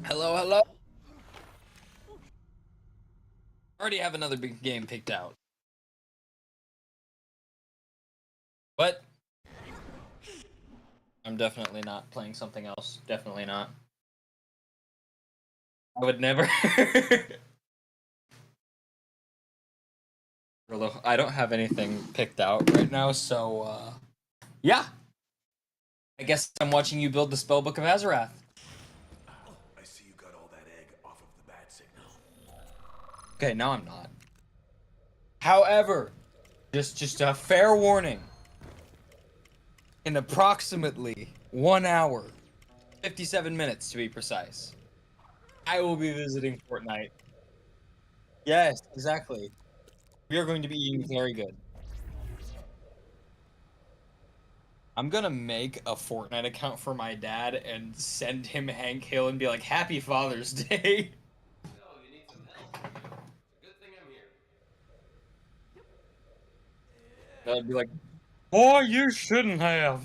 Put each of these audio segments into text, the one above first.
Hello, hello. Already have another big game picked out. But I'm definitely not playing something else. Definitely not. I would never. Although I don't have anything picked out right now, so yeah. I guess I'm watching you build the Spellbook of Azarath. I see you got all that egg off of the bad signal. Okay, now I'm not. However, just a fair warning. In approximately 1 hour, 57 minutes to be precise, I will be visiting Fortnite. Yes, exactly. We are going to be eating very good. I'm gonna make a Fortnite account for my dad and send him Hank Hill and be like, "Happy Father's Day." Oh, you need some help? It's a good thing I'm here. I'd be like, "Boy, you shouldn't have."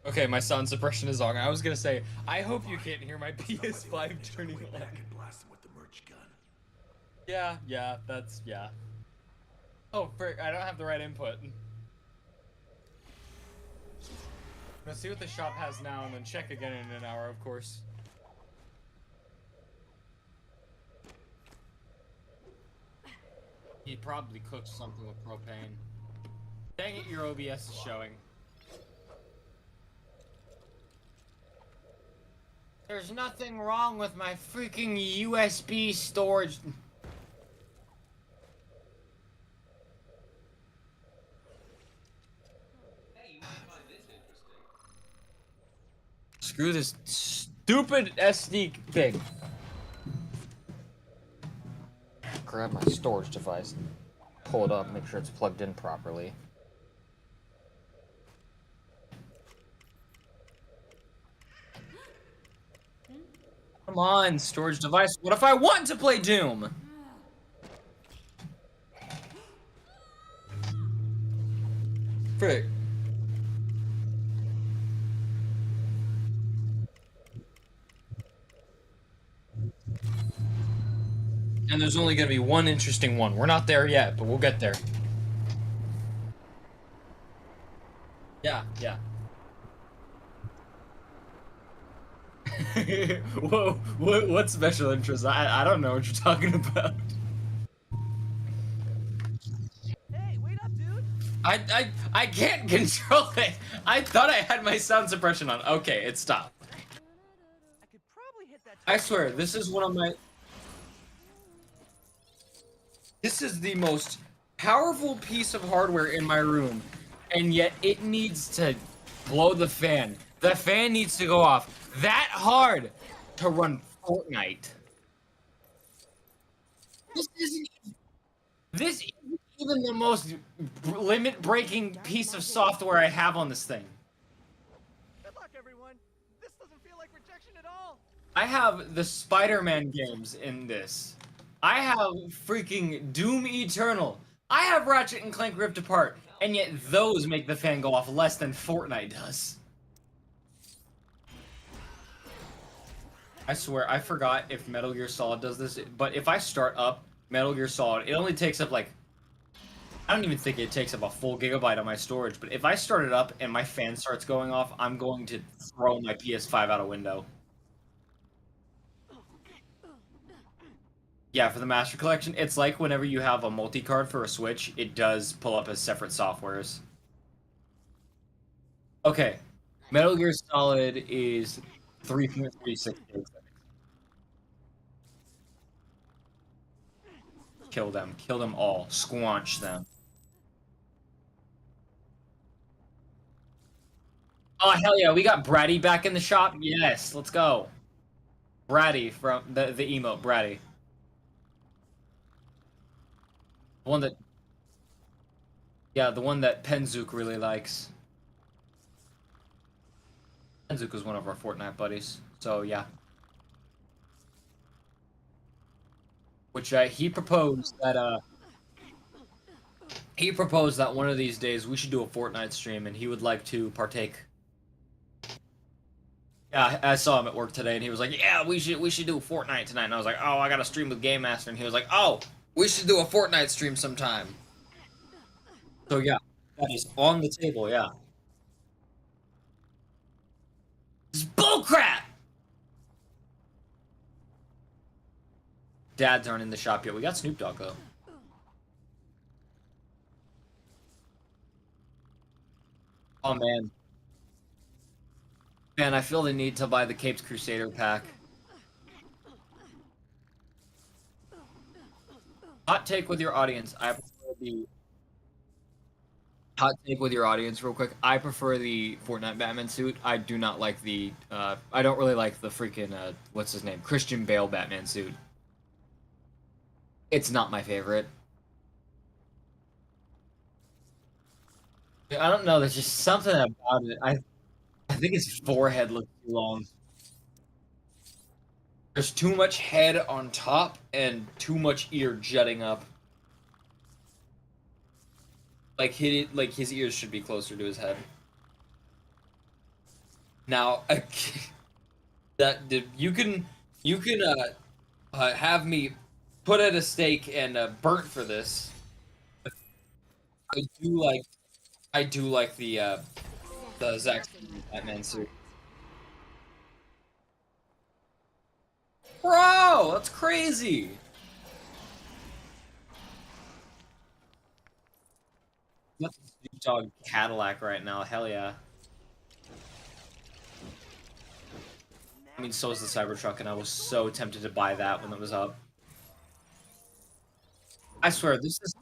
Okay, my sound suppression is on. I was gonna say, I hope you can't hear my PS5 turning Way on. back and blast him with the merch gun. Yeah, that's yeah. Oh, frick, I don't have the right input. Let's see what the shop has now, and then check again in an hour, of course. He probably cooked something with propane. Dang it, your OBS is showing. There's nothing wrong with my freaking USB storage. Hey, you might find this interesting. Screw this stupid SD thing. Grab my storage device, pull it up, make sure it's plugged in properly. Come on, storage device. What if I want to play Doom? Frick. And there's only gonna be one interesting one. We're not there yet, but we'll get there. Yeah. Whoa, what special interest? I don't know what you're talking about. Hey, wait up, dude! I can't control it. I thought I had my sound suppression on. Okay, it stopped. I could probably hit that. I swear, this is one of my. This is the most powerful piece of hardware in my room, and yet it needs to blow the fan. The fan needs to go off that hard to run Fortnite. This isn't. This isn't even the most limit-breaking piece of software I have on this thing. Good luck, everyone. This doesn't feel like rejection at all. I have the Spider-Man games in this. I have freaking Doom Eternal. I have Ratchet and Clank Rift Apart, and yet those make the fan go off less than Fortnite does. I swear, I forgot if Metal Gear Solid does this, but if I start up Metal Gear Solid, it only takes up like, I don't even think it takes up a full gigabyte on my storage, but if I start it up and my fan starts going off, I'm going to throw my PS5 out a window. Yeah, for the Master Collection, it's like whenever you have a multi-card for a Switch, it does pull up as separate softwares. Okay, Metal Gear Solid is 3.36 gigs. Kill them all, squanch them. Oh, hell yeah, we got Bratty back in the shop? Yes, let's go. Bratty from the emote, Bratty. The one that, yeah, the one that Penzook really likes. Penzook was one of our Fortnite buddies, so yeah. Which he proposed that one of these days we should do a Fortnite stream, and he would like to partake. Yeah, I saw him at work today, and he was like, "Yeah, we should do Fortnite tonight." And I was like, "Oh, I got to stream with Gamemaster," and he was like, "Oh, we should do a Fortnite stream sometime." So yeah, that is on the table. Yeah, it's bullcrap. Dads aren't in the shop yet. We got Snoop Dogg though. Oh man, man, I feel the need to buy the Capes Crusader pack. Hot take with your audience. I prefer the hot take with your audience real quick. I prefer the Fortnite Batman suit. I do not like the I don't really like the freaking what's his name? Christian Bale Batman suit. It's not my favorite. I don't know, there's just something about it. I think his forehead looks too long. There's too much head on top and too much ear jutting up. Like his ears should be closer to his head. Now, you can have me put at a stake and burnt for this. I do like I do like the Zack Snyder Batman suit. Bro, that's crazy. That's a Snoop Dogg Cadillac right now. Hell yeah. I mean, so is the Cybertruck, and I was so tempted to buy that when it was up. I swear, this is.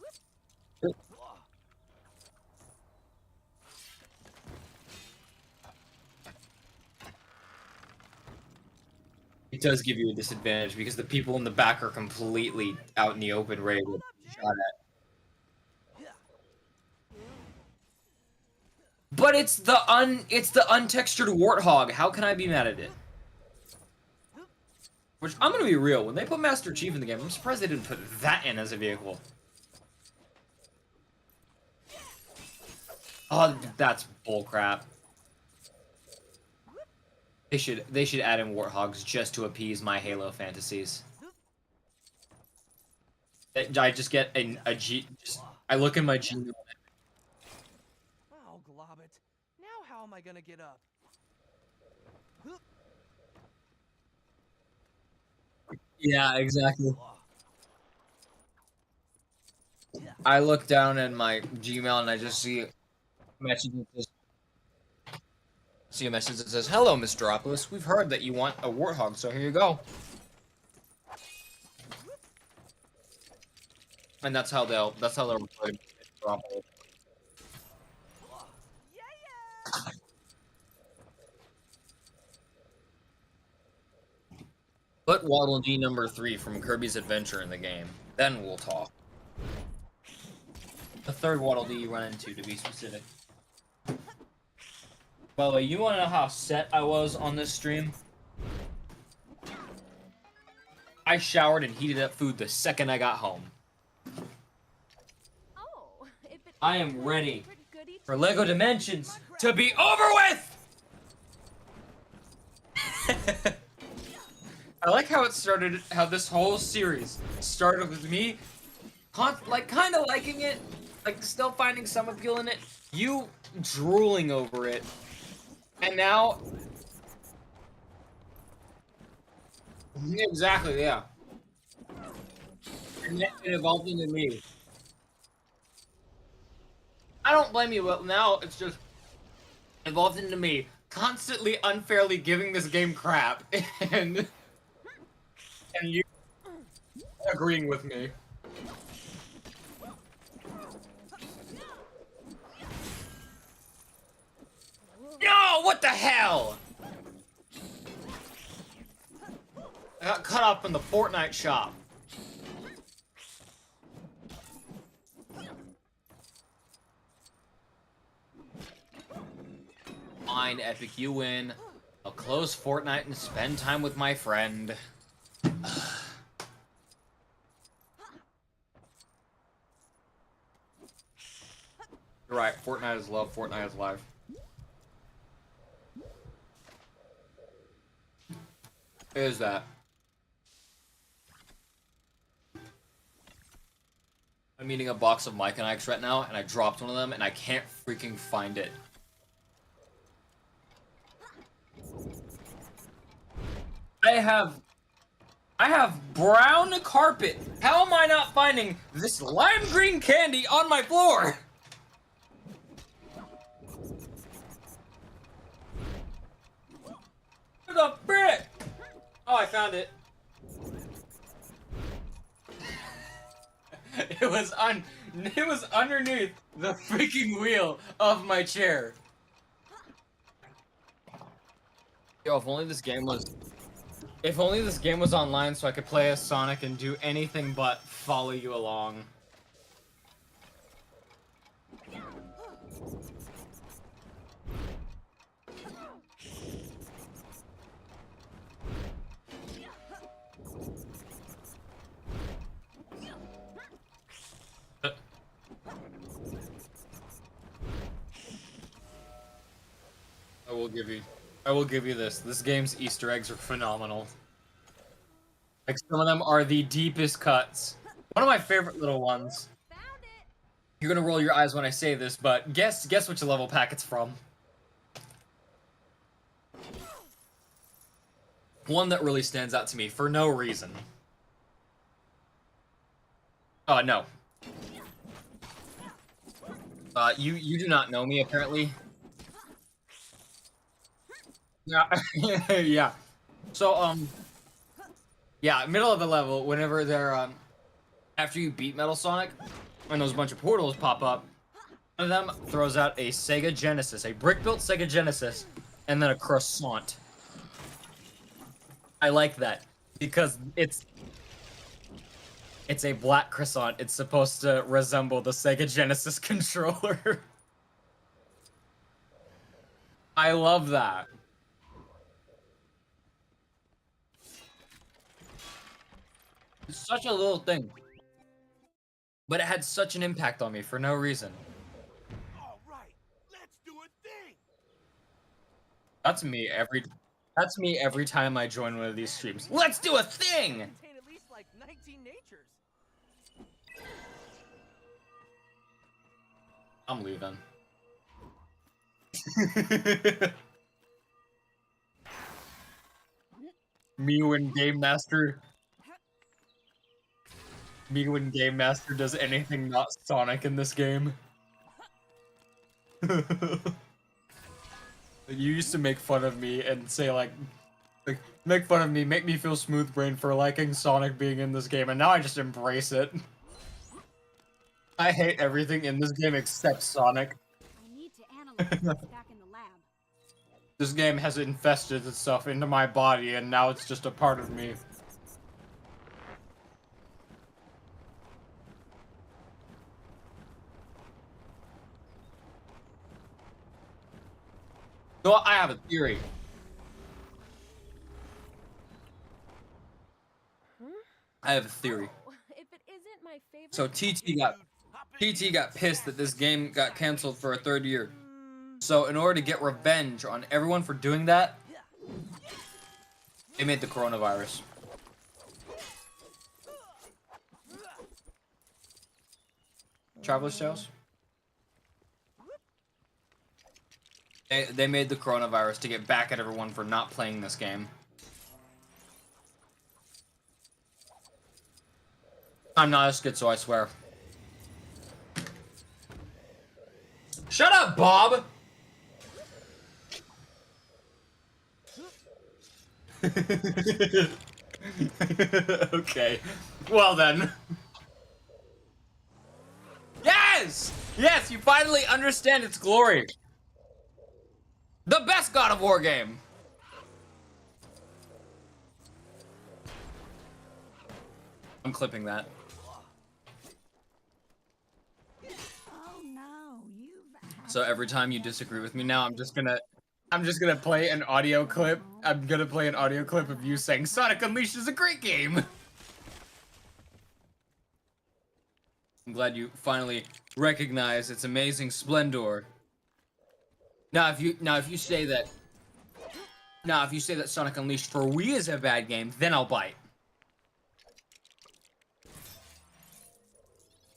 It does give you a disadvantage because the people in the back are completely out in the open, ready to be shot at. But it's the untextured warthog. How can I be mad at it? Which I'm gonna be real. When they put Master Chief in the game, I'm surprised they didn't put that in as a vehicle. Oh, that's bullcrap. They should add in warthogs just to appease my Halo fantasies. I just get a G. I look in my Gmail. Oh, glob it. Now how am I gonna get up? Yeah, exactly. I look down in my Gmail and I just see a message that says, "Hello, Mr. Opolis. We've heard that you want a warthog, so here you go." And that's how they'll reply to Mr. Opolis. Put Waddle Dee number 3 from Kirby's Adventure in the game. Then we'll talk. The third Waddle Dee you run into, to be specific. By the way, you want to know how set I was on this stream? I showered and heated up food the second I got home. Oh, if it I am was ready favorite goodie for to LEGO eat. Dimensions to be over with! I like how it started, how this whole series started with me, kind of liking it, like still finding some appeal in it, you drooling over it, and now, exactly, yeah, and then it evolved into me. I don't blame you, but now it's just evolved into me, constantly unfairly giving this game crap, and you agreeing with me. No, what the hell? I got cut off in the Fortnite shop. Fine, Epic, you win. I'll close Fortnite and spend time with my friend. You're right, Fortnite is love, Fortnite is life. Is that? I'm eating a box of Mike and Ike's right now, and I dropped one of them, and I can't freaking find it. I have brown carpet. How am I not finding this lime green candy on my floor? What the frick? Oh, I found it. It was underneath the freaking wheel of my chair. Yo, if only this game was online so I could play as Sonic and do anything but follow you along. I will give you this. This game's Easter eggs are phenomenal. Like, some of them are the deepest cuts. One of my favorite little ones. Found it. You're gonna roll your eyes when I say this, but guess which level pack it's from. One that really stands out to me for no reason. No. You do not know me, apparently. Yeah, yeah. So, yeah, middle of the level, whenever they're, after you beat Metal Sonic, and those bunch of portals pop up, one of them throws out a Sega Genesis, a brick-built Sega Genesis, and then a croissant. I like that, because it's a black croissant. It's supposed to resemble the Sega Genesis controller. I love that. It's such a little thing, but it had such an impact on me for no reason. All right, let's do a thing. That's me every time I join one of these streams. Let's do a thing! Contain at least like 19 natures. I'm leaving. Me when Gamemaster does anything not Sonic in this game. You used to make fun of me and say like make fun of me, make me feel smooth brain for liking Sonic being in this game, and now I just embrace it. I hate everything in this game except Sonic. I need to analyze this back in the lab. This game has infested itself into my body, and now it's just a part of me. So I have a theory. I have a theory. If it isn't my favorite. So TT got pissed that this game got canceled for a third year. So in order to get revenge on everyone for doing that, they made the coronavirus. Traveler's Tales? They made the coronavirus to get back at everyone for not playing this game. I'm not a schizo, I swear. Shut up, Bob! Okay. Well then. Yes! Yes, you finally understand its glory. The best God of War game! I'm clipping that. Oh no, So every time you disagree with me now, I'm just gonna play an audio clip. I'm gonna play an audio clip of you saying Sonic Unleashed is a great game! I'm glad you finally recognize its amazing splendor. Now if you say that Now, if you say that Sonic Unleashed for Wii is a bad game, then I'll bite.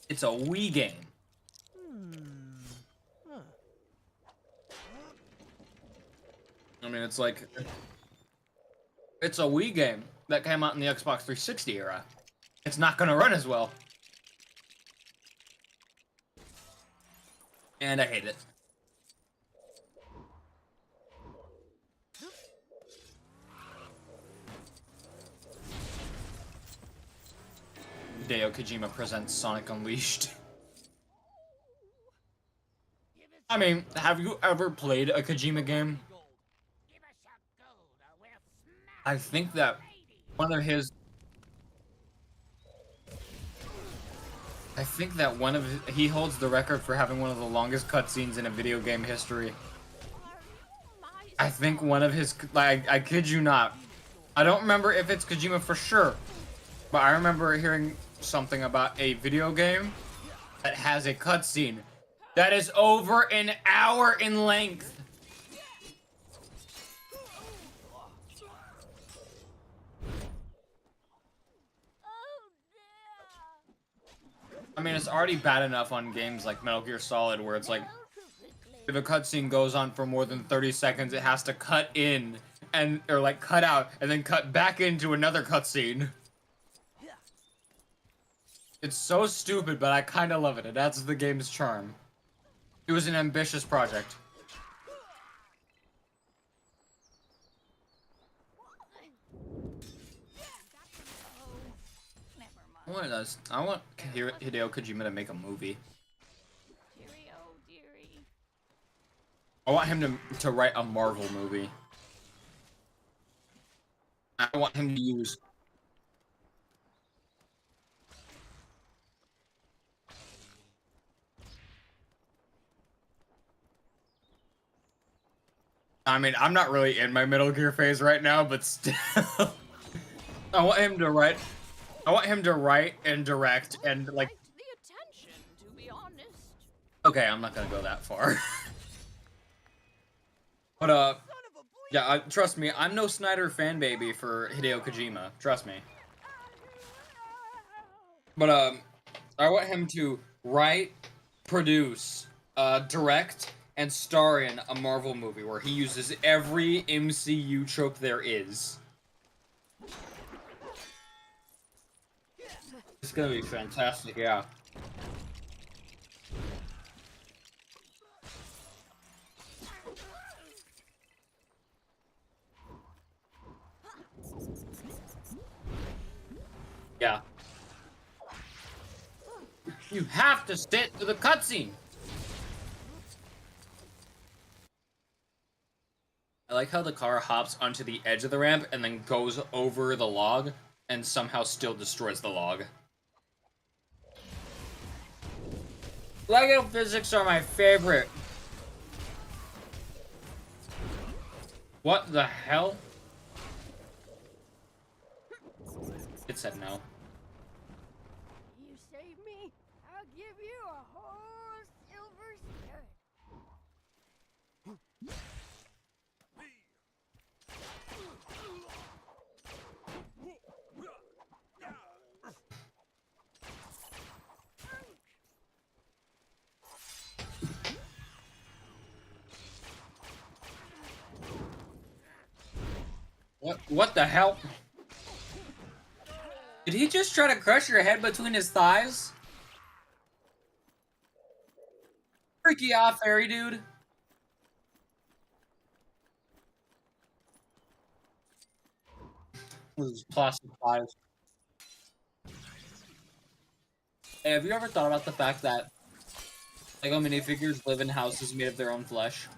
It's a Wii game. I mean, it's like... It's a Wii game that came out in the Xbox 360 era. It's not gonna run as well. And I hate it. Hideo Kojima presents Sonic Unleashed. I mean, have you ever played a Kojima game? I think that one of his... he holds the record for having one of the longest cutscenes in a video game history. I think one of his... Like, I kid you not. I don't remember if it's Kojima for sure, but I remember hearing something about a video game that has a cutscene that is over an hour in length. I mean, it's already bad enough on games like Metal Gear Solid, where it's like, if a cutscene goes on for more than 30 seconds, it has to cut in, and or like cut out, and then cut back into another cutscene. It's so stupid, but I kind of love it. It adds to the game's charm. It was an ambitious project. I want Hideo Kojima to make a movie. Dearie, oh dearie. I want him to write a Marvel movie. I want him to use... I mean, I'm not really in my Metal Gear phase right now, but still. I want him to write and direct and like... Liked the attention, to be honest. Okay, I'm not gonna go that far. But yeah, trust me, I'm no Snyder fan baby for Hideo Kojima. Trust me. But I want him to write, produce, direct, and star in a Marvel movie where he uses every MCU trope there is. It's gonna be fantastic, yeah. Yeah. You have to sit to the cutscene! I like how the car hops onto the edge of the ramp and then goes over the log and somehow still destroys the log. Lego physics are my favorite. What the hell? It said no. You save me, I'll give you a whole silver skirt. What the hell? Did he just try to crush your head between his thighs? Freaky off, fairy dude. With his plastic thighs. Hey, have you ever thought about the fact that Lego minifigures live in houses made of their own flesh?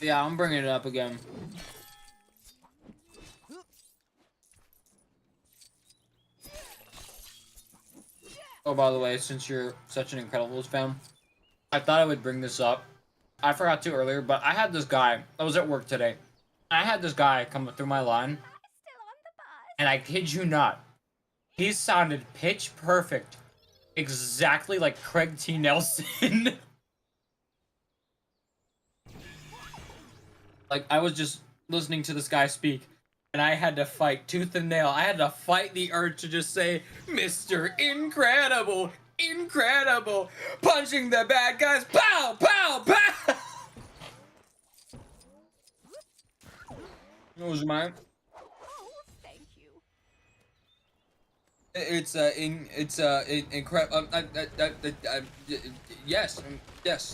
Yeah, I'm bringing it up again. Oh, by the way, since you're such an Incredibles fan, I thought I would bring this up. I forgot to earlier, but I had this guy. I was at work today. I had this guy come through my line, and I kid you not, he sounded pitch perfect, exactly like Craig T. Nelson. Like, I was just listening to this guy speak, and I had to fight tooth and nail. I had to fight the urge to just say, Mr. Incredible, incredible, punching the bad guys, pow, pow, pow! What was mine? Oh, thank you. It's incredible. Yes,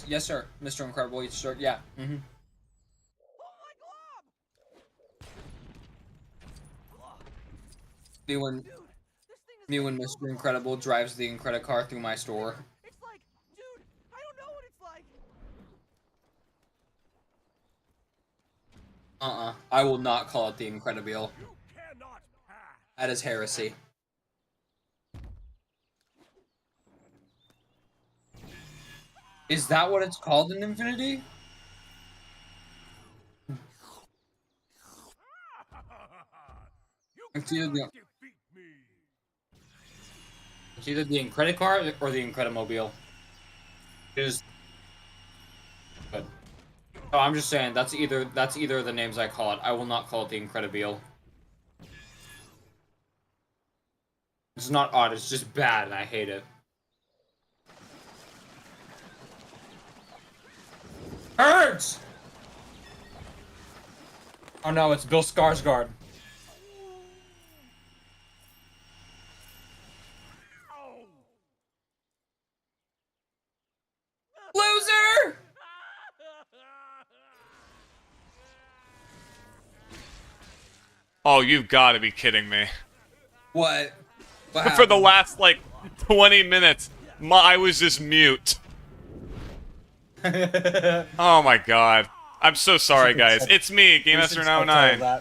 yes, sir, Mr. Incredible. Yes, sir. Yeah. Mm-hmm. Oh my glob! Me when Dude, this thing is me when taking Mr. over. Incredible drives the Incredicar through my store. It's like, dude, I don't know what it's like. I will not call it the Incredible. You cannot pass. That is heresy. Is that what it's called in Infinity? You It's either the, cannot defeat me. it's either the Incredicar or the Incredimobile. It is. But oh, I'm just saying that's either of the names I call it. I will not call it the Incredibile. It's not odd. It's just bad, and I hate it. Hurts! Oh no, it's Bill Skarsgård. Loser! Oh, you've got to be kidding me. What? What For the happened? last, like, 20 minutes, I was just mute. Oh my god. I'm so sorry, guys. It's me, Gamemaster 909.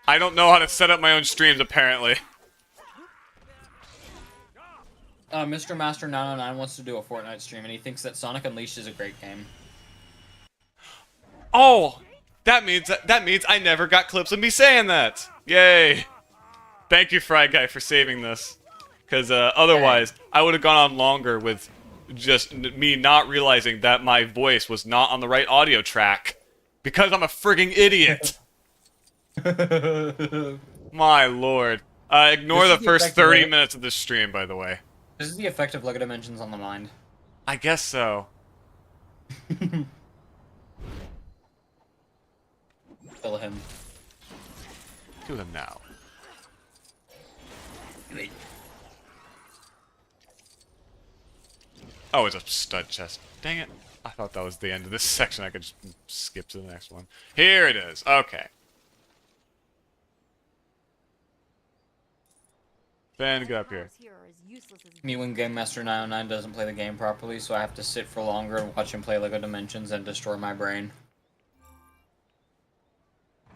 I don't know how to set up my own streams, apparently. Mr. Master 909 wants to do a Fortnite stream, and he thinks that Sonic Unleashed is a great game. Oh! That means I never got clips of me saying that! Yay! Thank you, Fry Guy, for saving this. Because otherwise, I would have gone on longer with just me not realizing that my voice was not on the right audio track. Because I'm a frigging idiot! My lord. Ignore This the is the first effect of 30 it. minutes of the stream, by the way. This is the effect of Lego Dimensions on the mind. I guess so. Kill him. Do them now. Oh, it's a stud chest. Dang it. I thought that was the end of this section. I could just skip to the next one. Here it is. Okay. Ben, get up here. Me when Game Master 909 doesn't play the game properly, so I have to sit for longer and watch him play Lego Dimensions and destroy my brain.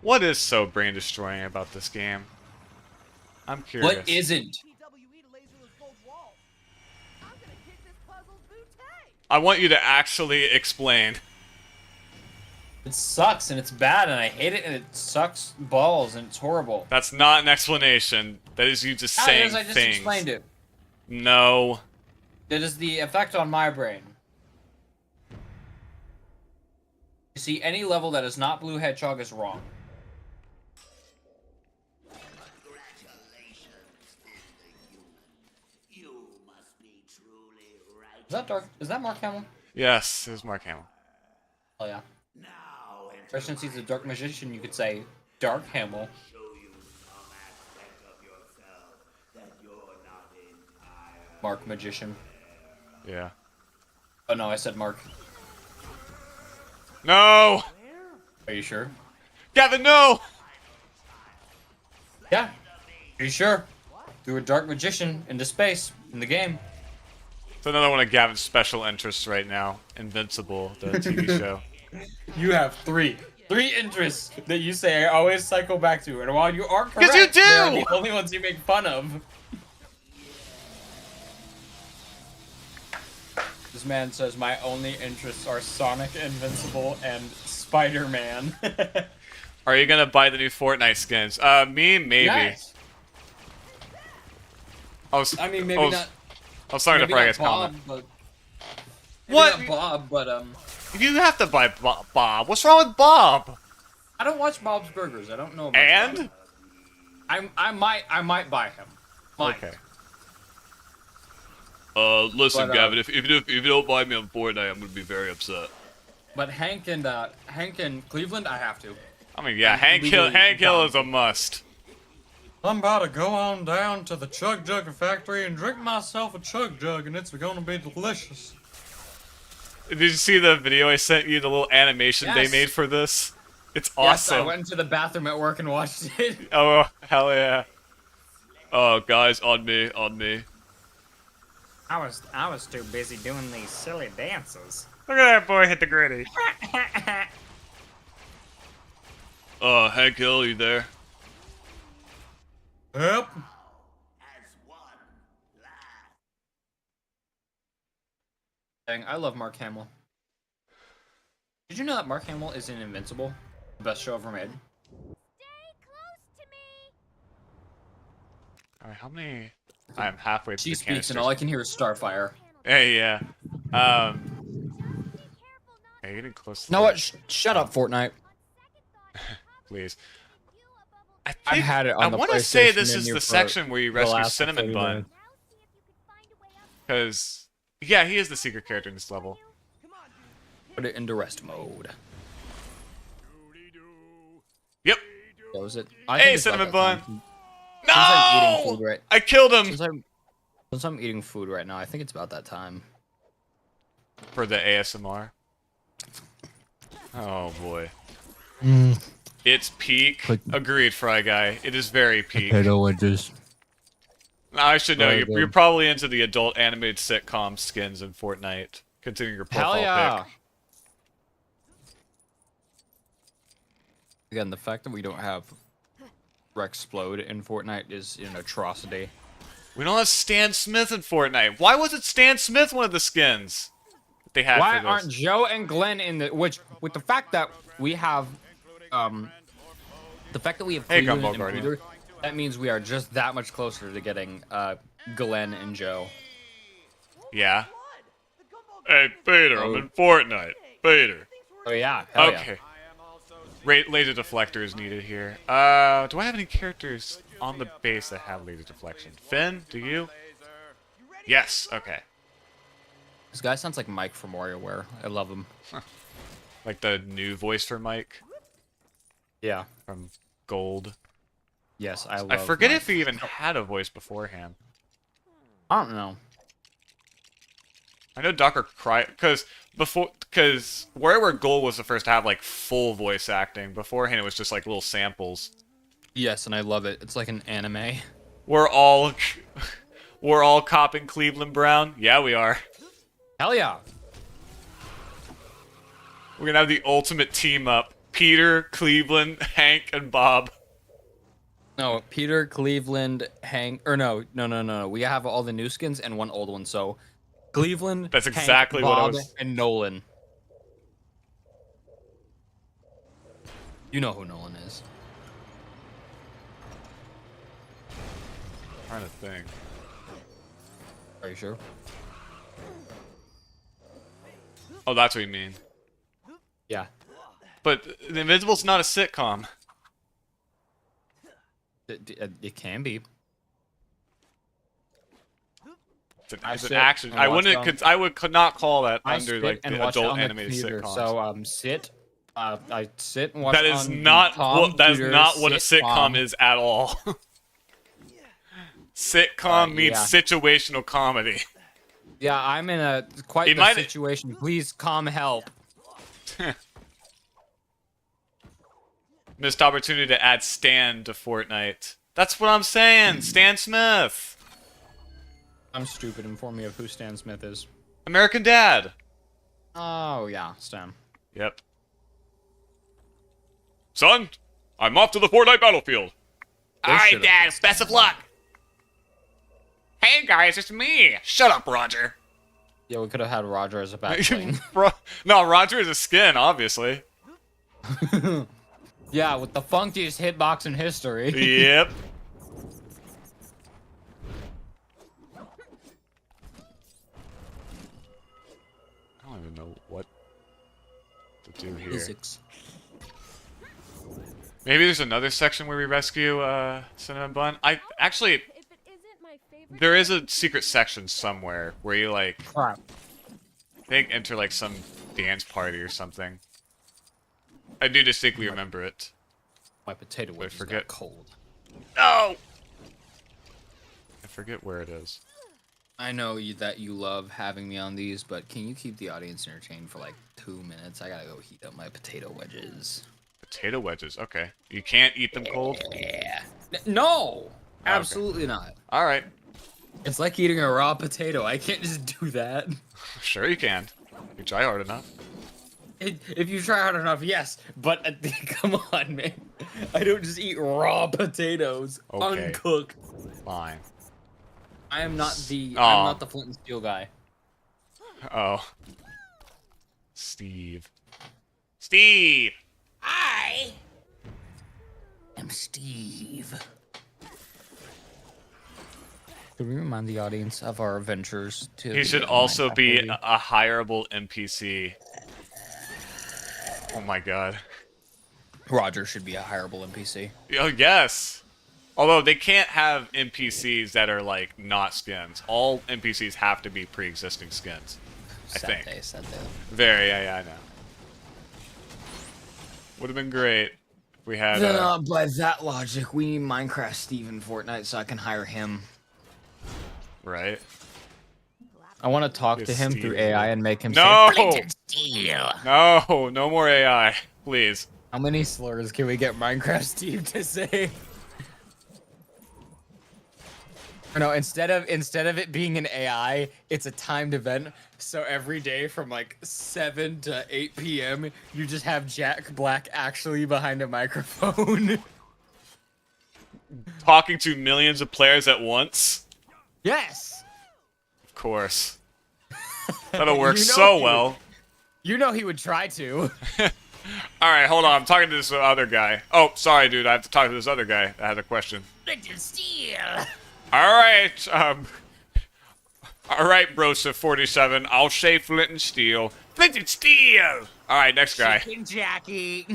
What is so brain destroying about this game? I'm curious. What isn't? PWE to laser those gold walls. I'm gonna kick this puzzle's booty. I want you to actually explain. It sucks and it's bad and I hate it and it sucks balls and it's horrible. That's not an explanation. That is you just saying I just things. explained it. No. That is the effect on my brain. You see, any level that is not Blue Hedgehog is wrong. Is that Dark? Is that Mark Hamill? Yes, it was Mark Hamill. Oh yeah. Or since he's a dark magician, you could say Dark Hamill. Mark Magician. Yeah. Oh no, I said Mark. No! Are you sure? Gavin, no! Yeah. Are you sure? Threw a dark magician into space in the game. It's another one of Gavin's special interests right now. Invincible, the TV show. You have three interests that you say I always cycle back to, and while you are correct, 'Cause you do! they're the only ones you make fun of. This man says my only interests are Sonic, Invincible, and Spider-Man. Are you gonna buy the new Fortnite skins? Me, maybe. Yes. I mean, maybe not. I was sorry to Maybe Fry not Guy's Bob, comment. but What? maybe not Bob, but You have to buy Bob. What's wrong with Bob? I don't watch Bob's Burgers. I don't know about And? I might buy him. Might. Okay. Listen, But, Gavin, if you don't buy me on Fortnite, I'm gonna be very upset. But Hank and Cleveland, I have to. I mean, yeah, Hank Hill is a must. I'm about to go on down to the Chug Jug factory and drink myself a Chug Jug, and it's gonna be delicious. Did you see the video I sent you? The little animation they Yes. made for this? It's Yes, I awesome. went into the bathroom at work and watched it. Oh, hell yeah. Oh, guys, on me. I was too busy doing these silly dances. Look at that boy hit the gritty. Hank Hill, you there? Yep. Dang, I love Mark Hamill. Did you know that Mark Hamill is in Invincible? The best show ever made. Stay close to me. Alright, how many? I'm halfway through She the speaks canisters. and all I can hear is Starfire. Hey, yeah. Be careful not Hey, you're getting close. You know what? Shut up, Fortnite. Please. I've I think, had it on the want to say PlayStation this is menu the for section where you the rescue last Cinnamon 30 Bun. minutes. now see if you can find a way up. Because, yeah, he is the secret character in this level. Put it into rest mode. Yep. That was it. Hey, Cinnamon Bun. No! I'm eating food right. I killed him Since I'm eating food right now, I think it's about that time. for the ASMR. Oh boy. It's peak. Agreed, Fry Guy. It is very peak. Potato wedges. Now, I should know Very you're good. probably into the adult animated sitcom skins in Fortnite, considering your profile Hell yeah! pic. Again, the fact that we don't have Rexplode in Fortnite is an atrocity. We don't have Stan Smith in Fortnite. Why wasn't Stan Smith one of the skins that they had Why for this? aren't Joe and Glenn in the with the fact that we have the fact that we have Hey, Cleveland Gumball and Guardian. Peter, that means we are just that much closer to getting Glenn and Joe. Yeah. Hey, Peter, I'm in Fortnite. Peter. Oh yeah. Hell yeah. Okay. Laser deflector is needed here. Do I have any characters on the base that have laser deflection? Finn, do you? Yes. Okay. This guy sounds like Mike from WarioWare. I love him. Like the new voice for Mike Yeah. from Gold. Yes, I love. I forget Mike. if he even had a voice beforehand. I don't know. I know Dr. Cry because WarioWare Gold was the first to have like full voice acting. Beforehand, it was just like little samples. Yes, and I love it. It's like an anime. We're all copping Cleveland Brown. Yeah, we are. Hell yeah. We're gonna have the ultimate team up: Peter, Cleveland, Hank, and Bob. No, Peter, Cleveland, Hank, or no. We have all the new skins and one old one. So, Cleveland. That's Hank, exactly what I Bob, was- And Nolan. You know who Nolan is. I'm trying to think. Are you sure? Oh, that's what you mean. Yeah. But The Invincible's not a sitcom. It can be. It's I an sit action. and I watch wouldn't. them. I could not call that I under sit like and the watch it adult on the animated computer. sitcoms. So sit. I sit and watch. That is on the not what. That is computer not what a sitcom sitcom. is at all. Sitcom means yeah. situational comedy. Yeah, I'm in a quite It the might- situation. Please come help. Missed opportunity to add Stan to Fortnite. That's what I'm saying. Stan Smith, I'm stupid. Inform me of who Stan Smith is. American Dad. Oh yeah, Stan. Yep. Son, I'm off to the Fortnite battlefield. They should've Dad. Best of luck. Hey guys, it's me. Shut up, Roger. Yeah, we could have had Roger as a backplane. No, Roger is a skin, obviously. Yeah, with the funkiest hitbox in history. Yep. I don't even know what. to do here. Physics. Maybe there's another section where we rescue Cinnamon Bun. I actually, If it isn't my favorite. there is a secret section somewhere where you like, Crap. I think enter like some dance party or something. I do distinctly remember it. My potato wedges forget. got cold. No! I forget where it is. I know that you love having me on these, but can you keep the audience entertained for like 2 minutes? I gotta go heat up my potato wedges. Potato wedges, okay. You can't eat them cold? Yeah. No! Absolutely not. Alright. It's like eating a raw potato. I can't just do that. Sure you can. You try hard enough. If you try hard enough, yes. But come on, man. I don't just eat raw potatoes, Okay. uncooked. Fine. I am not the Aw. I'm not the flint and steel guy. Oh. Steve. Steve! I am Steve. Could we remind the audience of our adventures to He should also be a hireable NPC. Oh my god. Roger should be a hireable NPC. Oh, yes! Although they can't have NPCs that are, like, not skins. All NPCs have to be pre-existing skins. I think. Sad day. Very, yeah, I know. Would have been great if we had. Then, by that logic, we need Minecraft Steve in Fortnite so I can hire him. Right? I want to talk to Yes, him Steve. through AI and make him No! say "Flint and Steel." No more AI, please. How many slurs can we get Minecraft Steve to say? Or no, instead of it being an AI, it's a timed event. So every day from like 7 to 8 p.m., you just have Jack Black actually behind a microphone. Talking to millions of players at once? Yes. Of course. That'll work You know so he well. You know he would try to. Alright, hold on. I'm talking to this other guy. Oh, sorry, dude. I have to talk to this other guy that has a question. Flint and steel. Alright, alright, Brosa 47. I'll say flint and steel. Flint and steel! Alright, next guy. Chicken Jackie.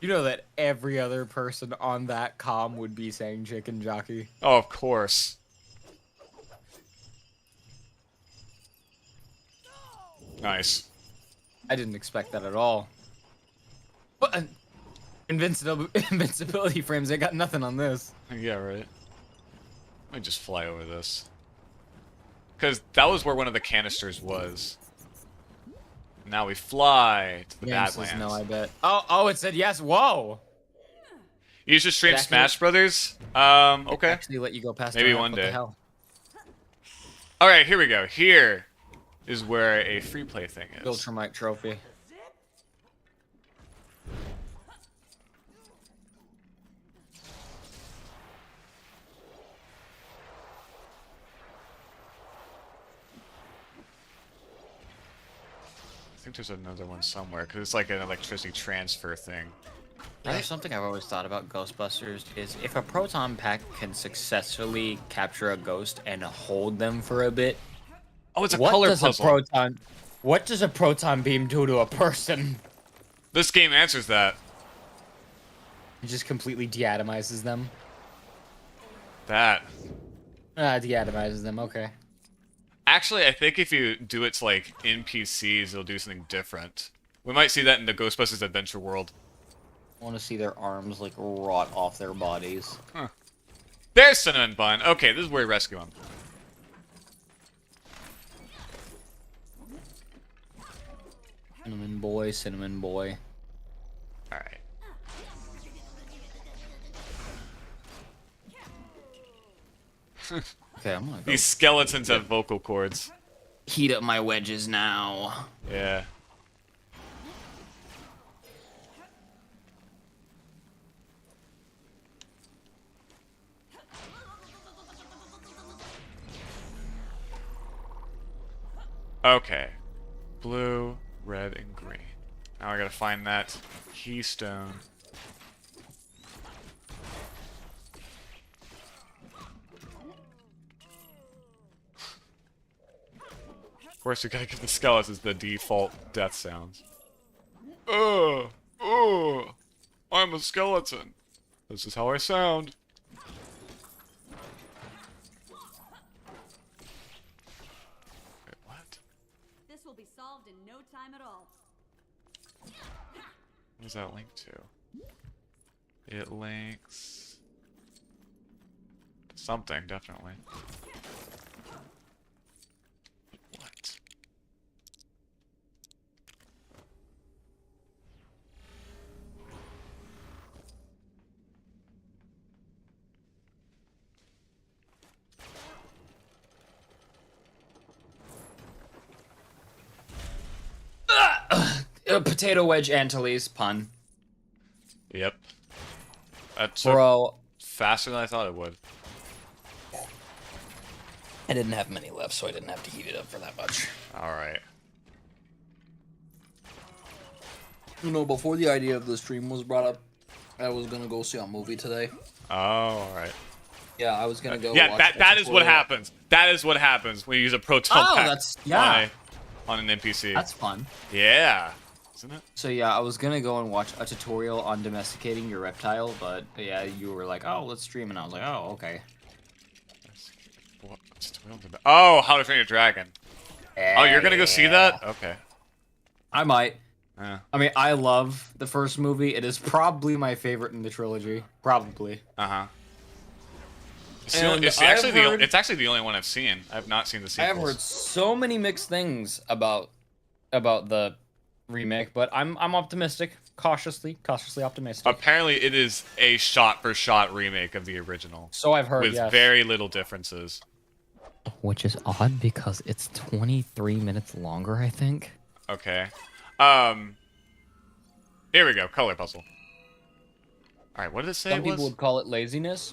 You know that every other person on that comm would be saying chicken jockey. Oh, of course. Nice. I didn't expect that at all. But invincibility frames, they got nothing on this. Yeah, right. Let me just fly over this. Because that was where one of the canisters was. Now we fly to the Game says Badlands. no, I bet. Oh, it said yes. Whoa. You should stream Exactly. Smash Brothers? It Okay. actually let you go past. Maybe the one what day. The hell? Alright, here we go. Here is where a free play thing is. Viltrumite trophy. I think there's another one somewhere, because it's like an electricity transfer thing. There's something I've always thought about Ghostbusters is if a proton pack can successfully capture a ghost and hold them for a bit, Oh, it's a what color does puzzle. what does a proton beam do to a person? This game answers that. It just completely deatomizes them. That. Deatomizes them. Okay. Actually, I think if you do it to, like, NPCs, it'll do something different. We might see that in the Ghostbusters Adventure World. I want to see their arms like rot off their bodies. There's Cinnamon Bun. Okay, this is where we rescue him. Cinnamon boy, cinnamon boy. Alright. Okay, I'm gonna go These skeletons have vocal cords. heat up my wedges now. Yeah. Okay. Blue, red, and green. Now I gotta find that keystone. Of course, you gotta give the skeletons the default death sounds. I'm a skeleton. This is how I sound. Wait, what? This will be solved in no time at all. What does that link to? It links to something, definitely. What? Potato wedge Antilles pun. Yep. That took Bro, faster than I thought it would. I didn't have many left, so I didn't have to heat it up for that much. Alright. You know, before the idea of the stream was brought up, I was gonna go see a movie today. Oh, alright. Yeah, I was gonna go. Yeah, watch that is what tutorial. happens. That is what happens when you use a proton Oh, pack that's- yeah. on an NPC. that's fun. Yeah. Isn't it? So yeah, I was gonna go and watch a tutorial on domesticating your reptile, but yeah, you were like, oh, let's stream, and I was like, oh, okay. Oh, How to Train Your Dragon. Oh, you're gonna go see that? Okay. I might. Yeah. I mean, I love the first movie. It is probably my favorite in the trilogy. Probably. Uh-huh. And It's actually the only one I've seen. I've not seen the I have sequels. heard so many mixed things about the remake, but I'm optimistic, cautiously optimistic. Apparently, it is a shot-for-shot remake of the original, So I've heard. with Yes. very little differences. Which is odd because it's 23 minutes longer, I think. Okay. Here we go. Color puzzle. All right. What did it say? Some It was? people would call it laziness,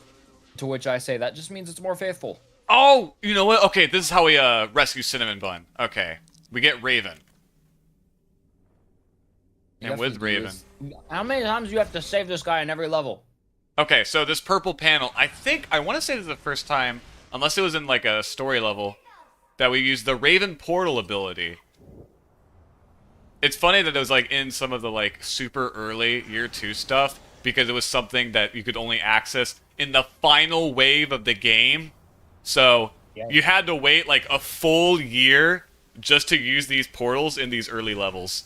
to which I say that just means it's more faithful. Oh, you know what? Okay, this is how we rescue Cinnamon Bun. Okay, we get Raven. You And have with to do Raven. this. How many times do you have to save this guy in every level? Okay, so this purple panel, I want to say this is the first time, unless it was in like a story level, that we used the Raven portal ability. It's funny that it was like in some of the like super early year 2 stuff, because it was something that you could only access in the final wave of the game. So you had to wait like a full year just to use these portals in these early levels.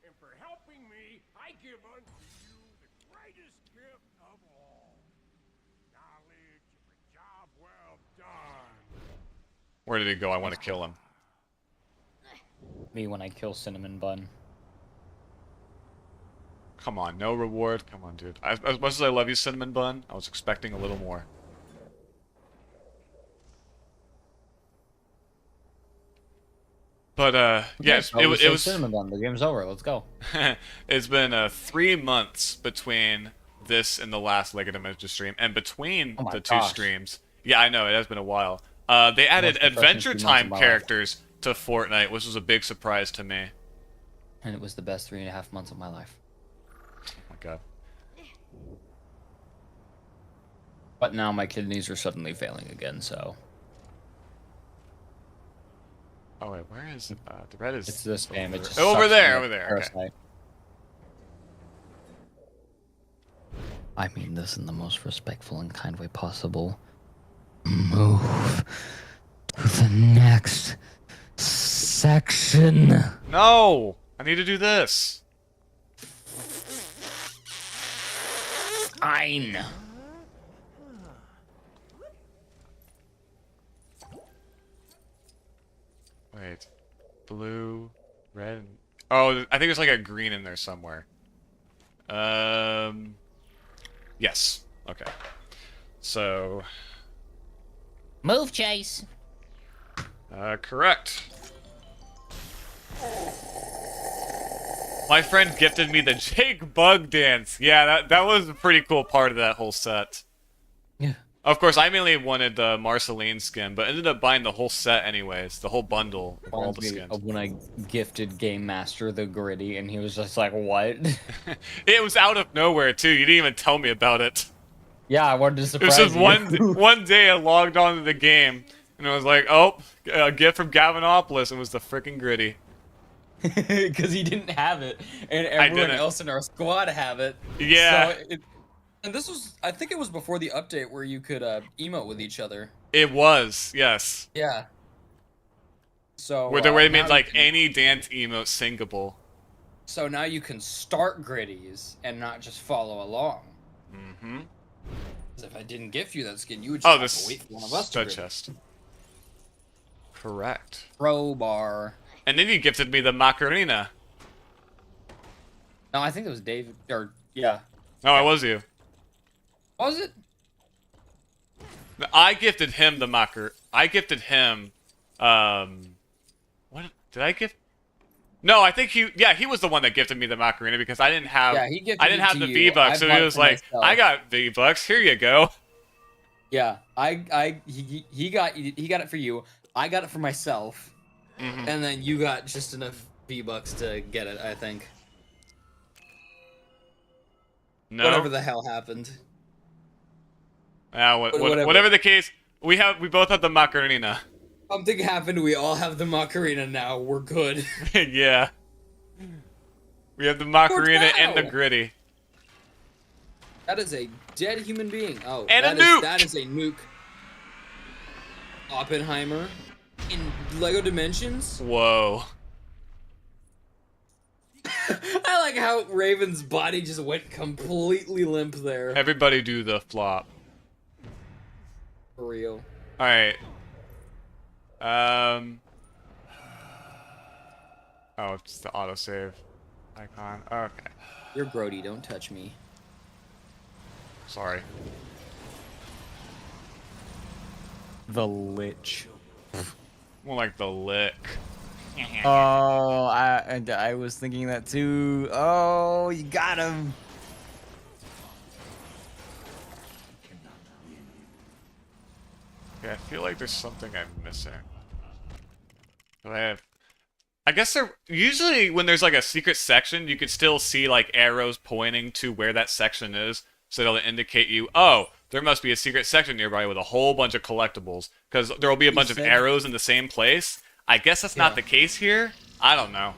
And for helping me, I give unto you the greatest gift of all. Knowledge of a job well done. Where did he go? I want to kill him. Me when I kill Cinnamon Bun. Come on, no reward. Come on, dude. As much as I love you, Cinnamon Bun, I was expecting a little more. But yes, Okay, it was. Cinnamon Bun. The game's over. Let's go. It's been 3 months between this and the last Lego Dimension stream, and between Oh my the 2 gosh. streams. Yeah, I know it has been a while. They added Most depressing Adventure 3 months Time of my life. characters to Fortnite, which was a big surprise to me. And it was the best 3.5 months of my life. Oh my god. But now my kidneys are suddenly failing again, so Oh wait, where is the red is? it's this game. It just Over sucks there, me over like there, a okay. parasite. I mean this in the most respectful and kind way possible. Move to the next section. No, I need to do this. Fine. Wait, blue, red. Oh, I think there's like a green in there somewhere. Yes. Okay. So, Move, Chase. correct. My friend gifted me the Jake Bug dance. Yeah, that was a pretty cool part of that whole set. Yeah. Of course, I mainly wanted the Marceline skin, but ended up buying the whole set anyways, the whole bundle of all the Reminds me skins. of when I gifted Gamemaster the gritty, and he was just like, "What?" It was out of nowhere too. You didn't even tell me about it. Yeah, I wanted to It was surprise just you. one day I logged onto the game, And it was like, oh, a gift from Gavinopolis. It was the freaking gritty. Because he didn't have it, and everyone else in our squad have it. Yeah. So and this was, I think it was before the update where you could emote with each other. It was, yes. Yeah. So Where they made now like any dance emote singable. So now you can start gritties and not just follow along. Mm-hmm. Because if I didn't gift you that skin, you would just have to wait for one of us to stud grit. chest. Correct. Crowbar. And then you gifted me the Macarena. No, I think it was David, or, yeah. No, it was you. Was it? I gifted him the Macar. I gifted him, what did I gift? No, I think he was the one that gifted me the Macarena because I didn't have, Yeah, he gifted I didn't it have to the you. V-Bucks, I so bought he it was for like, myself. I got V-Bucks, here you go. Yeah, he got it for you. I got it for myself. Mm-hmm. And then you got just enough V-Bucks to get it, I think. No. Whatever the hell happened. Whatever the case, we both have the Macarena. Something happened, we all have the Macarena now, we're good. Yeah. We have the Macarena and the gritty. That is a dead human being. Oh, and a nuke! That is a nuke. Oppenheimer. In Lego Dimensions? Whoa. I like how Raven's body just went completely limp there. Everybody do the flop. For real. Alright. Oh, it's the autosave icon. Okay. You're grody, don't touch me. Sorry. The Lich. More like the lick. Oh, I was thinking that too. Oh, you got him. Okay, I feel like there's something I'm missing. I guess usually when there's like a secret section, you could still see like arrows pointing to where that section is, so it'll indicate you, oh, there must be a secret section nearby with a whole bunch of collectibles, because there will be a bunch of arrows in the same place. I guess that's not the case here. I don't know.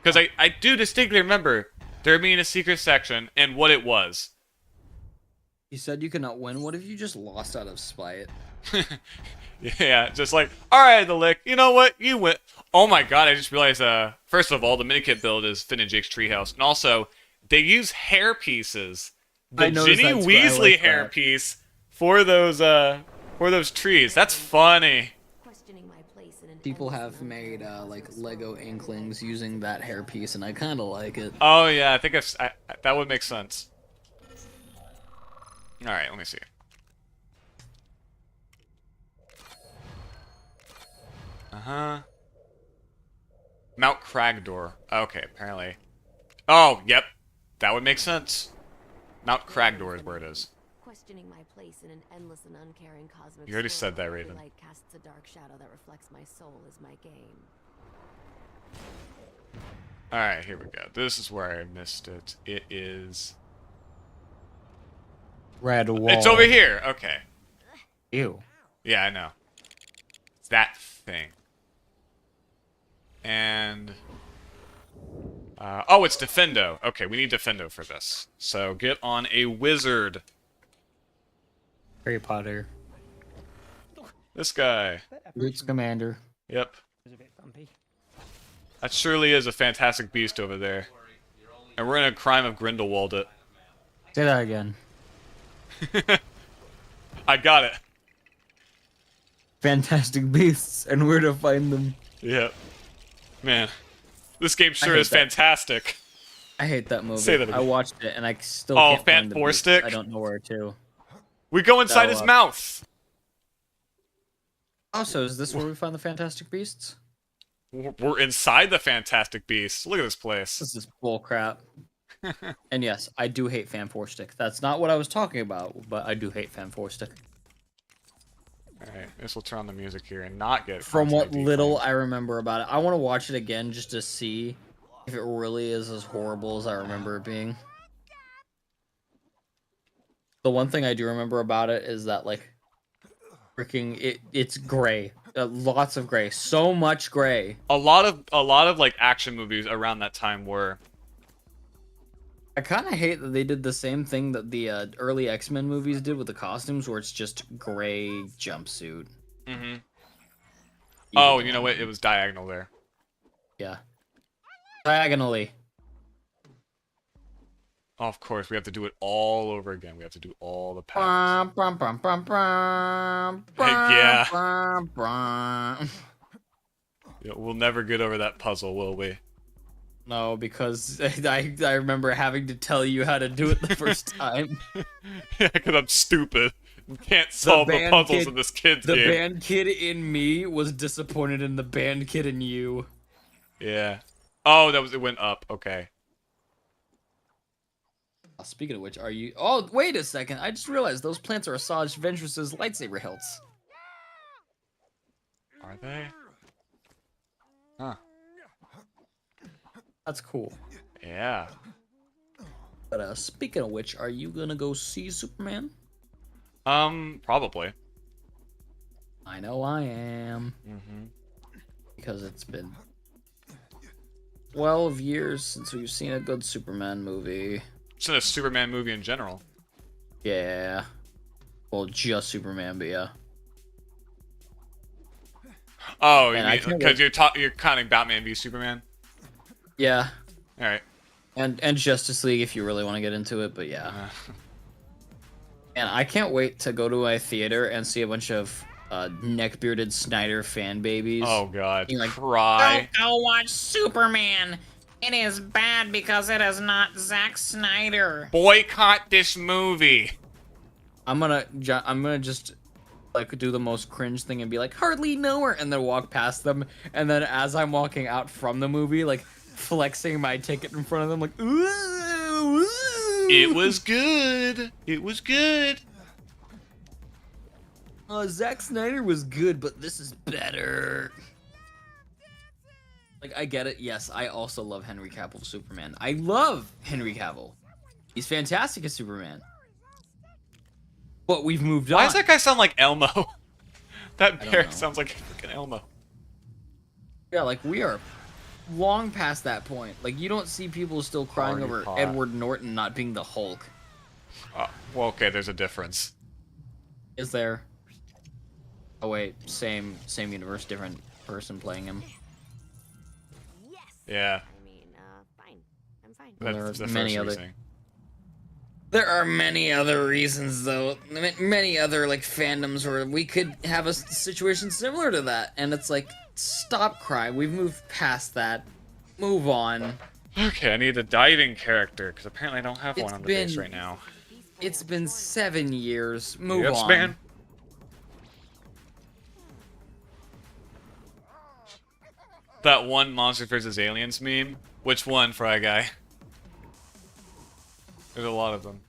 Because I do distinctly remember there being a secret section and what it was. You said you could not win. What if you just lost out of spite? Yeah, just like, alright, the lick, you know what? You win. Oh my god, I just realized, first of all, the minikit build is Finn and Jake's treehouse. And also, they use hair pieces. The Ginny Weasley hair piece for those trees. That's funny. People have made like Lego Inklings using that hairpiece, and I kind of like it. Oh yeah, I think that would make sense. All right, let me see. Mount Cragdor. Okay, apparently. Oh, yep, that would make sense. Mount Cragdor is where it is. Questioning my place in an endless and uncaring cosmic You already swirl said that, where Raven. light casts a dark shadow that reflects my soul is my game. Alright, here we go. This is where I missed it. It is... Red wall. It's over here! Okay. Ew. Yeah, I know. It's that thing. And... oh, it's Defendo. Okay, we need Defendo for this. So get on a wizard. Harry Potter. This guy. Roots Commander. Yep. That surely is a fantastic beast over there. And we're in a crime of Grindelwald it. Say that again. I got it. Fantastic beasts and where to find them. Yep. Man. This game sure is fantastic. I hate that movie. Say that again. I watched it and I still can't find the beast. Stick? I don't know where to. We go inside his mouth. Also, is this where we find the Fantastic Beasts? We're inside the Fantastic Beasts. Look at this place. This is bullcrap. And yes, I do hate Fan 4 Stick. That's not what I was talking about, but I do hate Fan 4 Stick. Alright, I guess we'll turn on the music here and not get... From what little I remember about it. I want to watch it again just to see if it really is as horrible as I remember it being. The one thing I do remember about it is that, like, freaking it's gray. Lots of gray. So much gray. A lot of like action movies around that time were. I kind of hate that they did the same thing that the early X-Men movies did with the costumes, where it's just gray jumpsuit. Mm-hmm. Oh, you know what? It was diagonal there. Yeah. Diagonally. Oh, of course, we have to do it all over again. We have to do all the patterns. Yeah. We'll never get over that puzzle, will we? No, because I remember having to tell you how to do it the first time. Yeah, because I'm stupid. Can't solve the puzzles in this kid's game. The band kid in me was disappointed in the band kid in you. Yeah. Oh, it went up. Okay. Speaking of which, are you... Oh, wait a second. I just realized those plants are Asajj Ventress's lightsaber hilts. Are they? Huh. That's cool. Yeah. But speaking of which, are you gonna go see Superman? Probably. I know I am. Mm-hmm. Because it's been 12 years since we've seen a good Superman movie. It's in a Superman movie in general. Yeah. Well, just Superman, but yeah. Oh, you mean because you're counting Batman v Superman? Yeah. All right. And Justice League if you really want to get into it, but yeah. And I can't wait to go to a theater and see a bunch of neck-bearded Snyder fan babies. Oh god. Being like, cry. Don't go watch Superman. It is bad because it is not Zack Snyder. Boycott this movie. I'm gonna just like do the most cringe thing and be like, hardly know her, and then walk past them, and then as I'm walking out from the movie, like flexing my ticket in front of them, like, ooh, ooh. It was good. It was good. Zack Snyder was good, but this is better. Like, I get it. Yes, I also love Henry Cavill Superman. I love Henry Cavill. He's fantastic as Superman. But we've moved on. Why does that guy sound like Elmo? That bear sounds like freaking Elmo. Yeah, like, we are long past that point. Like, you don't see people still crying over Edward Norton not being the Hulk. Well, okay, there's a difference. Is there? Oh, wait. Same universe, different person playing him. Yeah. I mean, fine. I'm fine. That's the many first other. reasoning. There are many other reasons, though. Many other like fandoms where we could have a situation similar to that, and it's like, stop crying. We've moved past that. Move on. Okay, I need a diving character because apparently I don't have one on the base right now. It's been 7 years. Move Yes, on. man. That one Monster vs. Aliens meme. Which one, Fry Guy? There's a lot of them.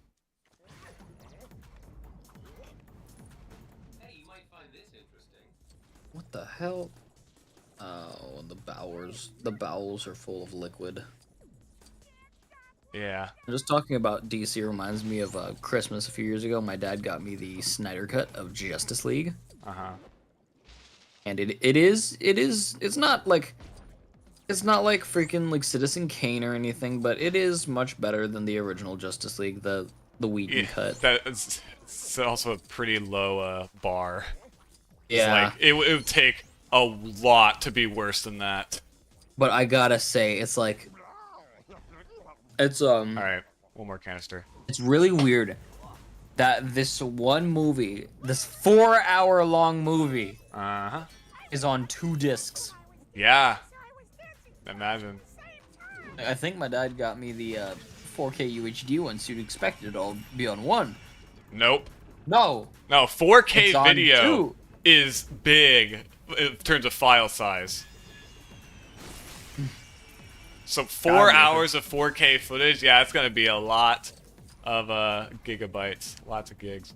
Hey, you might find this interesting. What the hell? Oh, the bowels are full of liquid. Yeah. Just talking about DC reminds me of Christmas a few years ago. My dad got me the Snyder Cut of Justice League. And it's not like freaking like Citizen Kane or anything, but it is much better than the original Justice League, the Whedon cut. It's also a pretty low bar. Yeah. It's like, it would take a lot to be worse than that. But I gotta say, it's like, it's Alright, one more canister. It's really weird that this one movie, this 4-hour-long movie, is on 2 discs. Yeah. Imagine. I think my dad got me the 4K UHD one, so you'd expect it all be on 1. Nope. No. No, 4K It's on video 2. is big in terms of file size. So 4 hours of 4K footage, yeah, it's gonna be a lot of gigabytes, lots of gigs.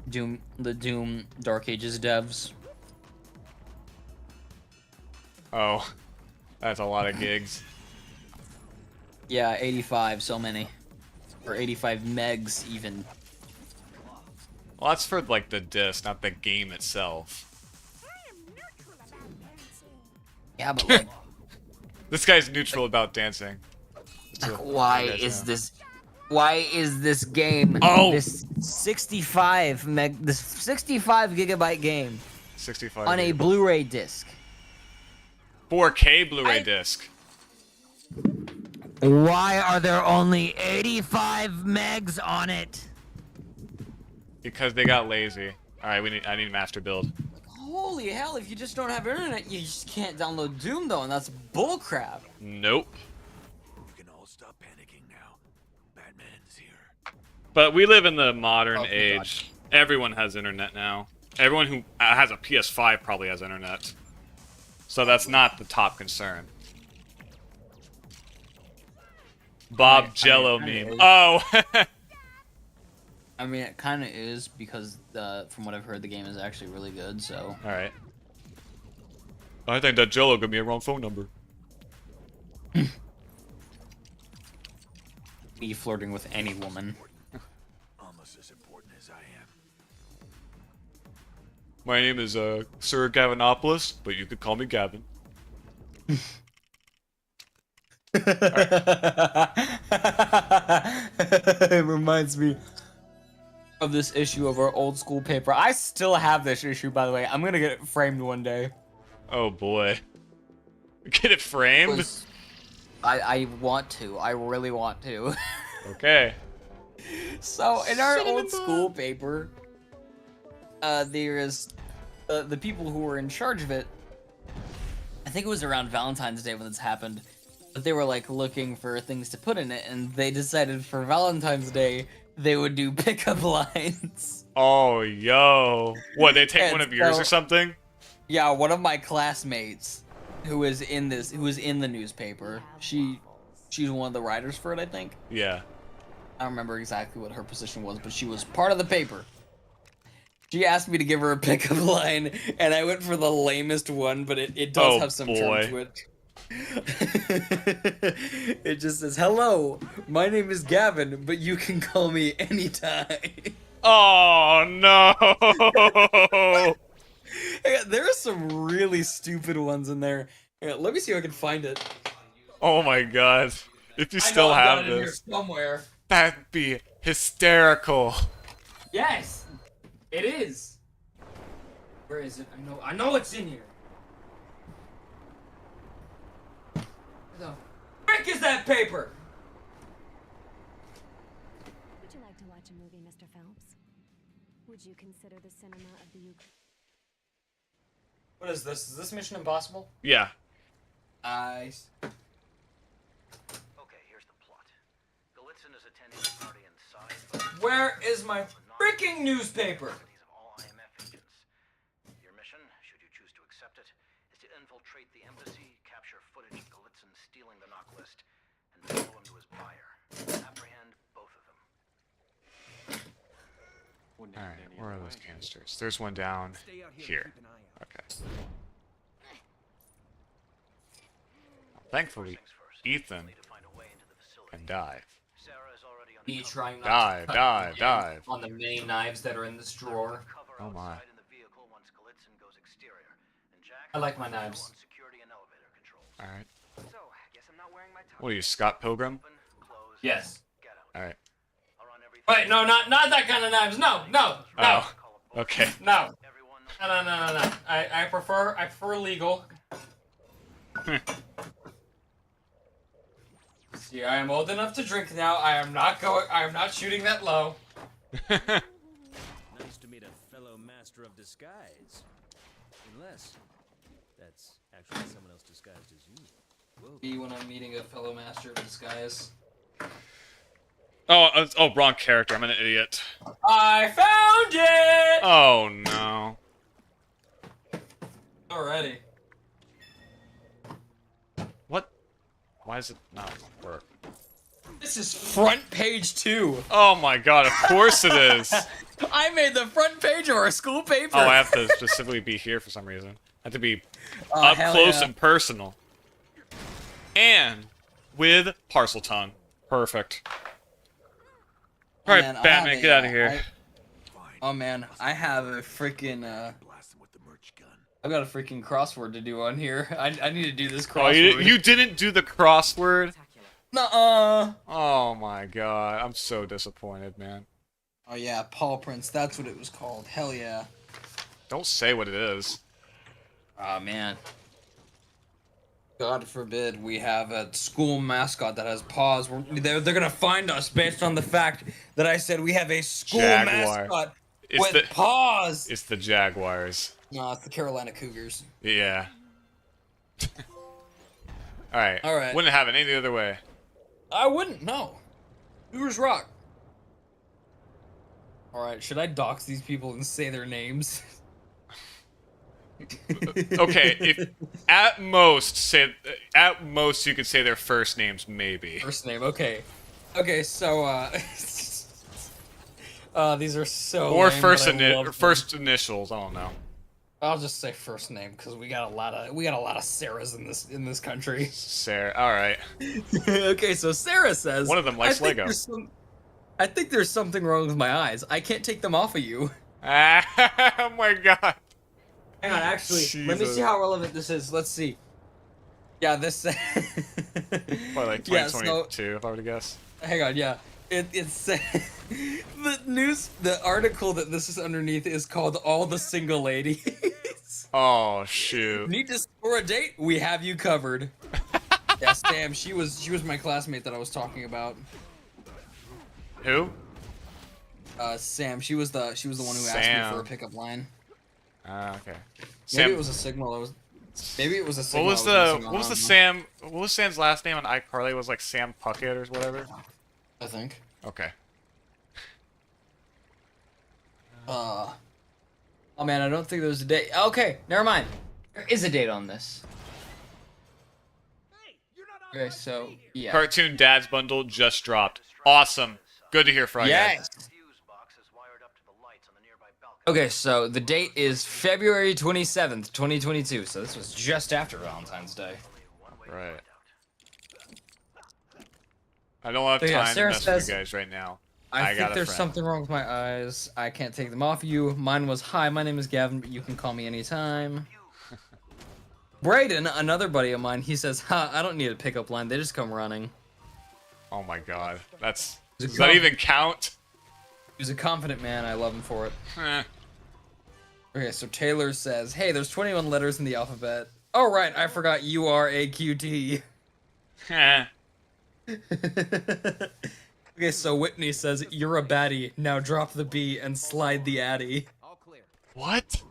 The Doom Dark Ages devs. Oh, that's a lot of gigs. Yeah, 85, so many. Or 85 megs, even. Well, that's for like the disc, not the game itself. Yeah, but like, This guy's neutral about dancing. like, why is this? Why is this game? Oh! This 65 gigabyte game 65 on a Blu-ray disc. 4K Blu-ray disc. Why are there only 85 megs on it? Because they got lazy. All right, I need master build. Holy hell! If you just don't have internet, you just can't download Doom though, and that's bullcrap. Nope. We can all stop panicking now. Batman's here. But we live in the modern age. Everyone has internet now. Everyone who has a PS5 probably has internet. So that's not the top concern. Bob Jello meme. Oh! I mean, it kind of is because from what I've heard, the game is actually really good. So. Alright. I think that Jello gave me a wrong phone number. Me flirting with any woman. Almost as important as I am. My name is Sir Gavinopolis, but you could call me Gavin. It reminds me of this issue of our old school paper. I still have this issue, by the way. I'm gonna get it framed one day. Oh boy. Get it framed? I want to. I really want to. Okay. So in our old school paper, there is the people who were in charge of it. I think it was around Valentine's Day when this happened, but they were like looking for things to put in it, and they decided for Valentine's Day they would do pickup lines. Oh, yo. What, they take And one of yours so- or something? Yeah, one of my classmates who was in the newspaper. She's one of the writers for it, I think. Yeah. I don't remember exactly what her position was, but she was part of the paper. She asked me to give her a pickup line, and I went for the lamest one, but it does have some charm to it. It just says, "Hello, my name is Gavin, but you can call me anytime." Oh, no. There are some really stupid ones in there. Here, let me see if I can find it. Oh my god. If you still have it in here this, somewhere. that'd be hysterical. Yes, it is. Where is it? I know it's in here. Where the frick is that paper? Would you like to watch a movie, Mr. Phelps? Would you consider the cinema of the Ukraine? What is this? Is this Mission Impossible? Yeah. Nice. Okay, here's the plot. Galitzin is attending a party inside, but Where is my freaking newspaper? of all IMF agents. Your mission, should you choose to accept it, is to infiltrate the embassy, capture footage of Galitzin stealing the knock list, and follow him to his buyer. Apprehend both of them. Alright, where are those canisters? There's one down here. Okay. Thankfully, Ethan can dive. Me trying not Dive, to cut dive, the dive. on the many knives that are in this drawer. Oh my. I like my knives. Alright. What are you, Scott Pilgrim? Yes. Alright. Wait, no, not that kind of knives. No. Oh. Okay. No. No. I prefer legal. See, I am old enough to drink now. I am not shooting that low. Nice to meet a fellow master of disguise. Unless that's actually someone else disguised as you. Whoa. Me when I'm meeting a fellow master of disguise. Oh, wrong character. I'm an idiot. I found it Oh no. already. What? Why does it not work? This is front page 2. Oh my god, of course it is. I made the front page of our school paper. Oh, I have to specifically be here for some reason. I have to be Oh, up hell close yeah. and personal. And with parcel tongue. Perfect. Alright, Man, I Batman, have get out of here. Fine. Oh man, I have a freaking I've got a freaking crossword to do on here. I need to do this Oh, crossword. you didn't do the crossword? Nuh-uh. Oh my god, I'm so disappointed, man. Oh yeah, Paw Prince. That's what it was called. Hell yeah. Don't say what it is. Oh man. God forbid we have a school mascot that has paws. They're gonna find us based on the fact that I said we have a school Jaguar. mascot It's with paws. It's the Jaguars. No, it's the Carolina Cougars. Yeah. Alright. Alright. Wouldn't have it any other way. I wouldn't, no. Cougars rock. Alright, should I dox these people and say their names? Okay, if at most you could say their first names, maybe. First name, okay. Okay, so these are so Or lame, first but I love them. first initials, I don't know. I'll just say first name because we got a lot of Sarahs in this country. Sarah, alright. Okay, so Sarah says One of them likes Lego. I think there's something wrong with my eyes. I can't take them off of you. Oh my god. Hang on, actually, let me Jesus. see how relevant this is. Let's see. Yeah, this. Probably like 2022, Yeah, so, if I were to guess. hang on, yeah. It's the article that this is underneath is called "All the Single Ladies." Oh shoot. Need to score a date? We have you covered. Yeah, Sam. She was my classmate that I was talking about. Who? Sam. She was the one who asked me for a pickup line. Okay. Maybe it was a signal. Maybe it was a signal. What was Sam's last name on iCarly? It was like Sam Puckett or whatever. I think. Okay. Oh man, I don't think there's a date. Okay, never mind. There is a date on this. Okay, so yeah. Cartoon Dad's Bundle just dropped. Awesome. Good to hear, Friday. Yes. Okay, so the date is February 27th, 2022. So this was just after Valentine's Day. Right. I don't have So, yeah, time to Sarah mess says, with you guys right now. I got think a there's friend. something wrong with my eyes. I can't take them off you. Mine was, hi, my name is Gavin, but you can call me anytime. Brayden, another buddy of mine, he says, ha, I don't need a pickup line. They just come running. Oh my god. Does He's a that even count? He's a confident man. I love him for it. Eh. Okay, so Taylor says, hey, there's 21 letters in the alphabet. Oh, right, I forgot U-R-A-Q-T. Heh. Okay, so Whitney says, you're a baddie. Now drop the B and slide the Addy. What?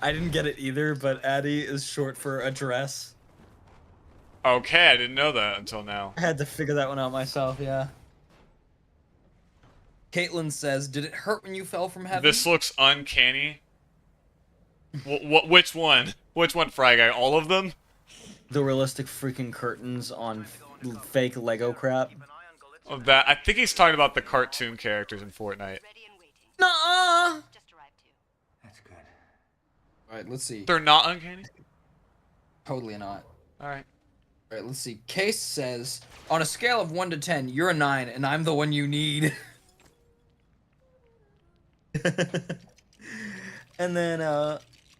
I didn't get it either, but Addy is short for address. Okay, I didn't know that until now. I had to figure that one out myself, yeah. Caitlin says, did it hurt when you fell from heaven? This looks uncanny. Which one? Which one, Fry Guy? All of them? The realistic freaking curtains on fake Lego crap. Oh, that I think he's talking about the cartoon characters in Fortnite. Nuh-uh! That's good. Alright, let's see. They're not uncanny? Totally not. Alright. Alright, let's see. Case says, on a scale of 1 to 10, you're a 9, and I'm the one you need. And then,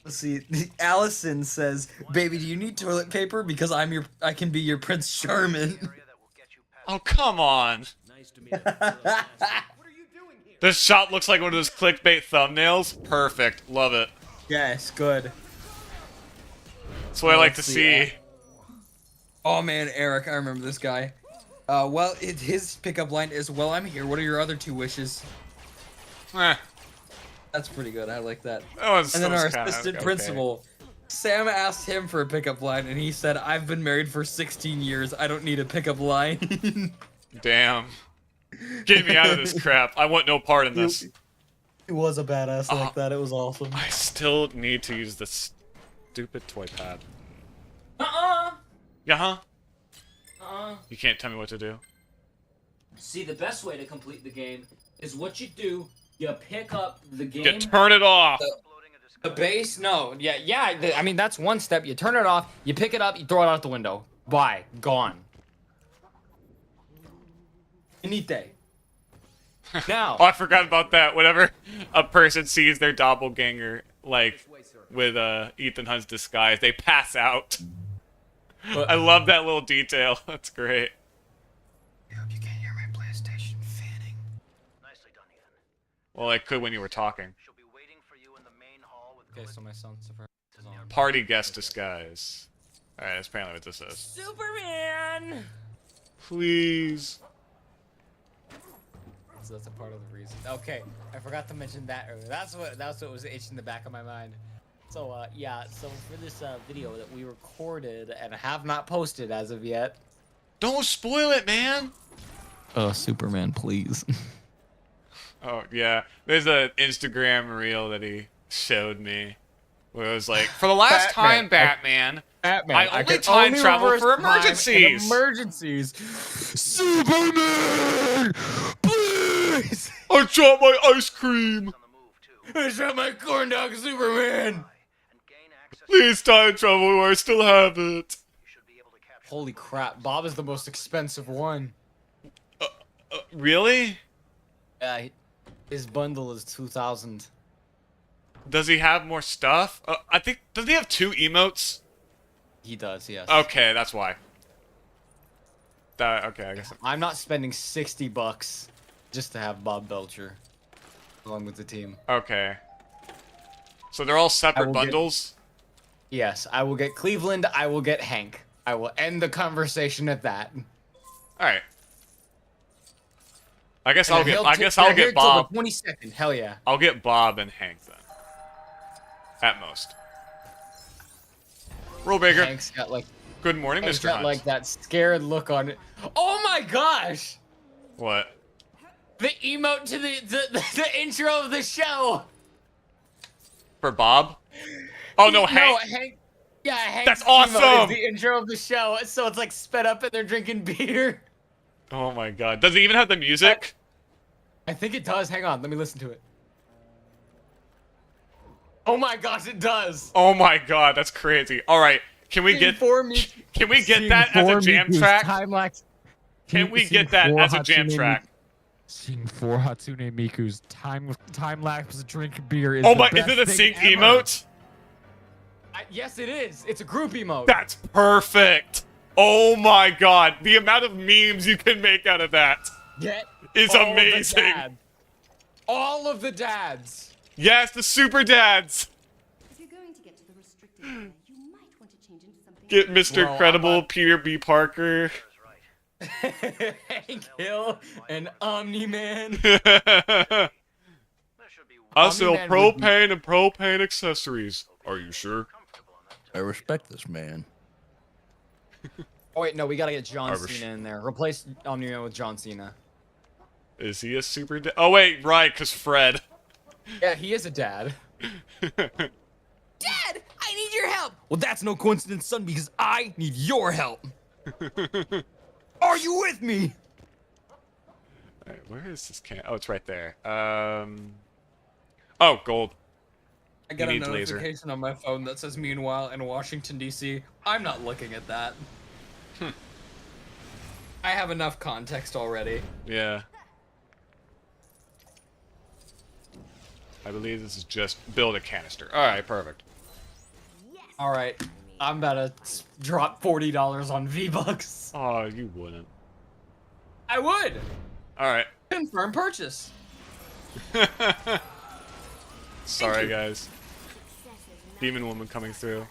let's see. Allison says, baby, do you need toilet paper? Because I can be your Prince Charming. Oh, come on. This shot looks like one of those clickbait thumbnails. Perfect. Love it. Yes, good. That's what I like to Let's see. Oh man, Eric, I remember this guy. Well, his pickup line is, well, I'm here. What are your other 2 wishes? Eh. That's pretty good. I like that. And then our assistant principal, Sam asked him for a pickup line, and he said, I've been married for 16 years. I don't need a pickup line. Damn. Get me out of this crap. I want no part in this. It was a badass like that. It was awesome. I still need to use this stupid toy pad. Yeah, huh? You can't tell me what to do. See, the best way to complete the game is what you do. You pick up the game. You turn it off. The base? No. Yeah. I mean, that's one step. You turn it off, you pick it up, you throw it out the window. Bye. Gone. Finite. Now, Oh, I forgot about that. Whenever a person sees their doppelganger, like with Ethan Hunt's disguise, they pass out. I love that little detail. That's great. I hope you can't hear my PlayStation fanning. Nicely done, Ian. Well, I could when you were talking. She'll be waiting for you in the main hall with Okay, so my sound surprise is on. Party guest disguise. Alright, that's apparently what this is. Superman! Please. So that's a part of the reason. Okay, I forgot to mention that earlier. That's what was itching the back of my mind. So yeah, so for this video that we recorded and have not posted as of yet. Don't spoil it, man. Superman, please. Oh yeah, there's an Instagram reel that he showed me, where it was like, for the last time, Batman. I only time travel for emergencies. Emergencies. Superman, please. I dropped my ice cream. I shot my corn dog, Superman. Please time travel where I still have it. Holy crap, Bob is the most expensive one. Really? Yeah, his bundle is 2,000. Does he have more stuff? I think, does he have 2 emotes? He does, yes. Okay, that's why. Okay, I guess. I'm not spending $60 just to have Bob Belcher along with the team. Okay. So they're all separate bundles? Yes, I will get Cleveland, I will get Hank. I will end the conversation at that. Alright. I guess I'll get Bob. 22nd, hell yeah. I'll get Bob and Hank then. At most. Roll bigger. Hank's got like Good morning, Hank's Mr. got Hunt. like that scared look on it. Oh my gosh! What? The emote to the intro of the show. For Bob? Oh no, Hank. No, Hank. Yeah, Hank's That's emote is awesome! the intro of the show, so it's like sped up and they're drinking beer. Oh my god. Does it even have the music? I think it does. Hang on, let me listen to it. Oh my gosh, it does. Oh my god, that's crazy. Alright, can we get that as a jam track? Can we get that as a jam track? Scene 4 Hatsune Miku's time lapse drink beer is Oh the my, best is it a thing sync ever. emote? Yes, it is. It's a group emote. That's perfect. Oh my god, the amount of memes you can make out of that is amazing. All of the dads. Yes, the super dads. If you're going to get to the restricted area, you might want to change into something. Get Mr. Credible, Peter B. Parker. Hank Hill and Omni-Man. I sell Omni-Man would be- propane and propane accessories. Are you sure? I respect this man. Oh wait, no, we gotta get John Irish. Cena in there. Replace Omni-Man with John Cena. Is he a super dad? Oh wait, right, cause Fred. Yeah, he is a dad. Dad, I need your help. Well, that's no coincidence, son, because I need your help. Are you with me? Alright, where is this can? Oh, it's right there. Oh, gold. I got a He needs laser. notification on my phone that says "Meanwhile in Washington D.C." I'm not looking at that. I have enough context already. Yeah. I believe this is just build a canister. Alright, perfect. All right, I'm about to drop $40 on V-Bucks. Oh, you wouldn't. I would. Alright. Confirm purchase. Sorry, guys. Demon woman coming through.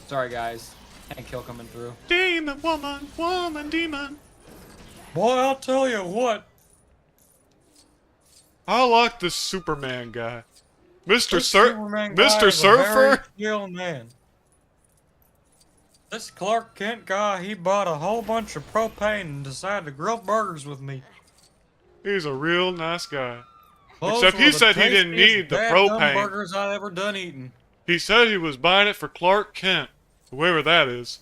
Sorry, guys. Hank Hill coming through. Demon woman, woman, demon. Boy, I'll tell you what. I like this Superman guy. Mr. This Sur- Superman guy Mr. is a very Surfer? skilled man. This Clark Kent guy, he bought a whole bunch of propane and decided to grill burgers with me. He's a real nice guy. Those Except were he the said he didn't tastiest need the dadgum propane. burgers I ever done eating. He said he was buying it for Clark Kent, whoever that is.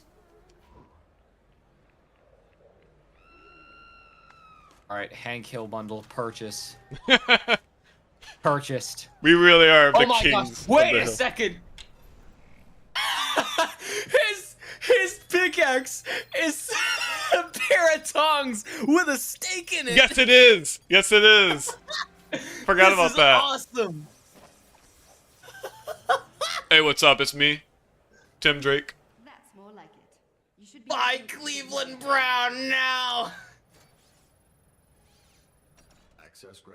All right, Hank Hill bundle purchase. Purchased. We really are the Oh my gosh! kings. Wait of the a hill. second. his pickaxe is a pair of tongs with a steak in it. Yes, it is. Yes, it is. Forgot This about is that. Awesome. Hey, what's up? It's me, Tim Drake. That's more like it. You should be Buy Cleveland Brown now.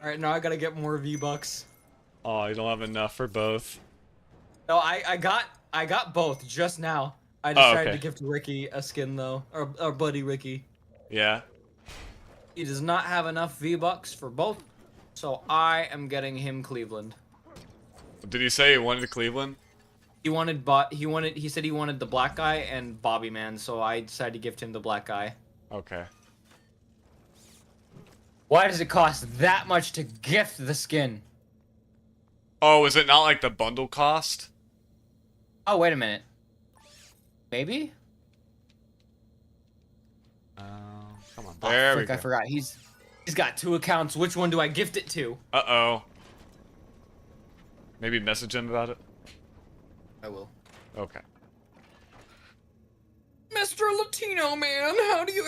All right, now I gotta get more V-Bucks. Oh, you don't have enough for both. No, I got both just now. I Oh, decided okay. to give Ricky a skin though, our buddy Ricky. Yeah. He does not have enough V-Bucks for both, so I am getting him Cleveland. Did he say he wanted Cleveland? He said he wanted the black guy and Bobby Man, so I decided to gift him the black guy. Okay. Why does it cost that much to gift the skin? Oh, is it not like the bundle cost? Oh, wait a minute. Maybe? Come on. Oh, There we frick, go. I forgot. He's got 2 accounts. Which one do I gift it to? Uh-oh. Maybe message him about it? I will. Okay. Mr. Latino Man,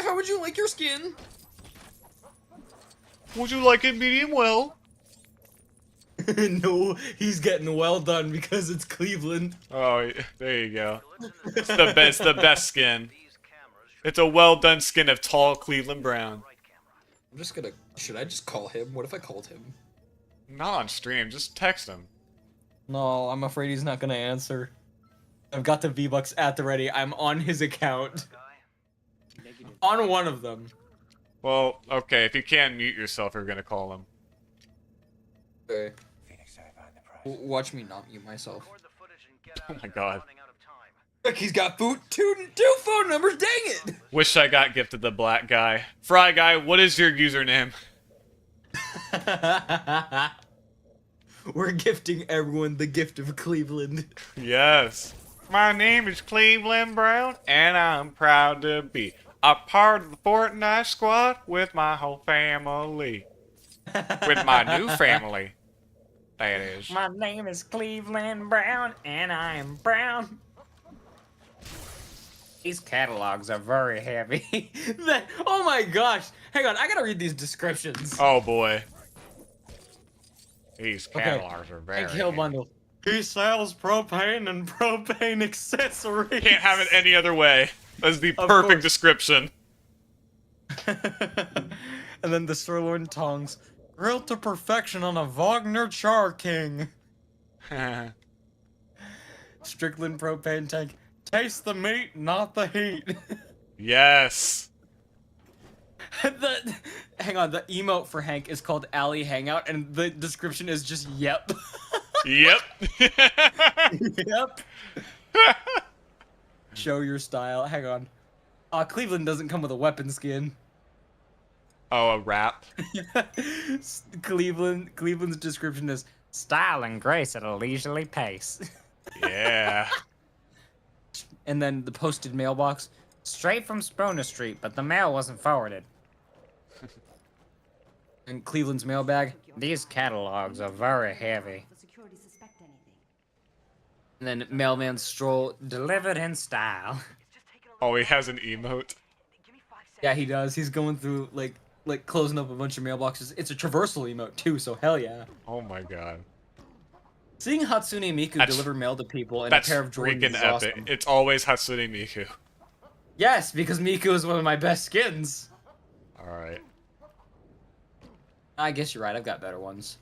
how would you like your skin? Would you like it medium well? No, he's getting well done because it's Cleveland. Oh, there you go. It's the best skin. It's a well done skin of tall Cleveland Brown. I'm just gonna. Should I just call him? What if I called him? Not on stream, just text him. No, I'm afraid he's not gonna answer. I've got the V-Bucks at the ready. I'm on his account. On one of them. Well, okay, if you can mute yourself, we're gonna call him. Okay. Watch me not mute myself. Oh my god. Look, he's got two phone numbers, dang it! Wish I got gifted the black guy. Fry guy, what is your username? We're gifting everyone the gift of Cleveland. Yes. My name is Cleveland Brown, and I'm proud to be a part of the Fortnite squad with my whole family. With my new family, that is. My name is Cleveland Brown, and I am brown. These catalogs are very heavy. Oh my gosh! Hang on, I gotta read these descriptions. Oh boy. These catalogs are very Hank Hill heavy. bundle. He sells propane and propane accessories. Can't have it any other way. That's the Of perfect course. description. And then the sirloin tongs. Grilled to perfection on a Wagner Char King. Strickland propane tank. Taste the meat, not the heat. Yes. Hang on, the emote for Hank is called Alley Hangout, and the description is just yep. Yep. Yep. Show your style. Hang on. Cleveland doesn't come with a weapon skin. Oh, a rap. Cleveland's description is Style and grace at a leisurely pace. Yeah. and then the posted mailbox. Straight from Spooner Street, but the mail wasn't forwarded. And Cleveland's mailbag. These catalogs are very heavy. And then mailman stroll. Delivered in style. Oh, he has an emote. Yeah, he does. He's going through like closing up a bunch of mailboxes. It's a traversal emote too, so hell yeah. Oh my god. Seeing Hatsune Miku That's- deliver mail to people in a That's pair of Jordans freaking is epic. awesome. It's always Hatsune Miku. Yes, because Miku is one of my best skins. Alright. I guess you're right. I've got better ones.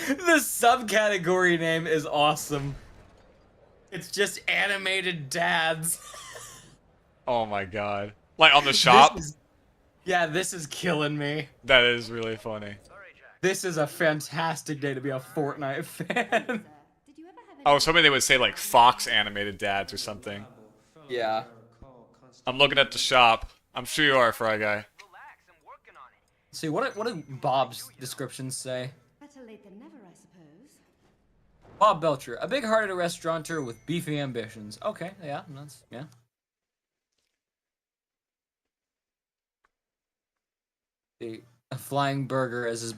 The subcategory name is awesome. It's just animated dads. Oh my god. Like on the shop? This is killing me. That is really funny. This is a fantastic day to be a Fortnite fan. Oh, somebody they would say like Fox animated dads or something. Yeah. I'm looking at the shop. I'm sure you are, Fry Guy. See, what do Bob's descriptions say? Better late than never, I suppose. Bob Belcher, a big-hearted restaurateur with beefy ambitions. Okay, yeah, yeah. A flying burger as his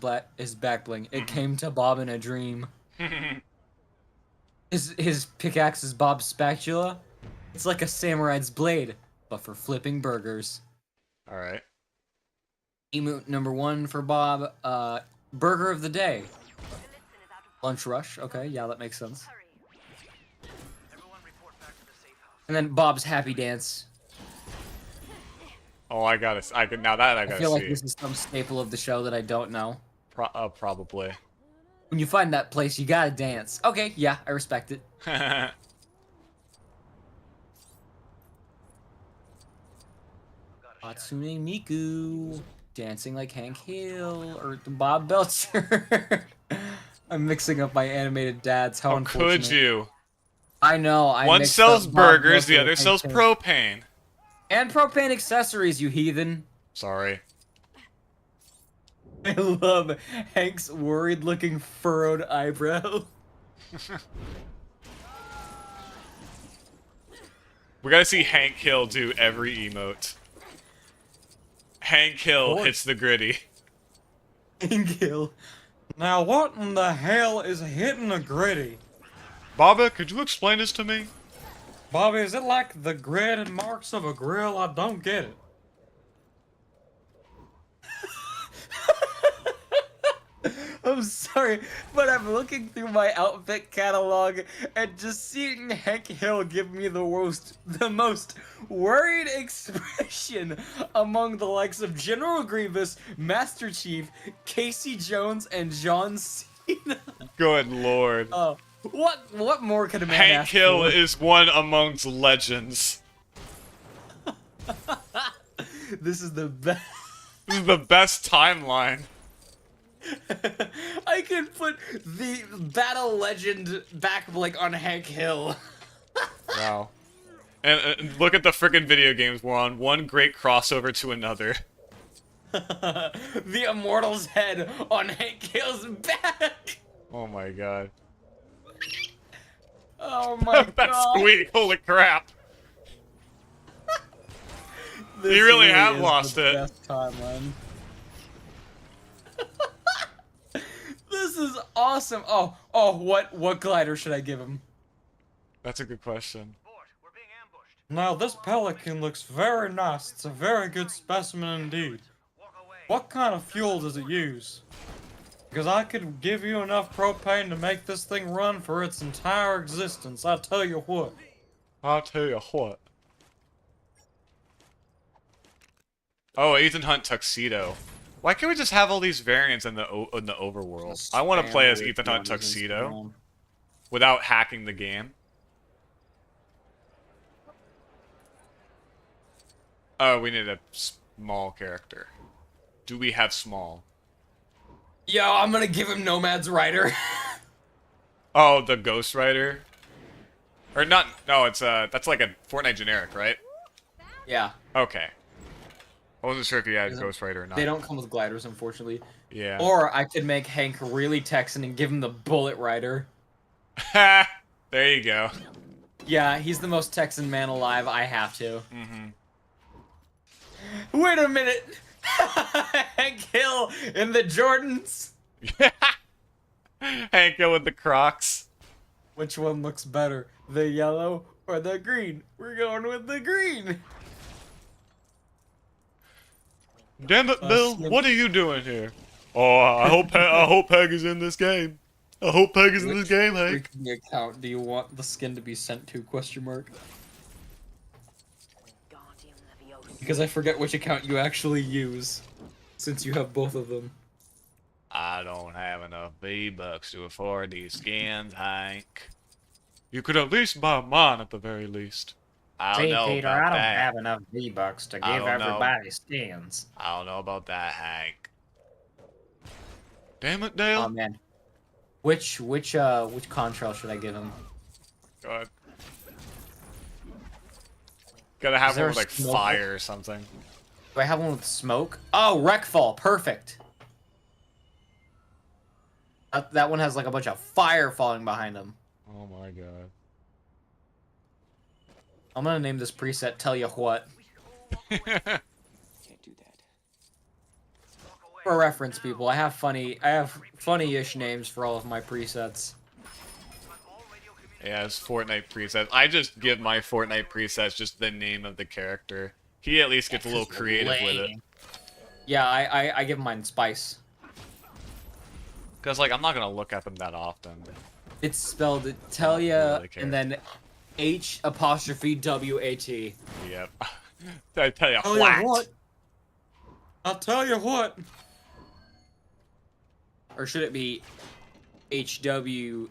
back bling. It came to Bob in a dream. His pickaxe is Bob's spatula. It's like a samurai's blade, but for flipping burgers. All right. Emote number 1 for Bob. Burger of the day. Lunch rush. Okay, yeah, that makes sense. And then Bob's happy dance. Oh, I gotta I see. feel like this is some staple of the show that I don't know. Probably. When you find that place, you gotta dance. Okay, yeah, I respect it. Hatsune Miku. Dancing like Hank Hill or Bob Belcher. I'm mixing up my animated dads. How unfortunate. Could you? I know. One sells burgers, the other sells propane. And propane accessories, you heathen. Sorry. I love Hank's worried-looking furrowed eyebrow. We gotta see Hank Hill do every emote. Hank Hill hits the gritty. Hank Hill. Now what in the hell is hitting a gritty? Baba, could you explain this to me? Bobby, is it like the grid and marks of a grill? I don't get it. I'm sorry, but I'm looking through my outfit catalog and just seeing Hank Hill give me the most worried expression among the likes of General Grievous, Master Chief, Casey Jones, and John Cena. Good lord. What more could a man Hank ask Hill for? is one amongst legends. This is the best. This is the best timeline. I can put the battle legend back bling on Hank Hill. Wow. And look at the frickin' video games we're on. One great crossover to another. The Immortal's head on Hank Hill's back. Oh my god. Oh my god. That's sweet. Holy crap. This You really have is lost the it. best timeline. This is awesome. Oh, what glider should I give him? That's a good question. Now this pelican looks very nice. It's a very good specimen indeed. What kind of fuel does it use? Because I could give you enough propane to make this thing run for its entire existence. I tell you what. I'll tell you what. Oh, Ethan Hunt tuxedo. Why can't we just have all these variants in the overworld? I want to play as Ethan Hunt tuxedo without hacking the game. Oh, we need a small character. Do we have small? Yo, I'm gonna give him Nomad's Rider. Oh, the Ghost Rider? Or not, no, it's that's like a Fortnite generic, right? Yeah. Okay. I wasn't sure if you had Ghost Rider or not. They don't come with gliders, unfortunately. Yeah. Or I could make Hank really Texan and give him the Bullet Rider. Ha! There you go. Yeah, he's the most Texan man alive. I have to. Mm-hmm. Wait a minute! Hank Hill in the Jordans! Hank Hill with the Crocs. Which one looks better? The yellow or the green? We're going with the green! Damn it, Bill! What are you doing here? Oh, I hope Peg is in this game. I hope Peg is in this game, Hank. Which account do you want the skin to be sent to? Question mark. Because I forget which account you actually use, since you have both of them. I don't have enough V-Bucks to afford these skins, Hank. You could at least buy mine at the very least. I don't know Peter, about I don't that. have enough V-Bucks to I give don't know. everybody skins. I don't know about that, Hank. Damn it, Dale. Oh man. Which contrail should I give him? Go ahead. Gotta have Is there one with a like smoke? fire or something. Do I have one with smoke? Oh, Wreckfall, perfect. That one has like a bunch of fire falling behind him. Oh my god. I'm gonna name this preset Tell Ya What. For reference, people, I have funny-ish names for all of my presets. Yeah, it's Fortnite presets. I just give my Fortnite presets just the name of the character. He at least gets a little creative with it. Yeah, I give mine Spice. Because, like, I'm not going to look at them that often. It's spelled Talia really care. and then H''WAT. Yep. I tell you Tell you what. I'll tell you what. Or should it be HWUT?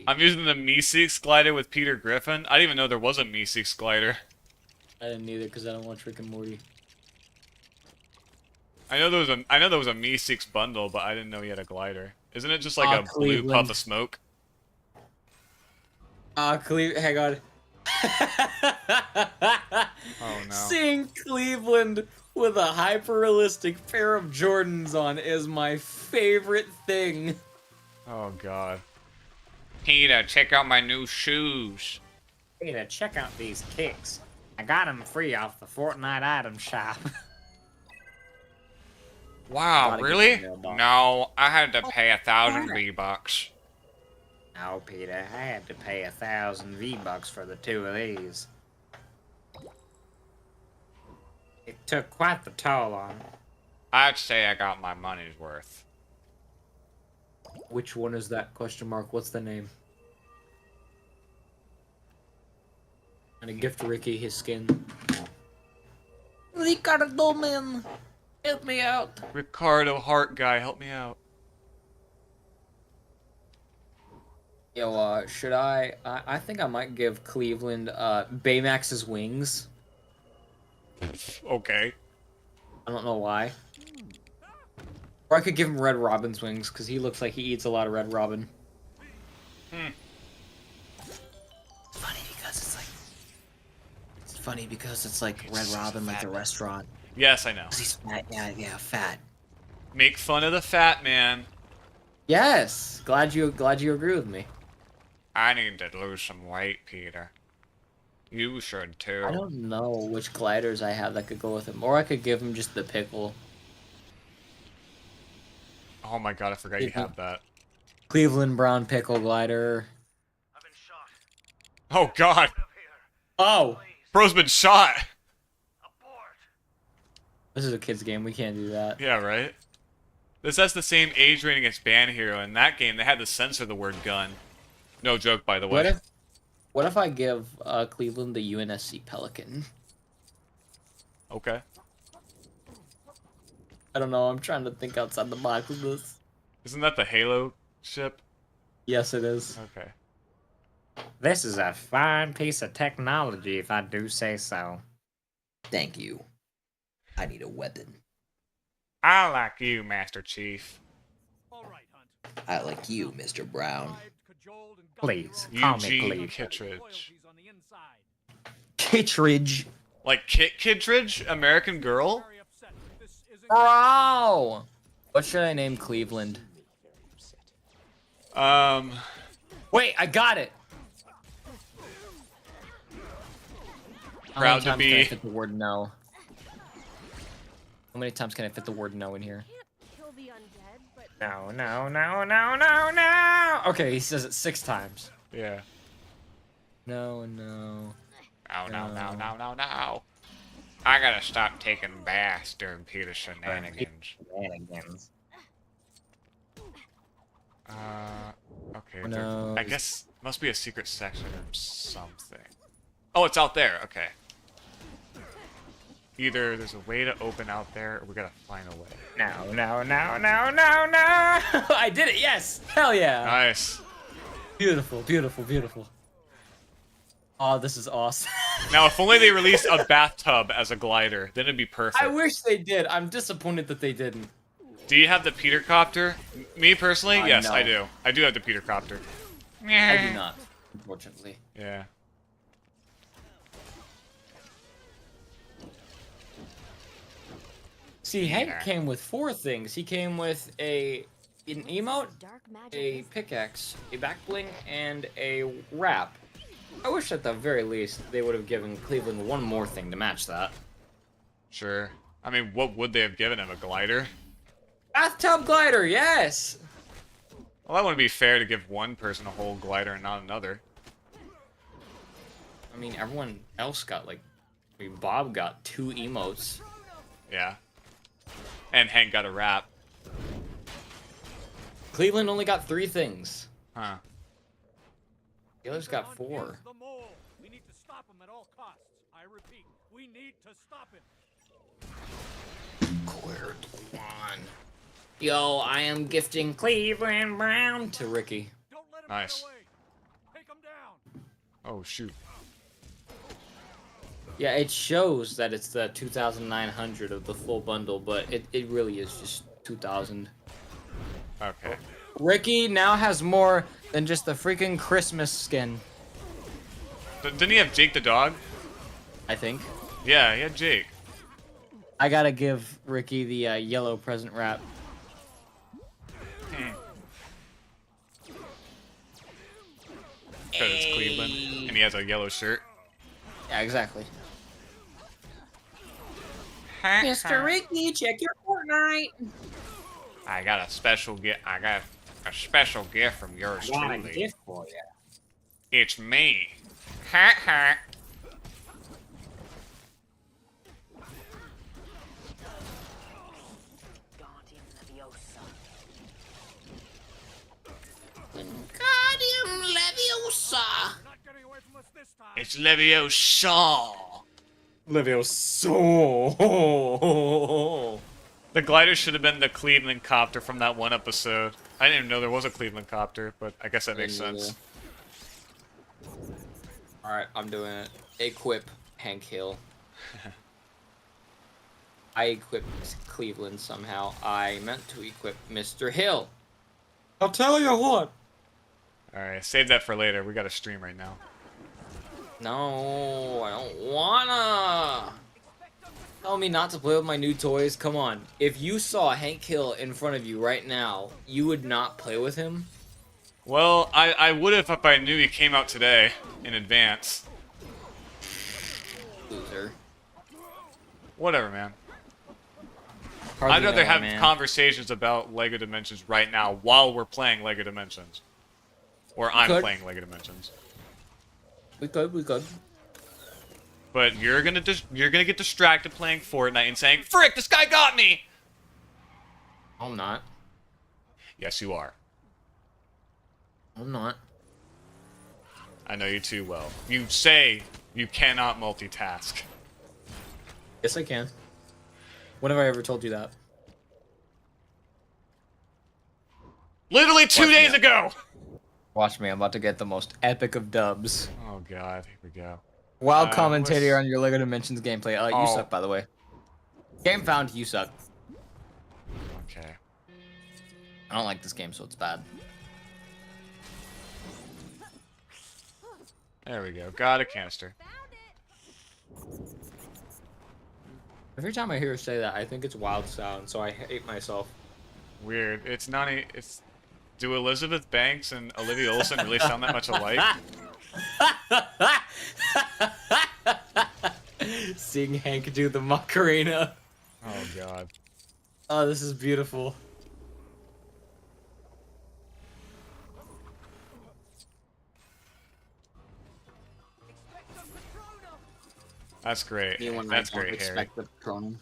I'm using the Meeseeks glider with Peter Griffin. I didn't even know there was a Meeseeks glider. I didn't either because I don't watch Rick and Morty. I know there was a Meeseeks bundle, but I didn't know he had a glider. Isn't it just like a blue Cleveland. puff of smoke? Hang on. Oh no. Seeing Cleveland with a hyper-realistic pair of Jordans on is my favorite thing. Oh god. Peter, check out my new shoes. Peter, check out these kicks. I got them free off the Fortnite item shop. Wow, really? No, I had to pay 1,000 V-Bucks. No, Peter, I had to pay 1,000 V-Bucks for the 2 of these. It took quite the toll on me. I'd say I got my money's worth. Which one is that? Question mark. What's the name? And a gift Ricky his skin. Ricardo, man. Help me out. Ricardo Heart Guy, help me out. Yo, should I think I might give Cleveland, Baymax's wings. Okay. I don't know why. Or I could give him Red Robin's wings, because he looks like he eats a lot of Red Robin. Funny because it's like Red Robin, like the restaurant. Yes, I know. He's fat, yeah, fat. Make fun of the fat man. Yes! Glad you agree with me. I need to lose some weight, Peter. You should too. I don't know which gliders I have that could go with him. Or I could give him just the pickle. Oh my god, I forgot you have that. Cleveland Brown pickle glider. Oh god! Oh! Bro's been shot! This is a kid's game, we can't do that. Yeah, right? This has the same age rating as Band Hero. In that game, they had to censor the word gun. No joke, by the way. What if I give Cleveland the UNSC Pelican? Okay. I don't know, I'm trying to think outside the box with this. Isn't that the Halo ship? Yes, it is. Okay. This is a fine piece of technology, if I do say so. Thank you. I need a weapon. I like you, Master Chief. I like you, Mr. Brown. Please, call me Eugene Cleve. Kittredge. Kittredge. Like Kit Kittredge? American Girl? Bro! What should I name Cleveland? Wait, I got it! Proud to How many times can I be. fit the word no? How many times can I fit the word no in here? No, no, no, no, no, no! Okay, he says it 6 times. Yeah. No. No. I gotta stop taking baths during Peter's shenanigans. Okay. No. I guess must be a secret section or something. Oh, it's out there. Okay. Either there's a way to open out there, or we gotta find a way. No, no, no, no, no, no! I did it, yes! Hell yeah! Nice. Beautiful, beautiful, beautiful. Oh, this is awesome. Now, if only they released a bathtub as a glider, then it'd be perfect. I wish they did. I'm disappointed that they didn't. Do you have the Peter Copter? Me personally, yes, no. I do. I do have the Peter Copter. I do not, unfortunately. Yeah. See, Hank came with 4 things. He came with an emote, a pickaxe, a back bling, and a wrap. I wish at the very least they would have given Cleveland one more thing to match that. Sure. I mean, what would they have given him? A glider? Bathtub glider, yes! Well, that wouldn't be fair to give one person a whole glider and not another. I mean, everyone else got like, I mean, Bob got 2 emotes. Yeah. And Hank got a wrap. Cleveland only got 3 things. Huh. The others got 4. The mole. We need to stop him at all costs. I repeat, we need to stop him. Quarter one. Yo, I am gifting Cleveland Brown to Ricky. Nice. Oh, shoot. Yeah, it shows that it's the 2,900 of the full bundle, but it really is just 2,000. Okay. Ricky now has more than just the freaking Christmas skin. Didn't he have Jake the dog? I think. Yeah, he had Jake. I gotta give Ricky the yellow present wrap. Because it's Cleveland, and he has a yellow shirt. Yeah, exactly. Mr. Ricky, check your Fortnite. I got a special gift. I got a special gift from yours Got a truly. gift for ya. It's me. Ha ha. Wingardium Leviosa. It's Leviosa. Leviosa. The glider should have been the Cleveland copter from that one episode. I didn't even know there was a Cleveland copter, but I guess that makes sense. Alright, I'm doing it. Equip Hank Hill. I equipped Cleveland somehow. I meant to equip Mr. Hill. I'll tell you what. Alright, save that for later. We got a stream right now. No, I don't wanna. Tell me not to play with my new toys. Come on. If you saw Hank Hill in front of you right now, you would not play with him? Well, I would have if I knew he came out today in advance. Loser. Whatever, man. Hardly I'd rather know, have man. conversations about LEGO Dimensions right now while we're playing LEGO Dimensions. Or I'm could. playing LEGO Dimensions. We could. But you're gonna get distracted playing Fortnite and saying, "Frick, this guy got me!" I'm not. Yes, you are. I'm not. I know you too well. You say you cannot multitask. Yes, I can. When have I ever told you that? Literally 2 days ago! Watch me, I'm about to get the most epic of dubs. Oh god, here we go. Wild commentator on your LEGO Dimensions gameplay. You suck, by the way. Game found, you suck. Okay. I don't like this game, so it's bad. There we go. Got a canister. Every time I hear her say that, I think it's wild sound, so I hate myself. Weird. It's not a... It's... Do Elizabeth Banks and Olivia Olson really sound that much alike? Seeing Hank do the Macarena. Oh god. Oh, this is beautiful. That's great. Anyone That's won't great, Harry. expect the Patronum.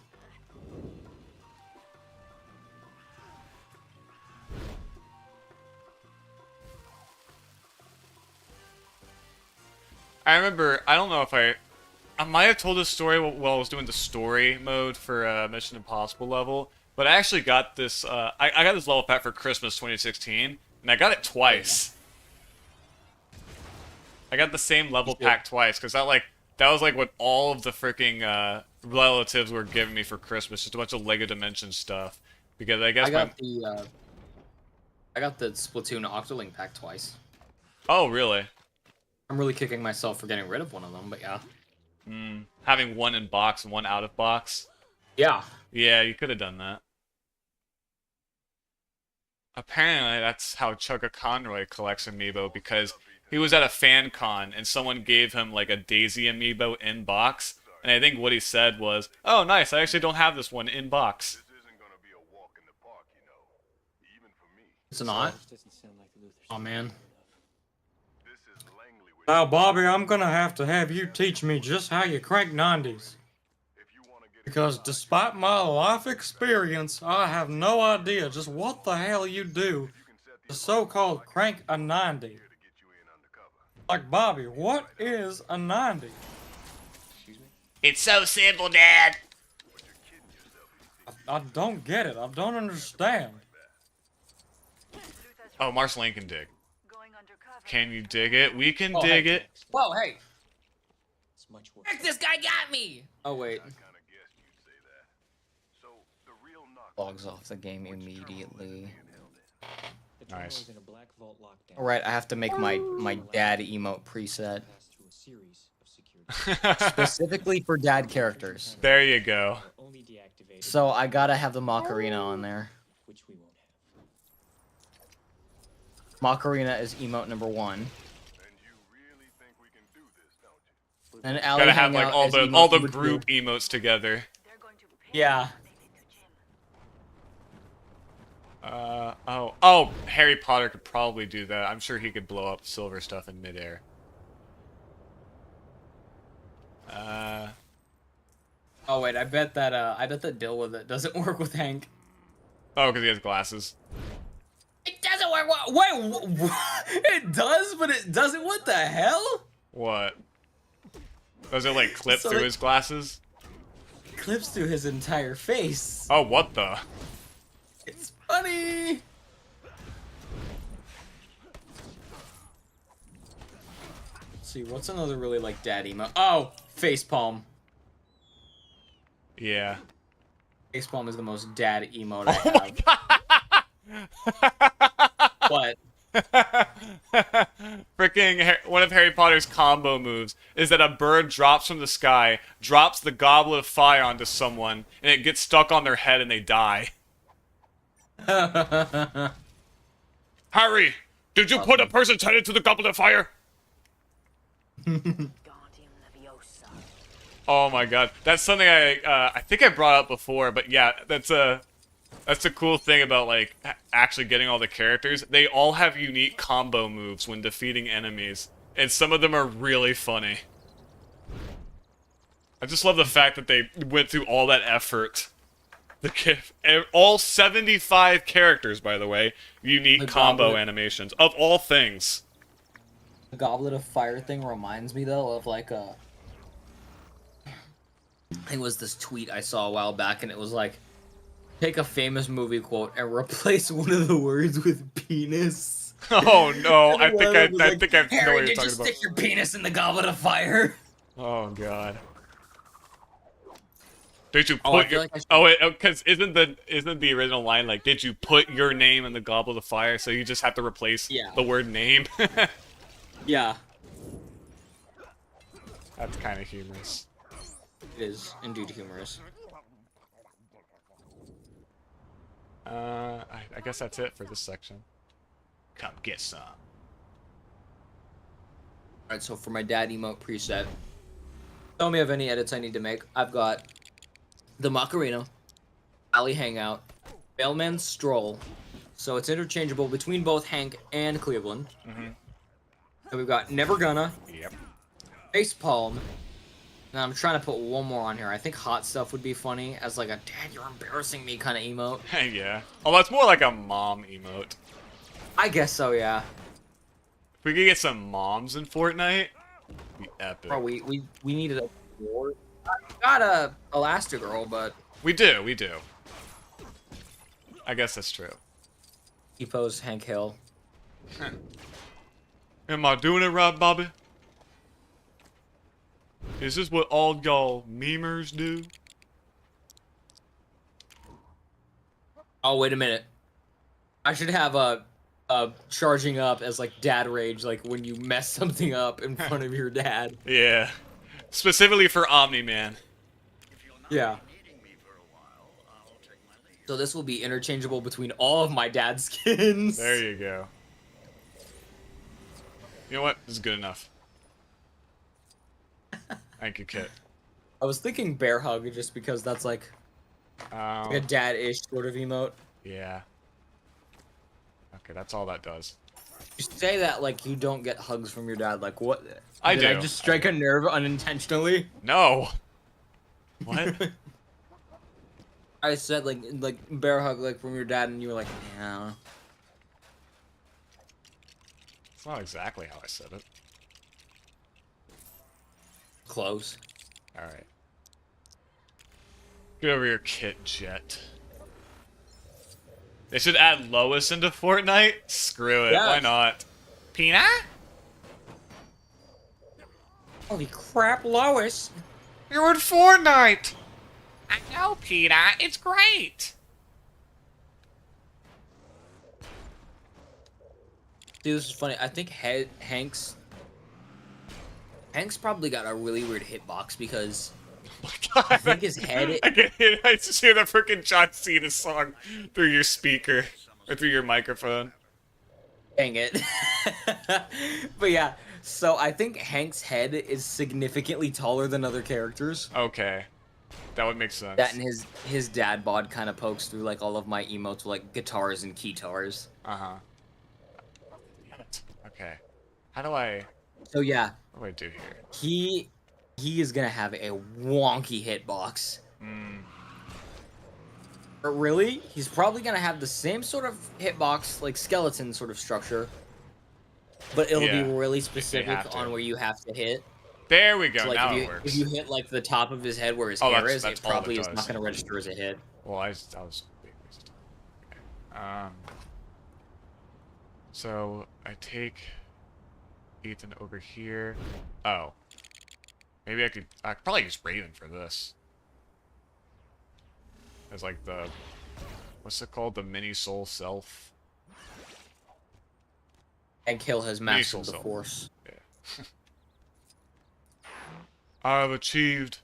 I remember, I don't know if I might have told this story while I was doing the story mode for Mission Impossible level, but I actually got this, I got this level pack for Christmas 2016, and I got it twice. I got the same level pack twice, because that was like what all of the freaking relatives were giving me for Christmas, just a bunch of LEGO Dimensions stuff, because I guess I got the Splatoon Octolink pack twice. Oh, really? I'm really kicking myself for getting rid of one of them, but yeah. Having one in box and one out of box. Yeah. Yeah, you could have done that. Apparently, that's how Chugga Conroy collects amiibo, because he was at a fan con and someone gave him like a Daisy amiibo in box, and I think what he said was, "Oh, nice! I actually don't have this one in box." It's not. Oh man. Now, Bobby, I'm gonna have you teach me just how you crank 90s. Because despite my life experience, I have no idea just what the hell you do to so-called crank a 90. Like, Bobby, what is a 90? It's so simple, Dad. I don't get it. I don't understand. Oh, Mars Lane can dig. Can you dig it? We can Oh, dig hey. it. Whoa, hey. Heck, this guy got me! Oh, wait. Logs off the game immediately. Nice. Alright, I have to make my dad emote preset. Specifically for dad characters. There you go. So I gotta have the Macarena on there. Macarena is emote number 1. And Ally Gotta have like Hangout is all emote the number 2. group emotes together. Yeah. Oh, Harry Potter could probably do that. I'm sure he could blow up silver stuff in midair. Oh wait, I bet that deal with it doesn't work with Hank. Oh, because he has glasses. It doesn't work. Wait, it does, but it doesn't. What the hell? What? Does it like clip So, through like- his glasses? Clips through his entire face. Oh, what the? It's funny. Let's see, what's another really like dad emote? Oh, facepalm. Yeah. Facepalm is the most dad emote I have. What? Freaking one of Harry Potter's combo moves is that a bird drops from the sky, drops the goblet of fire onto someone, and it gets stuck on their head and they die. Harry, did you put a person's head into the goblet of fire? Oh my god, that's something I think I brought up before, but yeah, that's a cool thing about like actually getting all the characters. They all have unique combo moves when defeating enemies, and some of them are really funny. I just love the fact that they went through all that effort. All 75 characters, by the way, unique combo animations of all things. The Goblet of Fire thing reminds me though of like a. It was this tweet I saw a while back, and it was like, take a famous movie quote and replace one of the words with penis. Oh no! I think I know Harry, what you're did you talking about. stick your penis in the Goblet of Fire? Oh god. Did you Oh, I put feel your? like Oh wait, because isn't the original line like, did you put your name in the Goblet of Fire? So you just have to replace the word name. Yeah. That's kind of humorous. It is indeed humorous. I guess that's it for this section. Come get some. Alright, so for my dad emote preset, tell me of any edits I need to make. I've got the Macarena, Alley Hangout, Mailman Stroll, so it's interchangeable between both Hank and Cleveland. And we've got Never Gonna, Yep. Facepalm, and I'm trying to put one more on here. I think Hot Stuff would be funny as like a dad, you're embarrassing me kind of emote. Yeah. Oh, that's more like a mom emote. I guess so, yeah. If we could get some moms in Fortnite, it'd be epic. Bro, we needed a war. I got a Elastigirl, but We do. I guess that's true. he posed Hank Hill. Am I doing it right, Bobby? Is this what all y'all memers do? Oh, wait a minute. I should have a charging up as like dad rage, like when you mess something up in front of your dad. Yeah. Specifically for Omni-Man. Yeah. So this will be interchangeable between all of my dad's skins. There you go. You know what? This is good enough. Thank you, Kit. I was thinking bear hug just because that's like a dad-ish sort of emote. Yeah. Okay, that's all that does. You say that like you don't get hugs from your dad. Like what? I Did do. I just strike a nerve unintentionally? No. What? I said like bear hug like from your dad, and you were like, yeah. It's not exactly how I said it. Close. All right. Get over your kit, Jet. They should add Lois into Fortnite. Screw it. Yes. Why not? Peanut? Holy crap, Lois! You're in Fortnite. I know, Peanut. It's great. See, this is funny. I think Hank's probably got a really weird hitbox because I think his head. I just hear the freaking John Cena song through your speaker or through your microphone. Dang it. But yeah, so I think Hank's head is significantly taller than other characters. Okay, that would make sense. That and his dad bod kind of pokes through like all of my emotes with like guitars and keytars. Okay, how do I? So yeah. What do I do here? He is gonna have a wonky hitbox. But really, he's probably gonna have the same sort of hitbox, like skeleton sort of structure. But it'll be really specific on where you have to hit. There we go. So, like, now if it works. if you hit like the top of his head where his Oh, hair that's is, it all probably it is does. not gonna register as a hit. Well, I was being wasted. Okay. So I take Ethan over here. Oh. Maybe I could probably use Raven for this. As like the what's it called? The mini soul self. And Kill has Mini mastered soul the self. force. Yeah. I've achieved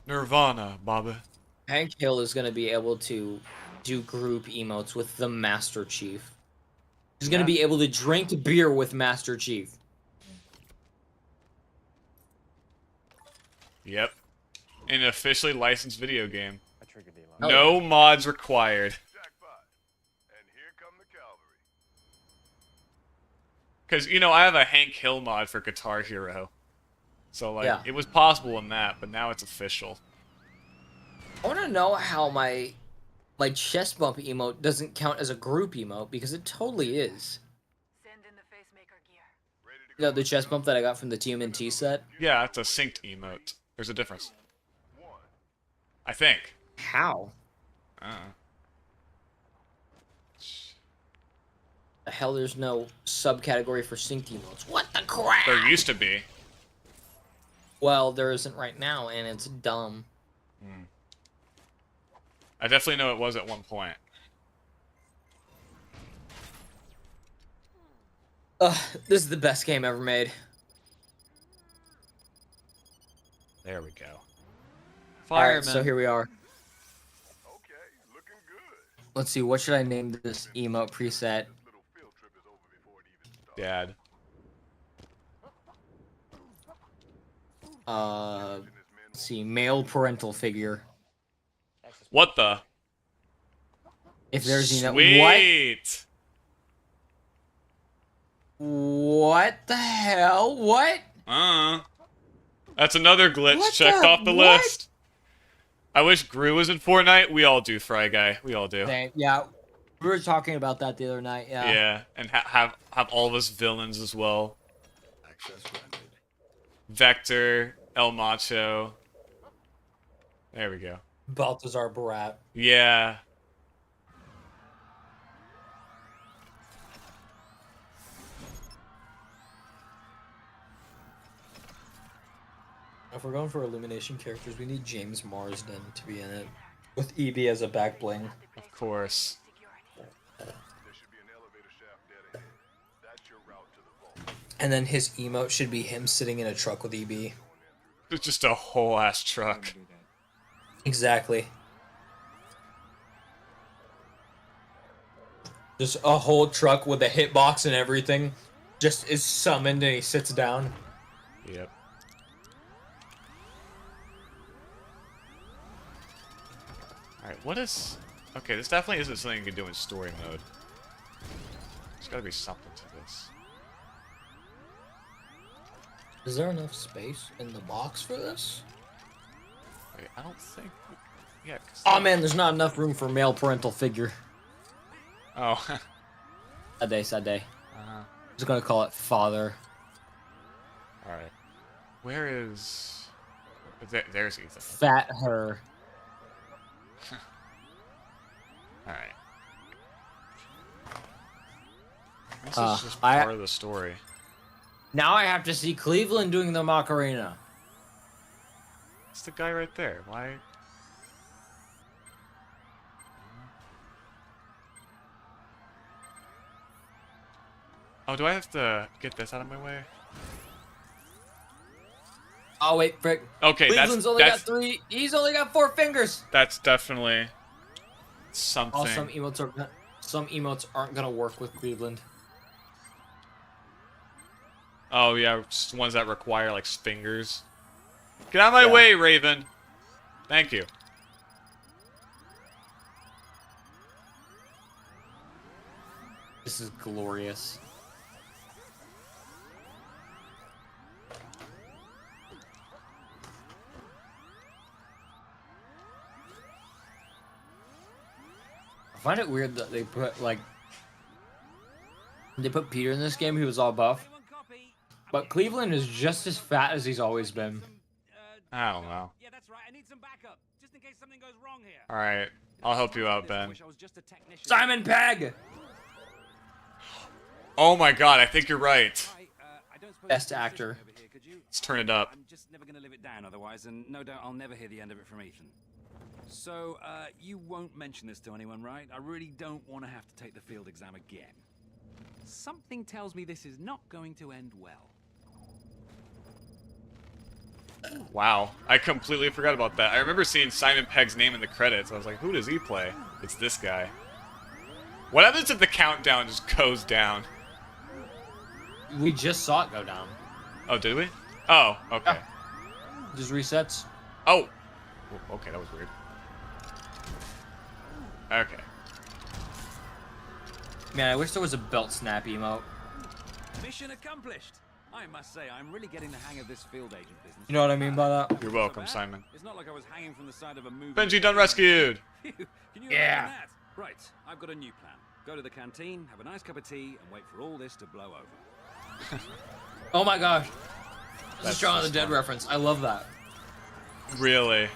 Nirvana, Bobby. Hank Hill is going to be able to do group emotes with the Master Chief. He's going to be able to drink beer with Master Chief. Yep. An officially licensed video game. Oh, No mods required. Because, you know, I have a Hank Hill mod for Guitar Hero. So, like, it was possible in that, but now it's official. I want to know how my chest bump emote doesn't count as a group emote, because it totally is. You know, the chest bump that I got from the TMNT set? Yeah, it's a synced emote. There's a difference. I think. How? The hell, there's no subcategory for synced emotes. What the crap? There used to be. Well, there isn't right now, and it's dumb. I definitely know it was at one point. Ugh, this is the best game ever made. There we go. Alright, so here we are. Let's see, what should I name this emote preset? Dad. Let's see, male parental figure. What the? If there's Sweet. What the hell? What? That's another glitch What checked the- off the what? list. I wish Gru was in Fortnite. We all do, Fry Guy. We all do. Yeah, we were talking about that the other night. Yeah. Yeah, and have all of us villains as well. Vector, El Macho. There we go. Balthazar Barat. Yeah. If we're going for Illumination characters, we need James Marsden to be in it. With EB as a back bling. Of course. And then his emote should be him sitting in a truck with EB. It's just a whole ass truck. Exactly. Just a whole truck with a hitbox and everything. Just is summoned and he sits down. Yep. Alright, what is... Okay, this definitely isn't something you can do in story mode. gotta be something to this. Is there enough space in the box for this? Wait, I don't think. Yeah. Oh man, there's not enough room for male parental figure. Oh. Sad day, sad day. Uh-huh. Just gonna call it father. All right. Where is? There's Ethan. Fat her. All right. This is just part of the story. Now I have to see Cleveland doing the Macarena. It's the guy right there. Why? Oh, do I have to get this out of my way? Oh wait, frick. Okay, Cleveland's only got 3. He's only got 4 fingers. That's definitely something. Oh, some emotes aren't gonna work with Cleveland. Oh yeah, just ones that require like fingers. Get out of my way, Raven. Thank you. This is glorious. I find it weird that they put Peter in this game. He was all buff, but Cleveland is just as fat as he's always been. I don't know. Yeah, that's right. I need some backup, just in case something goes wrong here. All right, I'll help you out, Ben. Simon Pegg. Oh my God, I think you're right. Best actor. Let's turn it up. I'm just never gonna live it down otherwise, and no doubt I'll never hear the end of it from Ethan. So, you won't mention this to anyone, right? I really don't want to have to take the field exam again. Something tells me this is not going to end well. Wow, I completely forgot about that. I remember seeing Simon Pegg's name in the credits. I was like, who does he play? It's this guy. What happens if the countdown just goes down? We just saw it go down. Oh, did we? Oh, okay. Just resets. Oh! Okay, that was weird. Okay. Man, I wish there was a belt snap emote. Mission accomplished. I must say, I'm really getting the hang of this field agent business. You know what I mean by that? You're welcome, Simon. It's not like I was hanging from the side of a movie. Benji done rescued! Can you imagine that? Right, I've got a new plan. Go to the canteen, have a nice cup of tea, and wait for all this to blow over. Oh my gosh. This That's is Shaun of the just Dead funny. reference. I love that. Really?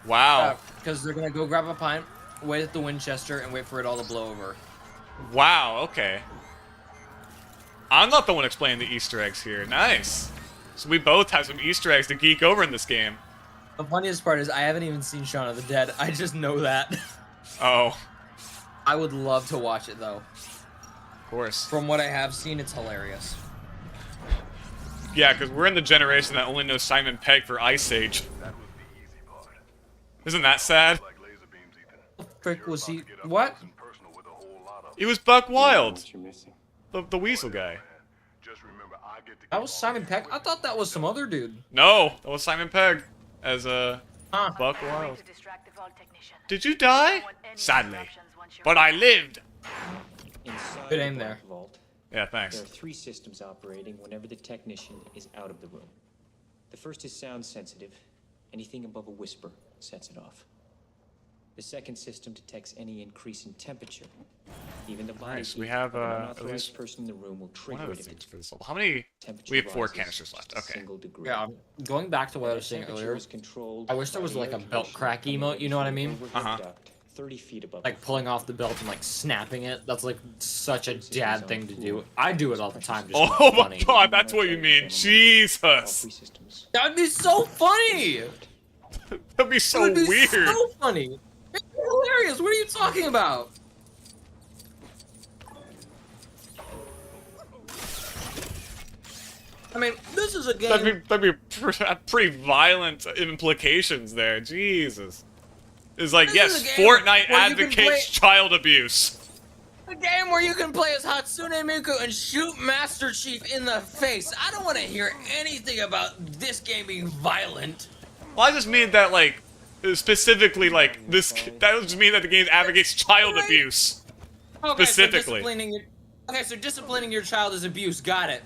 Wow. Because they're gonna go grab a pint, wait at the Winchester, and wait for it all to blow over. Wow, okay. I'm not the one explaining the Easter eggs here. Nice. So we both have some Easter eggs to geek over in this game. The funniest part is I haven't even seen Shaun of the Dead. I just know that. Oh. I would love to watch it though. Of course. From what I have seen, it's hilarious. Yeah, because we're in the generation that only knows Simon Pegg for Ice Age. Isn't that sad? What the frick was he? What? He was Buck Wild. The weasel guy. That was Simon Pegg? I thought that was some other dude. No, that was Simon Pegg as Buck Wild. Did you die? Sadly. But I lived. Good aim there. Yeah, thanks. There are 3 systems operating whenever the technician is out of the room. The first is sound sensitive. Anything above a whisper sets it off. The second system detects any increase in temperature. Even the body Nice. We heat have of an at unauthorized least person in the room will one trigger of the it if things its for this level. How many? temperature We have 4 rises canisters just left. a Okay. single degree. Yeah, going back to what I was saying earlier. I wish there was like a belt crack emote, you know what I mean? 30 feet above. Like pulling off the belt and like snapping it. That's like such a dad thing to do. I do it all the time. Just Oh my funny. God, that's what you mean. Jesus. That would be so funny. That'd be so It would be weird. so funny. It's hilarious. What are you talking about? I mean, this is a game. That'd be pretty violent implications there. Jesus. It's like, This yes, is a game Fortnite where you can advocates play- child abuse. A game where you can play as Hatsune Miku and shoot Master Chief in the face. I don't want to hear anything about this game being violent. Well, I just mean that, like, specifically, like, this. That would just mean that the game advocates child abuse. Okay, Specifically. So Okay, so disciplining your child is abuse. Got it.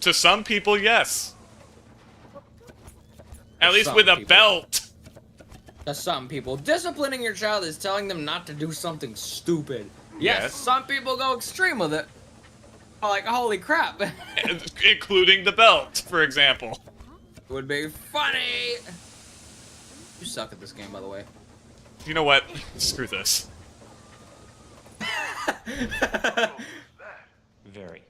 To some people, yes. At To least some with a people. belt. To some people, disciplining your child is telling them not to do something stupid. Yes, some people go extreme with it. Like, holy crap. Including the belt, for example. Would be funny. You suck at this game, by the way. You know what? Screw this. Very.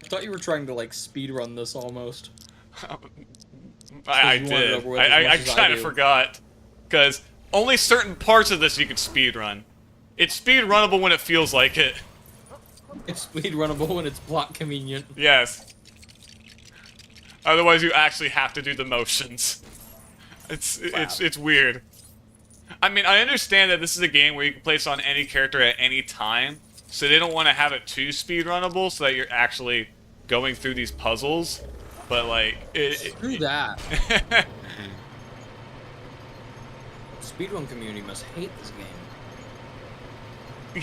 I thought you were trying to, like, speedrun this almost. I You wanted it did. over with as I much as I kind of do. forgot. Because only certain parts of this you can speedrun. It's speedrunnable when it feels like it. It's speedrunnable when it's plot convenient. Yes. Otherwise, you actually have to do the motions. It's weird. I mean, I understand that this is a game where you can place on any character at any time, so they don't want to have it too speedrunnable, so that you're actually going through these puzzles. But like, Screw that. Speedrun community must hate this game.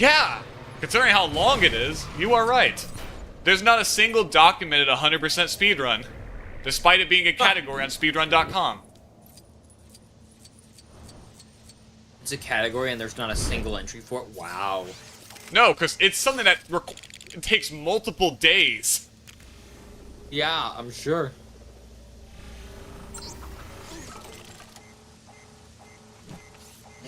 Yeah, considering how long it is, you are right. There's not a single documented 100% speedrun, despite it being a category on speedrun.com. It's a category and there's not a single entry for it? Wow. No, because it's something that it takes multiple days. Yeah, I'm sure.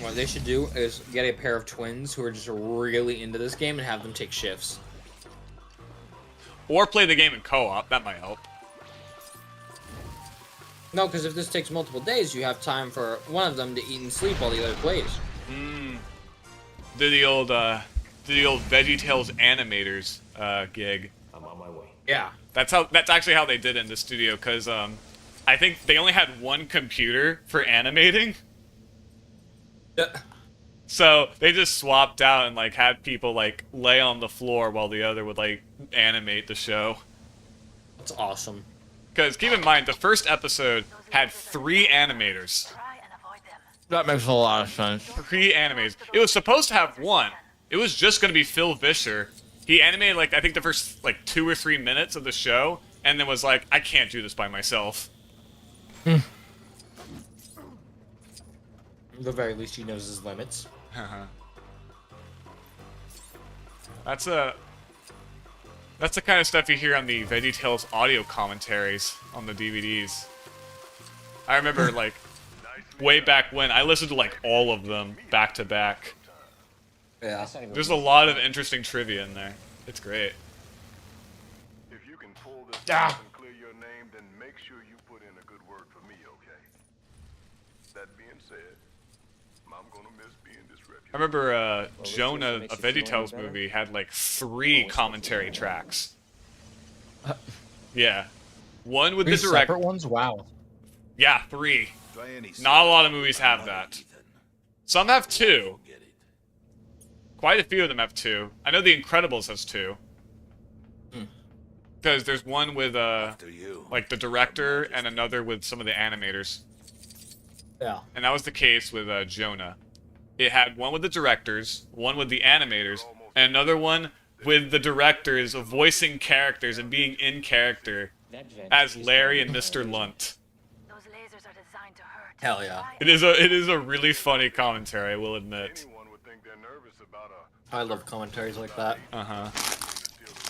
What they should do is get a pair of twins who are just really into this game and have them take shifts. Or play the game in co-op, that might help. No, because if this takes multiple days, you have time for one of them to eat and sleep while the other plays. Do the old VeggieTales animators gig. I'm on my way. Yeah. That's actually how they did it in the studio, because I think they only had one computer for animating. So they just swapped out and like had people like lay on the floor while the other would like animate the show. That's awesome. Because keep in mind, the first episode had 3 animators. That makes a lot of sense. 3 animators. It was supposed to have 1. It was just going to be Phil Vischer. He animated like I think the first like 2 or 3 minutes of the show, and then was like, I can't do this by myself. At the very least, he knows his limits. That's the kind of stuff you hear on the VeggieTales audio commentaries on the DVDs. I remember, like, way back when, I listened to, like, all of them back to back. Yeah. There's a lot of interesting trivia in there. It's great. If you can pull this off and clear your name, then make sure you put in a good word for me, okay? That being said, I'm gonna miss being disreputable. I remember Jonah, a VeggieTales movie, had like 3 commentary tracks. Yeah. One with the director. Separate ones? Wow. Yeah, 3. Not a lot of movies have that. Some have 2. Quite a few of them have 2. I know The Incredibles has 2. Because there's one with like the director and another with some of the animators. Yeah. And that was the case with Jonah. It had one with the directors, one with the animators, and another one with the directors voicing characters and being in character as Larry and Mr. Lunt. Hell yeah. It is a really funny commentary, I will admit. I love commentaries like that. Uh-huh.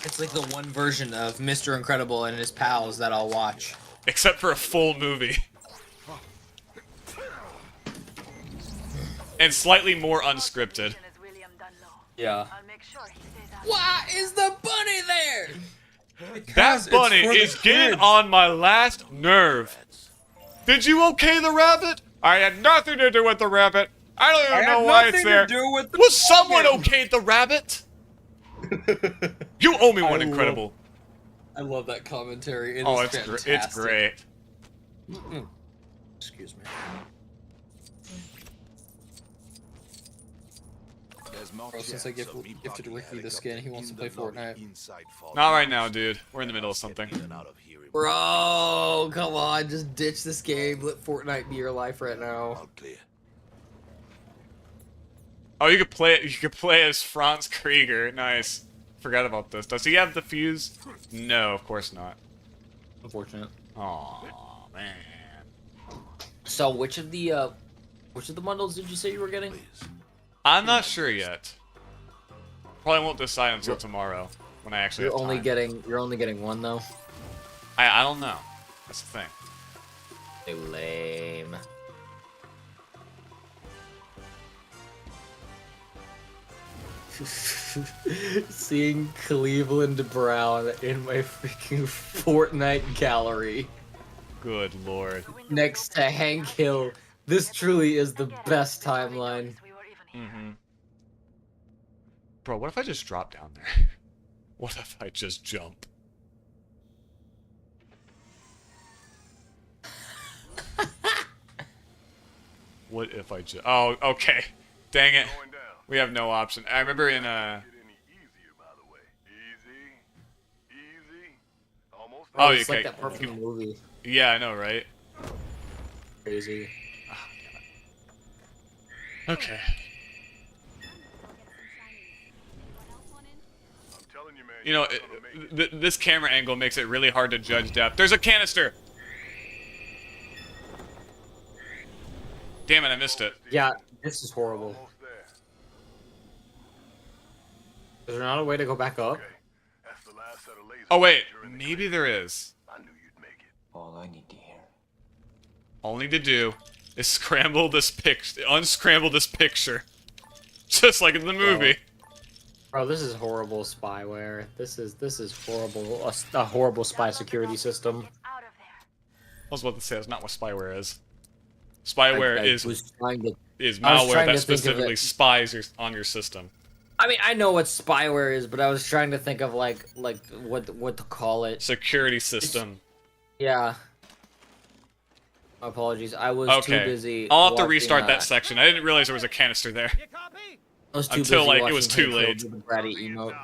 It's like the one version of Mr. Incredible and his pals that I'll watch. Except for a full movie. And slightly more unscripted. Yeah. Why is the bunny there? That bunny is getting on my last nerve. Did you okay the rabbit? I had nothing to do with the rabbit. I don't even know why it's there. Was someone okayed the rabbit? You owe me one, Incredible. I love that commentary. It Oh, is it's great. Excuse me. Bro, since I gifted Ricky the skin, he wants to play Fortnite. Not right now, dude. We're in the middle of something. Bro, come on, just ditch this game. Let Fortnite be your life right now. Oh, you could play it. You could play as Franz Krieger. Nice. Forgot about this. Does he have the fuse? No, of course not. Unfortunate. Aw, man. So which of the bundles did you say you were getting? I'm not sure yet. Probably won't decide until tomorrow when I actually have time. You're only getting one though. I don't know. That's the thing. Too lame. Seeing Cleveland Brown in my freaking Fortnite gallery. Good lord. Next to Hank Hill. This truly is the best timeline. Mm-hmm. Bro, what if I just drop down there? What if I just jump? What if I just... Oh, okay. Dang it. We have no option. I remember in, Oh, it's okay. like that part from the movie. Yeah, I know, right? Crazy. Okay. You know, this camera angle makes it really hard to judge depth. There's a canister! Damn it, I missed it. Yeah, this is horrible. Is there not a way to go back up? Oh, wait. Maybe there is. All I need to hear. All I need to do is scramble this unscramble this picture. Just like in the movie. Bro, this is horrible spyware. This is horrible. A horrible spy security system. I was about to say that's not what spyware is. Spyware is malware that specifically spies on your system. I mean, I know what spyware is, but I was trying to think of like what to call it. Security system. Yeah. My apologies. I was too busy. I'll have to restart that section. I didn't realize there was a canister there. I was too Until busy like it was too late. The bratty emote.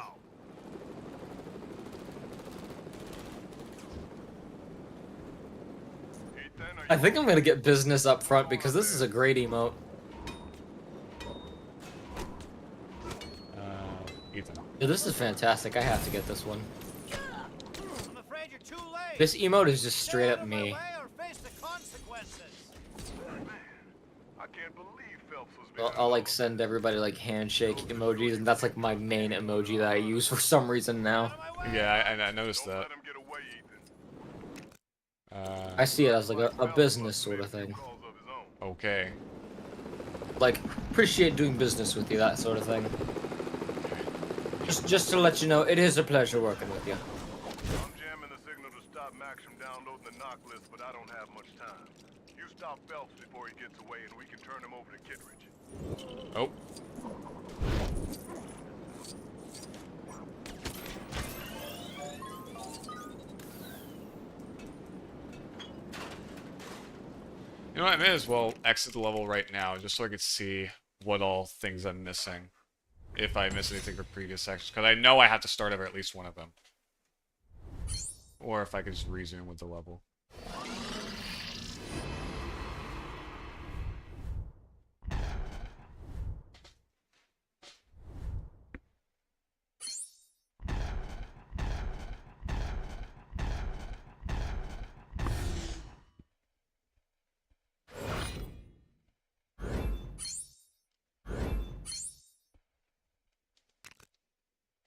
I think I'm gonna get business up front because this is a great emote. Ethan. Yeah, this is fantastic. I have to get this one. This emote is just straight up me. I'll like send everybody like handshake emojis, and that's like my main emoji that I use for some reason now. Yeah, I noticed that. I see it as like a business sort of thing. Okay. Like, appreciate doing business with you, that sort of thing. Just to let you know, it is a pleasure working with you. I'm jamming the signal to stop Max from downloading the knock list, but I don't have much time. You stop Phelps before he gets away, and we can turn him over to Kittredge. Oh. You know what, I may as well exit the level right now, just so I could see what all things I'm missing. If I miss anything from previous sections, because I know I have to start over at least one of them. Or if I could just resume with the level.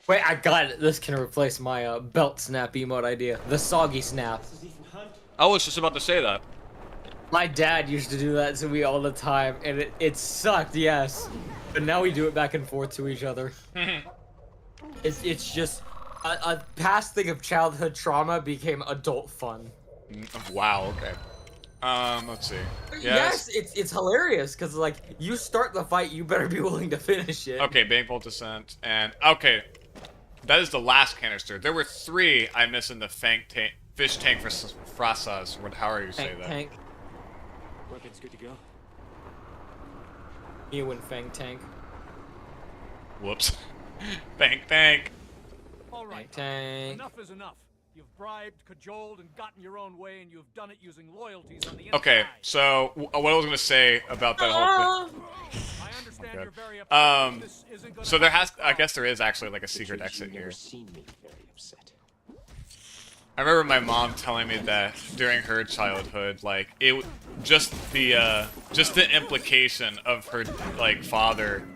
Wait, I got it. This can replace my belt snap emote idea. The soggy snap. I was just about to say that. My dad used to do that to me all the time, and it sucked, yes. But now we do it back and forth to each other. It's just a past thing of childhood trauma became adult fun. Wow, okay. Let's see. Yes, it's hilarious, because, like, you start the fight, you better be willing to finish it. Okay, Bank Descent, and, okay. That is the last canister. There were 3 I missed in the fish tank for Frasas, or however you say that. Tank. Weapons good to go. You and Fang Tank. Whoops. Tank. All right. Tank. Enough is enough. You've bribed, cajoled, and gotten your own way, and you've done it using loyalties on the inside. Okay, so what I was gonna say about that whole thing. I understand Okay. you're very upset. This isn't gonna So there I guess there is actually like a secret exit here. I remember my mom telling me that during her childhood, like just the implication of her like father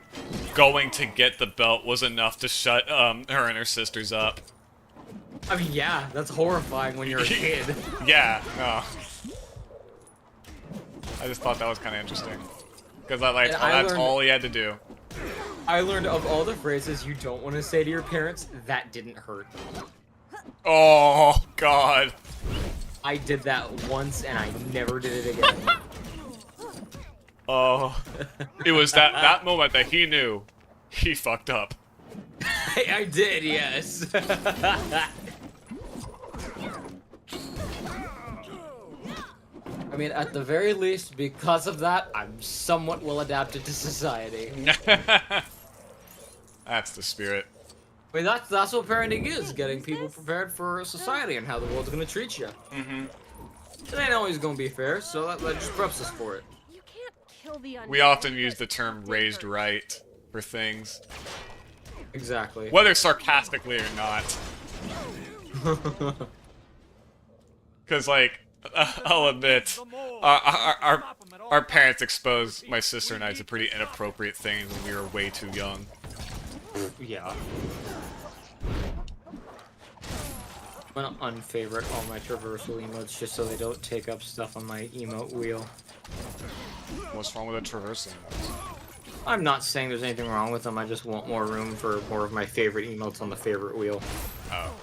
going to get the belt was enough to shut her and her sisters up. I mean, yeah, that's horrifying when you're a kid. Yeah, no. I just thought that was kind of interesting because that's all he had to do. I learned of all the phrases you don't want to say to your parents, that didn't hurt. Oh God. I did that once and I never did it again. Oh, it was that moment that he knew he fucked up. I did, yes. I mean, at the very least, because of that, I'm somewhat well adapted to society. That's the spirit. I mean, that's what parenting is, getting people prepared for society and how the world's gonna treat you. Mm-hmm. It ain't always gonna be fair, so that just preps us for it. You can't kill the We often use the term raised right for things. Exactly. Whether sarcastically or not. Because, like, I'll admit, our parents exposed my sister and I to pretty inappropriate things when we were way too young. Yeah. I'm gonna unfavorite all my traversal emotes just so they don't take up stuff on my emote wheel. What's wrong with a traversing? I'm not saying there's anything wrong with them, I just want more room for more of my favorite emotes on the favorite wheel. Oh.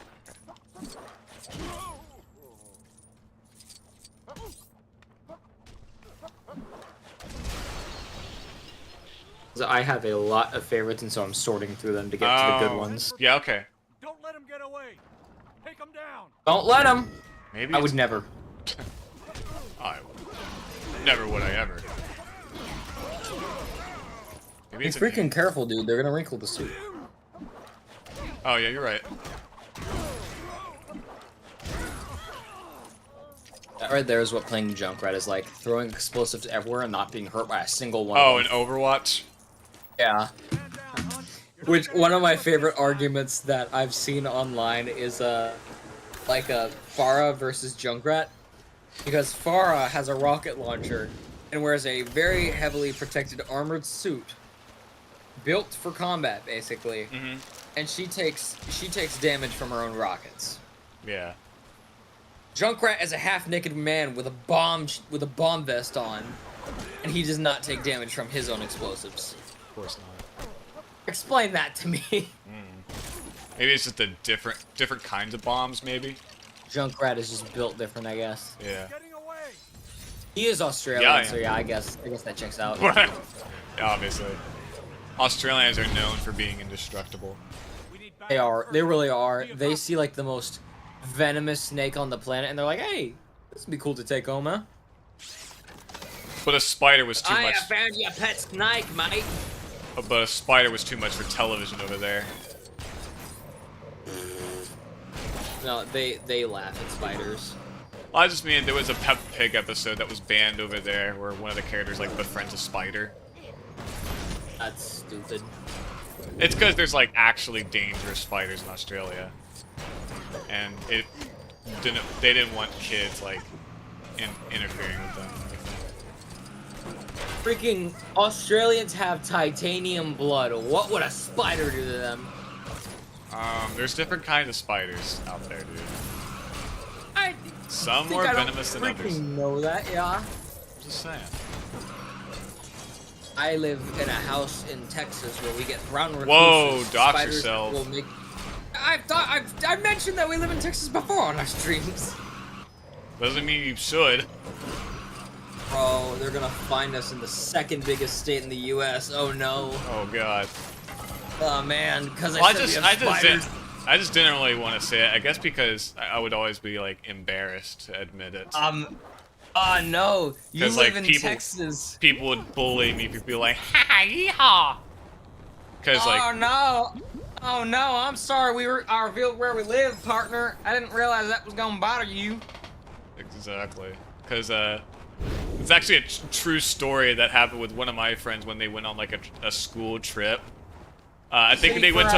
So I have a lot of favorites, and so I'm sorting through them to get to the good ones. Yeah, okay. Don't let him get away. Take him down. Don't let him! Maybe I would never. Never would I ever. Maybe Be it's freaking careful, dude. They're gonna wrinkle the suit. Oh, yeah, you're right. That right there is what playing Junkrat is like. Throwing explosives everywhere and not being hurt by a single one Oh, of in them. Overwatch? Yeah. Which, one of my favorite arguments that I've seen online is, like a Pharah versus Junkrat. Because Pharah has a rocket launcher and wears a very heavily protected armored suit. Built for combat, basically. Mm-hmm. And she takes damage from her own rockets. Yeah. Junkrat is a half-naked man with a bomb vest on, and he does not take damage from his own explosives. Of course not. Explain that to me. Maybe it's just the different kinds of bombs, maybe? Junkrat is just built different, I guess. Yeah. He is Australian, Yeah, so yeah, I guess that checks out. Yeah, obviously. Australians are known for being indestructible. They really are. They see like the most venomous snake on the planet, and they're like, "Hey, this would be cool to take home, huh?" But a spider was too much. I found your pet snake, mate. But a spider was too much for television over there. No, they laugh at spiders. I just mean there was a Peppa Pig episode that was banned over there where one of the characters like befriends a spider. That's stupid. It's because there's like actually dangerous spiders in Australia, and they didn't want kids like interfering with them. Freaking Australians have titanium blood. What would a spider do to them? There's different kinds of spiders out there, dude. Some think more I don't venomous than others. freaking know that, yeah. Just saying. I live in a house in Texas where we get brown recluses. Whoa, dox Spiders yourself. will make... I mentioned that we live in Texas before on our streams. Doesn't mean you should. Bro, they're gonna find us in the second biggest state in the U.S. Oh no. Oh god. Oh man, because Well, I just didn't really want to say it. I guess because I would always be like embarrassed to admit it. No, you live like in Texas. People would bully me. People be like, "Ha yeehaw!" Because like, Oh no, Oh no, I'm sorry. I revealed where we live, partner. I didn't realize that was gonna bother you. Exactly. Because it's actually a true story that happened with one of my friends when they went on like a school trip. I think they went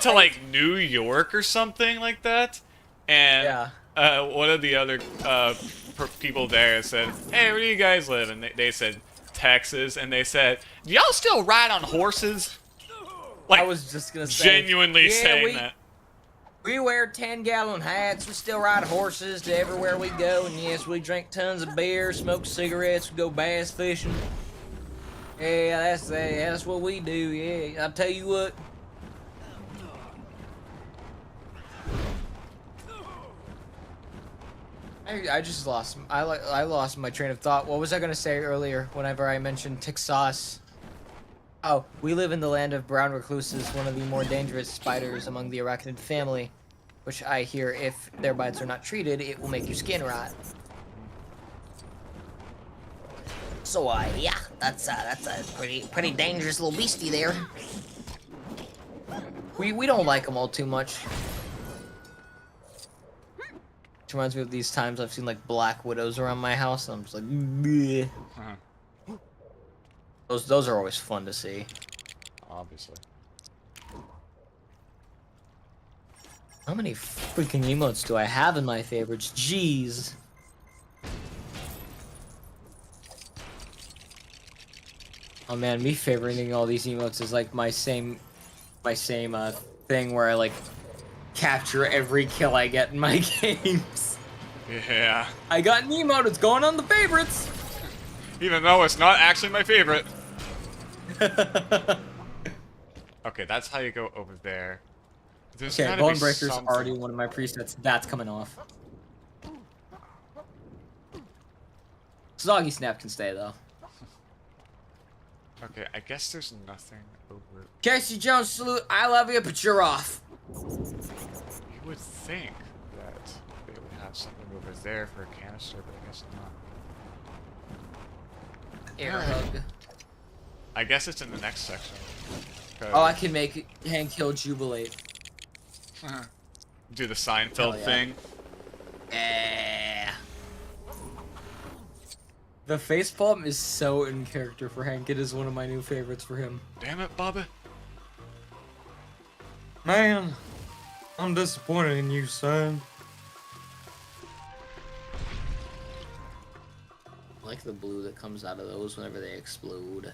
to like New York or something like that, and one of the other people there said, "Hey, where do you guys live?" And they said Texas, and they said, "Do y'all still ride on horses?" Like, I was just gonna say, genuinely saying that. We wear 10-gallon hats. We still ride horses to everywhere we go, and yes, we drink tons of beer, smoke cigarettes, we go bass fishing. Yeah, that's what we do. Yeah, I'll tell you what. I just lost. I lost my train of thought. What was I gonna say earlier? Whenever I mentioned Texas. Oh, we live in the land of brown recluses, one of the more dangerous spiders among the arachnid family, which I hear if their bites are not treated, it will make your skin rot. So, yeah, that's a pretty dangerous little beastie there. We don't like them all too much. Which reminds me of these times I've seen like black widows around my house, and I'm just like, bleh. Those are always fun to see. Obviously. How many freaking emotes do I have in my favorites? Jeez. Oh man, me favoriting all these emotes is like my same thing where I like capture every kill I get in my games. Yeah. I got an emote, it's going on the favorites! Even though it's not actually my favorite. Okay, that's how you go over there. There's Okay, gotta Bone be Breaker's something. already one of my presets. That's coming off. Soggy Snap can stay though. Okay, I guess there's nothing over. Casey Jones salute, I love you, but you're off. You would think that they would have something over there for a canister, but I guess not. Air hug. I guess it's in the next section. Oh, I can make Hank Hill jubilate. Do the Seinfeld thing. Yeah. The facepalm is so in character for Hank. It is one of my new favorites for him. Damn it, Bobby. Man, I'm disappointed in you, son. I like the blue that comes out of those whenever they explode.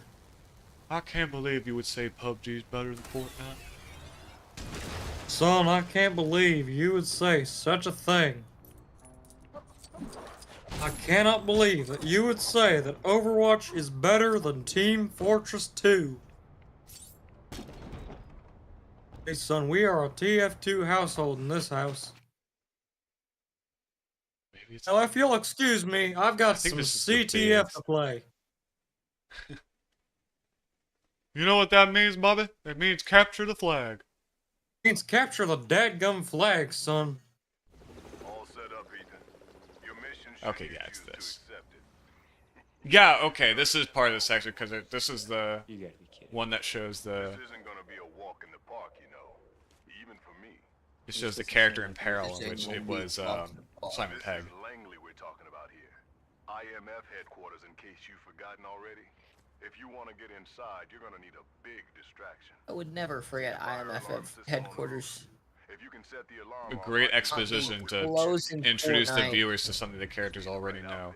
I can't believe you would say PUBG's better than Fortnite. Son, I can't believe you would say such a thing. I cannot believe that you would say that Overwatch is better than Team Fortress 2. Hey son, we are a TF2 household in this house. Maybe it's Now if you'll excuse me, I've got some CTF to play. You know what that means, Bobby? It means capture the flag. It means capture the dadgum flag, son. All set up, Ethan. Your mission Okay, yeah, it's this. Yeah, okay, this is part of the section because this is the one that shows the. This isn't gonna be a walk in the park, you know. Even for me. It shows the character in peril, in which it was Simon Pegg. This is Langley we're talking about here. IMF headquarters, in case you've forgotten already. If you want to get inside, you're gonna need a big distraction. I would never forget IMF headquarters. If you can set the alarm A great exposition to introduce the viewers to something the characters already know.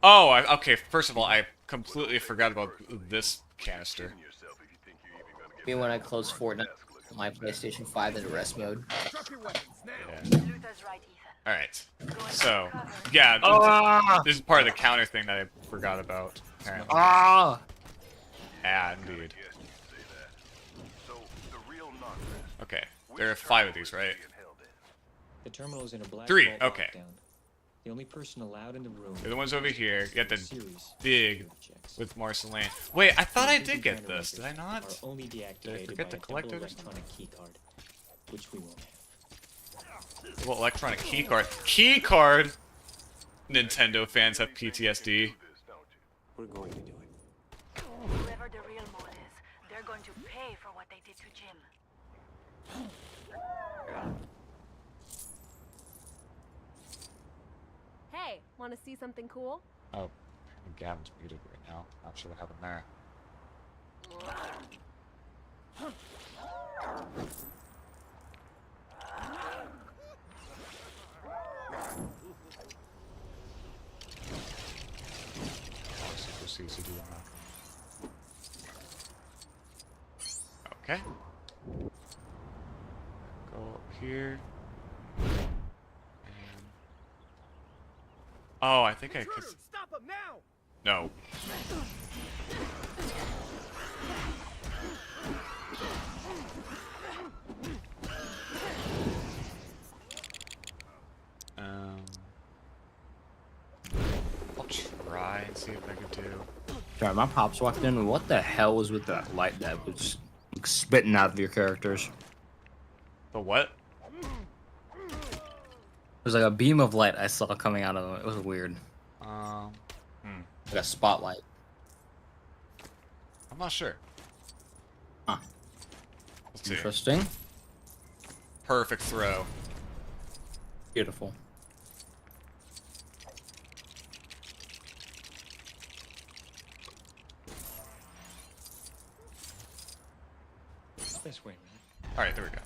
Oh, okay. First of all, I completely forgot about this canister. Me when I close Fortnite, my PlayStation 5 in rest mode. Yeah. Alright. So, yeah, this is part of the counter thing that I forgot about, apparently. Yeah, indeed. Okay, there are 5 of these, right? The terminal is in a black 3, vault okay. lockdown. The only person allowed in the room. They're the ones over here. You got the big with Marceline. Wait, I thought I did get this. Did I not? Only Did I deactivated forget to by a collect double it or something? electronic key card, which we won't have. Well, electronic key card. Key card! Nintendo fans have PTSD. We're going to do it. Whoever the real mole is, they're going to pay for what they did to Jim. Hey, want to see something cool? Oh, Gavin's muted right now. Not sure what happened there. Super CCD on that. Okay. Go up here. And... Oh, I think I could. Stop him now! No. I'll try and see if I can do. Sorry, my pops walked in. What the hell was with that light that was spitting out of your characters? The what? It was like a beam of light I saw coming out of them. It was weird. Like a spotlight. I'm not sure. Huh. Let's see. Interesting. Perfect throw. Beautiful. This way, man. Alright, there we go.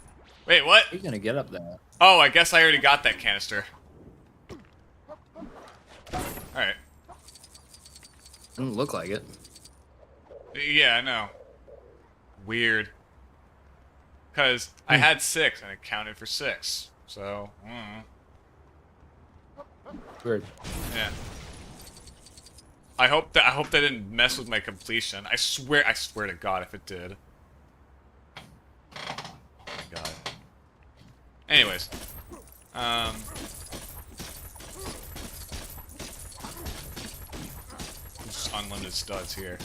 Wait, what? How are you gonna get up there? Oh, I guess I already got that canister. Alright. Doesn't look like it. Yeah, I know. Weird. Because I had 6 and it counted for 6. So, Weird. yeah. I hope that didn't mess with my completion. I swear to God if it did. Oh my God. Anyways. Just unlimited studs here.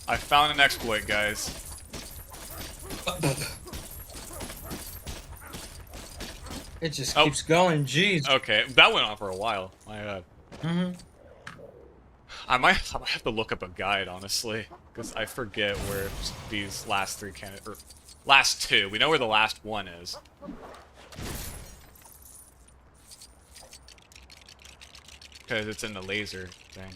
I found an exploit, guys. It just keeps going, jeez. Okay, that went on for a while. My God. I might have to look up a guide, honestly, because I forget where these last 3 or last 2. We know where the last one is. Because it's in the laser thing.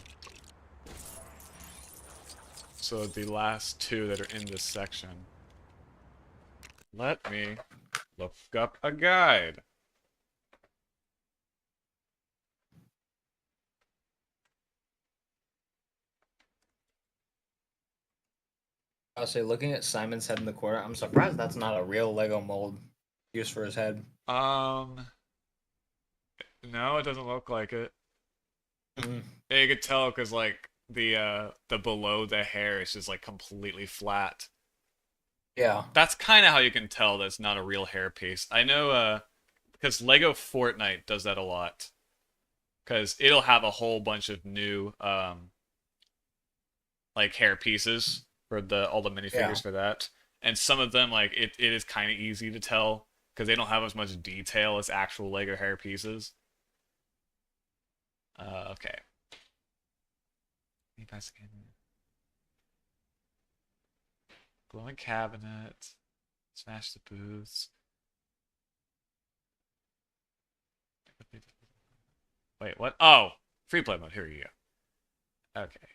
So the last 2 that are in this section. Let me look up a guide. I would say, looking at Simon's head in the corner, I'm surprised that's not a real Lego mold used for his head. No, it doesn't look like it. Yeah, you could tell because like the below the hair is just like completely flat. Yeah. That's kind of how you can tell that's not a real hair piece. I know because Lego Fortnite does that a lot. Because it'll have a whole bunch of new like hair pieces for all the minifigures for that. And some of them, like, it is kind of easy to tell because they don't have as much detail as actual Lego hair pieces. Okay. Glowing cabinet. Smash the booths. Wait, what? Oh! Free play mode. Here you go. Okay.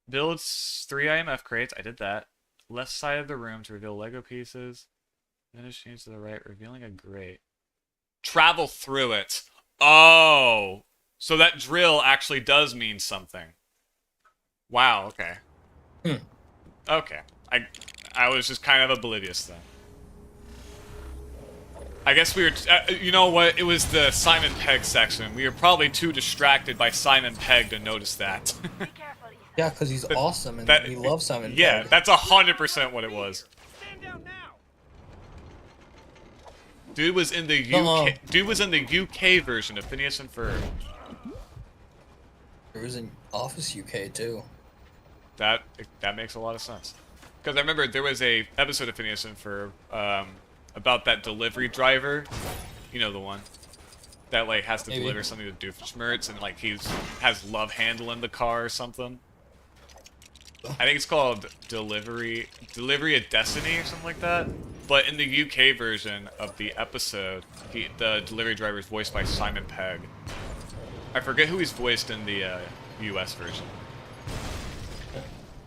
Builds 3 IMF crates. I did that. Left side of the room to reveal Lego pieces. Finish change to the right, revealing a grate. Travel through it. Oh! So that drill actually does mean something. Wow, okay. Okay. I was just kind of oblivious then. I guess we were... you know what? It was the Simon Pegg section. We were probably too distracted by Simon Pegg to notice that. Yeah, because he's awesome and we love Simon Pegg. Yeah, that's 100% what it was. Dude was in the UK. Dude was in the UK version of Phineas and Ferb. There was an Office UK too. That makes a lot of sense. Because I remember there was a episode of Phineas and Ferb about that delivery driver. You know the one that like has to deliver something to Doofenshmirtz and like has love handle in the car or something. I think it's called Delivery of Destiny or something like that. But in the UK version of the episode, the delivery driver is voiced by Simon Pegg. I forget who he's voiced in the US version.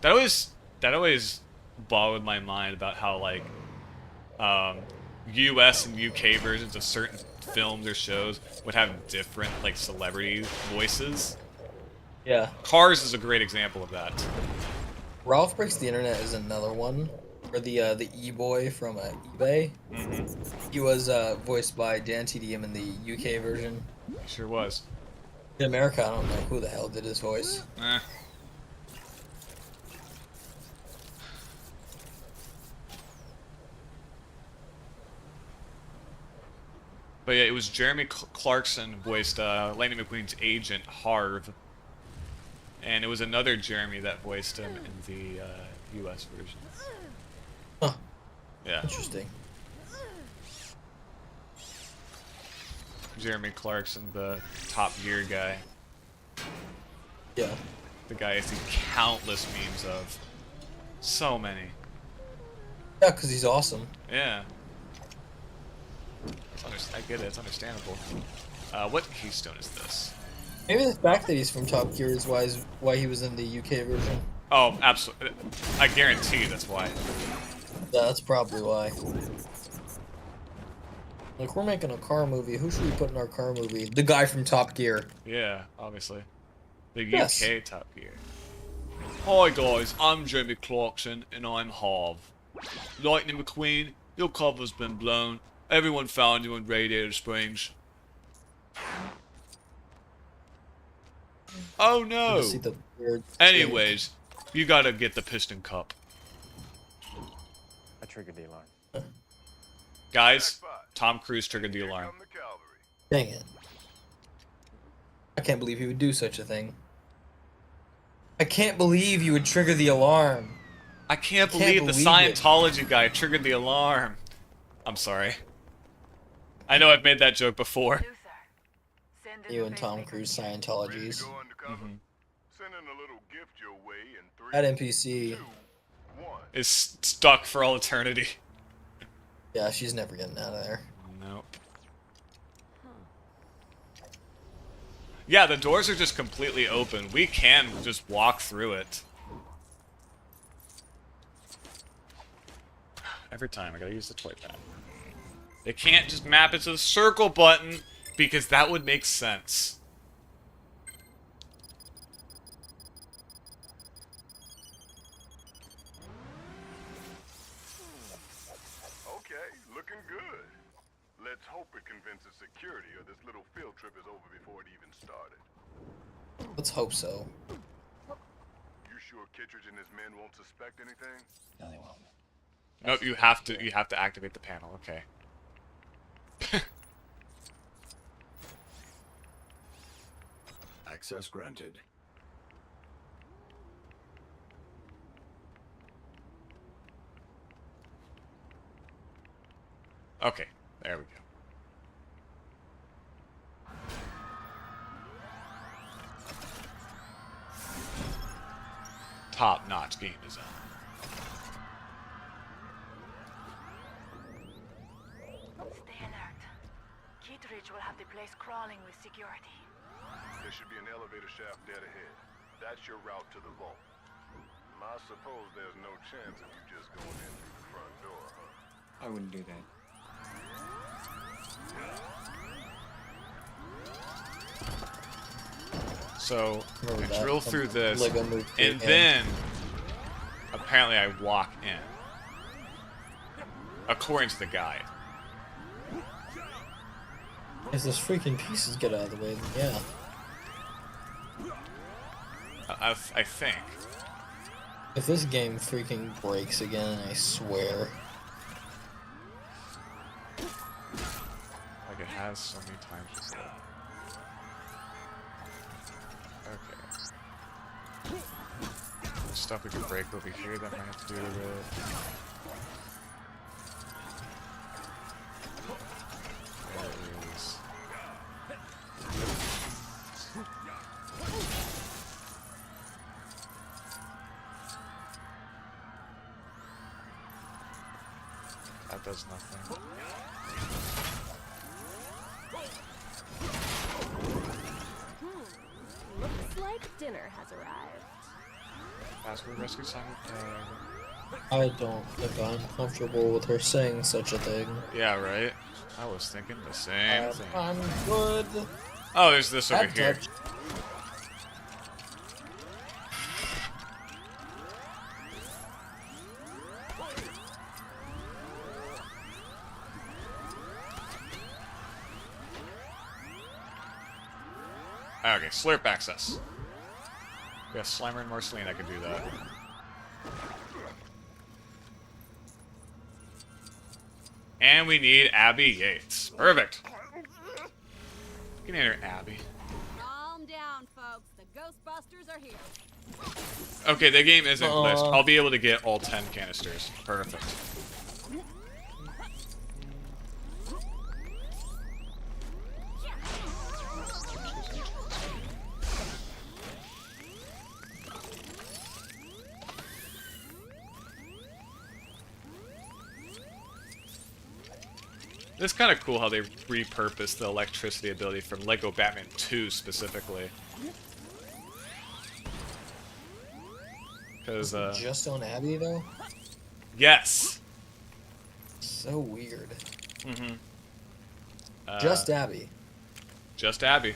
That always boggled my mind about how like US and UK versions of certain films or shows would have different like celebrity voices. Yeah. Cars is a great example of that. Ralph Breaks the Internet is another one. Or the E-boy from eBay. He was voiced by Dan TDM in the UK version. Sure was. In America, I don't know who the hell did his voice. But yeah, it was Jeremy Clarkson voiced Lightning McQueen's agent, Harv. And it was another Jeremy that voiced him in the US version. Huh. Yeah. Interesting. Jeremy Clarkson, the Top Gear guy. Yeah. The guy I see countless memes of. So many. Yeah, because he's awesome. Yeah. I get it, it's understandable. What keystone is this? Maybe the fact that he's from Top Gear is why he was in the UK version. Oh, absolutely. I guarantee that's why. Yeah, that's probably why. Like, we're making a car movie. Who should we put in our car movie? The guy from Top Gear. Yeah, obviously. The Yes. UK Top Gear. Hi guys, I'm Jeremy Clarkson and I'm Harv. Lightning McQueen, your cover's been blown. Everyone found you in Radiator Springs. Oh no! See the weird Anyways, you gotta get the piston cup. I triggered the alarm. Guys, Tom Cruise triggered the alarm. Dang it. I can't believe he would do such a thing. I can't believe you would trigger the alarm. I can't believe the Scientology guy triggered the alarm. I'm sorry. I know I've made that joke before. You and Tom Cruise Scientologies. Mm-hmm. That NPC. Is stuck for all eternity. Yeah, she's never getting out of there. Nope. Yeah, the doors are just completely open. We can just walk through it. Every time I gotta use the toy pad. They can't just map it to the circle button because that would make sense. Okay, looking good. Let's hope it convinces security or this little field trip is over before it even started. Let's hope so. You sure Kittredge and his men won't suspect anything? No, they won't. Nope, you have to activate the panel, okay. Access granted. Okay, there we go. Top-notch game design. Stay alert. Kittredge will have the place crawling with security. There should be an elevator shaft dead ahead. That's your route to the vault. I suppose there's no chance of you just going in through the front door, huh? I wouldn't do that. So, Remember I that drill from through this, Lego Movie and game. then, apparently I walk in. According to the guide. If those freaking pieces get out of the way, then yeah. I think. If this game freaking breaks again, I swear. Like it has so many times just that. Okay. There's stuff we can break over here that might have to do with it. There it is. That does nothing. Looks like dinner has arrived. Password rescue Simon. I don't think I'm comfortable with her saying such a thing. Yeah, right. I was thinking the same thing. I'm good. Oh, there's this over here. Okay, slurp access. We got Slimer and Marceline, I can do that. And we need Abby Yates. Perfect. Get in here, Abby. Calm down, folks. The Ghostbusters are here. Okay, the game isn't glitched. I'll be able to get all 10 canisters. Perfect. It's kind of cool how they repurposed the electricity ability from Lego Batman 2 specifically. Because, just on Abby, though? Yes! So weird. Mm-hmm. Just Abby. Just Abby.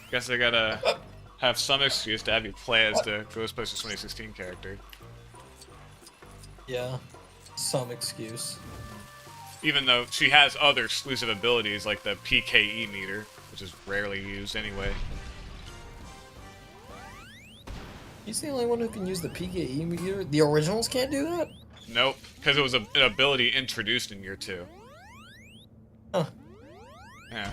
Guess I gotta have some excuse to have you play as the Ghostbusters 2016 character. Yeah, some excuse. Even though she has other exclusive abilities like the PKE meter, which is rarely used anyway. He's the only one who can use the PKE meter? The originals can't do that? Nope, because it was an ability introduced in year 2. Huh. Yeah.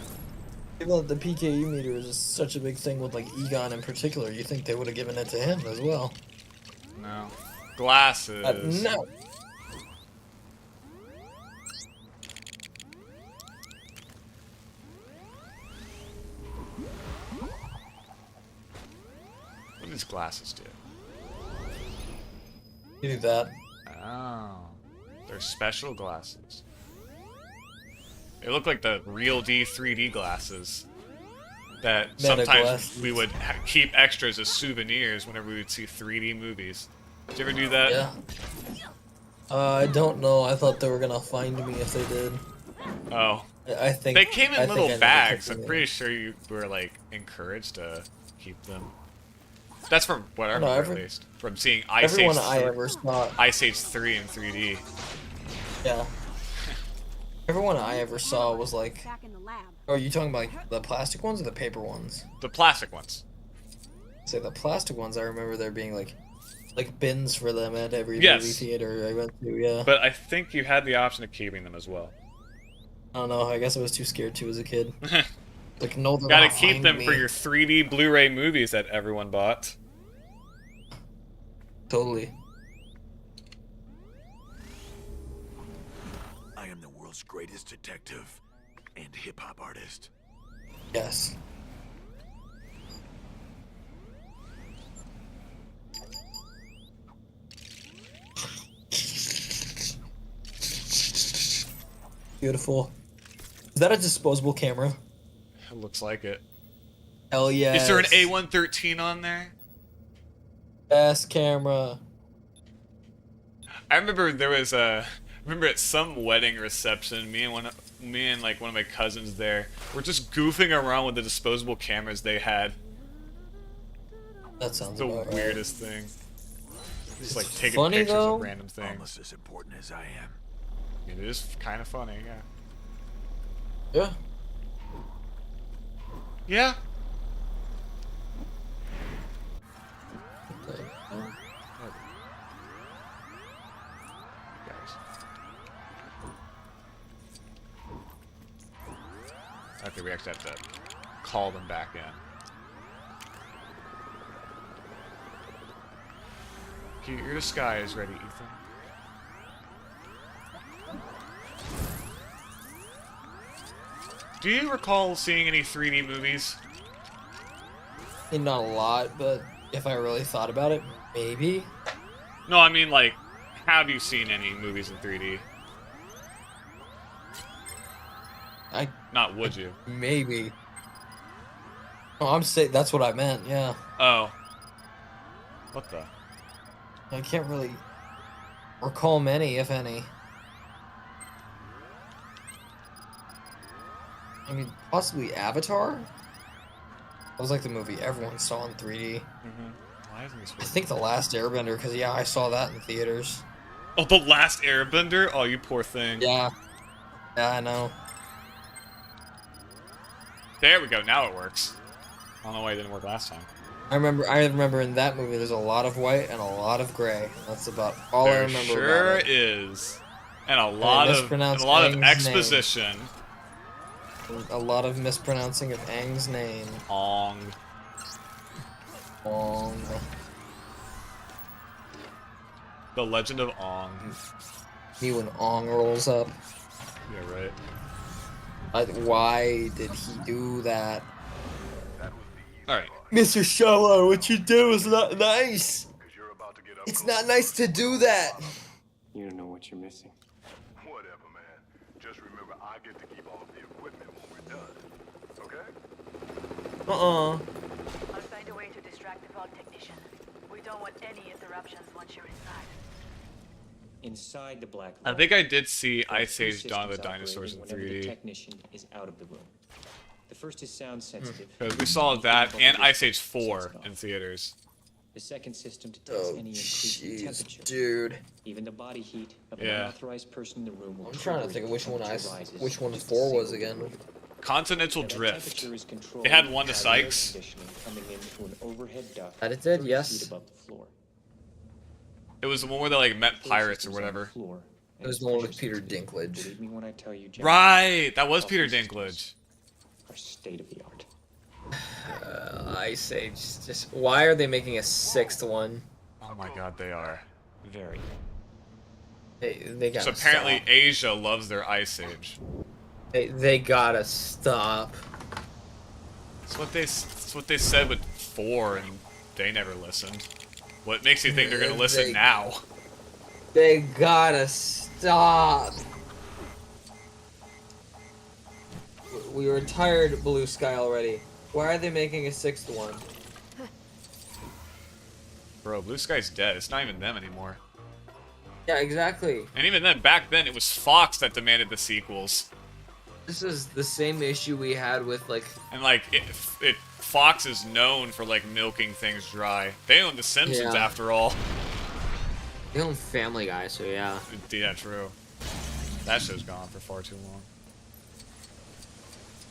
Even though the PKE meter is such a big thing with like Egon in particular, you think they would have given it to him as well. No. Glasses. No. What does glasses do? You do that. Oh. They're special glasses. They look like the real D 3D glasses that sometimes we would keep extras as souvenirs whenever we would see 3D movies. Did you ever do that? Yeah. I don't know. I thought they were gonna find me if they did. Oh. I think they came in little bags. I'm them. pretty sure you were like encouraged to keep them. That's from what I No, remember at least. From seeing Ice Age 3 in 3D. Yeah. Everyone I ever saw was like... Oh, are you talking about like, the plastic ones or the paper ones? The plastic ones. Say the plastic ones, I remember there being like bins for them at every movie theater I went to, yeah. But I think you had the option of keeping them as well. I don't know, I guess I was too scared to as a kid. Like, no, they're Gotta not keep them me. for your 3D Blu-ray movies that everyone bought. Totally. I am the world's greatest detective and hip-hop artist. Yes. Beautiful. Is that a disposable camera? It looks like it. Hell yeah. Is there an A113 on there? Best camera. I remember there was a... remember at some wedding reception, me and one of my cousins there were just goofing around with the disposable cameras they had. That sounds the about weirdest right. thing. Just like taking funny, pictures though? of random things. Almost as important as I am. It is kind of funny, yeah. Yeah. Yeah. Okay, we actually have to call them back in. Okay, your disguise ready, Ethan. Do you recall seeing any 3D movies? Not a lot, but if I really thought about it, maybe. No, I mean, like, have you seen any movies in 3D? Not would you? Maybe. Oh, I'm saying that's what I meant. Yeah. Oh. What the? I can't really recall many, if any. I mean, possibly Avatar? That was like the movie everyone saw in 3D. Why isn't this I think The Last Airbender, because yeah, I saw that in theaters. Oh, The Last Airbender? Oh, you poor thing. Yeah. Yeah, I know. There we go, now it works. I don't know why it didn't work last time. I remember in that movie there's a lot of white and a lot of gray. That's about all I There remember sure about it. is. And a lot of Aang's exposition. Name. A lot of mispronouncing of Aang's name. Ong. Ong. The Legend of Ong. Me when Ong rolls up. Yeah, right. Why did he do that? Alright. Mr. Shallow, what you do is not nice. It's not nice to do that. You don't know what you're missing. Whatever, man. Just remember, I get to keep all of the equipment when we're done. Okay? I'll find a way to distract the vault technician. We don't want any interruptions once you're inside. Inside the black I vault, think I did see there are Ice two Age Dawn of the systems Dinosaurs in operating whenever the 3D. technician is out of the room. The first is sound sensitive. Because we saw that and Ice Age 4 in theaters. The second system detects any increase in temperature. Dude. Even the body heat of an Yeah. unauthorized person in the room will I'm trying to trigger think of if which one temperature rises which one just a 4 was single again. degree. Continental Now, that Drift. temperature is controlled They had one to by air Sykes. conditioning coming in through an overhead duct That it did, 30 yes. feet above the floor. It was the one where they like met pirates or whatever. It was the one with Peter Dinklage. Believe me when I tell you, Right, that was Peter Dinklage. Are state of the art. Ice Age. Just why are they making a 6th one? Oh my god, they are. Very. They gotta So apparently stop. Asia loves their Ice Age. They gotta stop. That's what they said with 4, and they never listened. What makes you think they're gonna listen now? They gotta stop. We were tired of Blue Sky already. Why are they making a 6th one? Bro, Blue Sky's dead. It's not even them anymore. Yeah, exactly. And even then, back then, it was Fox that demanded the sequels. This is the same issue we had with like. And like, Fox is known for like milking things dry. They own The Simpsons Yeah. after all. They own Family Guy, so yeah. Yeah, true. That show's gone for far too long.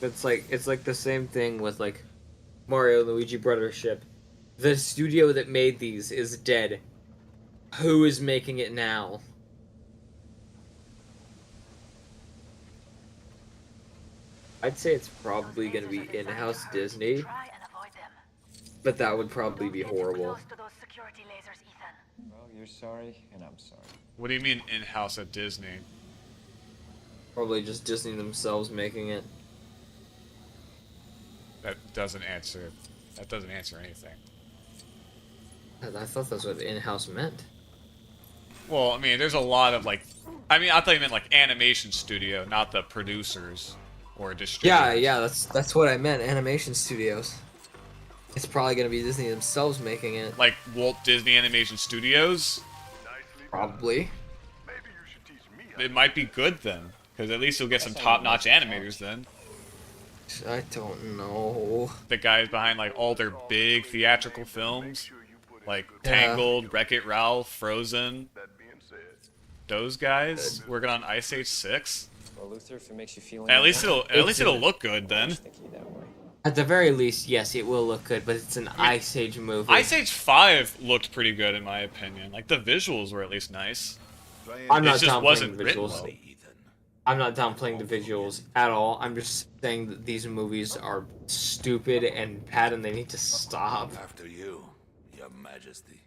It's like the same thing with like Mario and Luigi Brothership. The studio that made these is dead. Who is making it now? I'd say it's probably gonna be in-house Disney, but that would probably be horrible. Well, you're sorry, and I'm sorry. What do you mean in-house at Disney? Probably just Disney themselves making it. That doesn't answer anything. I thought that's what in-house meant. Well, I mean, there's a lot of like, I thought you meant like animation studio, not the producers or distributors. Yeah, that's what I meant. Animation studios. It's probably gonna be Disney themselves making it. Like Walt Disney Animation Studios. Probably. It might be good then, because at least you'll get some top-notch animators then. I don't know. The guys behind like all their big theatrical films, like Yeah. Tangled, Wreck-It Ralph, Frozen. Those guys working on Ice Age 6. Well, Luther, if it makes you feel At least any it'll look good then. At the very least, yes, it will look good, but it's an Ice Age movie. Ice Age 5 looked pretty good in my opinion. Like the visuals were at least nice. I'm It not just downplaying wasn't the written visuals. well. I'm not downplaying the visuals at all. I'm just saying that these movies are stupid and bad and they need to stop. After you, Your Majesty.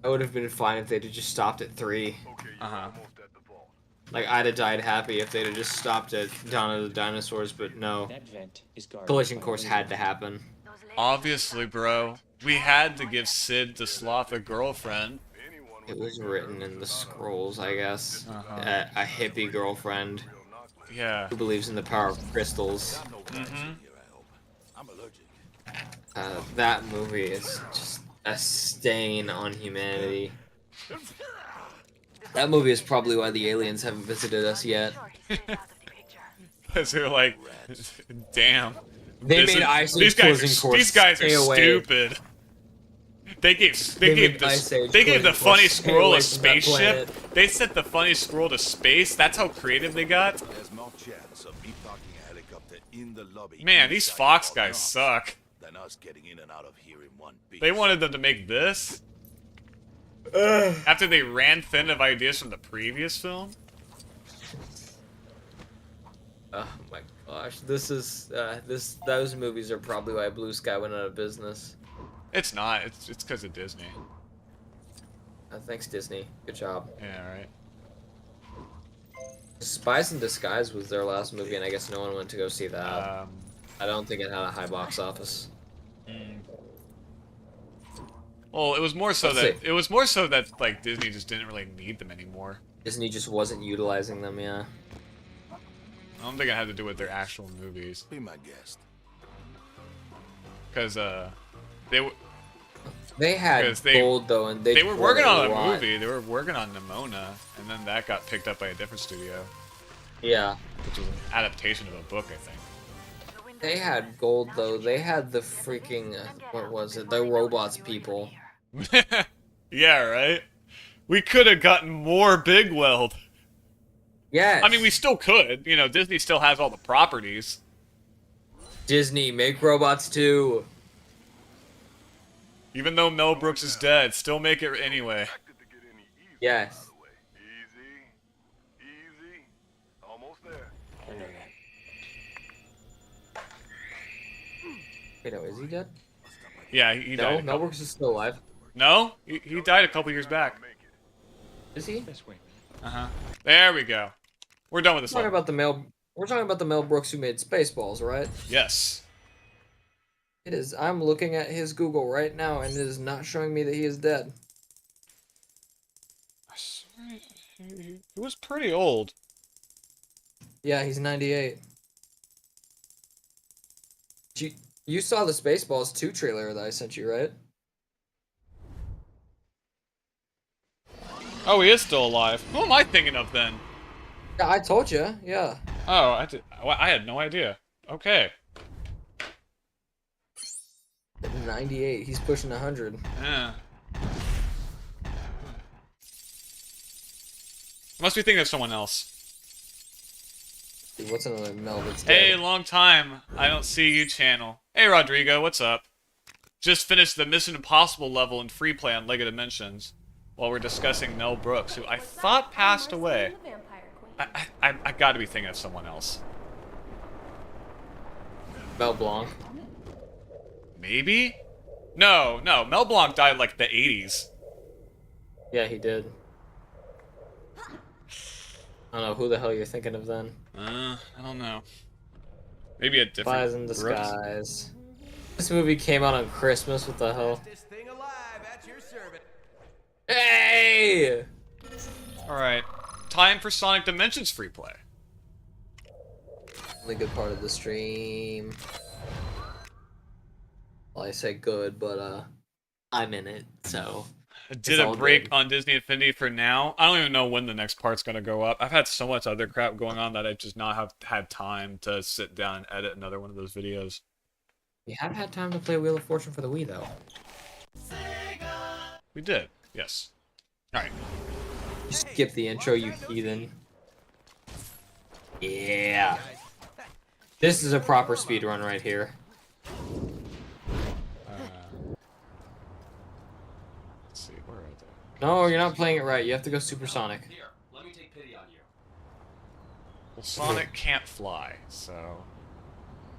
I would have been fine if they'd have just stopped at 3. Uh-huh. Like, I'd have died happy if they'd have just stopped at Dawn of the Dinosaurs, but no. That vent is guarded Collision by Course a had to happen. Those Obviously, bro. We had to give Sid the Sloth a girlfriend. It was written in the scrolls, I guess. Uh-huh. A hippie girlfriend. Yeah. Who believes in the power of crystals. Mm-hmm. That movie is just a stain on humanity. That movie is probably why the aliens haven't visited us yet. Because they're like, damn. They made Ice Age closing course. These guys are Stay away. stupid. They gave the funny squirrel a spaceship. They sent the funny squirrel to space. That's how creative they got. There's more chance of me parking a helicopter in the lobby. Man, these Fox guys suck. Than us getting in and out of here in one piece. They wanted them to make this after they ran thin of ideas from the previous film. Oh my gosh, this is those movies are probably why Blue Sky went out of business. It's not. It's because of Disney. Thanks Disney. Good job. Yeah, right. Spies in Disguise was their last movie, and I guess no one went to go see that. I don't think it had a high box office. Well, it was more so that like Disney just didn't really need them anymore. Disney just wasn't utilizing them, yeah. I don't think it had to do with their actual movies. Be my guest. Because they had gold though, and they were working on a movie. They were working on Nimona, and then that got picked up by a different studio. Yeah. Which was an adaptation of a book, I think. They had gold though. They had the freaking what was it? The robots people. Yeah, right. We could have gotten more Big Weld. Yes. I mean, we still could. You know, Disney still has all the properties. Disney, make robots too. Even though Mel Brooks is dead, still make it anyway. Yes. Wait, no, is he dead? Yeah, he died. No, Mel Brooks is still alive. No? He died a couple years back. Is he? Uh-huh. There we go. We're done with this We're one. talking about the Mel Brooks who made Spaceballs, right? Yes. It is. I'm looking at his Google right now, and it is not showing me that he is dead. He was pretty old. Yeah, he's 98. You saw the Spaceballs 2 trailer that I sent you, right? Oh, he is still alive. Who am I thinking of then? Yeah, I told you. Yeah. Oh, I had no idea. Okay. 98. He's pushing 100. Yeah. Must be thinking of someone else. Dude, what's another Mel that's dead? Hey, long time. I don't see you channel. Hey, Rodrigo, what's up? Just finished the Mission Impossible level in free play on LEGO Dimensions while we're discussing Mel Brooks, who I thought passed away. I gotta be thinking of someone else. Mel Blanc. Maybe? No. Mel Blanc died like the 80s. Yeah, he did. I don't know who the hell you're thinking of then. I don't know. Maybe a different Spies in Disguise. This movie came out on Christmas. What the hell? Hey! Alright. Time for Sonic Dimensions free play. Only good part of the stream. Well, I say good, but I'm in it, so. Did a break on Disney Infinity for now. I don't even know when the next part's gonna go up. I've had so much other crap going on that I just not have had time to sit down and edit another one of those videos. You have had time to play Wheel of Fortune for the Wii, though. We did, yes. Alright. Skip the intro, you heathen. Yeah. This is a proper speedrun right here. Let's see, where are they? No, you're not playing it right. You have to go supersonic. Here, let me take pity on you. Well, Sonic can't fly, so...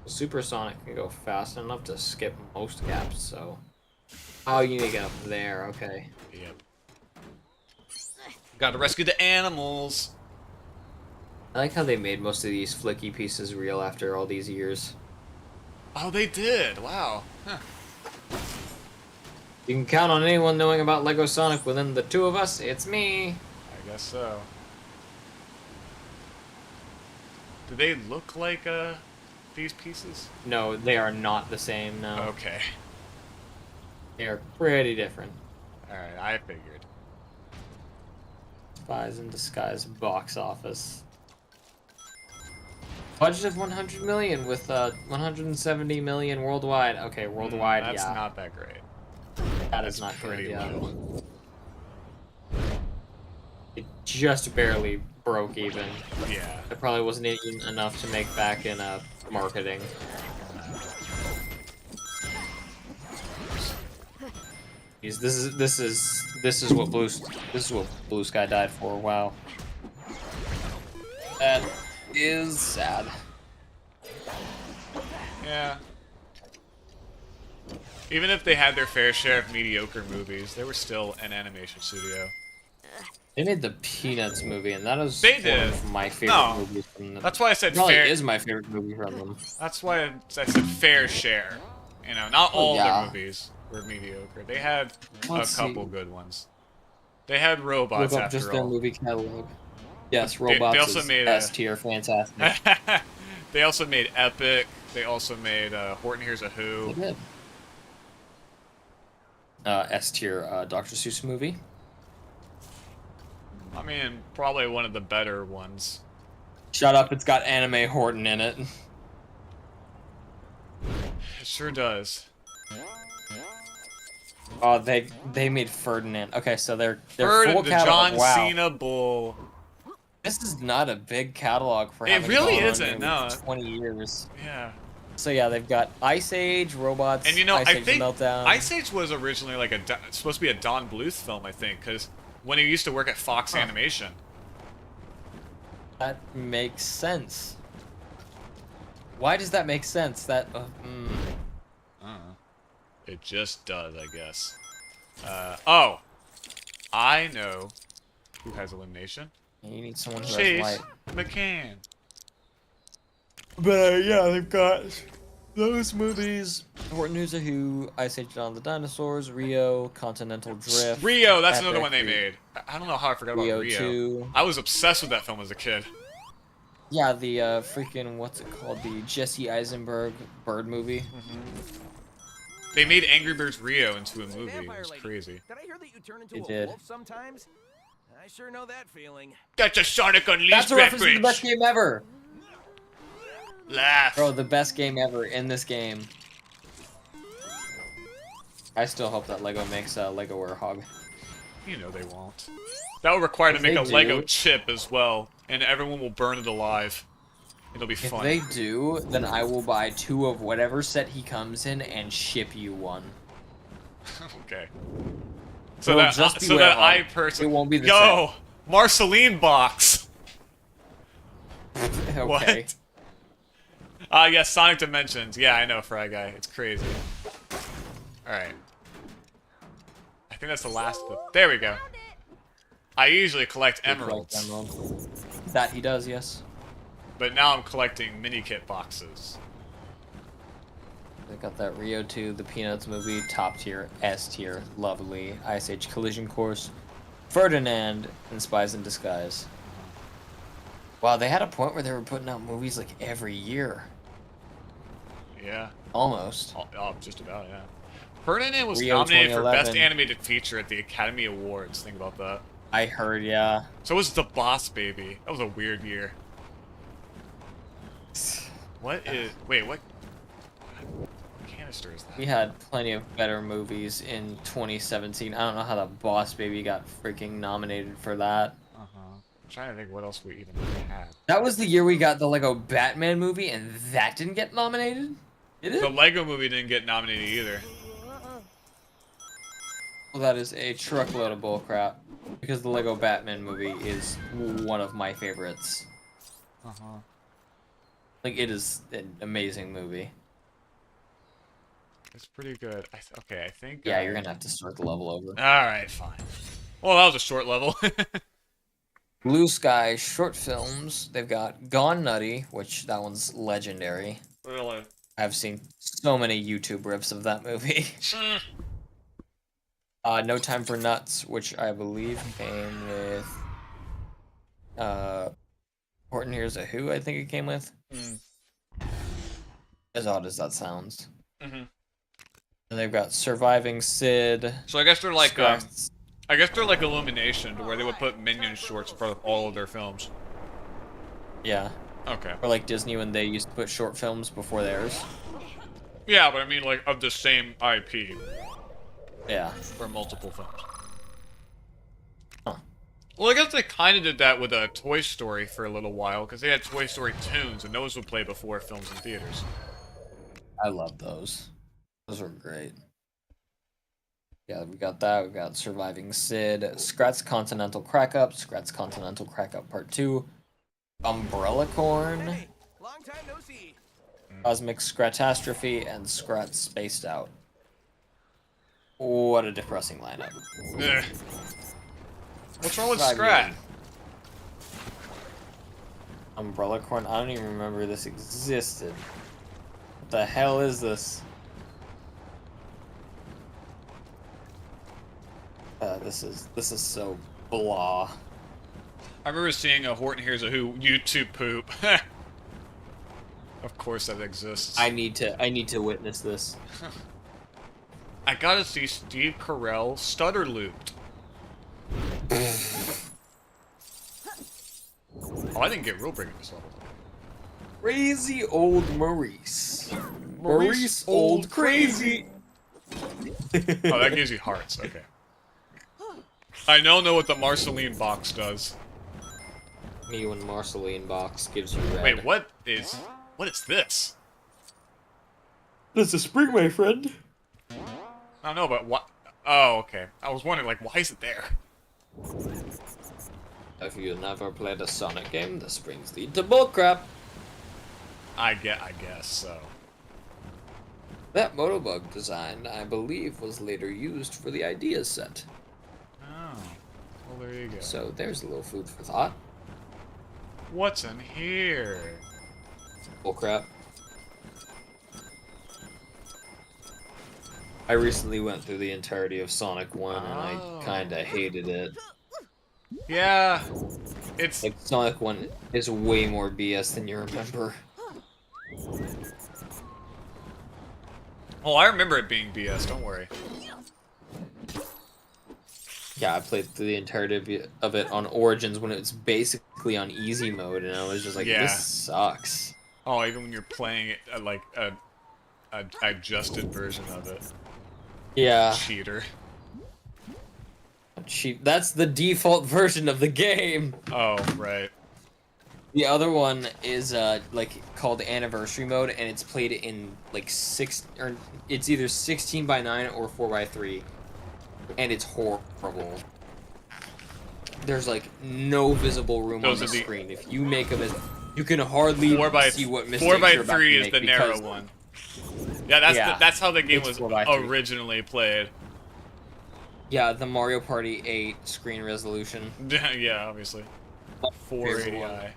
Supersonic can go fast enough to skip most gaps, so... Oh, you need to get up there, okay. Yep. Gotta rescue the animals! I like how they made most of these flicky pieces real after all these years. Oh, they did. Wow. Huh. You can count on anyone knowing about Lego Sonic within the two of us. It's me. I guess so. Do they look like these pieces? No, they are not the same. No. Okay. They are pretty different. All right, I figured. Spies in Disguise box office. Budget of 100 million with 170 million worldwide. Okay, worldwide, That's yeah. not that great. That is not pretty good, yeah. low. It just barely broke even. Yeah. It probably wasn't even enough to make back in marketing. Jeez, this is what Blue Sky died for. Wow. That is sad. Yeah. Even if they had their fair share of mediocre movies, they were still an animation studio. They made the Peanuts movie, and that is They one did. of my favorite movies from them. That's why I said Probably fair. is my favorite movie from them. That's why I said fair share. You know, not all yeah. their movies were mediocre. They had Let's a couple see. good ones. They had robots Look up after just all. their movie catalog. Yes, They Robots also is made S tier, fantastic. They also made Epic. They also made Horton Hears a Who. They did. S tier Dr. Seuss movie. I mean, probably one of the better ones. Shut up, it's got Anime Horton in it. It sure does. Oh, they made Ferdinand. Okay, so they're Ferdinand, full the catalog. John Wow. Cena bull. This is not a big catalog for It having really gone on isn't, maybe no. 20 years. Yeah. So yeah, they've got Ice Age, Robots, And you know, Ice I Age think Meltdown. Ice Age was originally like supposed to be a Don Bluth film, I think, because when he used to work at Fox Animation. That makes sense. Why does that make sense? That It just does, I guess. Oh, I know who has elimination. You need someone who has Chase light. McCann. But yeah, they've got those movies: Horton Hears a Who, Ice Age: Dawn of the Dinosaurs, Rio, Continental Drift. Rio, that's another Epic, one they made. I don't know how I forgot about Rio Rio. 2. I was obsessed with that film as a kid. Yeah, the freaking what's it called? The Jesse Eisenberg bird movie. They made Angry Birds Rio into a movie. It was crazy. Did I hear that you turn into They a did. wolf sometimes? I sure know that feeling. That's a Sonic Unleashed That's a reference to the reference. best game ever. Laugh. Bro, the best game ever in this game. I still hope that Lego makes Lego Warhog. You know they won't. That will require to If make they a Lego do- chip as well, and everyone will burn it alive. It'll be If fun. they do, then I will buy 2 of whatever set he comes in and ship you one. Okay. So It'll that just be so that Warhog. I personally It won't be the Yo, Marceline box. Okay. What? Yes, Sonic Dimensions. Yeah, I know, Fry Guy. It's crazy. Alright. I think that's the last of the... There we go. I usually collect emeralds. That he does, yes. But now I'm collecting mini kit boxes. They got that Rio 2, the Peanuts movie, top tier, S tier, lovely, Ice Age Collision Course, Ferdinand, and Spies in Disguise. Wow, they had a point where they were putting out movies like every year. Yeah. Almost. Oh, just about, yeah. Ferdinand was Rio nominated for Best 2011. Animated Feature at the Academy Awards. Think about that. I heard, yeah. So was The Boss Baby. That was a weird year. What is... Wait, what canister is that? We had plenty of better movies in 2017. I don't know how the Boss Baby got freaking nominated for that. I'm trying to think what else we even had. That was the year we got the Lego Batman movie, and that didn't get nominated? Did it? The Lego movie didn't get nominated either. Well, that is a truckload of bullcrap. Because the Lego Batman movie is one of my favorites. Like, it is an amazing movie. It's pretty good. Okay, I think... Yeah, you're gonna have to start the level over. Alright, fine. Well, that was a short level. Blue Sky short films. They've got Gone Nutty, which that one's legendary. Really? I've seen so many YouTube rips of that movie. No Time for Nuts, which I believe came with Horton Hears a Who, I think it came with. As odd as that sounds. And they've got Surviving Sid. So I guess they're like Scraps. I guess they're like Illumination, to where they would put Minion shorts in front of all of their films. Yeah. Okay. Or like Disney when they used to put short films before theirs. Yeah, but I mean like of the same IP. Yeah. For multiple films. Well, I guess they kind of did that with Toy Story for a little while, because they had Toy Story tunes, and those would play before films in theaters. I love those. Those were great. Yeah, we got that. We got Surviving Sid, Scrat's Continental Crack Up, Scrat's Continental Crack Up Part 2, Umbrella Corn, Long time no see. Cosmic Scratastrophe, and Scrat Spaced Out. What a depressing lineup. Ugh. What's wrong with I Scrat? mean, Umbrella Corn? I don't even remember this existed. What the hell is this? This is so blah. I remember seeing a Horton Hears a Who YouTube poop. Of course that exists. I need to witness this. I gotta see Steve Carell stutter looped. Oh, I didn't get real big at this level. Crazy old Maurice. Maurice old crazy. Oh, that gives you hearts. Okay. I now know what the Marceline box does. Me when Marceline box gives you red. Wait, what is this? That's a spring, my friend. I don't know, but what? Oh, okay. I was wondering, like, why is it there? If you never played a Sonic game, the springs lead to bullcrap. I guess so. That Motobug design, I believe, was later used for the Ideas set. Oh. Well, there you go. So there's a little food for thought. What's in here? Bullcrap. I recently went through the entirety of Sonic 1 and I kinda hated it. Yeah. It's like Sonic 1 is way more BS than you remember. Oh, I remember it being BS, don't worry. Yeah, I played through the entirety of it on Origins when it was basically on easy mode, and I was just like, this sucks. Oh, even when you're playing it at like a adjusted version of it. Yeah. Cheater. That's the default version of the game. Oh, right. The other one is like called Anniversary Mode, and it's played in like it's either 16:9 or 4:3, and it's horrible. There's like no visible room on the screen. If you make a mistake, you can hardly see what mistakes you're about to 4:3 is make the narrow one. Yeah, that's how the game was originally played. Yeah, the Mario Party 8 screen resolution. Yeah, obviously. 480i.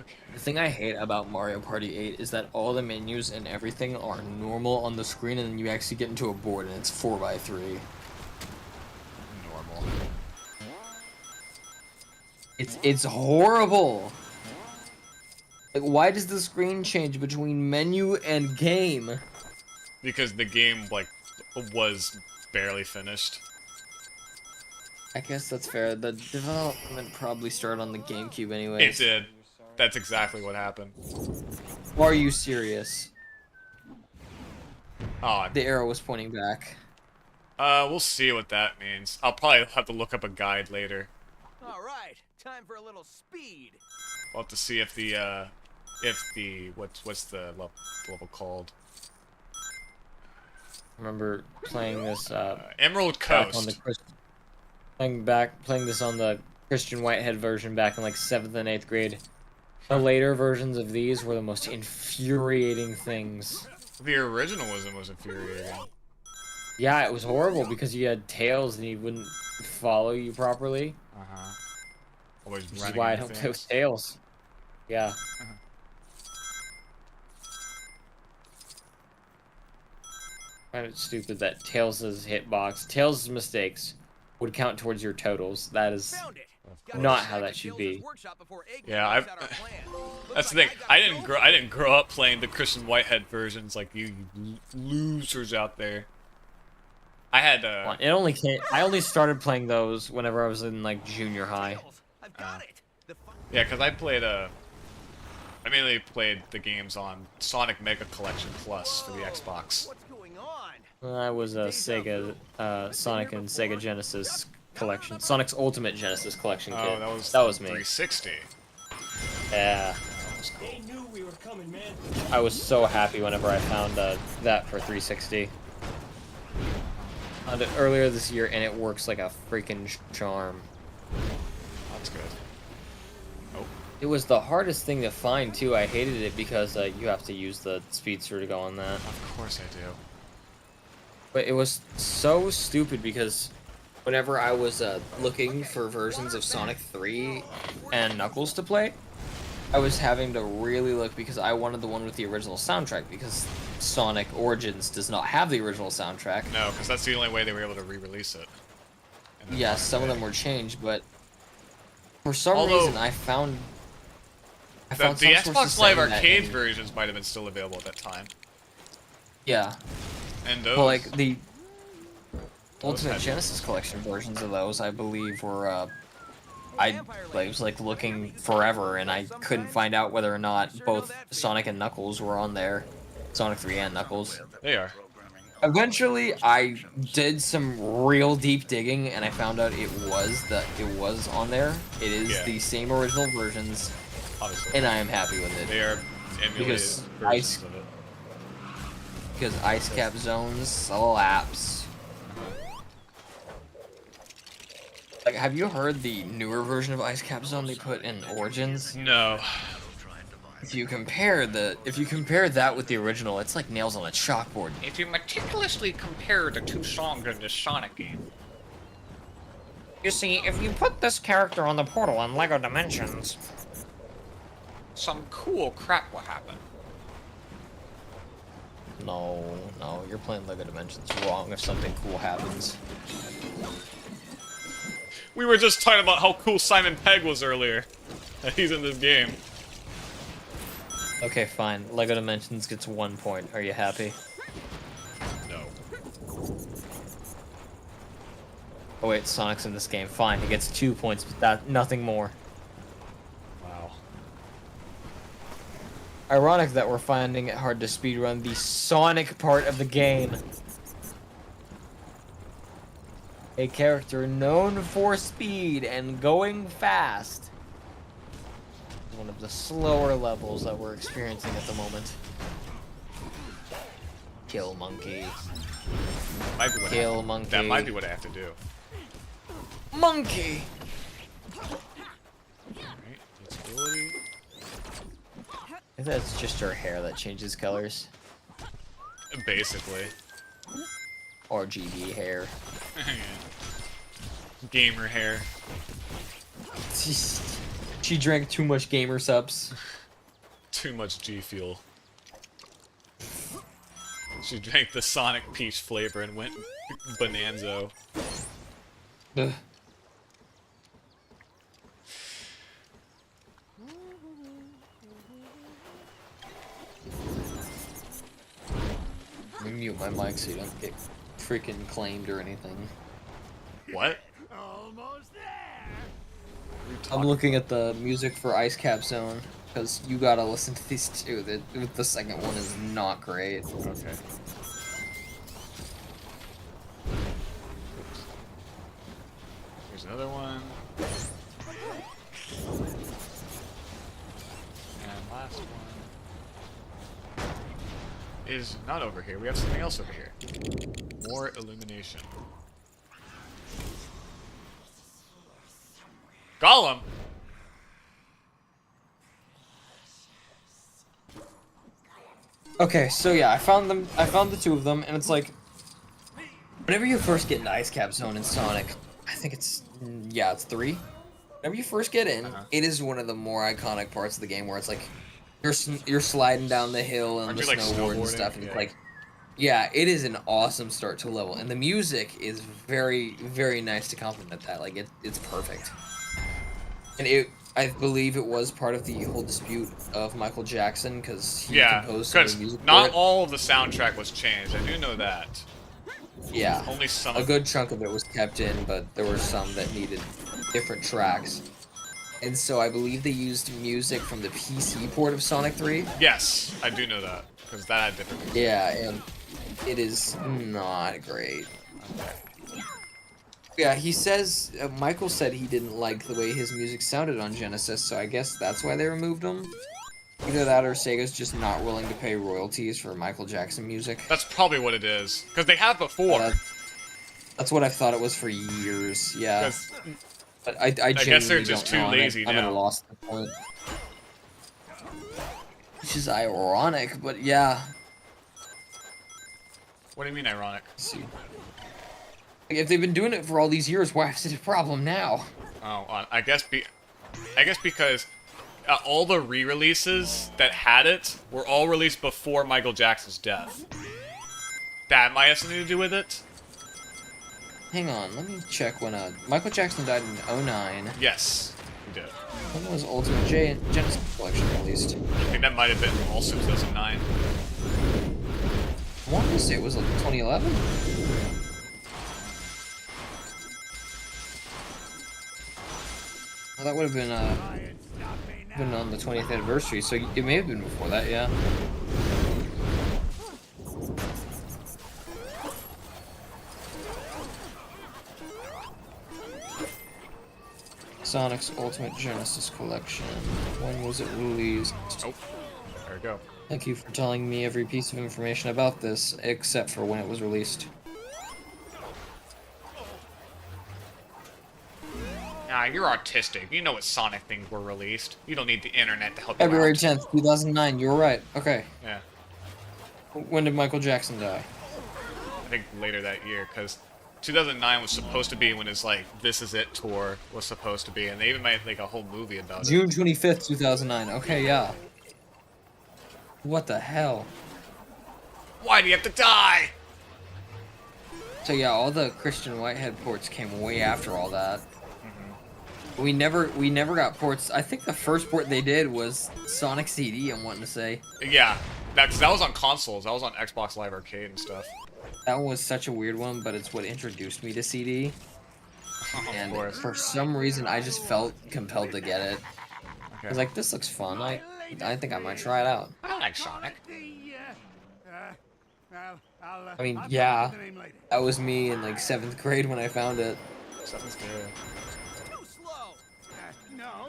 Okay. The thing I hate about Mario Party 8 is that all the menus and everything are normal on the screen, and then you actually get into a board and it's 4:3. Normal. It's horrible. Like, why does the screen change between menu and game? Because the game, like, was barely finished. I guess that's fair. The development probably started on the GameCube anyway. It did. That's exactly what happened. Are you serious? Oh, the arrow was pointing back. We'll see what that means. I'll probably have to look up a guide later. All right, time for a little speed. We'll have to see if the what's the level called? I remember playing this Emerald Coast. On the playing this on the Christian Whitehead version back in like 7th and 8th grade. The later versions of these were the most infuriating things. The original was the most infuriating. Yeah, it was horrible because you had Tails and he wouldn't follow you properly. Always Which is running why I into don't play things. with Tails. Yeah. I find it stupid that Tails' hitbox, Tails' mistakes would count towards your totals. That is not how that should be. Yeah, that's the thing. I didn't grow up playing the Christian Whitehead versions like you losers out there. I had It only came, I only started playing those whenever I was in like junior high. Yeah, because I mainly played the games on Sonic Mega Collection Plus for the Xbox. I was a Sega, Sonic and Sega Genesis collection, Sonic's Ultimate Genesis collection kit. Oh, that was me. 360. Yeah. They knew we were coming, man. I was so happy whenever I found that for 360. Found it earlier this year, and it works like a freaking charm. That's good. Oh. It was the hardest thing to find too. I hated it because you have to use the speedster to go on that. Of course I do. But it was so stupid because whenever I was looking for versions of Sonic 3 and Knuckles to play, I was having to really look because I wanted the one with the original soundtrack because Sonic Origins does not have the original soundtrack. No, because that's the only way they were able to re-release it. Yes, some of them were changed, but for some reason I found the some sources Xbox Live saying that Arcade in- versions might have been still available at that time. Yeah. And those. Well, like the Ultimate had- Genesis collection versions of those, I believe, were I was like looking forever, and I couldn't find out whether or not both Sonic and Knuckles were on there. Sonic 3 and Knuckles. They are. Eventually, I did some real deep digging, and I found out it was on there. It is the same original versions, obviously, and I am happy with it. They are emulated because versions of it. Because Ice Cap Zones slaps. Like, have you heard the newer version of Ice Cap Zone they put in Origins? No. If you compare that with the original, it's like nails on a chalkboard. If you meticulously compare the two songs in this Sonic game. You see, if you put this character on the portal in LEGO Dimensions, some cool crap will happen. No, you're playing LEGO Dimensions wrong if something cool happens. We were just talking about how cool Simon Pegg was earlier. He's in this game. Okay, fine. LEGO Dimensions gets 1 point. Are you happy? No. Oh wait, Sonic's in this game. Fine, he gets 2 points, but nothing more. Wow. Ironic that we're finding it hard to speedrun the Sonic part of the game. A character known for speed and going fast. One of the slower levels that we're experiencing at the moment. Kill monkey. Might be what Kill monkey. That might be what I have to do. Monkey! Alright, ability. I think that's just her hair that changes colors. Basically. RGB hair. Gamer hair. She drank too much gamer subs. Too much G Fuel. She drank the Sonic Peach flavor and went bonanzo. Ugh. Let me mute my mic so you don't get freaking claimed or anything. What? Almost there. I'm looking at the music for Ice Cap Zone because you gotta listen to these two. The second one is not great. Okay. Here's another one. And last one is not over here. We have something else over here. More illumination. Gollum! Okay, so yeah, I found them. I found the two of them, and it's like, whenever you first get into Ice Cap Zone in Sonic, I think it's it's 3. Whenever you first get in, it is one of the more iconic parts of the game where it's like you're sliding down the hill and Aren't the you, like, snowboard and snowboarding? stuff, and Yeah. it's like Yeah, it is an awesome start to a level, and the music is very, very nice to complement that. Like it's perfect. And I believe it was part of the whole dispute of Michael Jackson because he composed some of the music. Not for it. all of the soundtrack was changed. I do know that. Yeah, Only some. A good chunk of it was kept in, but there were some that needed different tracks. And so I believe they used music from the PC port of Sonic 3. Yes, I do know that because that had different. Music. Yeah, and it is not great. Yeah, he says Michael said he didn't like the way his music sounded on Genesis, so I guess that's why they removed him. Either that or Sega's just not willing to pay royalties for Michael Jackson music. That's probably what it is, because they have before. That's what I've thought it was for years. Yeah. But I guess they're genuinely just don't too know. lazy I'm at a now. loss at the point. Which is ironic, but yeah. What do you mean ironic? Let's see. Like, if they've been doing it for all these years, why is it a problem now? Oh, I guess because all the re-releases that had it were all released before Michael Jackson's death. That might have something to do with it. Hang on, let me check when Michael Jackson died in 2009. Yes, he did. When was Ultimate Genesis Collection released? I think that might have been also 2009. I want to say it was like 2011. Well, that would have been on the 20th anniversary, so it may have been before that, yeah. Sonic's Ultimate Genesis Collection. When was it released? Oh, there we go. Thank you for telling me every piece of information about this, except for when it was released. Nah, you're autistic. You know what Sonic things were released. You don't need the internet to help you February out. 10th, 2009. You were right. Okay. Yeah. When did Michael Jackson die? I think later that year, because 2009 was supposed to be when his, like, This Is It tour was supposed to be, and they even made, like, a whole movie about it. June 25th, 2009. Okay, yeah. What the hell? Why do you have to die? So yeah, all the Christian Whitehead ports came way after all that. We never got ports. I think the first port they did was Sonic CD, I'm wanting to say. Yeah, that was on consoles. That was on Xbox Live Arcade and stuff. That one was such a weird one, but it's what introduced me to CD. And for some reason, I just felt compelled to get it. I was like, this looks fun. I think I might try it out. I like Sonic. I mean, yeah, that was me in like 7th grade when I found it. 7th grade.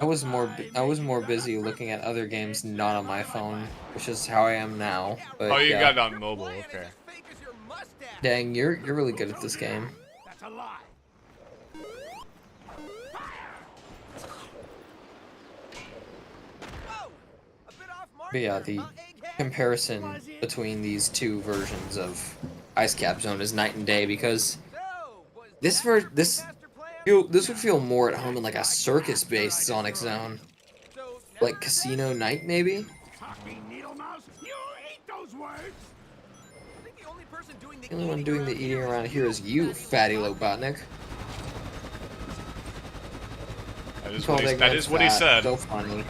I was more busy looking at other games not on my phone, which is how I am now. But, Oh, you yeah. got it on mobile, okay. Dang, you're really good at this game. That's a lie. But yeah, the comparison between these two versions of Ice Cap Zone is night and day because this would feel more at home in like a circus-based Sonic Zone, like Casino Night maybe. The only one doing the eating around here is you, fatty Lobotnik. That is what he said. So funny.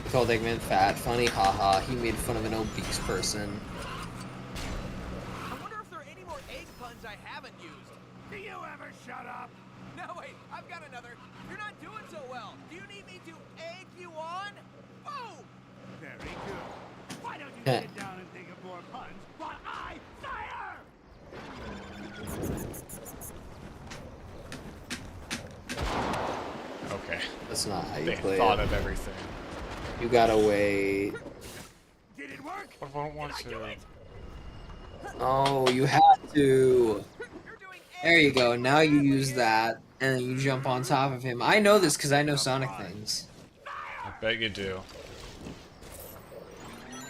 He called Eggman fat, funny, haha. He made fun of an obese person. I wonder if there are any more egg puns I haven't used. Do you ever shut up? No, wait, I've got another. You're not doing so well. Do you need me to egg you on? Boom! Very good. Why don't you sit down and think of more puns while I fire? Okay. That's not how you They play thought it. of everything. You gotta wait. Did it work? What if I don't want to? Oh, you had to. There you go. Now you use that, and then you jump on top of him. I know this because I know Sonic things. I bet you do.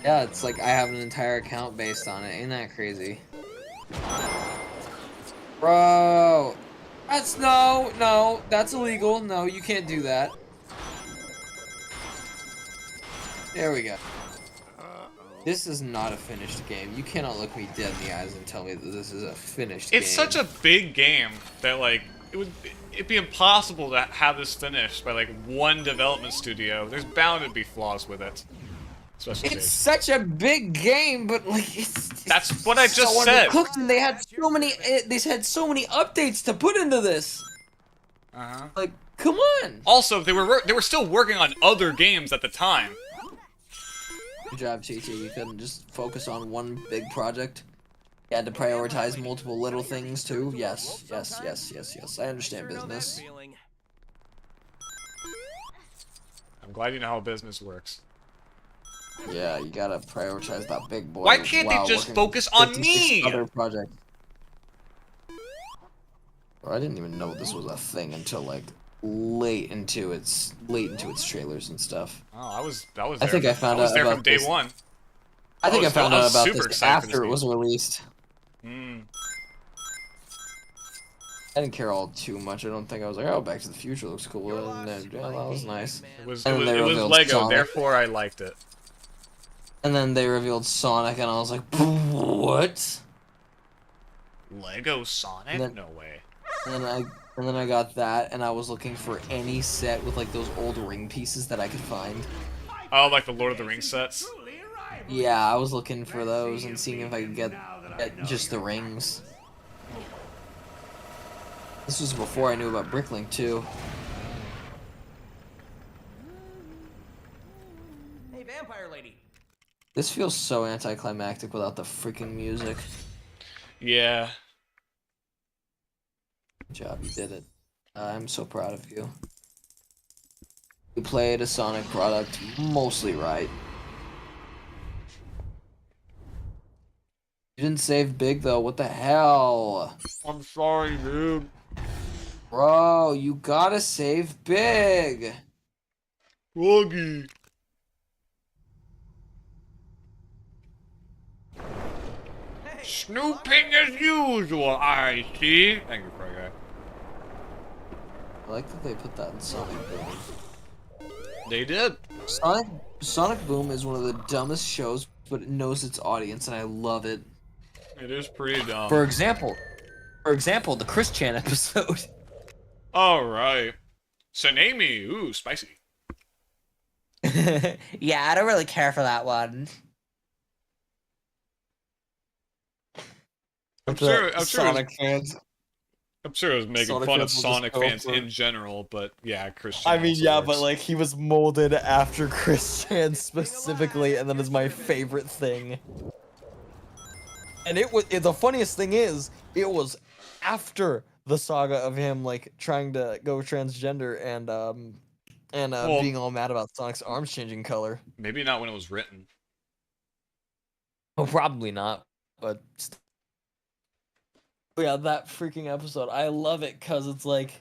Yeah, it's like I have an entire account based on it. Ain't that crazy? Bro! No, that's illegal. No, you can't do that. There we go. This is not a finished game. You cannot look me dead in the eyes and tell me that this is a finished game. It's such a big game that like it'd be impossible to have this finished by like one development studio. There's bound to be flaws with it. It's such a big game, but like that's what I just so said. undercooked, and they had so many. They had so many updates to put into this. Like, come on. Also, they were still working on other games at the time. Good job, TT. You couldn't just focus on one big project. You had to prioritize multiple little things too. Yes, yes, yes, yes, yes. I understand business. I'm glad you know how business works. Yeah, you gotta prioritize that big boy. Why can't they just focus on me? Other project. Bro, I didn't even know this was a thing until like late into its trailers and stuff. Oh, I was there. I think I found out there about from day this. one. I think I found out about super this excited for after it was game. released. Hmm. I didn't care all too much. I don't think I was like, oh, Back to the Future looks cool. And then, yeah, that was nice. It was And then they revealed Lego, Sonic. therefore I liked it. And then they revealed Sonic, and I was like, what? Lego Sonic? And then- No way. And then I got that, and I was looking for any set with like those old ring pieces that I could find. Oh, like the Lord of the Rings sets? Yeah, I was looking for those and seeing if I could get just the rings. This was before I knew about Bricklink too. Hey, vampire lady. This feels so anticlimactic without the freaking music. Yeah. Good job, you did it. I'm so proud of you. You played a Sonic product mostly right. You didn't save big though, what the hell? I'm sorry, dude. Bro, you gotta save big! Woggy. Snooping as usual, I see. Thank you, Fry Guy. I like that they put that in Sonic Boom. They did. Sonic Boom is one of the dumbest shows, but it knows its audience, and I love it. It is pretty dumb. For example, the Chris Chan episode. Alright. Tsunami. Ooh, spicy. Yeah, I don't really care for that one. I'm sure Sonic fans. I'm sure it was making Sonic fun of fans will just Sonic go fans for- in general, but yeah, Chris I Chan mean, also yeah, works. but like he was molded after Chris Chan specifically, and that is my favorite thing. And the funniest thing is, it was after the saga of him like trying to go transgender and Well, being all mad about Sonic's arms changing color. Maybe not when it was written. Oh, probably not, but yeah, that freaking episode, I love it because it's like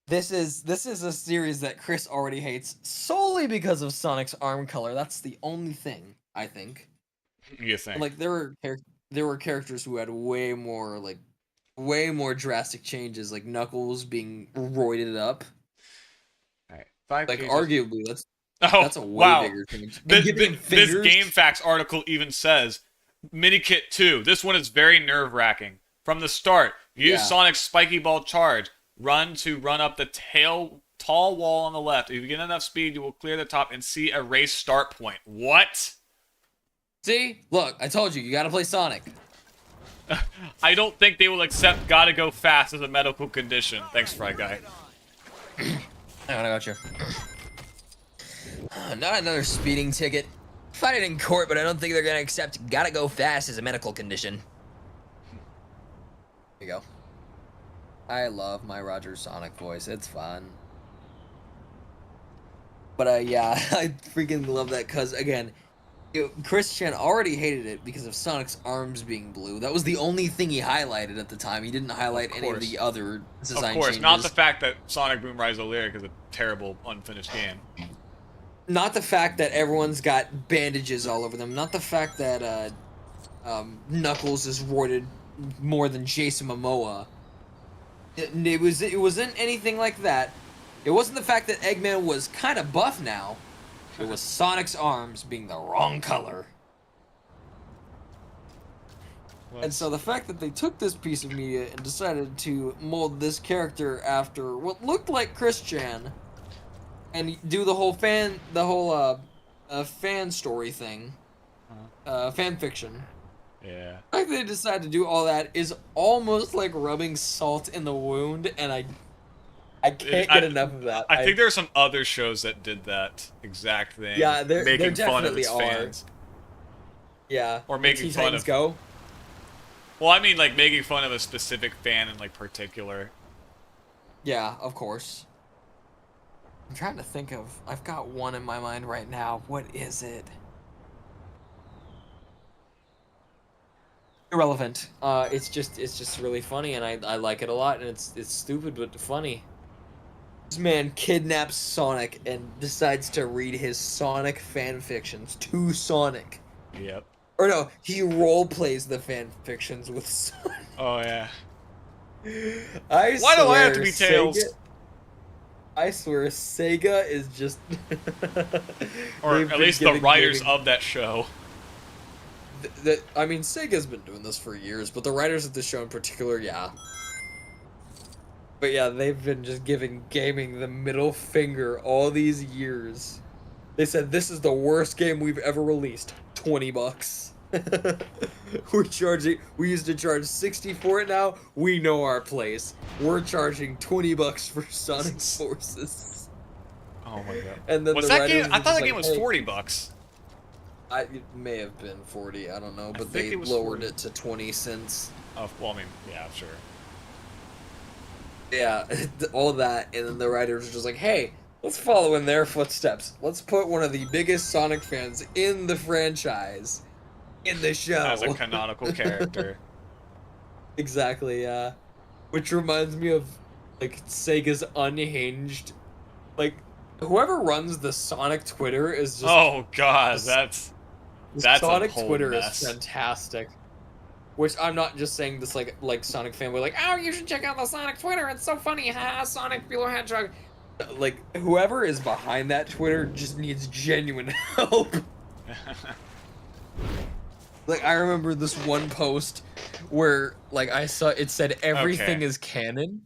this is a series that Chris already hates solely because of Sonic's arm color. That's the only thing, I think. You think? Like there were characters who had way more drastic changes, like Knuckles being roided up. Alright. Like arguably, that's a way wow. bigger change. And This, giving this fingers- GameFAQs article even says, Minikit 2. This one is very nerve-wracking. From the start, use Yeah. Sonic's spiky ball charge. Run up the tall wall on the left. If you get enough speed, you will clear the top and see a race start point. What? See? Look, I told you, you gotta play Sonic. I don't think they will accept gotta go fast as a medical condition. Thanks, Fry Guy. I got you. Not another speeding ticket. Fight it in court, but I don't think they're gonna accept gotta go fast as a medical condition. There you go. I love my Roger Sonic voice. It's fun. But yeah, I freaking love that because again, Chris Chan already hated it because of Sonic's arms being blue. That was the only thing he highlighted at the time. He didn't highlight any of the other design Of course, changes. not the fact that Sonic Boom Rise of Lyric is a terrible, unfinished game. Not the fact that everyone's got bandages all over them. Not the fact that Knuckles is roided more than Jason Momoa. It wasn't anything like that. It wasn't the fact that Eggman was kind of buff now. It was Sonic's arms being the wrong color. And so the fact that they took this piece of media and decided to mold this character after what looked like Chris Chan, and do the whole fan story thing, fan fiction. Yeah. The fact that they decided to do all that is almost like rubbing salt in the wound, and I can't get enough of that. I think there are some other shows that did that exact thing. Yeah, there making fun of definitely its are. fans. Yeah. Or making Teen fun Titans of. Go. Well, I mean, like making fun of a specific fan in like particular. Yeah, of course. I'm trying to think of. I've got one in my mind right now. What is it? Irrelevant. It's just really funny, and I like it a lot, and it's stupid but funny. This man kidnaps Sonic and decides to read his Sonic fan fictions to Sonic. Yep. Or no, he role plays the fan fictions with Sonic. Oh yeah. Why do I have to be Tails? I swear, Sega is just. Or They've at been least the giving writers gaming- of that show. I mean, Sega's been doing this for years, but the writers of the show in particular, yeah. But yeah, they've been just giving gaming the middle finger all these years. They said this is the worst game we've ever released. $20. We used to charge 60 for it now. We know our place. We're charging $20 for Sonic Forces. Oh my god. And then was the that writers game? were I thought just the game like, was hey, $40. It may have been 40, I don't know, but think they it was lowered 40. it to 20 cents. Oh, well, I mean, yeah, sure. Yeah, all that, and then the writers were just like, hey, let's follow in their footsteps. Let's put one of the biggest Sonic fans in the franchise in the show. As a canonical character. Exactly, yeah. Which reminds me of, like, Sega's unhinged. Like, whoever runs the Sonic Twitter is just. Oh god, that's Sonic a whole Twitter mess. is fantastic. Which I'm not just saying this like Sonic fanboy, like, oh, you should check out the Sonic Twitter. It's so funny, ha! Sonic Below Hedgehog. Like, whoever is behind that Twitter just needs genuine help. Like, I remember this one post where, like, I saw it said everything Okay. is canon.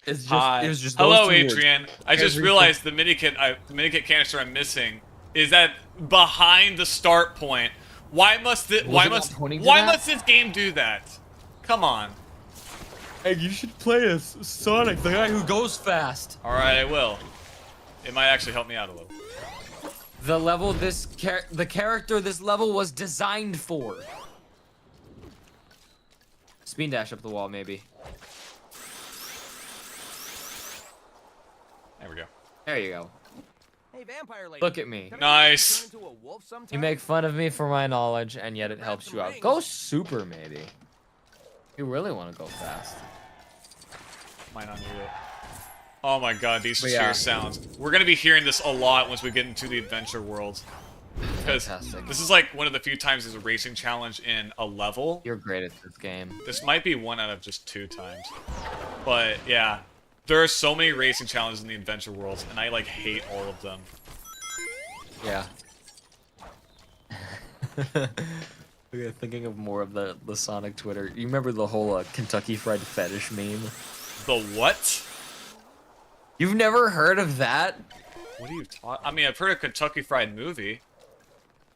It's just, Hi. it was just. Hello, those two words. Adrian. I just Everything- realized the minikit canister I'm missing is that behind the start point. Why must Was it not pointing to why that? must this game do that? Come on. Hey, you should play as Sonic, the guy who goes fast. All right, I will. It might actually help me out a little. The level the character this level was designed for. Spin dash up the wall, maybe. There we go. There you go. Hey, vampire lady. Look at me. Can I Nice. turn into a wolf sometime? You make fun of me for my knowledge, and yet it helps you out. Go super, maybe. You really want to go fast. Might not need it. Oh my god, these But cheer yeah. sounds. We're gonna be hearing this a lot once we get into the adventure world. Because Fantastic. this is like one of the few times there's a racing challenge in a level. You're great at this game. This might be one out of just 2 times. But yeah, there are so many racing challenges in the adventure worlds, and I like hate all of them. Yeah. Okay, thinking of more of the Sonic Twitter. You remember the whole Kentucky Fried Fetish meme? The what? You've never heard of that? What are you talking? I mean, I've heard of Kentucky Fried Movie.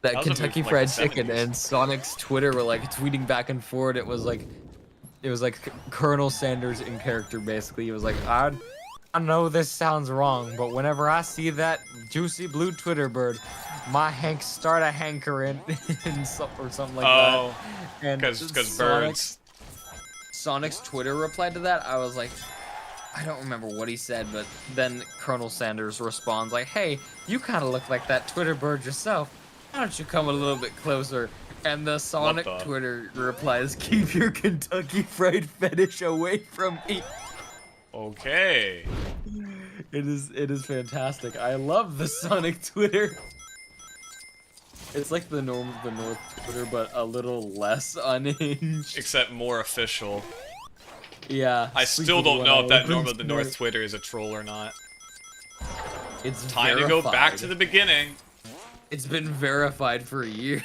That was a movie Kentucky from, like, Fried the Chicken 70s. and Sonic's Twitter were like tweeting back and forth. It was like Colonel Sanders in character basically. He was like, I know this sounds wrong, but whenever I see that juicy blue Twitter bird, my hank start a hankering or something like Oh, that. And because birds. Sonic's Twitter replied to that. I was like, I don't remember what he said, but then Colonel Sanders responds like, hey, you kind of look like that Twitter bird yourself. Why don't you come a little bit closer? And the Sonic the- Twitter replies, keep your Kentucky Fried Fetish away from me. Okay. It is fantastic. I love the Sonic Twitter. It's like the norm of the North Twitter, but a little less unhinged. Except more official. Yeah. I sleep still with don't one know eye if that open Norm of the North tonight. Twitter is a troll or not. It's Time to go back verified. to the beginning. It's been verified for years.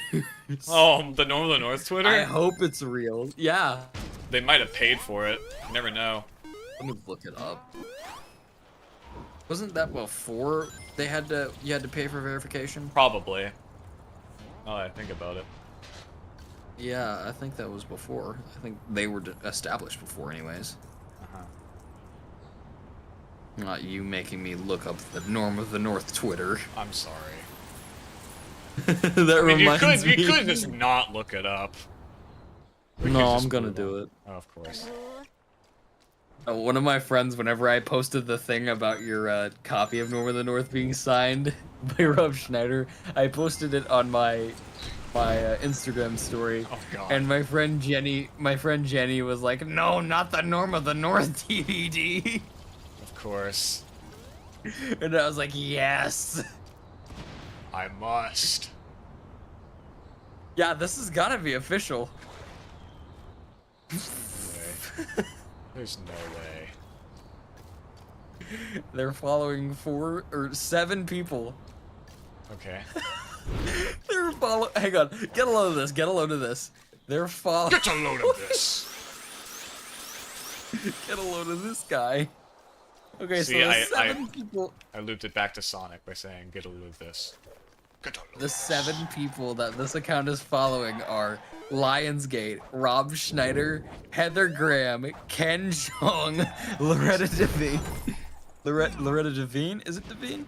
Oh, the Norm of the North Twitter? I hope it's real. Yeah. They might have paid for it. You never know. Let me look it up. Wasn't that before you had to pay for verification? Probably. Now that I think about it. Yeah, I think that was before. I think they were established before anyways. Not you making me look up the Norm of the North Twitter. I'm sorry. That reminds me. You could just not look it up. No, I'm gonna do it. Oh, of course. One of my friends, whenever I posted the thing about your copy of Norm of the North being signed by Rob Schneider, I posted it on my Instagram story. Oh god. And my friend Jenny was like, "No, not the Norm of the North DVD." Of course. And I was like, "Yes." I must. Yeah, this has got to be official. No way. There's no way. They're following 4 or 7 people. Okay. They're following. Hang on. Get a load of this. Get a load of this. They're following. Get a load of this. Get a load of this guy. Okay, See, so the 7 people. I looped it back to Sonic by saying, "Get a load of this." Get a load. The 7 people that this account is following are Lionsgate, Rob Schneider, Heather Graham, Ken Jeong, Loretta Devine. Loretta Devine? Is it Devine?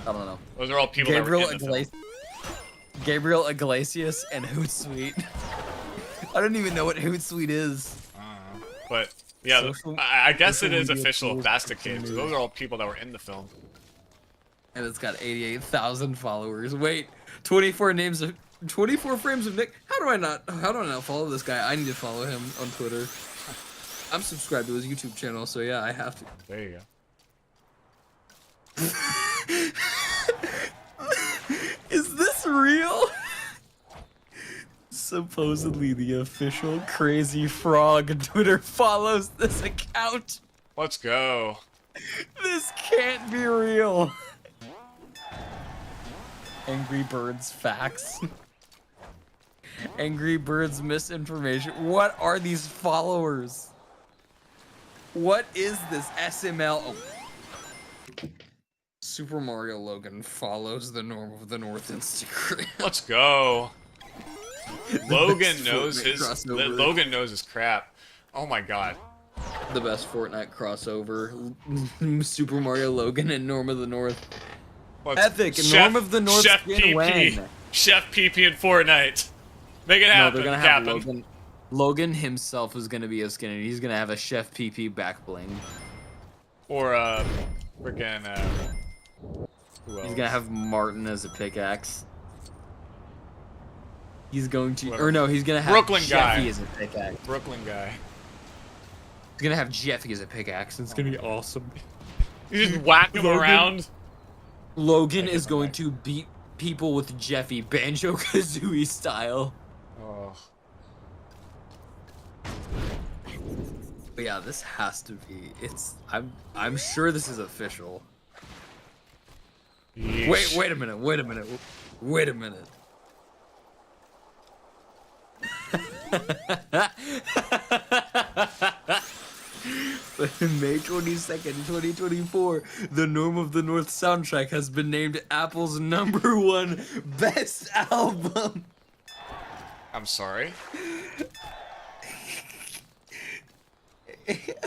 I don't know. Those are all people that were in the film. Gabriel Iglesias and Hootsuite. I don't even know what Hootsuite is. But yeah, I guess it is social media official. tools That's the case. Those are all people that were in the film. And it's got 88,000 followers. Wait, 24 frames of Nick. How do I not follow this guy? I need to follow him on Twitter. I'm subscribed to his YouTube channel, so yeah, I have to. There you go. Is this real? Supposedly the official Crazy Frog Twitter follows this account. Let's go. This can't be real. Angry Birds facts. Angry Birds misinformation. What are these followers? What is this SML? Oh. Super Mario Logan follows the Norm of the North Instagram. Let's go. Logan knows his crap. Oh my god. The best Fortnite crossover. Super Mario Logan and Norm of the North. Epic. Norm of the North Chef skin PP. when? Chef PP in Fortnite. Make it happen. No, they're gonna have Logan. Logan himself is gonna be a skin, and he's gonna have a Chef PP back bling. Or freaking who else? He's gonna have Martin as a pickaxe. He's going to, Whatever. or no, he's gonna have Brooklyn Jeffy guy. as a pickaxe. Brooklyn guy. He's gonna have Jeffy as a pickaxe. It's gonna be awesome. You just whack him around. Logan is going to beat people with Jeffy Banjo-Kazooie style. Oh. But yeah, this has to be. I'm sure this is official. Yeesh. Wait a minute. May 22nd, 2024, the Norm of the North soundtrack has been named Apple's #1 best album. I'm sorry.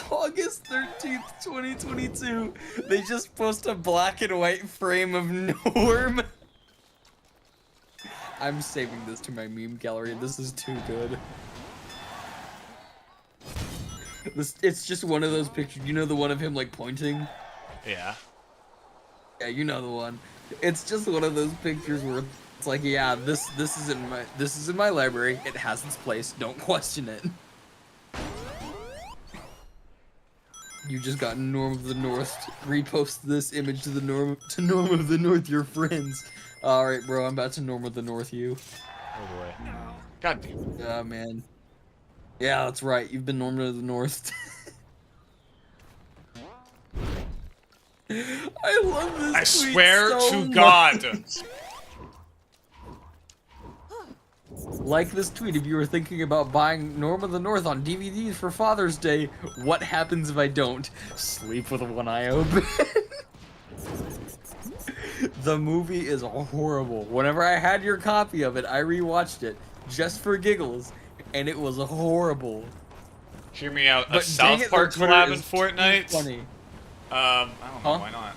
August 13th, 2022, they just post a black and white frame of Norm. I'm saving this to my meme gallery. This is too good. It's just one of those pictures. You know the one of him like pointing? Yeah. Yeah, you know the one. It's just one of those pictures where it's like, yeah, this is in my library. It has its place. Don't question it. You just got Norm of the North. Repost this image to Norm of the North, your friends. All right, bro. I'm about to Norm of the North you. Oh boy. God damn it. Yeah, man. Yeah, that's right. You've been Norm of the North. I love this. I tweet swear so to much. God. Like this tweet if you were thinking about buying Norm of the North on DVDs for Father's Day. What happens if I don't? Sleep with one eye open. The movie is horrible. Whenever I had your copy of it, I rewatched it just for giggles, and it was horrible. Hear me out. A But dang South it, Park their Twitter collab in is too Fortnite? funny. I don't know, why not?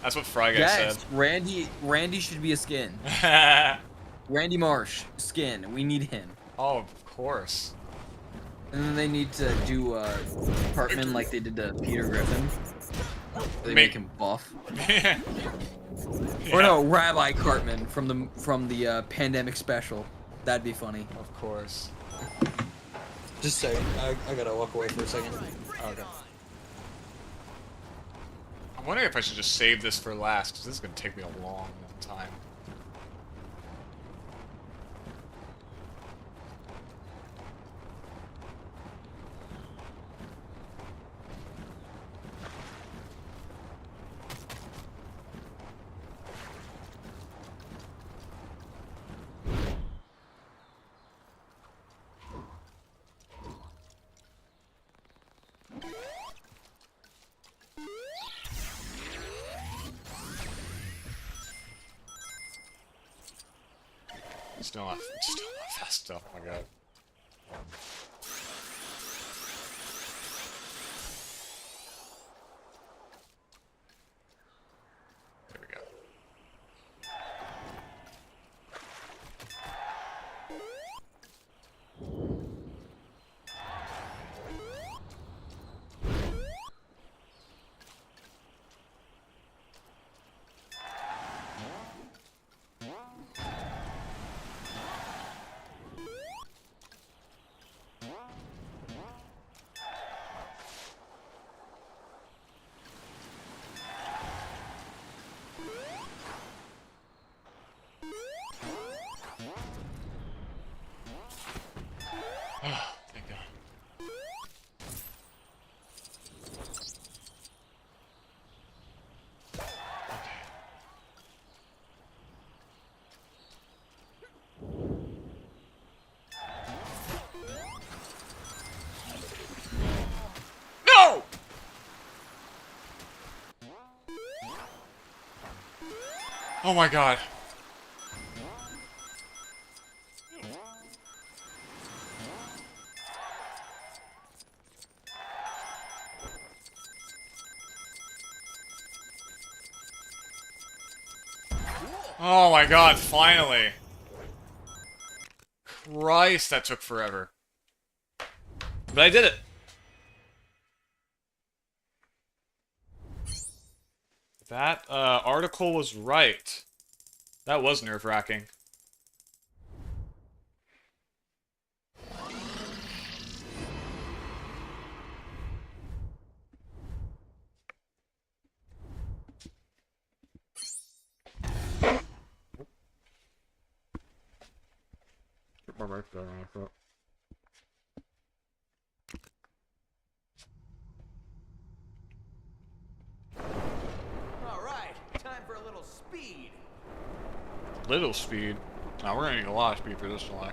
That's what Fry Guy Yes, said. Randy should be a skin. Randy Marsh, skin. We need him. Oh, of course. And then they need to do Cartman like they did to Peter Griffin. They make him buff. Yeah. Or no, Rabbi Cartman from the pandemic special. That'd be funny. Of course. Just saying. I gotta walk away for a second. Okay. I'm wondering if I should just save this for last, because this is going to take me a long, long time. Still not fast enough, oh my god. There we go. Thank God. No! Oh my god. Oh my god, finally. Christ, that took forever. But I did it. That article was right. That was nerve-wracking. Put my mic down on that. All right, time for a little speed. Little speed. Now we're gonna need a lot of speed for this one.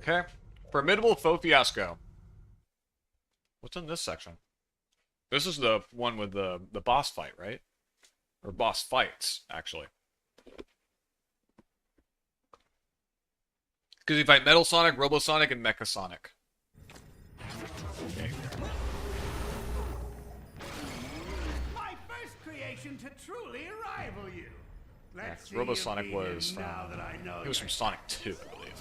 Okay. Formidable Foe Fiasco. What's in this section? This is the one with the boss fight, right? Or boss fights, actually. Because you fight Metal Sonic, Robo Sonic, and Mecha Sonic. Okay. My first creation to truly rival you. Let's see Robo you Sonic beat was him from, now that I know it was from you're- Sonic 2, I believe.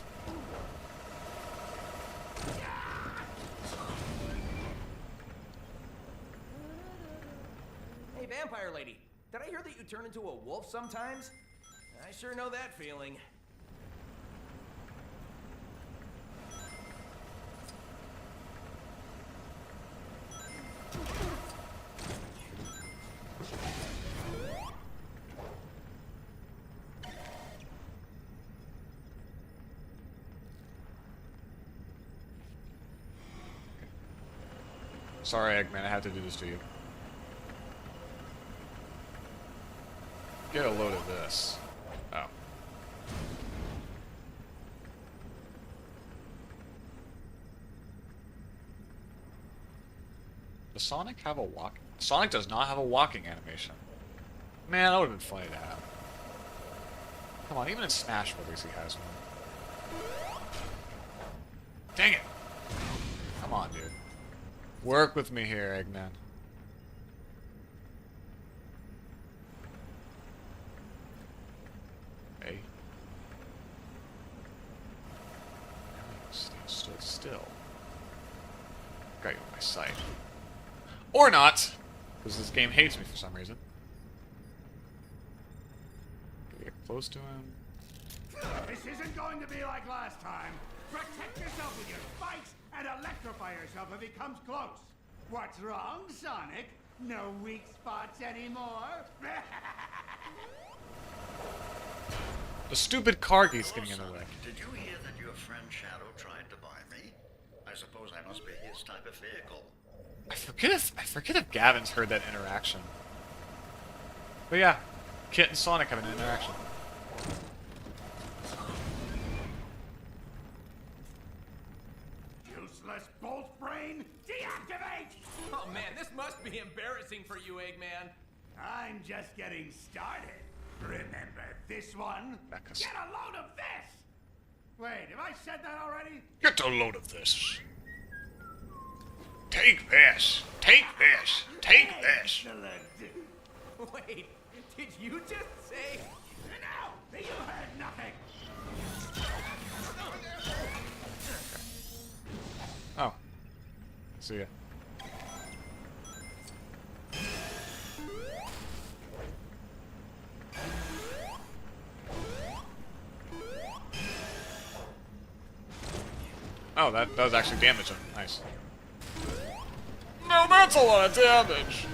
Hey, vampire lady, did I hear that you turn into a wolf sometimes? I sure know that feeling. Sorry, Eggman, I had to do this to you. Get a load of this. Oh. Does Sonic have a walk? Sonic does not have a walking animation. Man, that would have been funny to have. Come on, even in Smash Brothers he has one. Dang it! Come on, dude. Work with me here, Eggman. Hey. Stood still. Got you on my sight. Or not! Because this game hates me for some reason. Get close to him. This isn't going to be like last time. Protect yourself with your spikes and electrify yourself if he comes close. What's wrong, Sonic? No weak spots anymore? The stupid car keeps getting in the way. Did you hear that your friend Shadow tried to buy me? I suppose I must be his type of vehicle. I forget if Gavin's heard that interaction. But yeah, Kit and Sonic have an interaction. Useless bolt brain, deactivate! Oh man, this must be embarrassing for you, Eggman. I'm just getting started. Remember this one? Mechas. Get a load of this! Wait, have I said that already? Get a load of this. Take this. Take this. Take this. Wait, did you just say? No, you heard nothing. Oh. See ya. Oh, that does actually damage him. Nice. No, that's a lot of damage.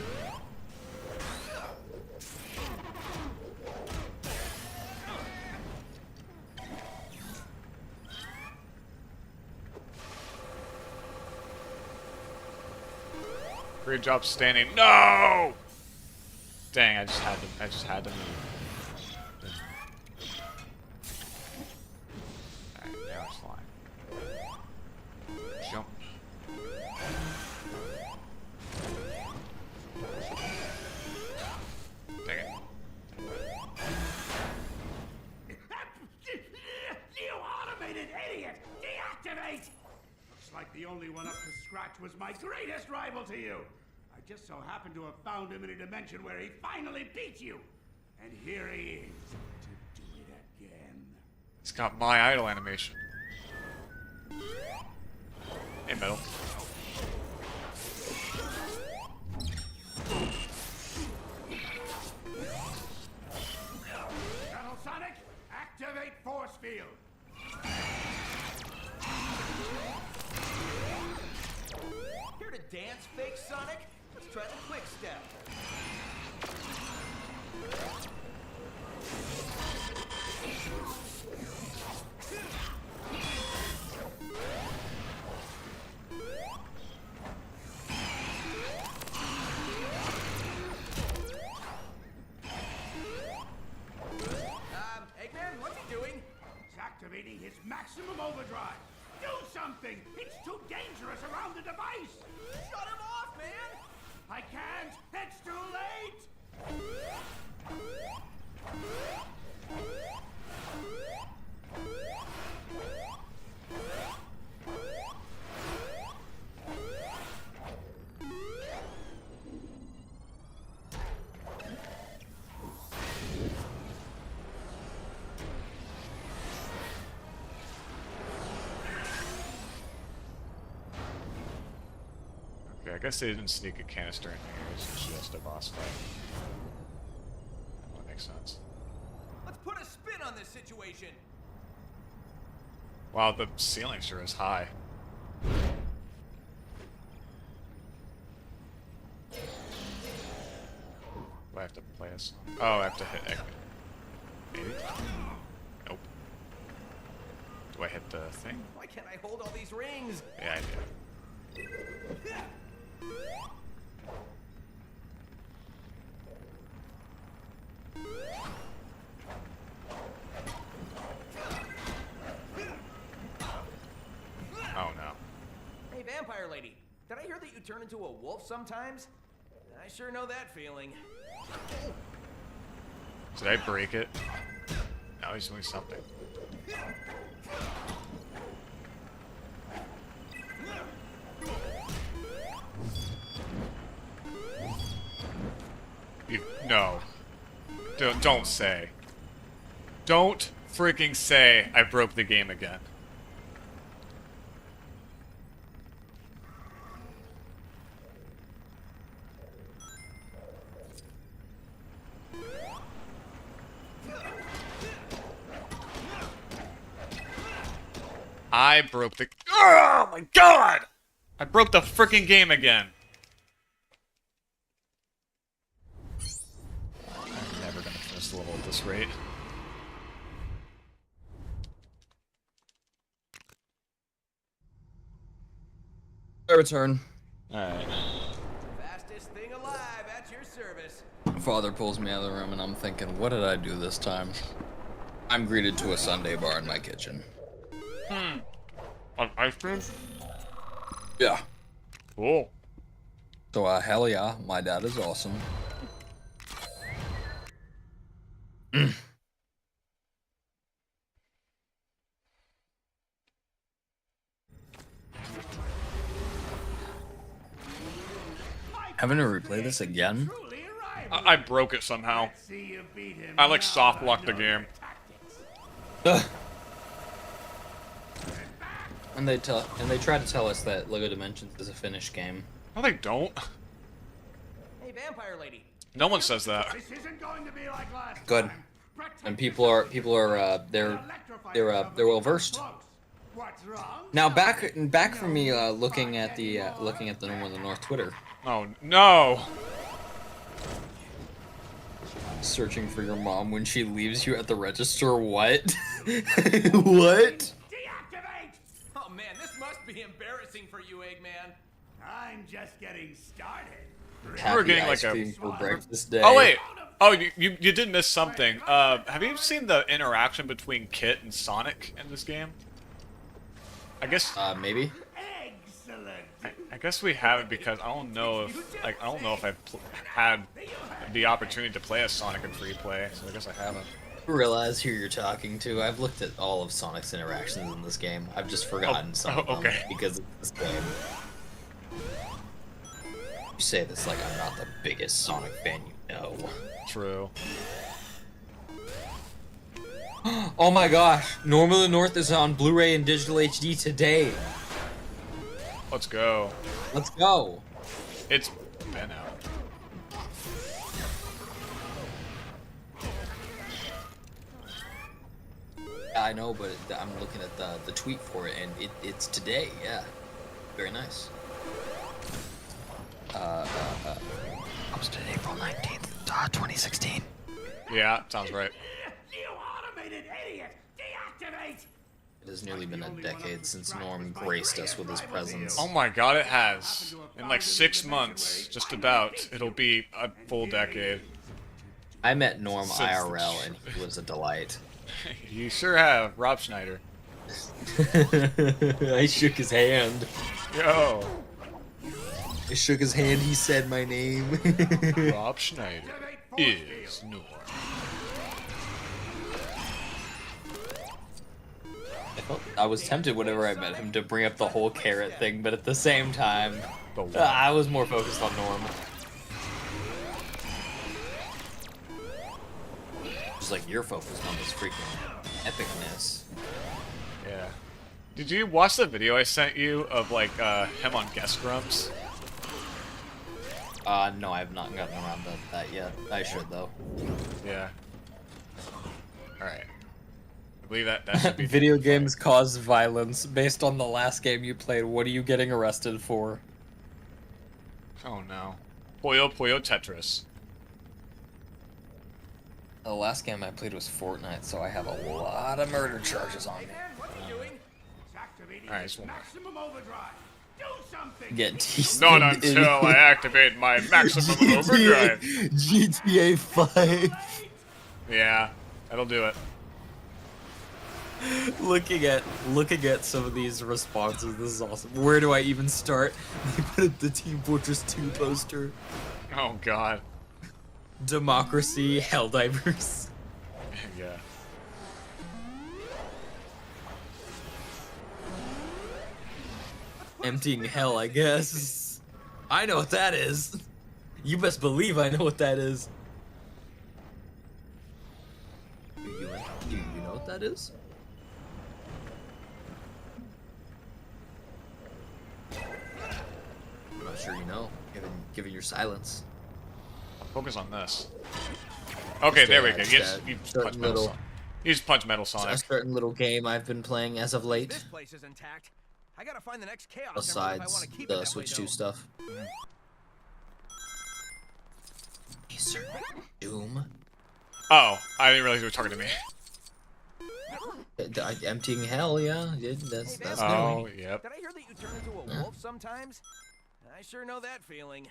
Great job standing. No! Dang, I just had to move. Alright, now it's flying. Jump. Dang it. You automated idiot! Deactivate! Looks like the only one up to scratch was my greatest rival to you. I just so happened to have found him in a dimension where he finally beat you. And here he is, to do it again. He's got my idol animation. Hey, Metal. Battle Sonic, activate force field. Here to dance, fake Sonic? Let's try the quick step. Eggman, what's he doing? He's activating his maximum overdrive. Do something! It's too dangerous around the device! Shut him off, man! I can't! It's too late! Okay, I guess they didn't sneak a canister in here. It's just a boss fight. That makes sense. Let's put a spin on this situation. Wow, the ceiling sure is high. Do I have to play a song? Oh, I have to hit Eggman. Maybe? Nope. Do I hit the thing? Why can't I hold all these rings? Yeah, I do. turn into a wolf sometimes? I sure know that feeling. Did I break it? Now he's doing something. No. Don't say. Don't freaking say I broke the game again. I broke the... Oh my god! I broke the freaking game again. I'm never gonna finish the level at this rate. I return. Alright. Fastest thing alive at your service. Father pulls me out of the room and I'm thinking, what did I do this time? I'm greeted to a Sunday bar in my kitchen. Ice cream? Yeah. Cool. So, hell yeah, my dad is awesome. Having to replay this again? I broke it somehow. I like soft locked the game. And they try to tell us that LEGO Dimensions is a finished game. No, they don't. Hey, vampire lady. No one says that. This isn't going to be like last Good. And people are they're well versed. What's wrong? Now back from me looking at the Normal the North Twitter. Oh no. Searching for your mom when she leaves you at the register. What? What? Oh man, this must be embarrassing for you, Eggman. I'm just getting started. We're getting like cream for breakfast day. Oh wait. Oh, you did miss something. Have you seen the interaction between Kit and Sonic in this game? I guess. Maybe. I guess we haven't because I don't know if I have had the opportunity to play as Sonic in free play, so I guess I haven't. I realize who you're talking to. I've looked at all of Sonic's interactions in this game. I've just forgotten some of them because it's this game. You say this like I'm not the biggest Sonic fan you know. True. Oh my gosh! Normal the North is on Blu-ray and digital HD today. Let's go. Let's go. It's been out. I know, but I'm looking at the tweet for it, and it's today. Yeah, very nice. Comes to April 19th, 2016. Yeah, sounds right. You automated idiot! Deactivate! It has nearly been a decade since Norm graced us with his presence. Oh my god, it has. In like 6 months, just about, it'll be a full decade. I met Norm IRL, and he was a delight. You sure have, Rob Schneider. I shook his hand. Yo. I shook his hand, he said my name. Rob Schneider is Norm. I was tempted whenever I met him to bring up the whole carrot thing, but at the same time, I was more focused on Norm. Just like you're focused on this freaking epicness. Yeah. Did you watch the video I sent you of like him on guest grumps? No, I have not gotten around to that yet. I should though. Yeah. Alright. I believe that should be Video games cause violence. Based on the last game you played, what are you getting arrested for? Oh no. Puyo Puyo Tetris. The last game I played was Fortnite, so I have a lot of murder charges on me. Alright, just one more. Maximum overdrive. Do something. Get teased. Not until I activate my maximum overdrive. GTA 5. Yeah, that'll do it. looking at some of these responses, this is awesome. Where do I even start? They put up the Team Fortress 2 poster. Oh god. Democracy, Helldivers. Yeah. Emptying hell, I guess. I know what that is. You best believe I know what that is. Do you know what that is? I'm not sure you know, given your silence. Focus on this. Okay, there we go. You punch Metal little, Sonic. You just punch Metal Sonic. A certain little game I've been playing as of late. This place is intact. I gotta find the next chaos Besides the Switch 2 stuff. Sir, Doom. Oh, I didn't realize you were talking to me. Emptying hell, yeah. That's oh, new. yep. Did I hear that you turn into a wolf sometimes? I sure know that feeling.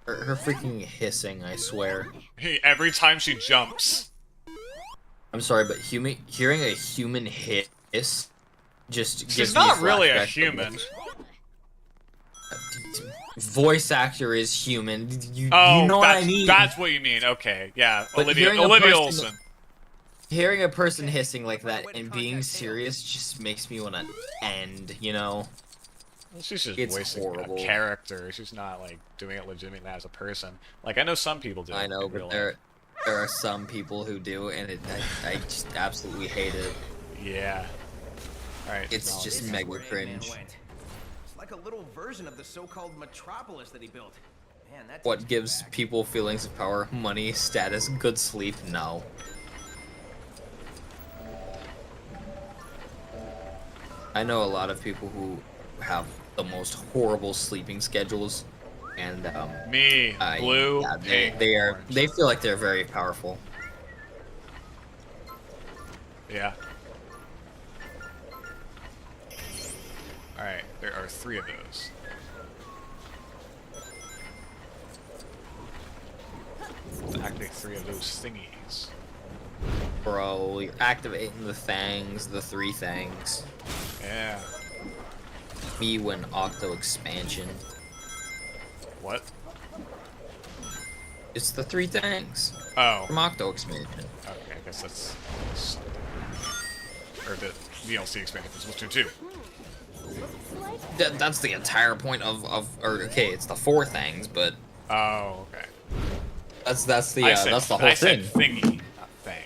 Her freaking hissing, I swear. Hey, every time she jumps. I'm sorry, but hearing a human hiss just gives She's me not really a flashbacks human. Voice actor is human. You Oh, know what I mean. That's what you mean. Okay, yeah. But Olivia Olsen. Hearing a person hissing like that and being serious just makes me want to end, you know? Well, she's just It's voicing horrible. a character. She's not, like, doing it legitimately as a person. Like, I know some people do. I know, in real but life. there are some people who do, and I just absolutely hate it. Yeah. Alright. It's just This is mega where Eggman cringe. went. It's like a little version of the so-called Metropolis that he built. Man, that What takes me gives back. people feelings of power? Money, status, good sleep? No. I know a lot of people who have the most horrible sleeping schedules, and Me, blue, yeah, pink, they feel like they're very powerful. Yeah. Alright, there are 3 of those. To activate 3 of those thingies. Bro, you're activating the things, the 3 things. Yeah. Me when Octo expansion. What? It's the 3 things. Oh. From Octo expansion. Okay, I guess that's something. Or the DLC expansion for Splatoon 2. That's the entire point of or okay, it's the 4 things, but Oh, okay. that's the I said, that's the whole I thing. said thingy, not thing.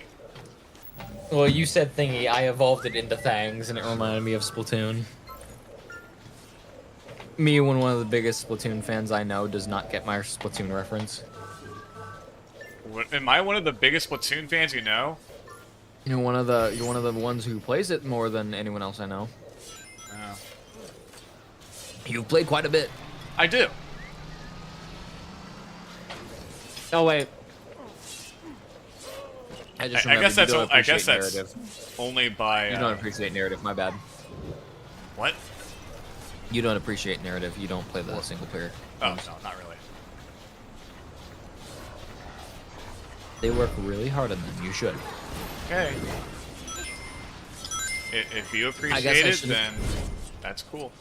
Well, you said thingy, I evolved it into Thangs, and it reminded me of Splatoon. Me, when one of the biggest Splatoon fans I know, does not get my Splatoon reference. What, am I one of the biggest Splatoon fans you know? You're one of the ones who plays it more than anyone else I know. Oh. You've played quite a bit. I do. Oh wait. I just I guess remembered you that's don't I guess appreciate that's narrative. only by. You don't appreciate narrative. My bad. What? You don't appreciate narrative. You don't play the single player. Oh no, not really. They work really hard on them. You should. Okay. If you I appreciate it, should've- then that's cool.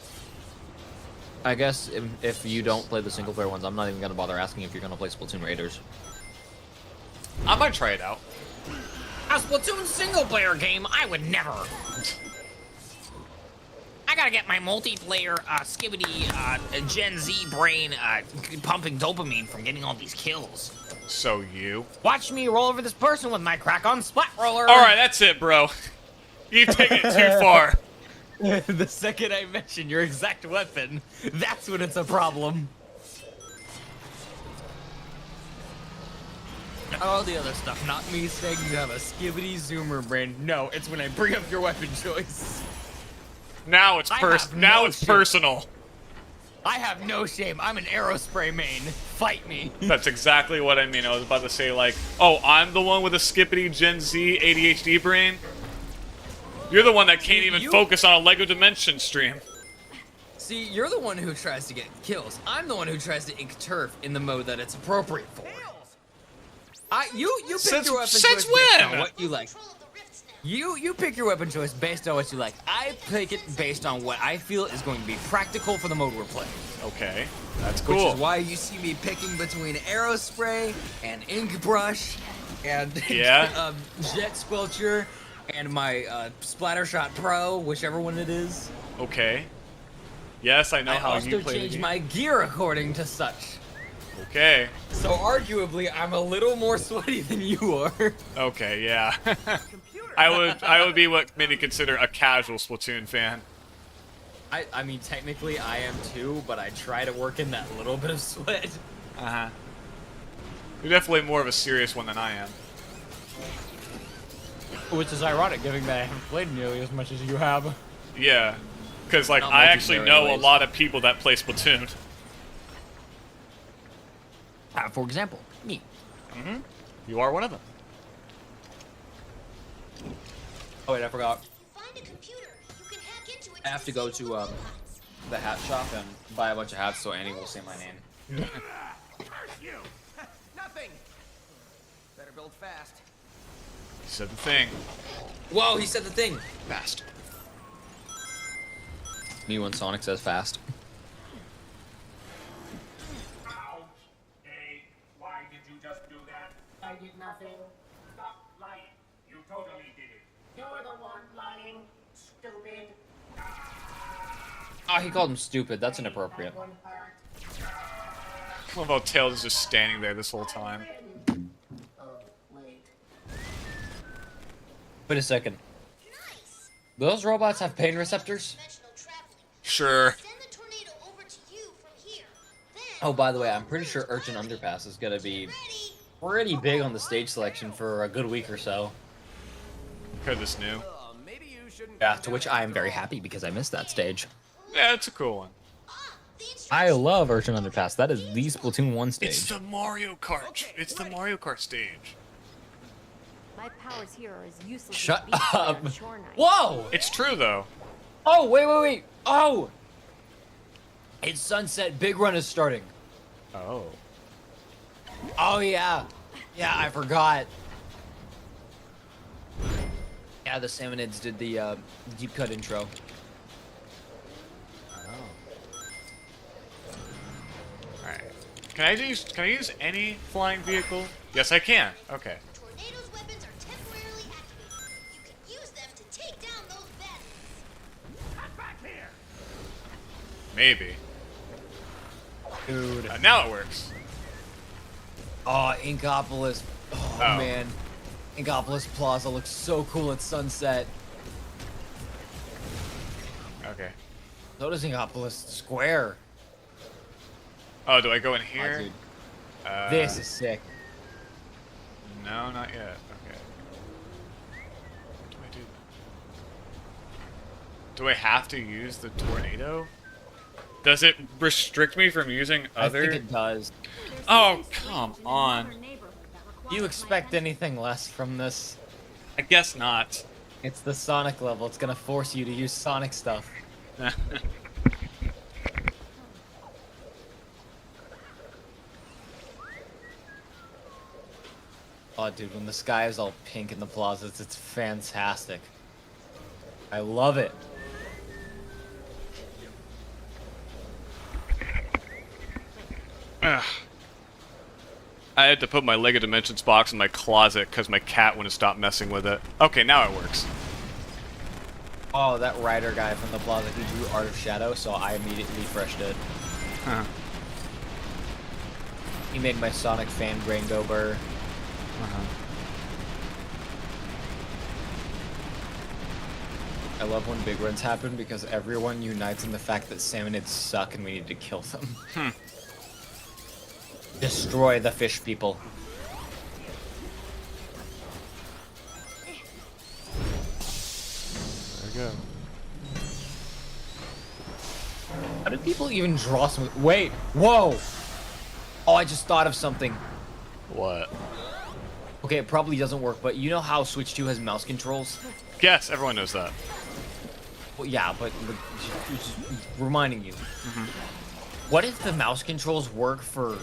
I guess if you don't play the single player ones, I'm not even gonna bother asking if you're gonna play Splatoon Raiders. I might try it out. A Splatoon single player game? I would never. I gotta get my multiplayer, skibbity, Gen Z brain, pumping dopamine from getting all these kills. So you? Watch me roll over this person with my crack-on splat roller. Alright, that's it, bro. You take it too far. The second I mention your exact weapon, that's when it's a problem. All the other stuff, not me saying you have a skibbity zoomer brain. No, it's when I bring up your weapon choice. Now it's personal. I have no shame. I'm an Aerospray main. Fight me. That's exactly what I mean. I was about to say, like, oh, I'm the one with a skippity Gen Z ADHD brain. You're the one that can't even focus on a LEGO Dimension stream. See, you're the one who tries to get kills. I'm the one who tries to ink turf in the mode that it's appropriate for. You pick Since- your weapon since choice based when? on what you like. You pick your weapon choice based on what you like. I pick it based on what I feel is going to be practical for the mode we're playing. Okay, that's cool. Which is why you see me picking between arrow spray and ink brush and Yeah. jet squelcher and my Splattershot Pro, whichever one it is. Okay. Yes, I know how also you play the change game. my gear according to such. Okay. So arguably, I'm a little more sweaty than you are. Okay, yeah. I would be what many consider a casual Splatoon fan. I mean, technically I am too, but I try to work in that little bit of sweat. Uh-huh. You're definitely more of a serious one than I am. Which is ironic, given that I haven't played nearly as much as you have. Yeah. Because, like, Not I actually multiplayer know a anyways. lot of people that play Splatoon. For example, me. Mm-hmm. You are one of them. Oh wait, I forgot. I have to go to the hat shop and buy a bunch of hats so Annie will say my name. You. Nothing. Better build fast. He said the thing. Whoa, he said the thing. Fast. Me when Sonic says fast. Hey, why did you just do that? I did nothing. Stop lying. You totally did it. You're the one lying. Stupid. Oh, he called him stupid. That's inappropriate. I love how Tails is just standing there this whole time. Wait a second. Do those robots have pain receptors? Sure. Oh, by the way, I'm pretty sure Urchin Underpass is gonna be pretty big on the stage selection for a good week or so. Heard this new. Yeah, to which I am very happy because I missed that stage. Yeah, it's a cool one. I love Urchin Underpass. That is the Splatoon 1 stage. It's the Mario Kart. It's the Mario Kart stage. My powers here are as useless Shut as beasts up. on shore night. Whoa! It's true, though. Oh, wait. Oh! It's sunset. Big Run is starting. Oh. Oh, yeah. Yeah, I forgot. Yeah, the Salmonids did the deep cut intro. Alright. Can I use any flying vehicle? Yes, I can. Okay. Tornado's weapons are temporarily activated. You can use them to take down those bandits. Come back here. Maybe. Dude. Now it works. Oh, Inkopolis. Oh, Oh. man. Inkopolis Plaza looks so cool at sunset. Okay. So does Inkopolis Square. Oh, do I go in Oh, here? dude. This is sick. No, not yet. Okay. What do I do? Do I have to use the tornado? Does it restrict me from using other? I think it does. Oh, come on. Do you expect anything less from this? I guess not. It's the Sonic level. It's gonna force you to use Sonic stuff. Oh, dude, when the sky is all pink in the plazas, it's fantastic. I love it. Ugh. I had to put my Lego Dimensions box in my closet because my cat wouldn't stop messing with it. Okay, now it works. Oh, that writer guy from the plaza, he drew Art of Shadow, so I immediately refreshed it. Huh. He made my Sonic fan brain go burr. I love when big runs happen because everyone unites in the fact that Salmonids suck and we need to kill them. Destroy the fish people. There we go. How did people even draw some? Wait, whoa! Oh, I just thought of something. What? Okay, it probably doesn't work, but you know how Switch 2 has mouse controls? Yes, everyone knows that. Well, yeah, but just reminding you. What if the mouse controls work for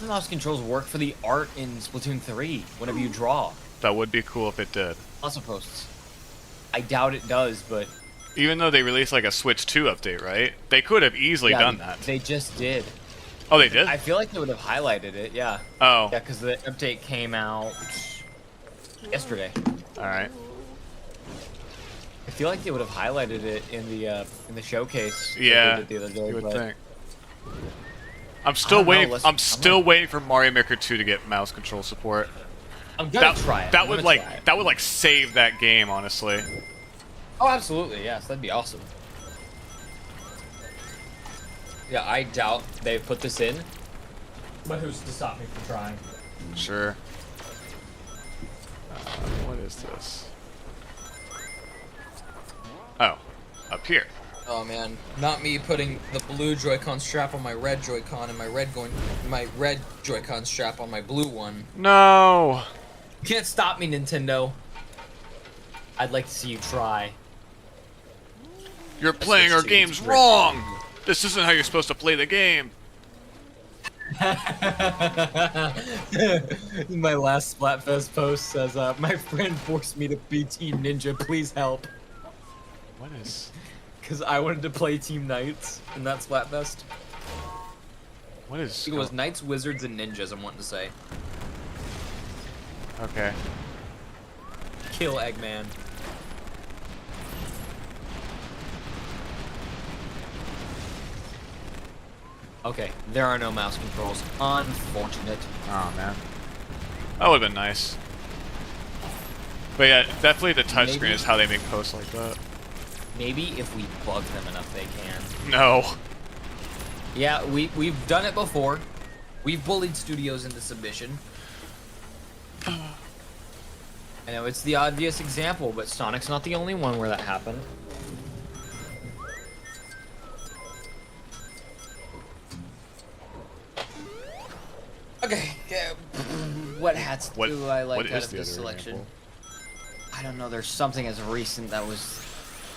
the mouse controls work for the art in Splatoon 3 whenever you draw? That would be cool if it did. Puzzle posts. I doubt it does, but... Even though they released like a Switch 2 update, right? They could have easily done that. They just did. Oh, they did? I feel like they would have highlighted it, yeah. Oh. Yeah, because the update came out yesterday. Alright. I feel like they would have highlighted it in the showcase. Yeah, That they did the other day, you would but think. I'm still waiting. let's- I'm still waiting for Mario Maker 2 to get mouse control support. I'm gonna try it. That I'm would gonna like try it. that would like save that game, honestly. Oh, absolutely, yes, that'd be awesome. Yeah, I doubt they put this in. But who's to stop me from trying? Sure. What is this? Oh, up here. Oh man, not me putting the blue Joy-Con strap on my red Joy-Con and my red Joy-Con strap on my blue one. No. You can't stop me, Nintendo. I'd like to see you try. You're playing our games wrong. This isn't how you're supposed to play the game. My last Splatfest post says, my friend forced me to be Team Ninja, please help. What is? Because I wanted to play Team Knights in that Splatfest. What is? It was Knights, Wizards, and Ninjas, I'm wanting to say. Okay. Kill Eggman. Okay, there are no mouse controls. Unfortunate. Oh man. That would have been nice. But yeah, definitely the touchscreen is how they make posts like that. Maybe if we bug them enough, they can. No. Yeah, we've done it before. We've bullied studios into submission. I know it's the obvious example, but Sonic's not the only one where that happened. Okay, what hats do I like out of this selection? Example? I don't know, there's something as recent that was,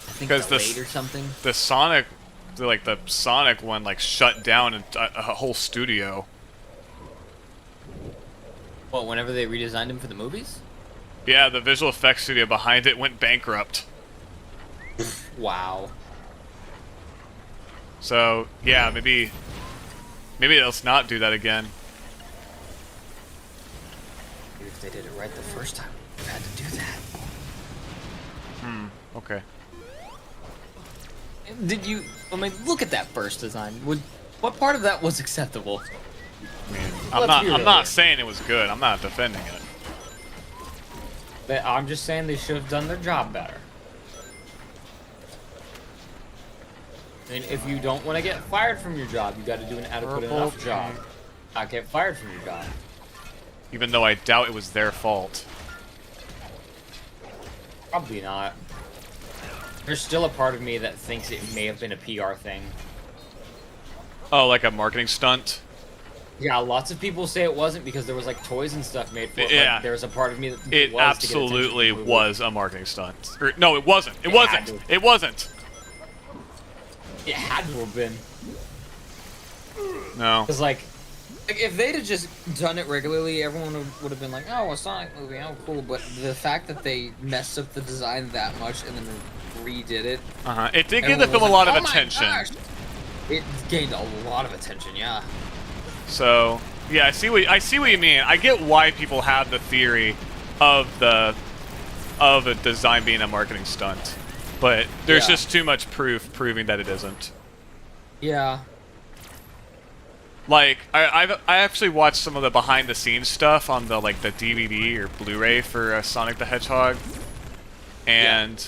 I think, Because delayed or something. The Sonic, the Sonic one, like shut down a whole studio. What, whenever they redesigned him for the movies? Yeah, the visual effects studio behind it went bankrupt. Wow. So yeah, maybe let's not do that again. Maybe if they did it right the first time, we had to do that. Okay. Did you? I mean, look at that first design. What part of that was acceptable? I mean, I'm not saying it was good. I'm not defending it. But I'm just saying they should have done their job better. I mean, if you don't want to get fired from your job, you got to do an adequate enough job. Not get fired from your job. Even though I doubt it was their fault. Probably not. There's still a part of me that thinks it may have been a PR thing. Oh, like a marketing stunt? Yeah, lots of people say it wasn't because there was like toys and stuff made for it. Yeah. Like, there's a part of me that thinks It was absolutely to get attention to the movie. was a marketing stunt. Or, no, it wasn't. It It wasn't. had to. It wasn't. It had to have been. No. Because like if they'd have just done it regularly, everyone would have been like, "Oh, a Sonic movie, oh, cool." But the fact that they messed up the design that much and then redid it, It did give the film a lot of attention. It gained a lot of attention, yeah. So yeah, I see what you mean. I get why people have the theory of a design being a marketing stunt, but there's just too much proof proving that it isn't. Yeah. Like I actually watched some of the behind the scenes stuff on the the DVD or Blu-ray for Sonic the Hedgehog, and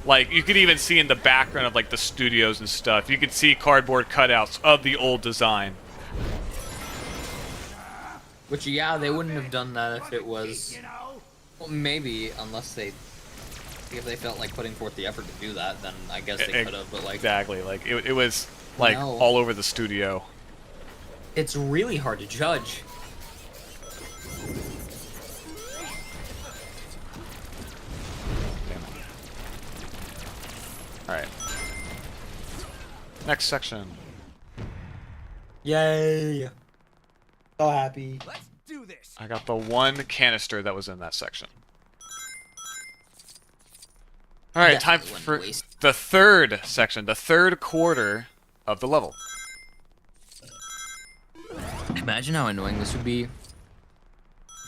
like you could even see in the background of like the studios and stuff, you could see cardboard cutouts of the old design. Which yeah, they wouldn't have done that if it was. Well, maybe unless if they felt like putting forth the effort to do that, then I guess they could have. But like exactly, like it was like No. all over the studio. It's really hard to judge. Alright. Next section. Yay! So happy. Let's do this. I got the one canister that was in that section. Alright, time for the third section, the third quarter of the level. Imagine how annoying this would be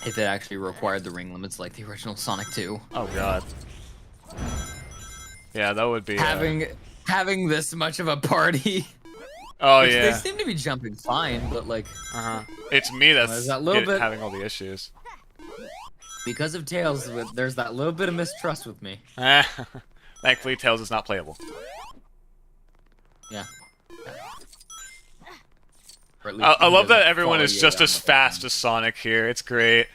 if it actually required the ring limits like the original Sonic 2. Oh god. Yeah, that would be... Having this much of a party. Oh, Which yeah. They seem to be jumping fine, but like... It's me that's that little bit... having all the issues. Because of Tails, there's that little bit of mistrust with me. Thankfully, Tails is not playable. Yeah. I love that everyone is just as fast as Sonic here. It's great.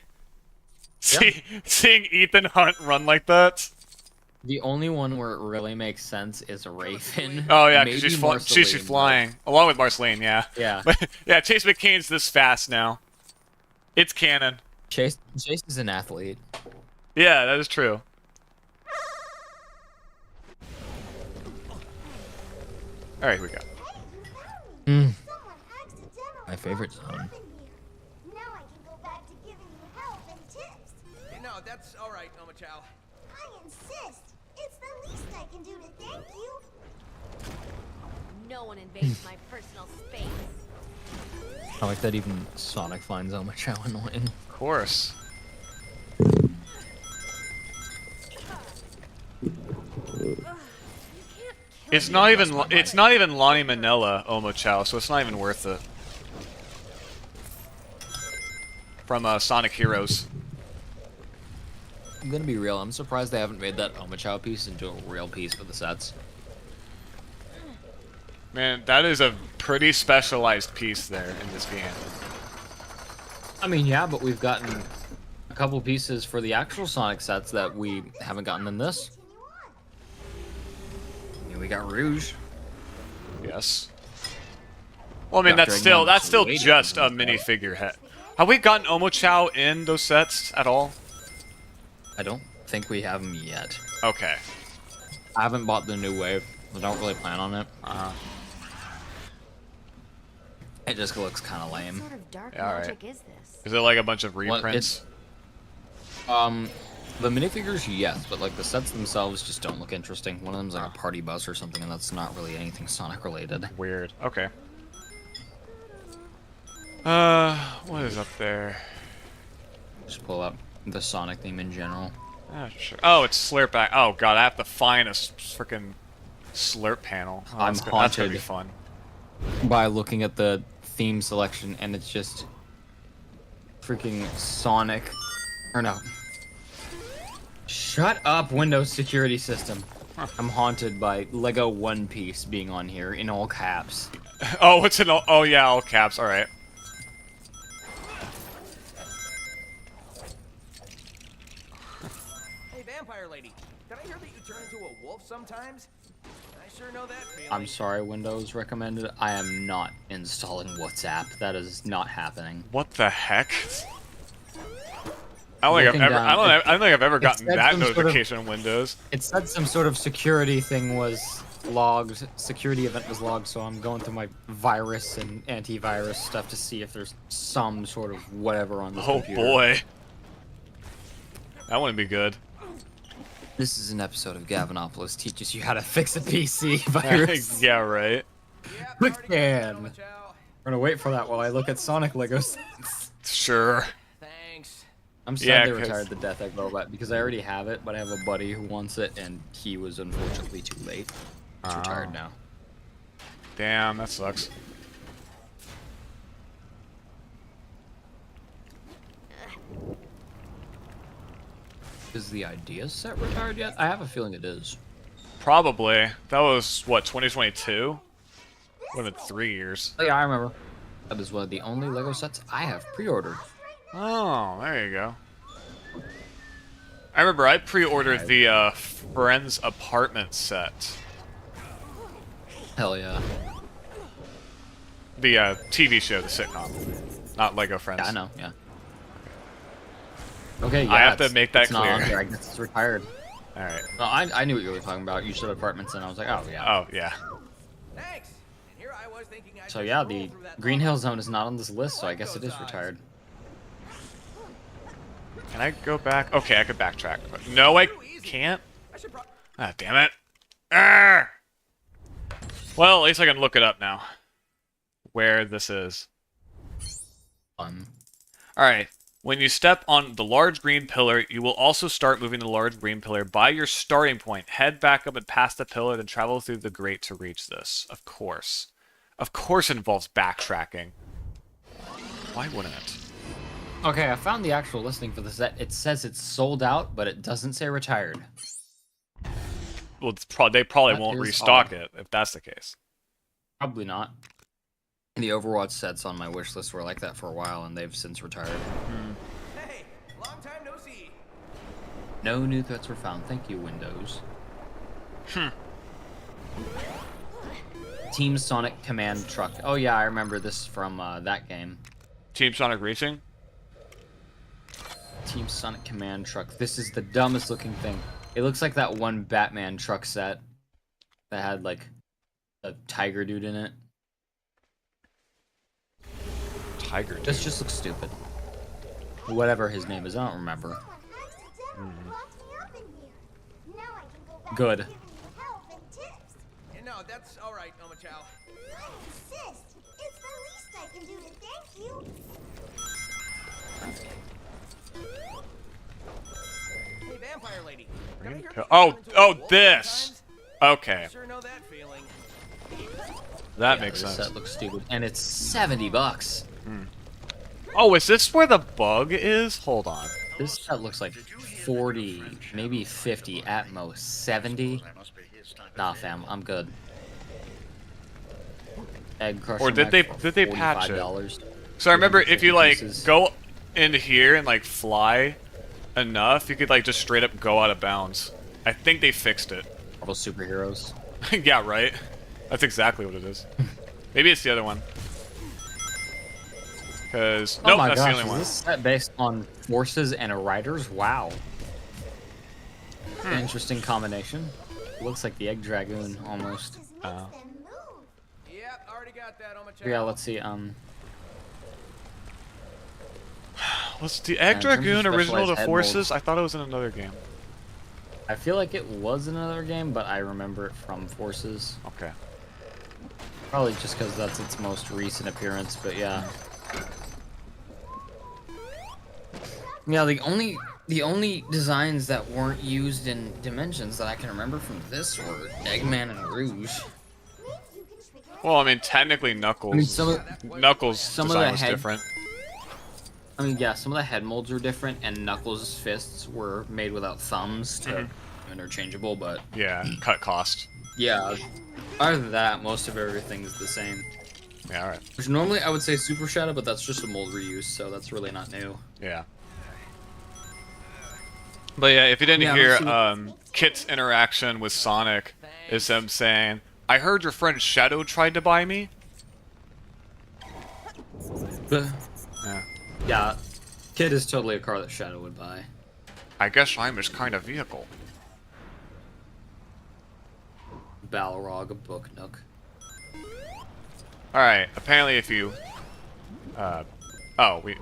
Seeing Ethan Hunt run like that. The only one where it really makes sense is Raven. Oh yeah, because she's flying along with Marceline. Yeah. Yeah. Yeah. Chase McCain's this fast now. It's canon. Chase is an athlete. Yeah, that is true. All right, here we go. My favorite zone. No, that's all right, Omochao. I insist. It's the least I can do to thank you. No one invades my personal space. I like that even Sonic finds Omochao annoying. Of course. It's not even Lonnie Manila Omochao, so it's not even worth it. From Sonic Heroes. I'm gonna be real, I'm surprised they haven't made that Omochao piece into a real piece for the sets. Man, that is a pretty specialized piece there in this game. I mean, yeah, but we've gotten a couple pieces for the actual Sonic sets that we haven't gotten in this. Yeah, we got Rouge. Yes. Well, I mean, that's still just a minifigure head. Have we gotten Omochao in those sets at all? I don't think we have them yet. Okay. I haven't bought the new wave. I don't really plan on it. It just looks kind of lame. What sort of dark Yeah, magic right. is this? Is it like a bunch of reprints? The minifigures, yes, but like the sets themselves just don't look interesting. One of them's like a party bus or something, and that's not really anything Sonic related. Weird. Okay. What is up there? Just pull up the Sonic theme in general. Sure. Oh, it's Slurp back. Oh god, I have to find a freaking Slurp panel. Oh, I'm that's gonna be haunted fun. by looking at the theme selection, and it's just freaking Sonic. Or no. Shut up, Windows security system. I'm haunted by Lego One Piece being on here in all caps. Oh, what's in all? Oh yeah, all caps. All right. Hey, vampire lady. Did I hear that you turn into a wolf sometimes? I sure know that feeling. I'm sorry, Windows recommended. I am not installing WhatsApp. That is not happening. What the heck? I don't think I've ever gotten that notification in Windows. It said some sort of security thing was logged, security event was logged, so I'm going through my virus and antivirus stuff to see if there's some sort of whatever on this computer. Oh boy. That wouldn't be good. This is an episode of Gavinopolis teaches you how to fix a PC virus. Yeah, right. Quick scan. We're gonna wait for that while I look at Sonic Lego sets. Sure. Thanks. I'm sad they retired the Death Egg robot because I already have it, but I have a buddy who wants it, and he was unfortunately too late. He's retired now. Damn, that sucks. Is the idea set retired yet? I have a feeling it is. Probably. That was, what, 2022? Would have been 3 years. Oh, yeah, I remember. That is one of the only Lego sets I have pre-ordered. Oh, there you go. I remember I pre-ordered the Friends apartment set. Hell yeah. The TV show, the sitcom. Not Lego Friends. Yeah, I know, yeah. Okay, yeah, I have to make that clear. Not on there. I guess it's retired. Alright. No, I knew what you were talking about. You said apartments, and I was like, oh, yeah. Oh, yeah. Thanks. And here I So yeah, the Green Hill Zone is not on this list, so I guess it is retired. Can I go back? Okay, I could backtrack. But no, I can't. Ah, damn it. Arrgh! Well, at least I can look it up now. Where this is. Alright. When you step on the large green pillar, you will also start moving the large green pillar by your starting point. Head back up and past the pillar, then travel through the grate to reach this. Of course. Of course it involves backtracking. Why wouldn't it? Okay, I found the actual listing for the set. It says it's sold out, but it doesn't say retired. Well, they probably That won't is restock odd. it, if that's the case. Probably not. The Overwatch sets on my wish list were like that for a while, and they've since retired. Hey, long time no see. No new threats were found. Thank you, Windows. Team Sonic Command Truck. Oh yeah, I remember this from that game. Team Sonic Racing? Team Sonic Command Truck. This is the dumbest looking thing. It looks like that one Batman truck set that had like a tiger dude in it. Tiger dude? This just looks stupid. Whatever his name is, I don't remember. Good. No, that's all right, Omochao. I insist. It's the least I can do to thank you. Hey, vampire lady. Oh, this! Okay. Sure know that feeling. That Yeah, makes this sense. set looks stupid. And it's $70. Oh, is this where the bug is? Hold on. This set looks like 40, maybe 50 at most. 70? Nah, fam, I'm good. Egg Crusher Or did Mag they for patch it? $45. So I remember if you like pieces. go into here and like fly enough, you could like just straight up go out of bounds. I think they fixed it. Marvel superheroes. Yeah, right. That's exactly what it is. Maybe it's the other one. Because Oh nope, my that's gosh, the only is one. this set based on forces and riders? Wow. An interesting combination. Looks like the Egg Dragoon almost. Yep, already got that, Omochao. Yeah, let's see. Was the Egg in terms of Dragoon original specialized to head Forces? molds- I thought it was in another game. I feel like it was another game, but I remember it from Forces. Okay. Probably just because that's its most recent appearance, but yeah. Yeah, the only designs that weren't used in Dimensions that I can remember from this were Eggman and Rouge. Well, I mean, technically Knuckles. I mean, Knuckles' some of design the was head- different. I mean, yeah, some of the head molds are different, and Knuckles' fists were made without thumbs to interchangeable, but Yeah, cut cost. yeah. Other than that, most of everything is the same. Yeah, alright. Which normally I would say Super Shadow, but that's just a mold reuse, so that's really not new. Yeah. But yeah, if you didn't Yeah, hear, let's see. Kit's interaction with Sonic is him saying, "I heard your friend Shadow tried to buy me." Yeah. Yeah, Kid is totally a car that Shadow would buy. I guess I'm his kind of vehicle. Balrog, a Book Nook. Alright, apparently if you... oh, we...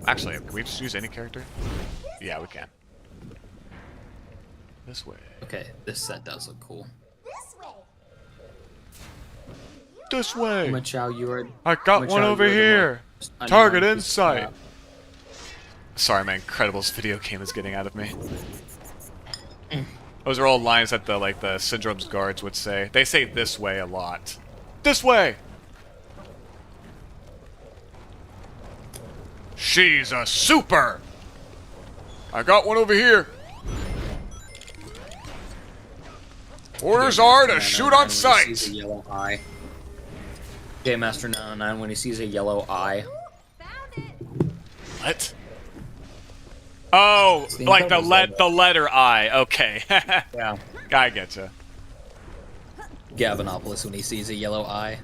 Actually, can we just use any character? Yeah, we can. This way. Okay, this set does look cool. This way! Machao, you are... I got Machao, one over you are the here! most Target unlikely insight! snap. Sorry, my Incredibles video game is getting out of me. Those are all lines that the Syndrome's guards would say. They say this way a lot. This way! She's a super! I got one over here! Orders are to shoot on sight! A yellow eye. Gamemaster 909 when he sees a yellow eye. What? Oh, It's the like the Incredibles letter I. Okay. Yeah. I getcha. Gavinopolis when he sees a yellow eye.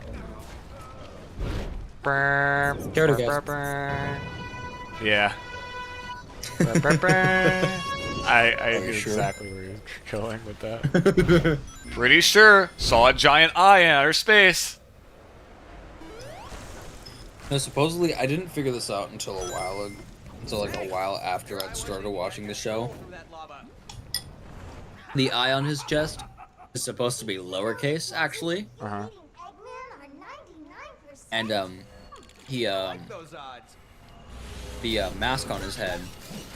Here it goes. Yeah. I knew sure? exactly where you're going with that. Pretty sure. Saw a giant eye in outer space. No, supposedly I didn't figure this out until like a while after I'd started watching the show. The eye on his chest is supposed to be lowercase, actually. Uh-huh. And he the mask on his head.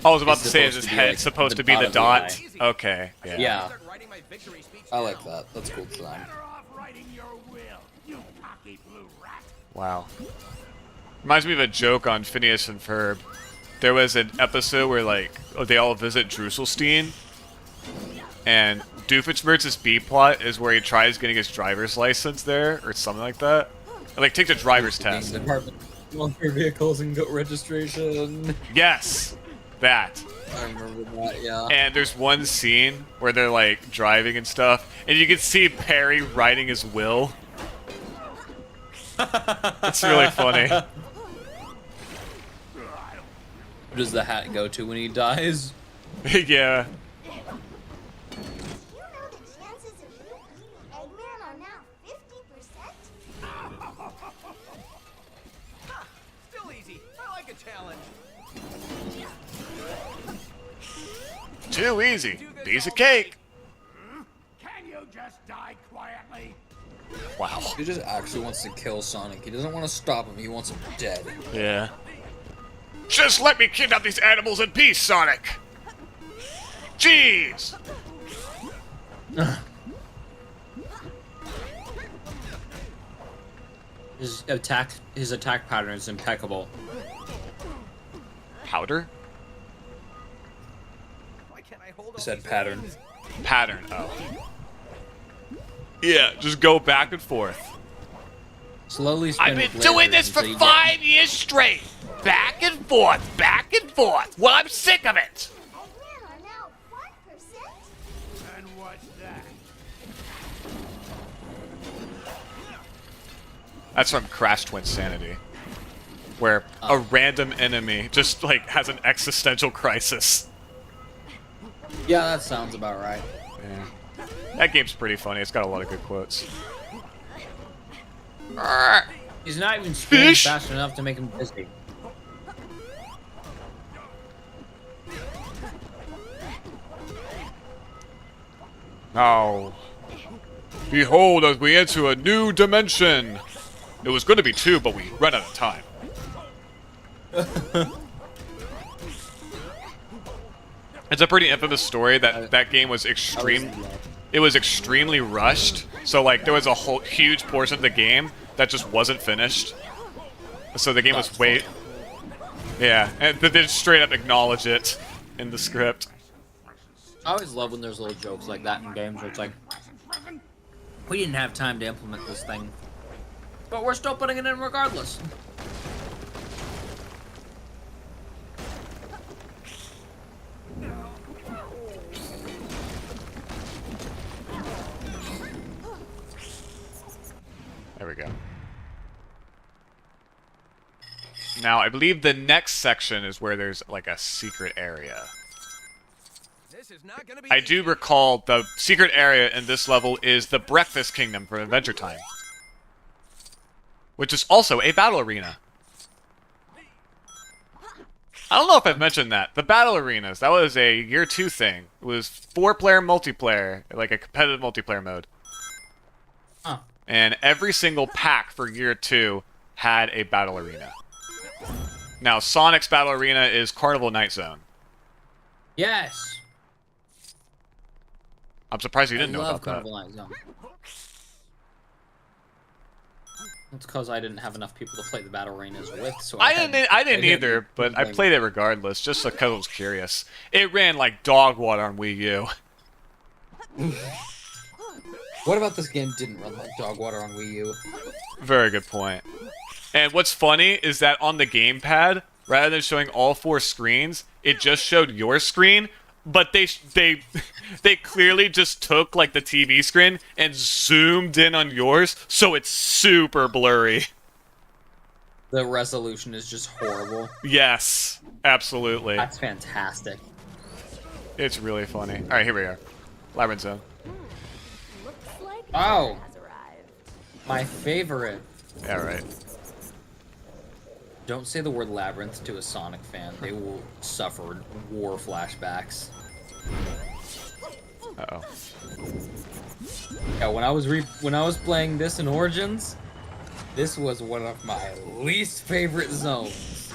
I was about to say, supposed is his to be, head like, supposed the to be the of the dot? eye. Okay. Yeah. Yeah. I like that. That's cool design. Wow. Reminds me of a joke on Phineas and Ferb. There was an episode where, like, they all visit Drusselstein, and Doofenshmirtz's B-plot is where he tries getting his driver's license there, or something like that. And, like, take the driver's test. Department for vehicles and registration. Yes! That. I remember that, yeah. And there's one scene where they're, like, driving and stuff, and you can see Perry writing his will. It's really funny. Who does the hat go to when he dies? Yeah. Still easy. I like a challenge. Too easy. Piece of cake. Can you just die quietly? Wow. He just actually wants to kill Sonic. He doesn't want to stop him. He wants him dead. Yeah. Just let me kidnap these animals in peace, Sonic! Jeez! His attack pattern is impeccable. Powder? I said pattern. Pattern, oh. Yeah, just go back and forth. Slowly spin I've been with doing lasers this for until you 5 years straight! Back and forth, back and forth! Well, I'm sick of it! And what's that? That's from Crash Twinsanity. Where a random enemy just, like, has an existential crisis. Yeah, that sounds about right. Yeah. That game's pretty funny. It's got a lot of good quotes. He's not even spinning Fish? fast enough to make him busy. Now, behold as we enter a new dimension. It was going to be 2, but we ran out of time. It's a pretty infamous story that that game was it was extremely rushed. So like there was a whole huge portion of the game that just wasn't finished. So the game was yeah, and they just straight up acknowledge it in the script. I always love when there's little jokes like that in games where it's like, we didn't have time to implement this thing, but we're still putting it in regardless. There we go. Now, I believe the next section is where there's like a secret area. This is not gonna be I do recall the secret area in this level is the Breakfast Kingdom from Adventure Time, which is also a battle arena. I don't know if I've mentioned that. The battle arenas, that was a year 2 thing. It was 4-player multiplayer, like a competitive multiplayer mode. Huh. And every single pack for year 2 had a battle arena. Now, Sonic's battle arena is Carnival Night Zone. Yes. I'm surprised you didn't know love about that. Carnival Night Zone. It's because I didn't have enough people to play the battle arenas with, so I didn't either, but I played it regardless, just because I was curious. It ran like dog water on Wii U. What about this game didn't run like dog water on Wii U? Very good point. And what's funny is that on the gamepad, rather than showing all 4 screens, it just showed your screen, but they clearly just took like the TV screen and zoomed in on yours, so it's super blurry. The resolution is just horrible. Yes, absolutely. That's fantastic. It's really funny. All right, here we are. Labyrinth Zone. Oh, my favorite. Yeah, right. Don't say the word labyrinth to a Sonic fan. They will suffer war flashbacks. Uh-oh. Yeah, when I was playing this in Origins, this was one of my least favorite zones.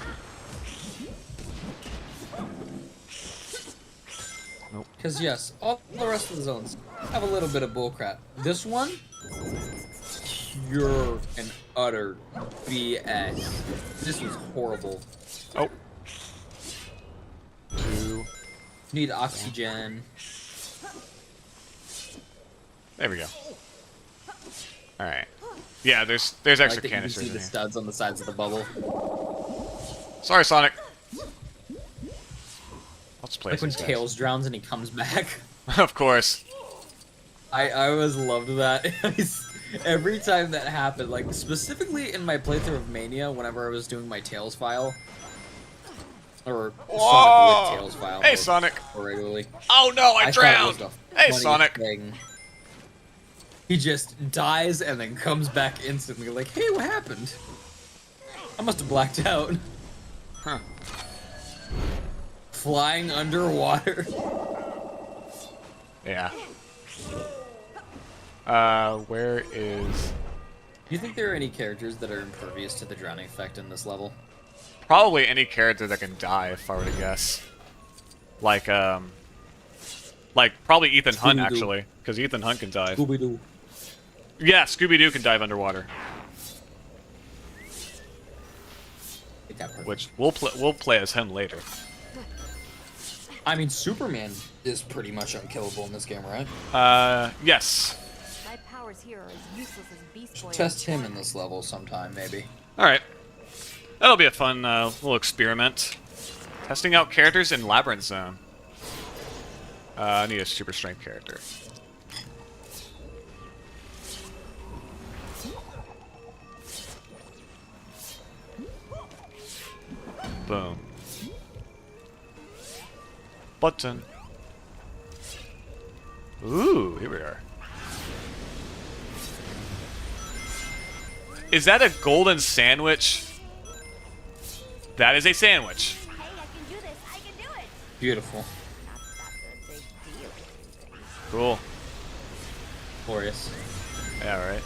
Nope. Because yes, all the rest of the zones have a little bit of bullcrap. This one, pure and utter BS. This was horrible. Oh. 2. Need oxygen. There we go. All right. Yeah, there's extra I think canisters you in can see the here. studs on the sides of the bubble. Sorry, Sonic. Let's play Like when these guys. Tails drowns and he comes back. Of course. I always loved that. Every time that happened, like specifically in my playthrough of Mania, whenever I was doing my Tails file, or Sonic with Tails file. Hey, Sonic. Or regularly. Oh no, I thought it drowned. was the Hey, funniest Sonic. thing. He just dies and then comes back instantly. Like, hey, what happened? I must have blacked out. Huh. Flying underwater. Yeah. Where is... Do you think there are any characters that are impervious to the drowning effect in this level? Probably any character that can die, if I were to guess. Like probably Ethan Hunt, Scooby-Doo. actually. Because Ethan Hunt can dive. Scooby-Doo. Yeah, Scooby-Doo can dive underwater. Which we'll play as him later. I mean, Superman is pretty much unkillable in this game, right? Yes. My powers here are as useless as Beast Boy. Test him in this level sometime, maybe. Alright. That'll be a fun little experiment. Testing out characters in Labyrinth Zone. I need a super strength character. Boom. Button. Ooh, here we are. Is that a golden sandwich? That is a sandwich. Beautiful. Cool. Glorious. Yeah, right.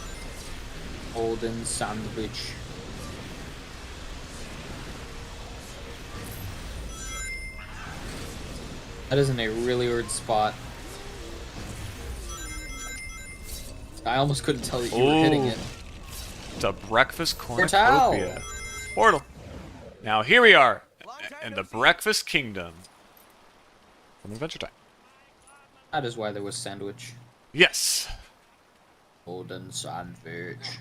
Golden sandwich. That is in a really weird spot. I almost couldn't tell that you were hitting it. It's a breakfast Portal. cornucopia. Portal. Now here we are in the Breakfast Kingdom. From Adventure Time. That is why there was sandwich. Yes. Golden sandwich.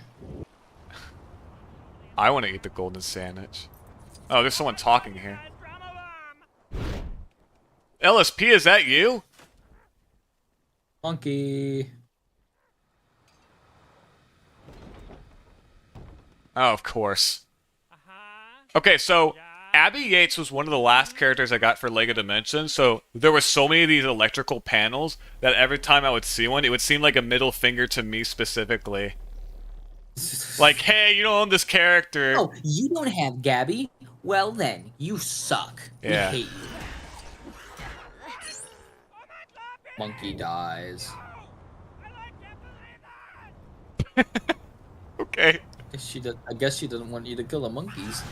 I want to eat the golden sandwich. Oh, there's someone talking here. LSP, is that you? Monkey. Oh, of course. Okay, so Abby Yates was one of the last characters I got for LEGO Dimensions, so there were so many of these electrical panels that every time I would see one, it would seem like a middle finger to me specifically. Like, hey, you don't own this character. Oh, you don't have Gabby? Well then, you suck. Yeah. We hate you. Monkey dies. Okay. I guess she doesn't want you to kill the monkeys.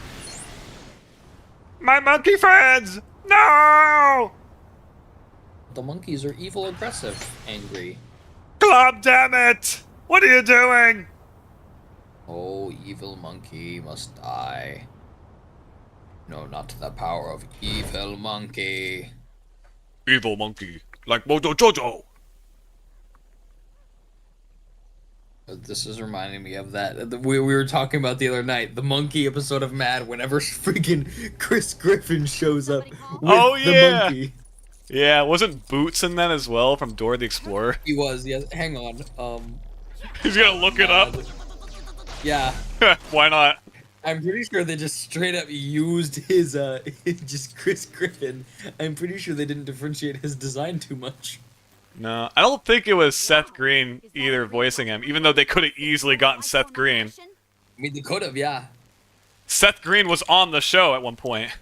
My monkey friends! No! The monkeys are evil, aggressive, angry. Club, damn it! What are you doing? Oh, evil monkey must die. No, not to the power of evil monkey. Evil monkey, like Mojo Jojo. This is reminding me of that. We were talking about the other night, the monkey episode of Mad, whenever freaking Chris Griffin shows up with the monkey. Yeah, wasn't Boots in that as well from Dora the Explorer? He was, yes. Hang on. He's gonna look it up. Yeah. Why not? I'm pretty sure they just straight up used his, just Chris Griffin. I'm pretty sure they didn't differentiate his design too much. No, I don't think it was Seth Green either voicing him, even though they could have easily gotten Seth Green. I mean, they could have, yeah. Seth Green was on the show at one point.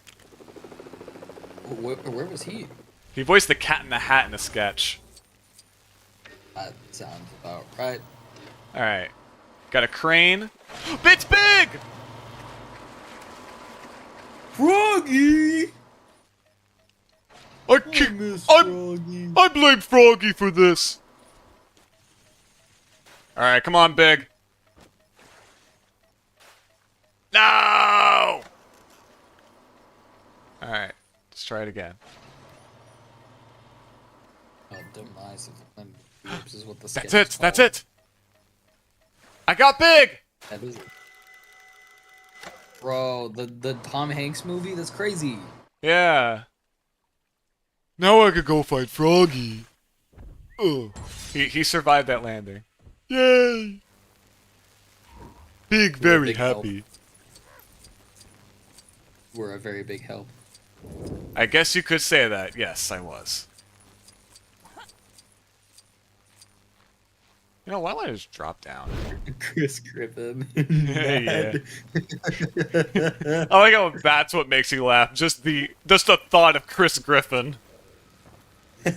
Where was he? He voiced the Cat in the Hat in a sketch. That sounds about right. Alright. Got a crane. It's big! Froggy! I blame Froggy for this. Alright, come on, Big. No! Alright, let's try it again. Oh, demise of the groups is what the That's it, that's it! I got Big! That is it. Bro, the Tom Hanks movie? That's crazy. Yeah. Now I could go fight Froggy. Ugh. He survived that landing. Yay! Big, very big happy. Help. We're a very big help. I guess you could say that. Yes, I was. You know, why don't I just drop down? Chris Griffin. Yeah. I like how that's what makes you laugh. Just the thought of Chris Griffin.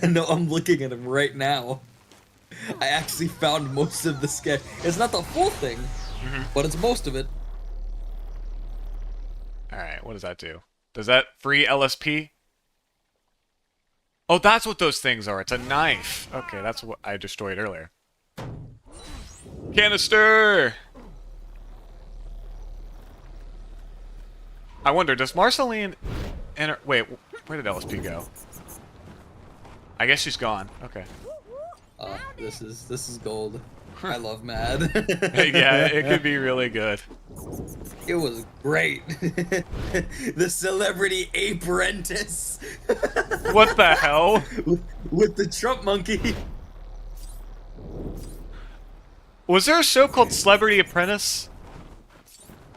No, I'm looking at him right now. I actually found most of the sketch. It's not the full thing, but it's most of it. Alright, what does that do? Does that free LSP? Oh, that's what those things are. It's a knife. Okay, that's what I destroyed earlier. Canister! I wonder, does Marceline enter... Wait, where did LSP go? I guess she's gone. Okay. This is gold. I love Mad. Yeah, it could be really good. It was great. The celebrity apprentice. What the hell? With the Trump monkey. Was there a show called Celebrity Apprentice?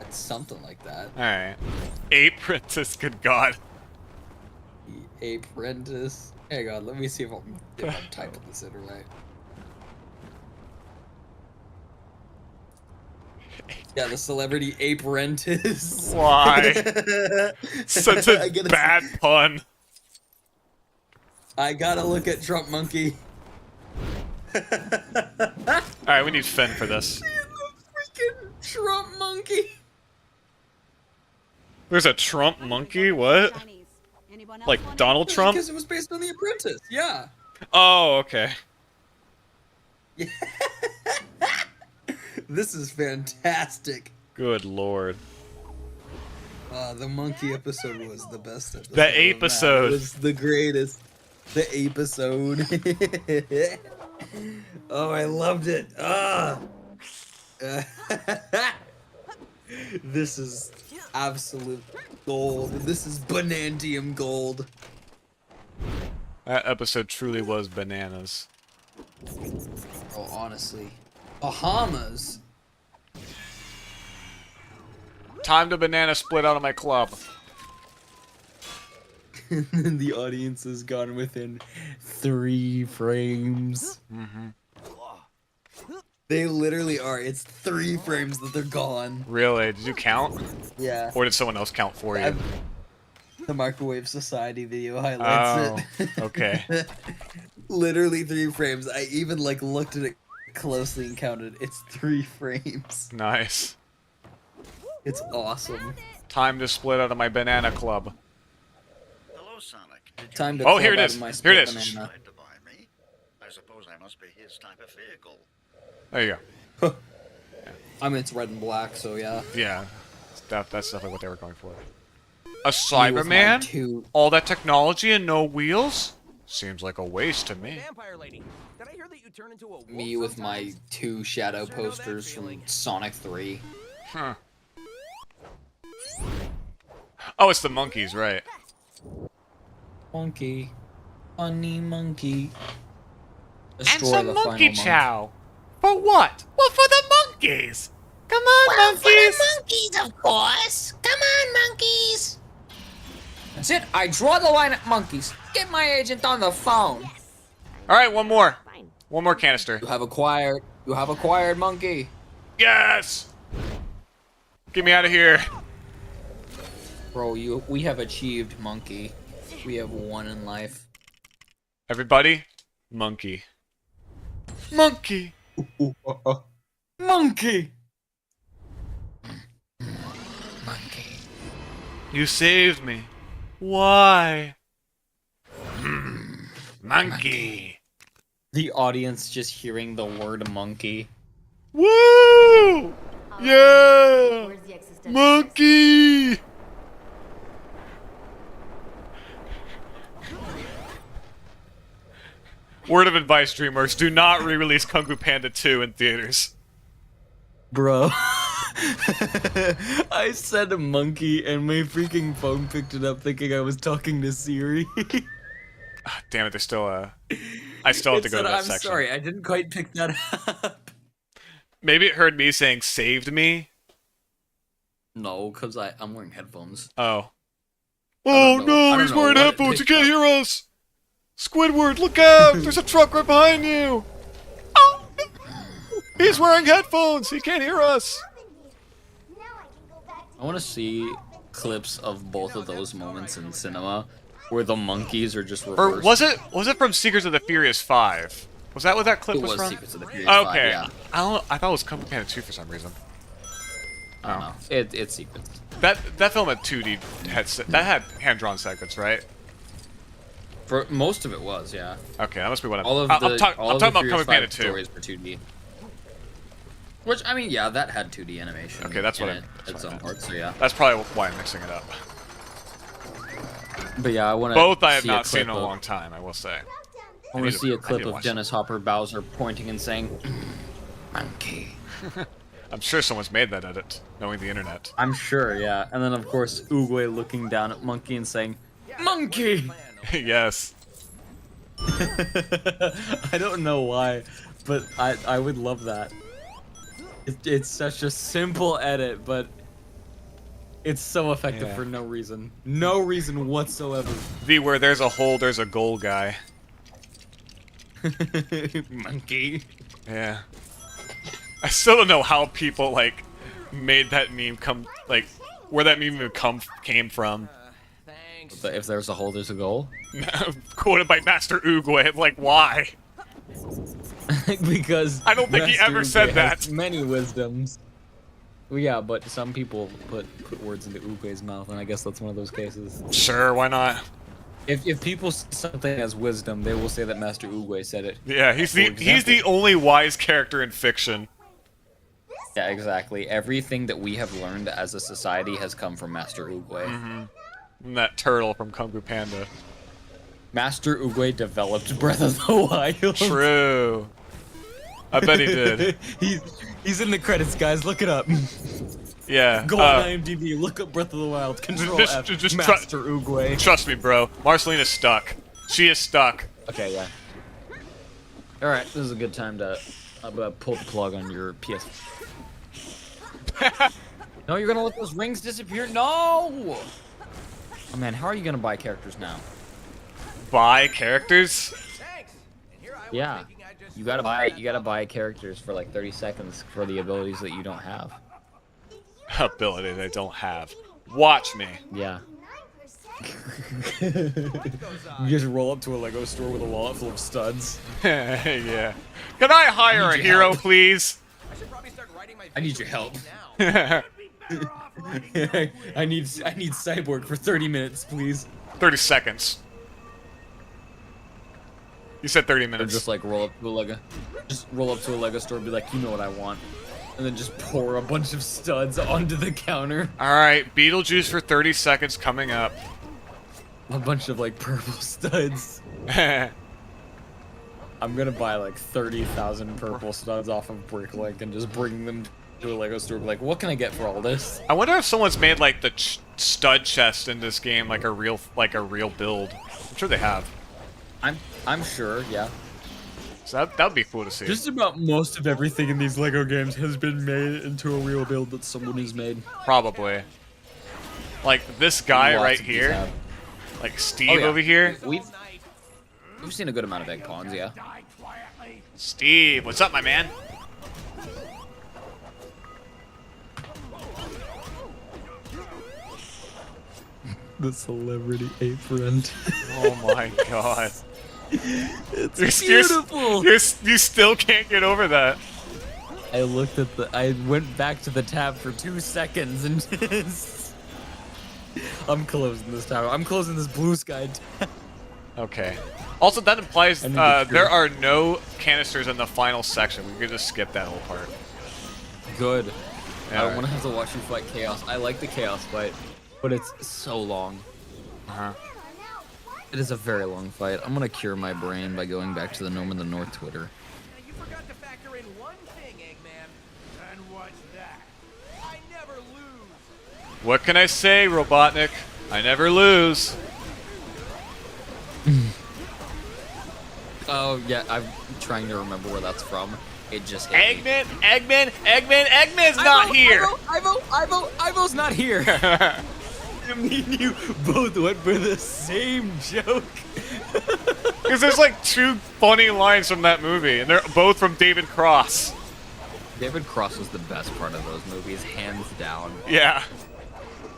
It's something like that. Alright. Apprentice, good god. The apprentice. Hang on, let me see if I'm typing this in right. Yeah, the celebrity apprentice. Why? Such a bad pun. I gotta look at Trump monkey. Alright, we need Finn for this. Freaking Trump monkey. There's a Trump monkey? What? Like Donald Trump? Because it was based on The Apprentice, yeah. Oh, okay. Yeah. This is fantastic. Good lord. The monkey episode was the best episode. The ape-isode. It was the greatest. The ape-isode. Oh, I loved it. This is absolute gold. This is Banandium gold. That episode truly was bananas. Oh, honestly. Bahamas. Time to banana split out of my club. The audience has gone within 3 frames. They literally are. It's 3 frames that they're gone. Really? Did you count? Yeah. Or did someone else count for you? The Microwave Society video highlights it. Okay. Literally 3 frames. I even looked at it closely and counted. It's 3 frames. Nice. It's awesome. Time to split out of my banana club. Hello, Sonic. Time to oh, here it club out is. of my Here it is. banana. I suppose I must be his type of vehicle. There you go. I mean, it's red and black, so yeah. Yeah. That's definitely what they were going for. A with Cyberman? All that technology and no wheels? Seems like a waste to me. Vampire lady, did I hear that you turn into a wolf Me with my 2 shadow posters from Sonic 3. Huh. Oh, it's the monkeys, right? Monkey. Funny monkey. And some monkey chow. For what? Well, for the monkeys. Come on, monkeys. For the monkeys, of course. Come on, monkeys. That's it. I draw the line at monkeys. Get my agent on the phone. All right, one more. One more canister. You have acquired monkey. Yes. Get me out of here. Bro, we have achieved monkey. We have one in life. Everybody, monkey. Monkey! Monkey! You saved me. Why? Monkey. The audience just hearing the word monkey. Woo! Yeah! Monkey! Word of advice, Dreamworks, do not re-release Kung Fu Panda 2 in theaters. Bro. I said a monkey and my freaking phone picked it up thinking I was talking to Siri. Damn it, there's still I still have to go to that I'm section. sorry, I didn't quite pick that up. Maybe it heard me saying saved me? No, because I'm wearing headphones. Oh. Oh no, he's wearing headphones, he can't hear us! Squidward, look out! There's a truck right behind you! Oh no! He's wearing headphones, he can't hear us! I want to see clips of both of those moments in cinema where the monkeys are just reversed. Or was it from Secrets of the Furious 5? Was that what that clip was from? Secrets of the Furious 5, okay. yeah. I thought it was Kung Fu Panda 2 for some reason. I don't know. It's Secrets. That film had 2D that had hand-drawn segments, right? For most of it was, yeah. Okay, that must be what I'm I'm talking about Kung Fu Panda 2. Stories were 2D. Which, I mean, yeah, that had 2D animation. Okay, that's what at some parts, so yeah. That's probably why I'm mixing it up. But yeah, I want to. Both I have not seen in a long time, I will say. I want to see a clip of Dennis Hopper Bowser pointing and saying, "Monkey." I'm sure someone's made that edit, knowing the internet. I'm sure, yeah. And then of course Oogway looking down at Monkey and saying, "Monkey." Yes. I don't know why, but I would love that. It's such a simple edit, but it's so effective for no reason. No reason whatsoever. Where there's a hole, there's a goal guy. Monkey. Yeah. I still don't know how people, like, made that meme come, like, where that meme even came from. If there's a hole, there's a goal? Quoted by Master Oogway, like, why? Because I don't think he ever said that. Has many wisdoms. Well, yeah, but some people put words into Oogway's mouth, and I guess that's one of those cases. Sure, why not? If people say something as wisdom, they will say that Master Oogway said it. Yeah, he's the only wise character in fiction. Yeah, exactly. Everything that we have learned as a society has come from Master Oogway. And that turtle from Kung Fu Panda. Master Oogway developed Breath of the Wild. True. I bet he did. He's in the credits, guys. Look it up. Yeah. Go on IMDb. Look up Breath of the Wild. Control F. Master Oogway. Trust me, bro. Marcelina's stuck. She is stuck. Okay, yeah. All right, this is a good time to pull the plug on your PS. No, you're gonna let those rings disappear? No! Oh man, how are you gonna buy characters now? Buy characters? Yeah, you gotta buy characters for like 30 seconds for the abilities that you don't have. Ability they don't have. Watch me. Yeah. You just roll up to a Lego store with a wallet full of studs. Yeah. Can I hire a hero, please? I need your help. I need Cyborg for 30 minutes, please. 30 seconds. You said 30 minutes. Or just like roll up to a Lego store and be like, you know what I want. And then just pour a bunch of studs onto the counter. Alright, Beetlejuice for 30 seconds coming up. A bunch of like purple studs. I'm gonna buy like 30,000 purple studs off of Bricklink and just bring them to a Lego store and be like, what can I get for all this? I wonder if someone's made like the stud chest in this game like a real build. I'm sure they have. I'm sure, yeah. So that'd be cool to see. Just about most of everything in these Lego games has been made into a real build that someone has made. Probably. Like this guy right here. Like Steve over here. We've seen a good amount of egg pawns, yeah. Steve, what's up, my man? The celebrity apron. Oh my god. It's beautiful. You still can't get over that. I looked at I went back to the tab for 2 seconds and I'm closing this tab. I'm closing this blue sky tab. Okay. Also, that implies there are no canisters in the final section. We could just skip that whole part. Good. Yeah, I don't want to have to watch you fight Chaos. I like the Chaos fight, but it's so long. It is a very long fight. I'm gonna cure my brain by going back to the Gnome in the North Twitter. You forgot to factor in one thing, Eggman. And what's that? I never lose. What can I say, Robotnik? I never lose. Oh yeah, I'm trying to remember where that's from. It just hit me. Eggman's not here. Ivo's not here. Me and you both went for the same joke. Because there's like 2 funny lines from that movie, and they're both from David Cross. David Cross was the best part of those movies, hands down. Yeah.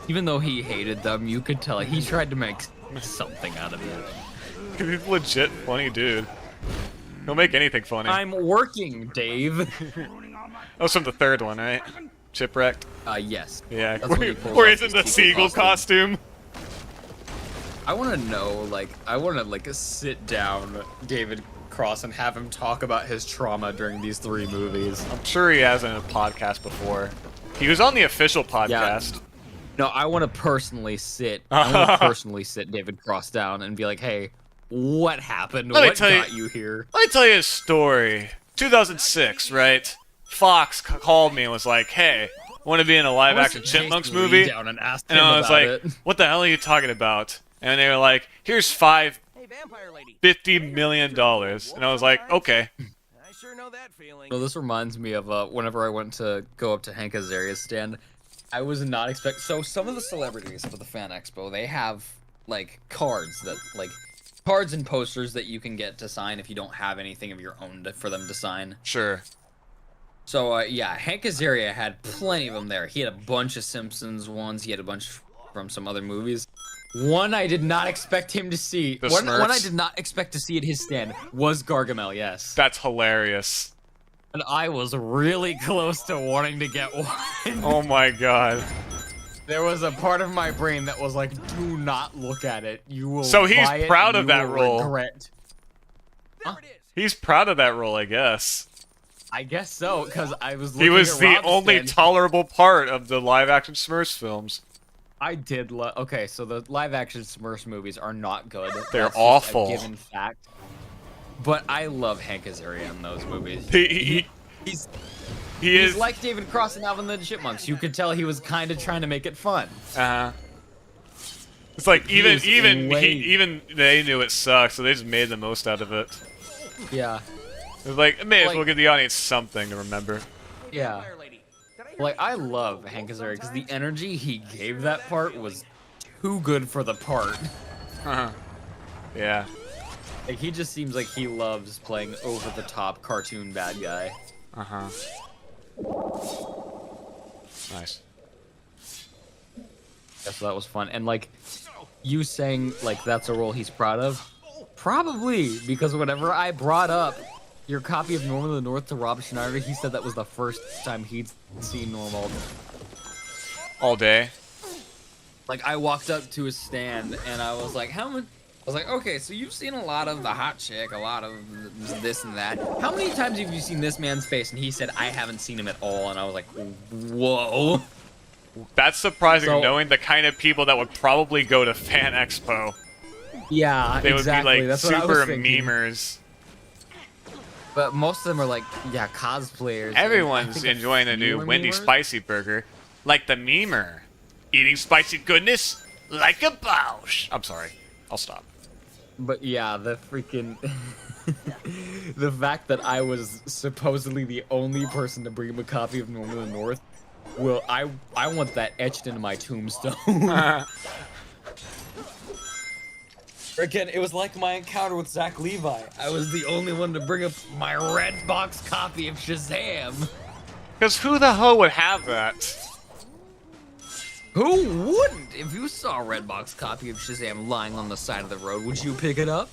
Even though he hated them, you could tell he tried to make something out of it. He's a legit funny dude. He'll make anything funny. I'm working, Dave. That was from the 3rd one, right? Chipwrecked? Yes. Yeah, That's when he pulls where off he's in his the seagull costume. I want to know, I want to, sit down David Cross and have him talk about his trauma during these 3 movies. I'm sure he has in a podcast before. He was on the official podcast. Yeah. No, I want to personally sit David Cross down and be like, hey, what happened? What got you here? Let me tell you a story. 2006, right? Fox called me and was like, hey, want to be in a live-action Chipmunks movie? And I was like, what the hell are you talking about? And they were like, here's $50 million. And I was like, okay. I sure know that feeling. No, this reminds me of whenever I went to go up to Hank Azaria's stand. I was not expecting. So some of the celebrities for the Fan Expo, they have cards that cards and posters that you can get to sign if you don't have anything of your own for them to sign. Sure. So yeah, Hank Azaria had plenty of them there. He had a bunch of Simpsons ones. He had a bunch from some other movies. One I did not expect him to see. One I did not expect to see at his stand was Gargamel. Yes. That's hilarious. And I was really close to wanting to get one. Oh my god. There was a part of my brain that was like, do not look at it. You will. So he's buy it proud and of you that will role. Regret. There it is. He's proud of that role, I guess. I guess so, because I was looking He was at the Rob's only stand. tolerable part of the live-action Smurfs films. I did love. Okay, so the live-action Smurfs movies are not good. They're That's awful. Just a given fact. But I love Hank Azaria in those movies. He's like David Cross and Alvin and the Chipmunks. You could tell he was kind of trying to make it fun. It's like even they knew it sucked, so they just made the most out of it. Yeah. It was like, it may as well give the audience something to remember. Yeah. I love Hank Azaria because the energy he gave that part was too good for the part. Yeah. He just seems like he loves playing over-the-top cartoon bad guy. Nice. Yeah, so that was fun. And you saying that's a role he's proud of? Probably, because whenever I brought up your copy of Norman of the North to Rob Schneider, he said that was the first time he'd seen Normal all day. I walked up to his stand and I was like, how many? I was like, okay, so you've seen a lot of the hot chick, a lot of this and that. How many times have you seen this man's face? And he said, I haven't seen him at all. And I was like, whoa. That's surprising, knowing the kind of people that would probably go to Fan Expo. Yeah, they exactly. would be That's what I was super thinking. memers. But most of them are cosplayers. Everyone's enjoying the new Wendy's Spicy Burger. Like the memer. Eating spicy goodness like a Bausch. I'm sorry. I'll stop. But yeah, the freaking... the fact that I was supposedly the only person to bring him a copy of Norman of the North, I want that etched into my tombstone. Again, it was like my encounter with Zach Levi. I was the only one to bring up my red box copy of Shazam. Because who the hell would have that? Who wouldn't? If you saw a Redbox copy of Shazam lying on the side of the road, would you pick it up?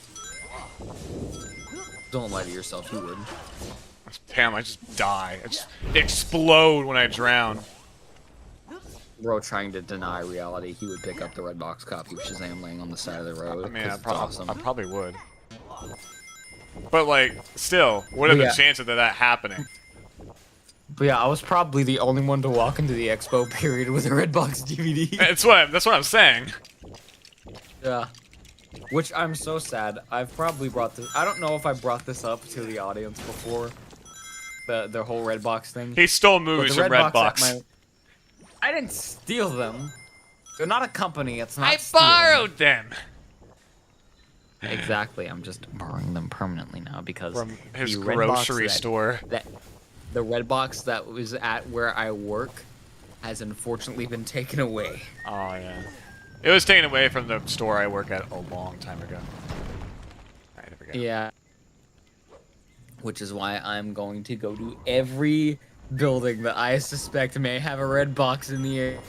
Don't lie to yourself, you wouldn't. Damn, I just die. I just explode when I drown. Bro trying to deny reality, he would pick up the Redbox copy of Shazam laying on the side of the road. I mean, 'cause it's awesome. I probably would. But, like, still, what are the chances of that happening? But yeah, I was probably the only one to walk into the expo period with a Redbox DVD. That's what I'm saying. Yeah. Which I'm so sad. I've probably brought this. I don't know if I brought this up to the audience before. The whole Redbox thing. He stole movies from Redbox. I didn't steal them. They're not a company. It's not. I borrowed them. Exactly. I'm just borrowing them permanently now because From his the grocery Redbox store. The Redbox that was at where I work has unfortunately been taken away. Oh yeah. It was taken away from the store I work at a long time ago. Alright, there we go. Yeah. Which is why I'm going to go to every building that I suspect may have a red box in the air.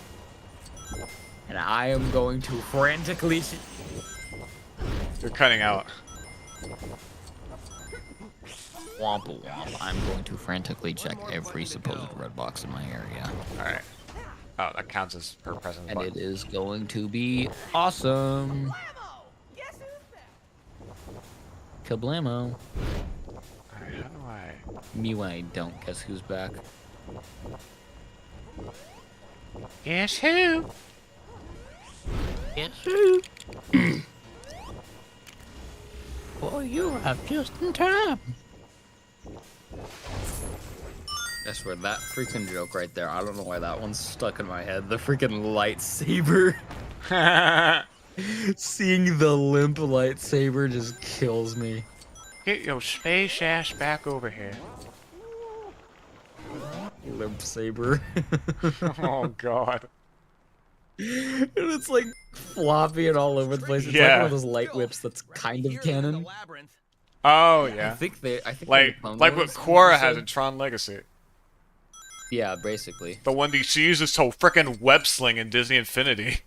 And I am going to frantically... You're cutting out. Womp womp. I'm going to frantically check every supposed red box in my area. Alright. Oh, that counts as her pressing the And button. it is going to be awesome. Kablamo. Alright, how do I... Me when I don't. Guess who's back? Guess who? Guess who? Well, you arrived just in time. I swear, that freaking joke right there, I don't know why that one's stuck in my head. The freaking lightsaber. Seeing the limp lightsaber just kills me. Get your space ass back over here. Limp saber. Oh god. And it's like floppy and all over the place. It's like one of those light whips that's kind of canon. Oh yeah. I think like what Quora has in Tron Legacy. Yeah, basically. The one that she uses to frickin' web sling in Disney Infinity.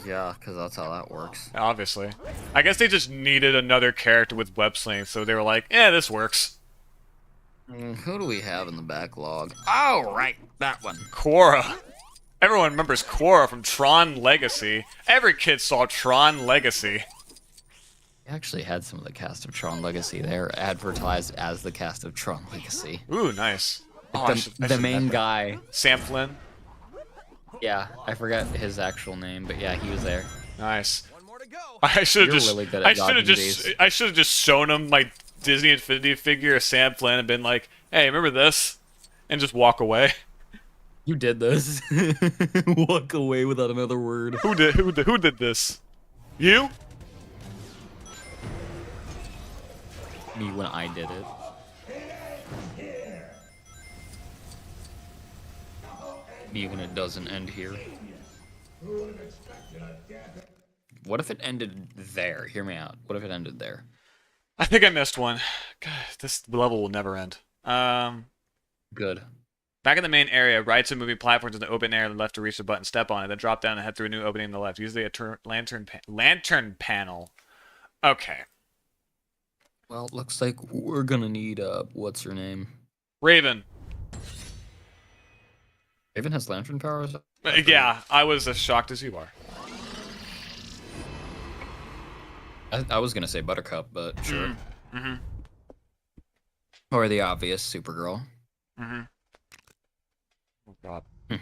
Yeah, because that's how that works. Obviously. I guess they just needed another character with web sling, so they were like, eh, this works. Who do we have in the backlog? Oh, right, that one. Quora. Everyone remembers Quora from Tron Legacy. Every kid saw Tron Legacy. We actually had some of the cast of Tron Legacy there, advertised as the cast of Tron Legacy. Ooh, nice. The main guy. Sam Flynn? Yeah, I forgot his actual name, but yeah, he was there. Nice. I should have just really good at I should have just shown him my Disney Infinity figure of Sam Flynn and been like, "Hey, remember this?" and just walk away. You did this. Walk away without another word. Who did this? You? Me when I did it. Me when it doesn't end here. What if it ended there? Hear me out. What if it ended there? I think I missed one. God, this level will never end. Good. Back in the main area, right to moving platforms in the open air, and left to reach the button, step on it, then drop down and head through a new opening on the left. Usually a lantern panel. Okay. Well, looks like we're gonna need, what's her name? Raven. Raven has lantern powers? Yeah, I was as shocked as you are. I was gonna say Buttercup, but sure. Mm-hmm. Or the obvious Supergirl. Mm-hmm. Oh god. Did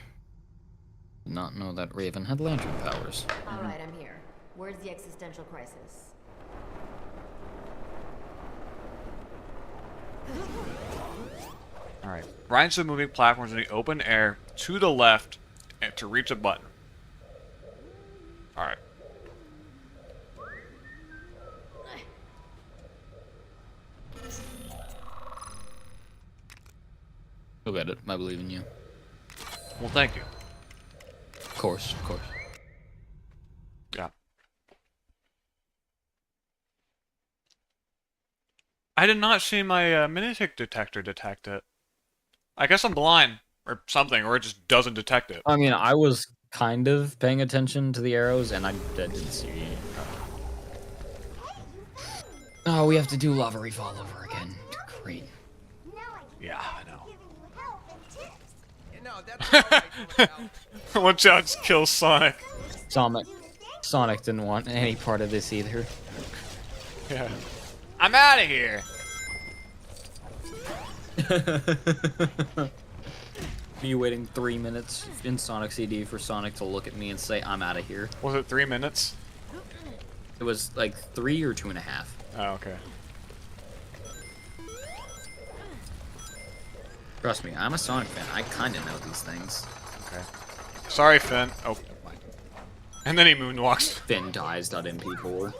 not know that Raven had lantern powers. Alright, I'm here. Where's the existential crisis? Alright. Ride to moving platforms in the open air to the left and to reach a button. Alright. You'll get it. I believe in you. Well, thank you. Of course, of course. Yeah. I did not see my Minitick detector detect it. I guess I'm blind or something, or it just doesn't detect it. I mean, I was kind of paying attention to the arrows, and I didn't see. Oh, we have to do Lava Reef all over again. Great. Yeah, I know. You know, that's Watch out, just kill Sonic. Sonic didn't want any part of this either. Yeah. I'm out of here. Me waiting 3 minutes in Sonic CD for Sonic to look at me and say, "I'm out of here." Was it 3 minutes? It was like 3 or 2.5. Oh, okay. Trust me, I'm a Sonic fan. I kind of know these things. Okay. Sorry, Finn. Oh, never mind. And then he moonwalks. Finn dies.mp4.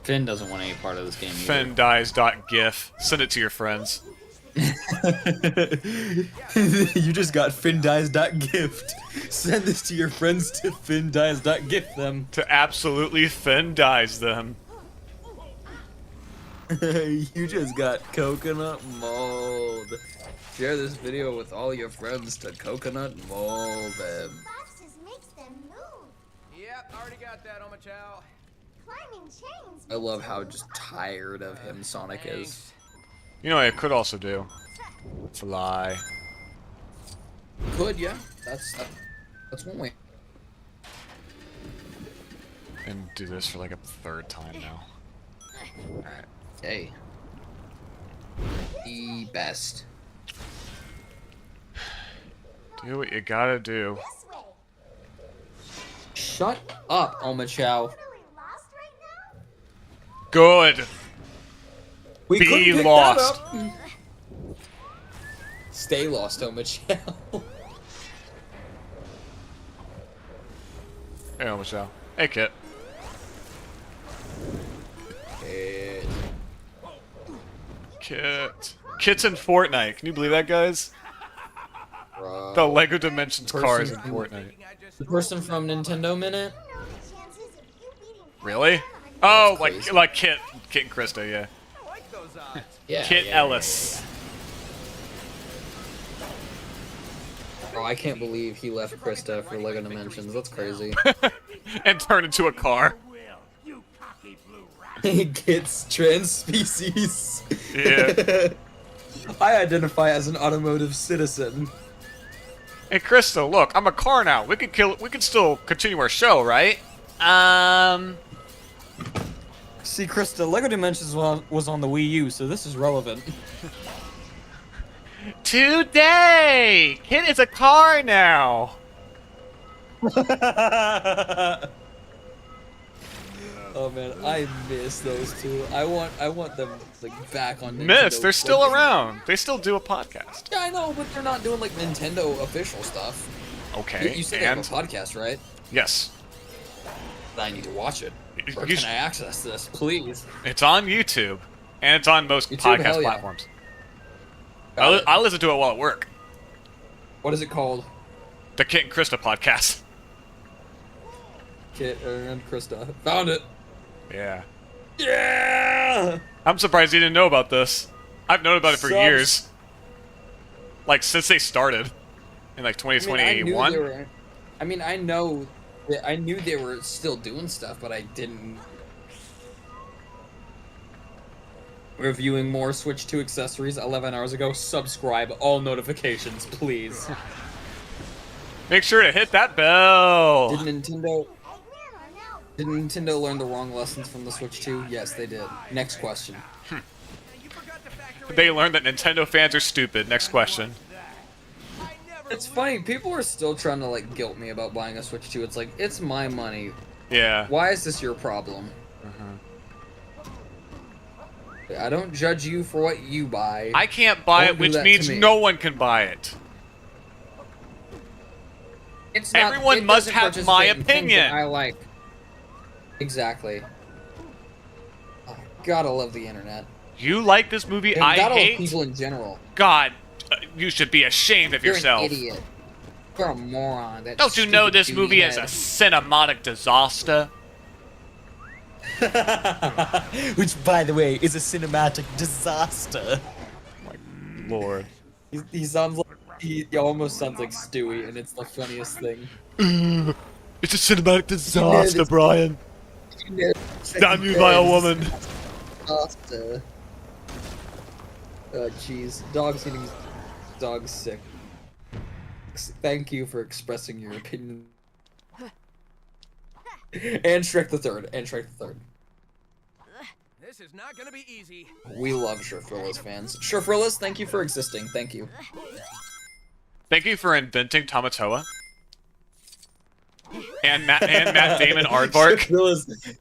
Finn doesn't want any part of this game either. Finn dies.gif. Send it to your friends. You just got FinnDies.gift. Send this to your friends to FinnDies.gift them. To absolutely Finn dies them. You just got coconut mold. Share this video with all your friends to coconut mold them. Yep, already got that, Omachow. I love how just tired of him Sonic is. You know what I could also do? Fly. Could, yeah. That's one way. And do this for like a third time now. Alright. Hey. The best. Do what you gotta do. Shut up, Omachow. Good. We couldn't Be pick lost. that up. Stay lost, Omachow. Hey, Michelle. Hey, Kit. Kit. Kit's in Fortnite. Can you believe that, guys? The Lego Dimensions car is in Fortnite. The person from Nintendo Minute? Really? Oh, like Kit and Krista, yeah. Yeah. Kit Ellis. Oh, I can't believe he left Krista for Lego Dimensions. That's crazy. And turned into a car. He gets trans species. Yeah. I identify as an automotive citizen. Hey, Krista, look, I'm a car now. We can still continue our show, right? See, Krista, Lego Dimensions was on the Wii U, so this is relevant. Today! Kit is a car now! Oh man, I miss those two. I want them like back on Nintendo. Miss, they're still around. They still do a podcast. Yeah, I know, but they're not doing like Nintendo official stuff. Okay, You said they have a podcast, right? Yes. I need to watch it. Where can I access this, please? It's on YouTube, and it's on most YouTube, podcast hell yeah. platforms. I listen to it while at work. What is it called? The Kit and Krista podcast. Kit and Krista. Found it. Yeah. Yeah! I'm surprised you didn't know about this. I've known about it for years. Like, since they started. In like 2021? I knew they were still doing stuff, but I didn't. Reviewing more Switch 2 accessories 11 hours ago. Subscribe, all notifications, please. Make sure to hit that bell. Did Nintendo learn the wrong lessons from the Switch 2? Yes, they did. Next question. They learned that Nintendo fans are stupid. Next question. It's funny, people are still trying to like guilt me about buying a Switch 2. It's like, it's my money. Yeah. Why is this your problem? I don't judge you for what you buy. I can't buy Don't it, do which that means to me. no one can buy it. It's not, Everyone it must doesn't have my participate in things opinion. that I like. Exactly. Oh, gotta love the internet. You like this movie? And I gotta love hate. people in general. God, you should be ashamed of You're yourself. an idiot. You're a moron. That Don't you know stupid this duty movie is a head. cinematic disaster? Which, by the way, is a cinematic disaster. Lord. He sounds like He almost sounds like Stewie, and it's the funniest thing. It's a cinematic disaster, Brian. Damn you, vile woman. Disaster. Oh, jeez. Dog's eating dog's sick. Thank you for expressing your opinion. And Shrek the Third. And Shrek the Third. This is not gonna be easy. We love Shrefrillas fans. Shrefrillas, thank you for existing. Thank you. Thank you for inventing Tamatoa. And Matt Damon aardvark.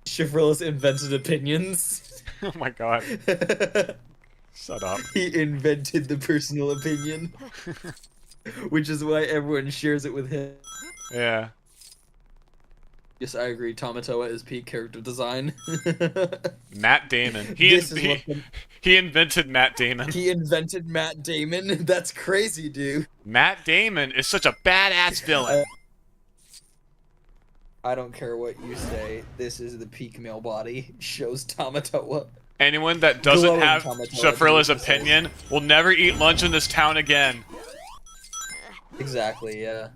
Shrefrillas invented opinions. Oh my god. Shut up. He invented the personal opinion. Which is why everyone shares it with him. Yeah. Yes, I agree. Tamatoa is peak character design. Matt Damon. He invented Matt Damon. He invented Matt Damon? That's crazy, dude. Matt Damon is such a badass villain. I don't care what you say. This is the peak male body. Shows Tamatoa. Anyone that doesn't Glowing have Tamatoa, Shafrilla's opinion will never eat lunch in this town again. Exactly, yeah.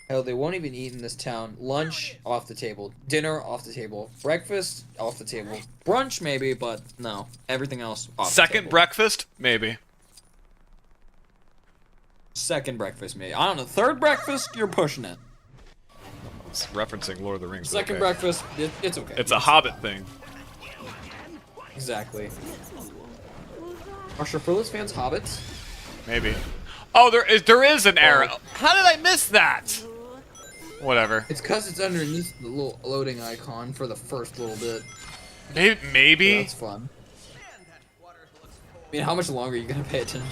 Hell, they won't even eat in this town. Lunch, off the table. Dinner, off the table. Breakfast, off the table. Brunch, maybe, but no. Everything else, off the Second table. breakfast? Maybe. Second breakfast, maybe. I don't know. Third breakfast, you're pushing it. It's referencing Lord of the Rings. Second okay. breakfast, it's okay. It's a Hobbit thing. Exactly. Are Shafrilla's fans hobbits? Maybe. Oh, there is an arrow. How did I miss that? Whatever. It's because it's underneath the little loading icon for the first little bit. Maybe. Yeah, that's fun. I mean, how much longer are you gonna pay attention?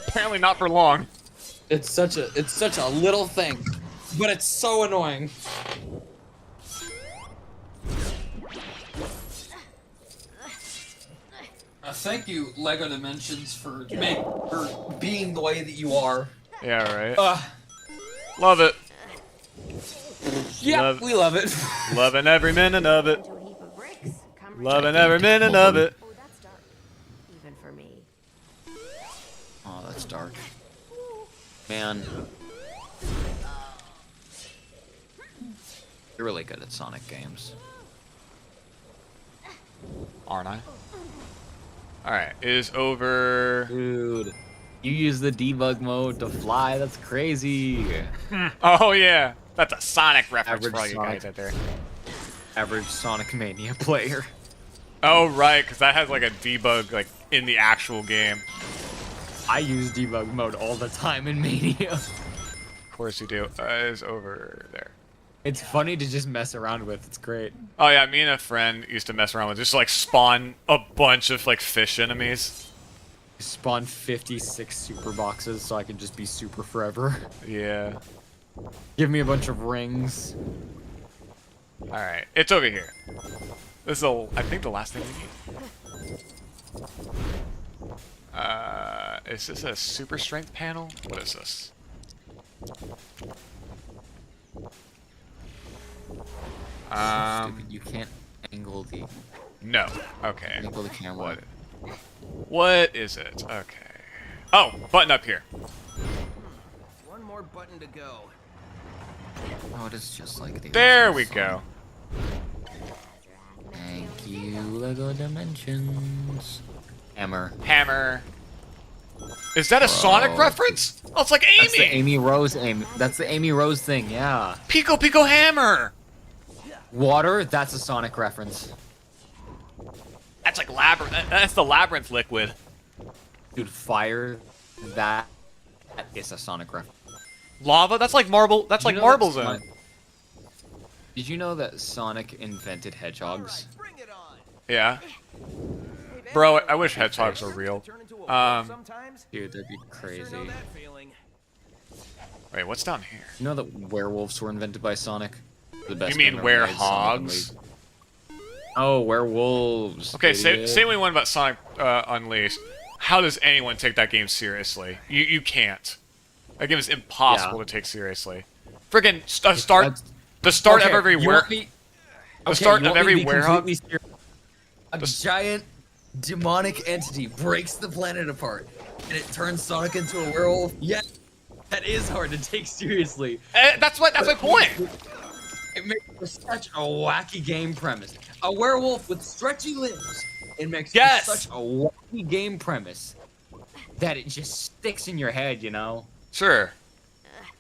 Apparently not for long. It's such a little thing, but it's so annoying. Thank you, Lego Dimensions, for being the way that you are. Yeah, right. Love it. Yeah, we love it. Loving every minute of it. Loving every minute of it. Oh, that's dark. Even for me. Oh, that's dark. Man. You're really good at Sonic games. Aren't I? Alright, it is over. Dude, you use the debug mode to fly, that's crazy. Oh yeah, that's a Sonic reference Average for all you Sonic. guys out there. Average Sonic Mania player. Oh right, because that has like a debug like in the actual game. I use debug mode all the time in Mania. Of course you do. It is over there. It's funny to just mess around with, it's great. Oh yeah, me and a friend used to mess around with just like spawn a bunch of like fish enemies. Spawn 56 super boxes so I can just be super forever. Yeah. Give me a bunch of rings. Alright, it's over here. This is I think the last thing we need. Is this a super strength panel? What is this? Stupid, you can't angle the... No. Okay. Angle the camera. What is it? Okay. Oh, button up here. One more button to go. Oh, it is just like the... There we go. Thank you, Lego Dimensions. Hammer. Hammer. Is that a Sonic reference? Oh, it's like Amy. That's the Amy Rose That's the Amy Rose thing, yeah. Pico Pico Hammer. Water, that's a Sonic reference. That's like labyrinth. That's the labyrinth liquid. Dude, fire, that is a Sonic reference. Lava, that's like marble. That's like Marble Zone. Did you know that Sonic invented hedgehogs? Yeah. Bro, I wish hedgehogs were real. Dude, that'd be crazy. Wait, what's down here? You know that werewolves were invented by Sonic? The best You mean game ever made, Sonic werehogs? Unleashed. Oh, werewolves. Okay, say idiot. what you want about Sonic Unleashed. How does anyone take that game seriously? You can't. That game is impossible to take seriously. Friggin' the start of every A giant demonic entity breaks the planet apart and it turns Sonic into a werewolf. Yeah, that is hard to take seriously. That's my point. It makes for such a wacky game premise. A werewolf with stretchy limbs. It makes for such a wacky game premise that it just sticks in your head, you know? Sure.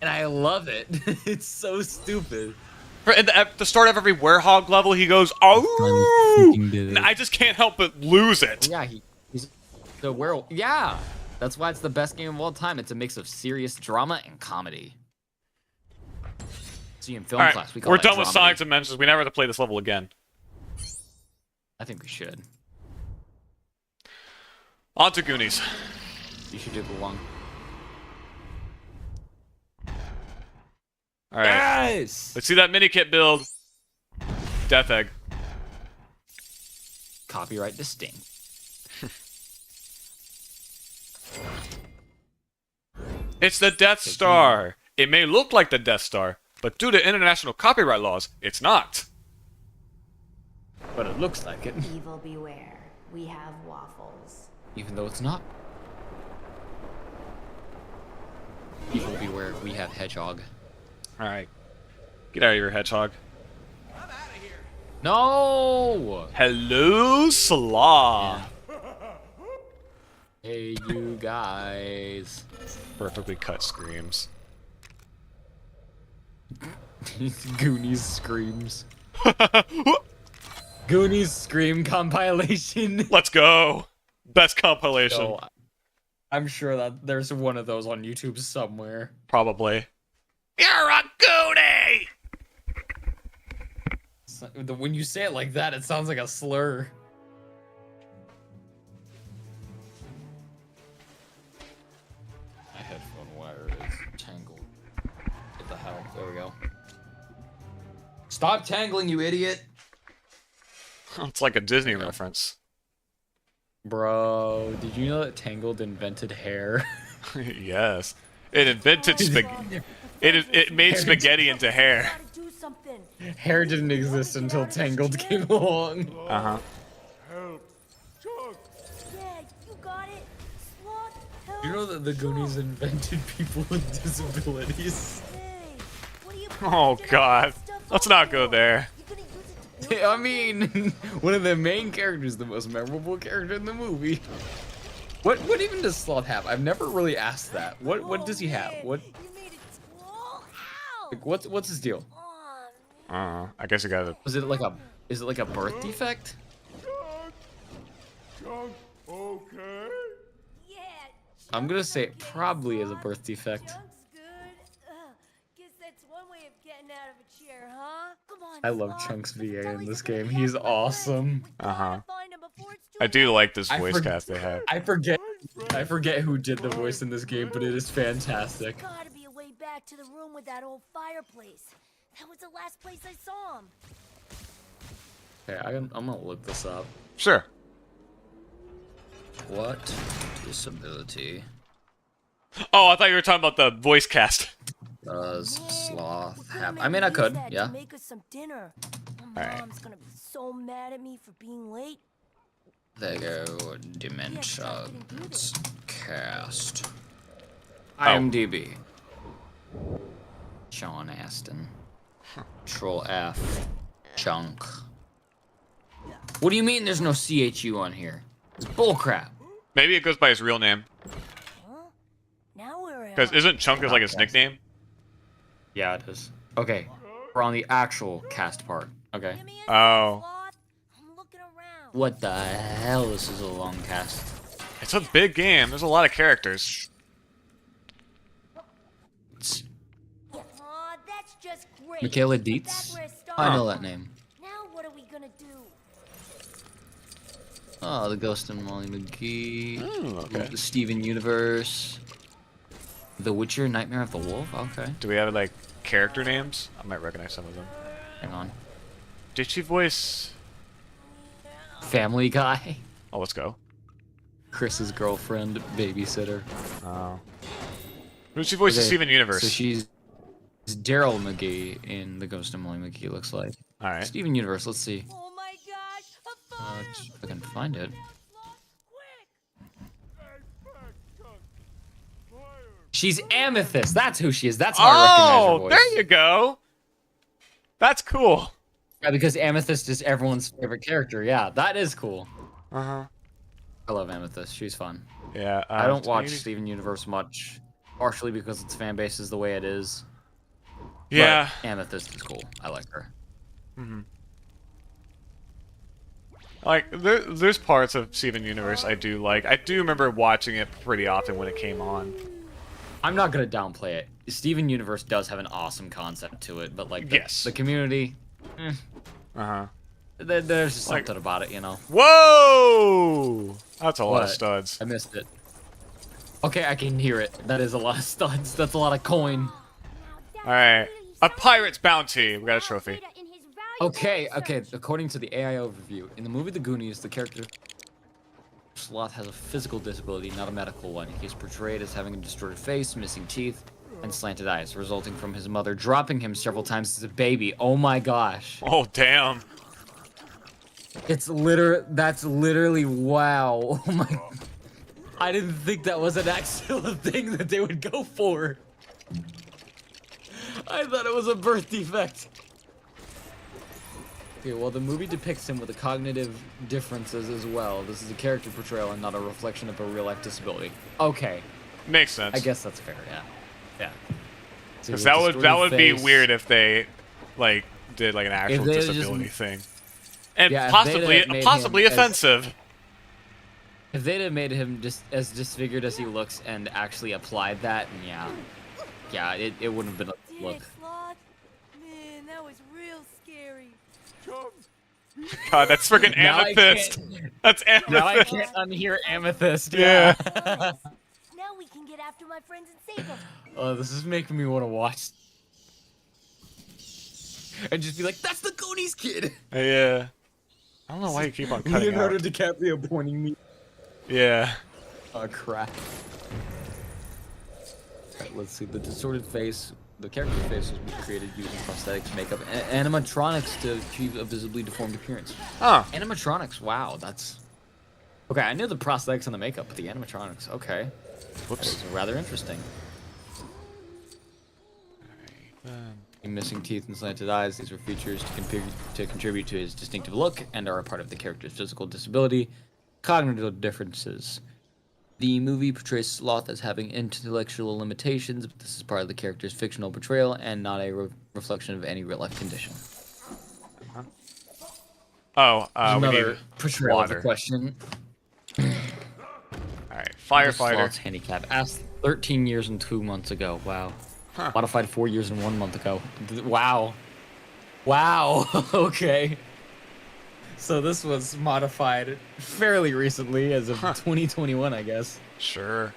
And I love it. It's so stupid. At the start of every werehog level, he goes, "Oh!" And I just can't help but lose it. Yeah, he's the werewolf. Yeah, that's why it's the best game of all time. It's a mix of serious drama and comedy. See, in film All right, class, we call we're that done with dramedy. Sonic Dimensions. We never have to play this level again. I think we should. On to Goonies. You should do the long. All right. Yes! Let's see that mini kit build. Death Egg. Copyright distinct. It's the Death Star. It may look like the Death Star, but due to international copyright laws, it's not. But it looks like it. Evil beware. We have waffles. Even though it's not. Evil beware, we have hedgehog. Alright. Get out of here, hedgehog. No! Hello, Slaw. Hey, you guys. Perfectly cut screams. Goonies screams. Goonies scream compilation. Let's go. Best compilation. No, I'm sure that there's one of those on YouTube somewhere. Probably. You're a Goonie! When you say it like that, it sounds like a slur. My headphone wire is tangled. What the hell? There we go. Stop tangling, you idiot. It's like a Disney reference. Bro, did you know that Tangled invented hair? Yes. It invented spaghetti. It made spaghetti into hair. Hair didn't exist until Tangled came along. Uh-huh. You know that the Goonies invented people with disabilities? Oh, God. Let's not go there. I mean, one of the main characters, the most memorable character in the movie. What even does Sloth have? I've never really asked that. What does he have? What? Like, what's his deal? I guess you gotta. Is it like a birth defect? Okay. I'm gonna say it probably is a birth defect. Guess that's one way of getting out of a chair, huh? Come on. I love Chunks VA in this game. He's awesome. Uh-huh. I do like this voice cast they have. I forget who did the voice in this game, but it is fantastic. Gotta be a way back to the room with that old fireplace. That was the last place I saw him. Okay, I'm gonna look this up. Sure. What disability Oh, I thought you were talking about the voice cast. does Sloth have? I mean, I could, yeah. Make us some dinner. Alright. Mom's gonna be so mad at me for being late. There go. Dimensions cast. Oh. IMDb. Sean Astin. Troll F. Chunk. What do you mean there's no CHU on here? It's bullcrap. Maybe it goes by his real name. Now we're Because isn't Chunk like his nickname? Yeah, it is. Okay, we're on the actual cast part. Okay. Oh. What the hell? This is a long cast. It's a big game. There's a lot of characters. That's just great. Michaela That's Dietz? where it I know started. that name. Now what are we gonna do? Oh, the Ghost and Molly McGee. Oh, okay. The Steven Universe. The Witcher, Nightmare of the Wolf. Okay. Do we have like character names? I might recognize some of them. Hang on. Did she voice? Family Guy. Oh, let's go. Chris's girlfriend, babysitter. Oh. Who did she voice in Okay, Steven Universe? So she's Daryl McGee in the Ghost and Molly McGee. Looks like. All right. Steven Universe. Let's see. Oh my gosh, a If I can find it. She's Amethyst. That's who she is. That's how I recognize her voice. There you go. That's cool. Yeah, because Amethyst is everyone's favorite character. Yeah, that is cool. Uh-huh. I love Amethyst. She's fun. Yeah. I don't watch Steven Universe much, partially because its fan base is the way it is. Yeah. But Amethyst is cool. I like her. Mm-hmm. Like, there's parts of Steven Universe I do like. I do remember watching it pretty often when it came on. I'm not gonna downplay it. Steven Universe does have an awesome concept to it, but like the community, Uh-huh. there's just something about it, you know. Whoa! That's a lot of What? studs. I missed it. Okay, I can hear it. That is a lot of studs. That's a lot of coin. Alright. A pirate's bounty. We got a trophy. Okay. According to the AI overview, in the movie The Goonies, the character Sloth has a physical disability, not a medical one. He is portrayed as having a distorted face, missing teeth, and slanted eyes, resulting from his mother dropping him several times as a baby. Oh my gosh. Oh, damn. That's literally wow. Oh my. I didn't think that was an actual thing that they would go for. I thought it was a birth defect. Okay, well, the movie depicts him with the cognitive differences as well. This is a character portrayal and not a reflection of a real-life disability. Okay. Makes sense. I guess that's fair, yeah. Yeah. So Because with that would be face- weird if they, like, did, like, an actual they just- disability thing. And Yeah, if they'd have made possibly him as- offensive. If they'd have made him just as disfigured as he looks and actually applied that, yeah, it wouldn't have been a look. Sloth? Man, that was real scary. God, that's freaking Now I Amethyst. That's Amethyst. Now I can't unhear Amethyst. Yeah. Now we can get after my friends and save them. Oh, this is making me want to watch. And just be like, that's the Goonies kid! Yeah. I don't know why you keep on cutting Leonardo out. DiCaprio pointing me. Yeah. Oh, crap. Alright, let's see. The distorted face. The character's face was created using prosthetics, makeup, and animatronics to achieve a visibly deformed appearance. Huh. Animatronics, wow, that's... Okay, I knew the prosthetics and the makeup, but the animatronics, okay. Whoops. That is rather interesting. Missing teeth and slanted eyes, these were features to contribute to his distinctive look and are a part of the character's physical disability. Cognitive differences. The movie portrays Sloth as having intellectual limitations, but this is part of the character's fictional portrayal and not a reflection of any real-life condition. Oh, we another need portrayal of water. the question. Alright, firefighter. Sloth's handicap. Asked 13 years and 2 months ago. Wow. Huh. Modified 4 years and 1 month ago. Wow. Wow. Okay. So this was modified fairly recently, as of 2021, I guess. Sure.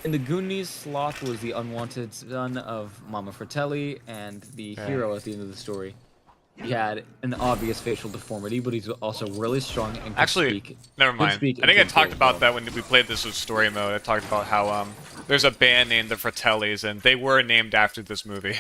In the Goonies, Sloth was the unwanted son of Mama Fratelli and the hero at the end of the story. He had an obvious facial deformity, but he's also really strong and could Actually, speak. never could mind. speak I think I and talked feel about well. that when we played this with story mode. I talked about how there's a band named the Fratellis, and they were named after this movie.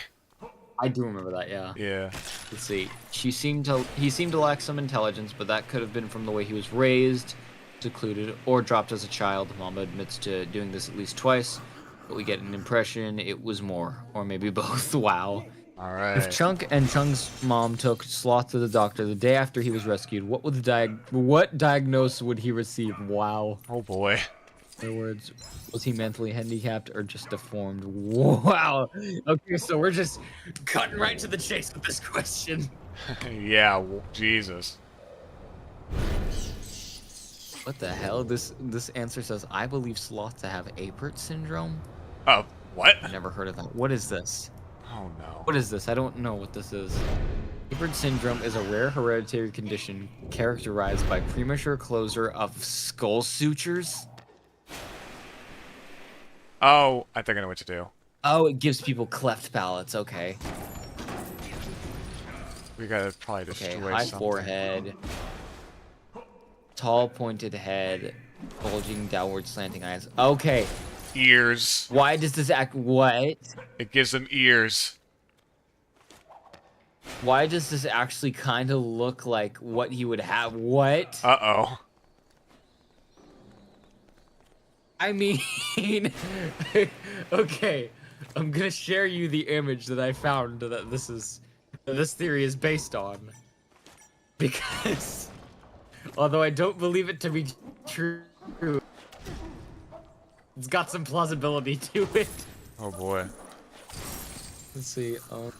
I do remember that, yeah. Yeah. Let's see. He seemed to lack some intelligence, but that could have been from the way he was raised, secluded, or dropped as a child. Mama admits to doing this at least twice, but we get an impression it was more, or maybe both. Wow. All right. If Chunk and Chung's mom took Sloth to the doctor the day after he was rescued, what diagnosis would he receive? Wow. Oh boy. In other words, was he mentally handicapped or just deformed? Wow. Okay, so we're just cutting right to the chase with this question. Yeah, Jesus. What the hell? This answer says, I believe Sloth to have Apert syndrome. Oh, what? I've never heard of that. What is this? Oh no. What is this? I don't know what this is. Apert syndrome is a rare hereditary condition characterized by premature closure of skull sutures. Oh, I think I know what to do. Oh, it gives people cleft palates. Okay. We gotta probably destroy Okay, high something. forehead. Tall pointed head. Bulging downward slanting eyes. Okay. Ears. Why does this act... What? It gives them ears. Why does this actually kind of look like what he would have? What? Uh-oh. I mean, okay, I'm gonna share you the image that I found that this theory is based on, because although I don't believe it to be true, it's got some plausibility to it. Oh boy. Let's see. Oh,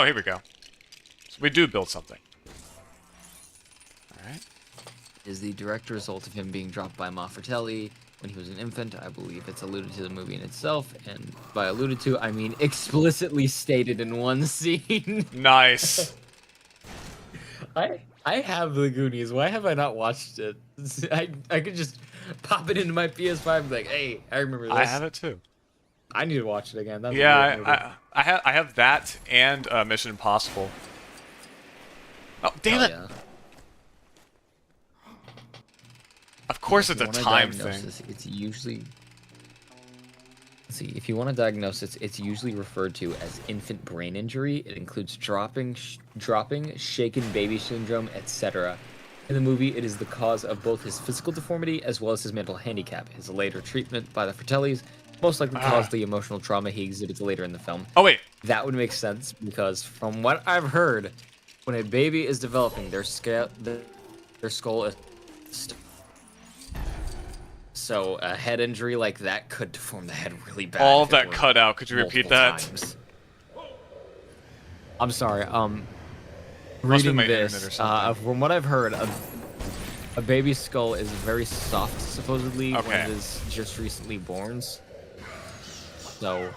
here we go. So we do build something. All right. Is the direct result of him being dropped by Ma Fratelli when he was an infant. I believe it's alluded to the movie in itself, and by alluded to, I mean explicitly stated in one scene. Nice. I have the Goonies. Why have I not watched it? I could just pop it into my PS5 and be like, hey, I remember this. I have it too. I need to watch it again. That's Yeah, I have that and Mission Impossible. Oh, damn it! Yeah. Of course it's a If you want time diagnosis, thing. It's usually... Let's see, if you want to diagnose it, it's usually referred to as infant brain injury. It includes dropping, shaken baby syndrome, etc. In the movie, it is the cause of both his physical deformity as well as his mental handicap. His later treatment by the Fratellis most likely caused the emotional trauma he exhibits later in the film. Oh, wait. That would make sense, because from what I've heard, when a baby is developing, their skull is... So a head injury like that could deform the head really bad. All if of it that were cut out. Could you repeat multiple that? times. I'm sorry. Must be Reading my internet or this, something. from what I've heard, a baby's skull is very soft, supposedly, when Okay. it is just recently born. So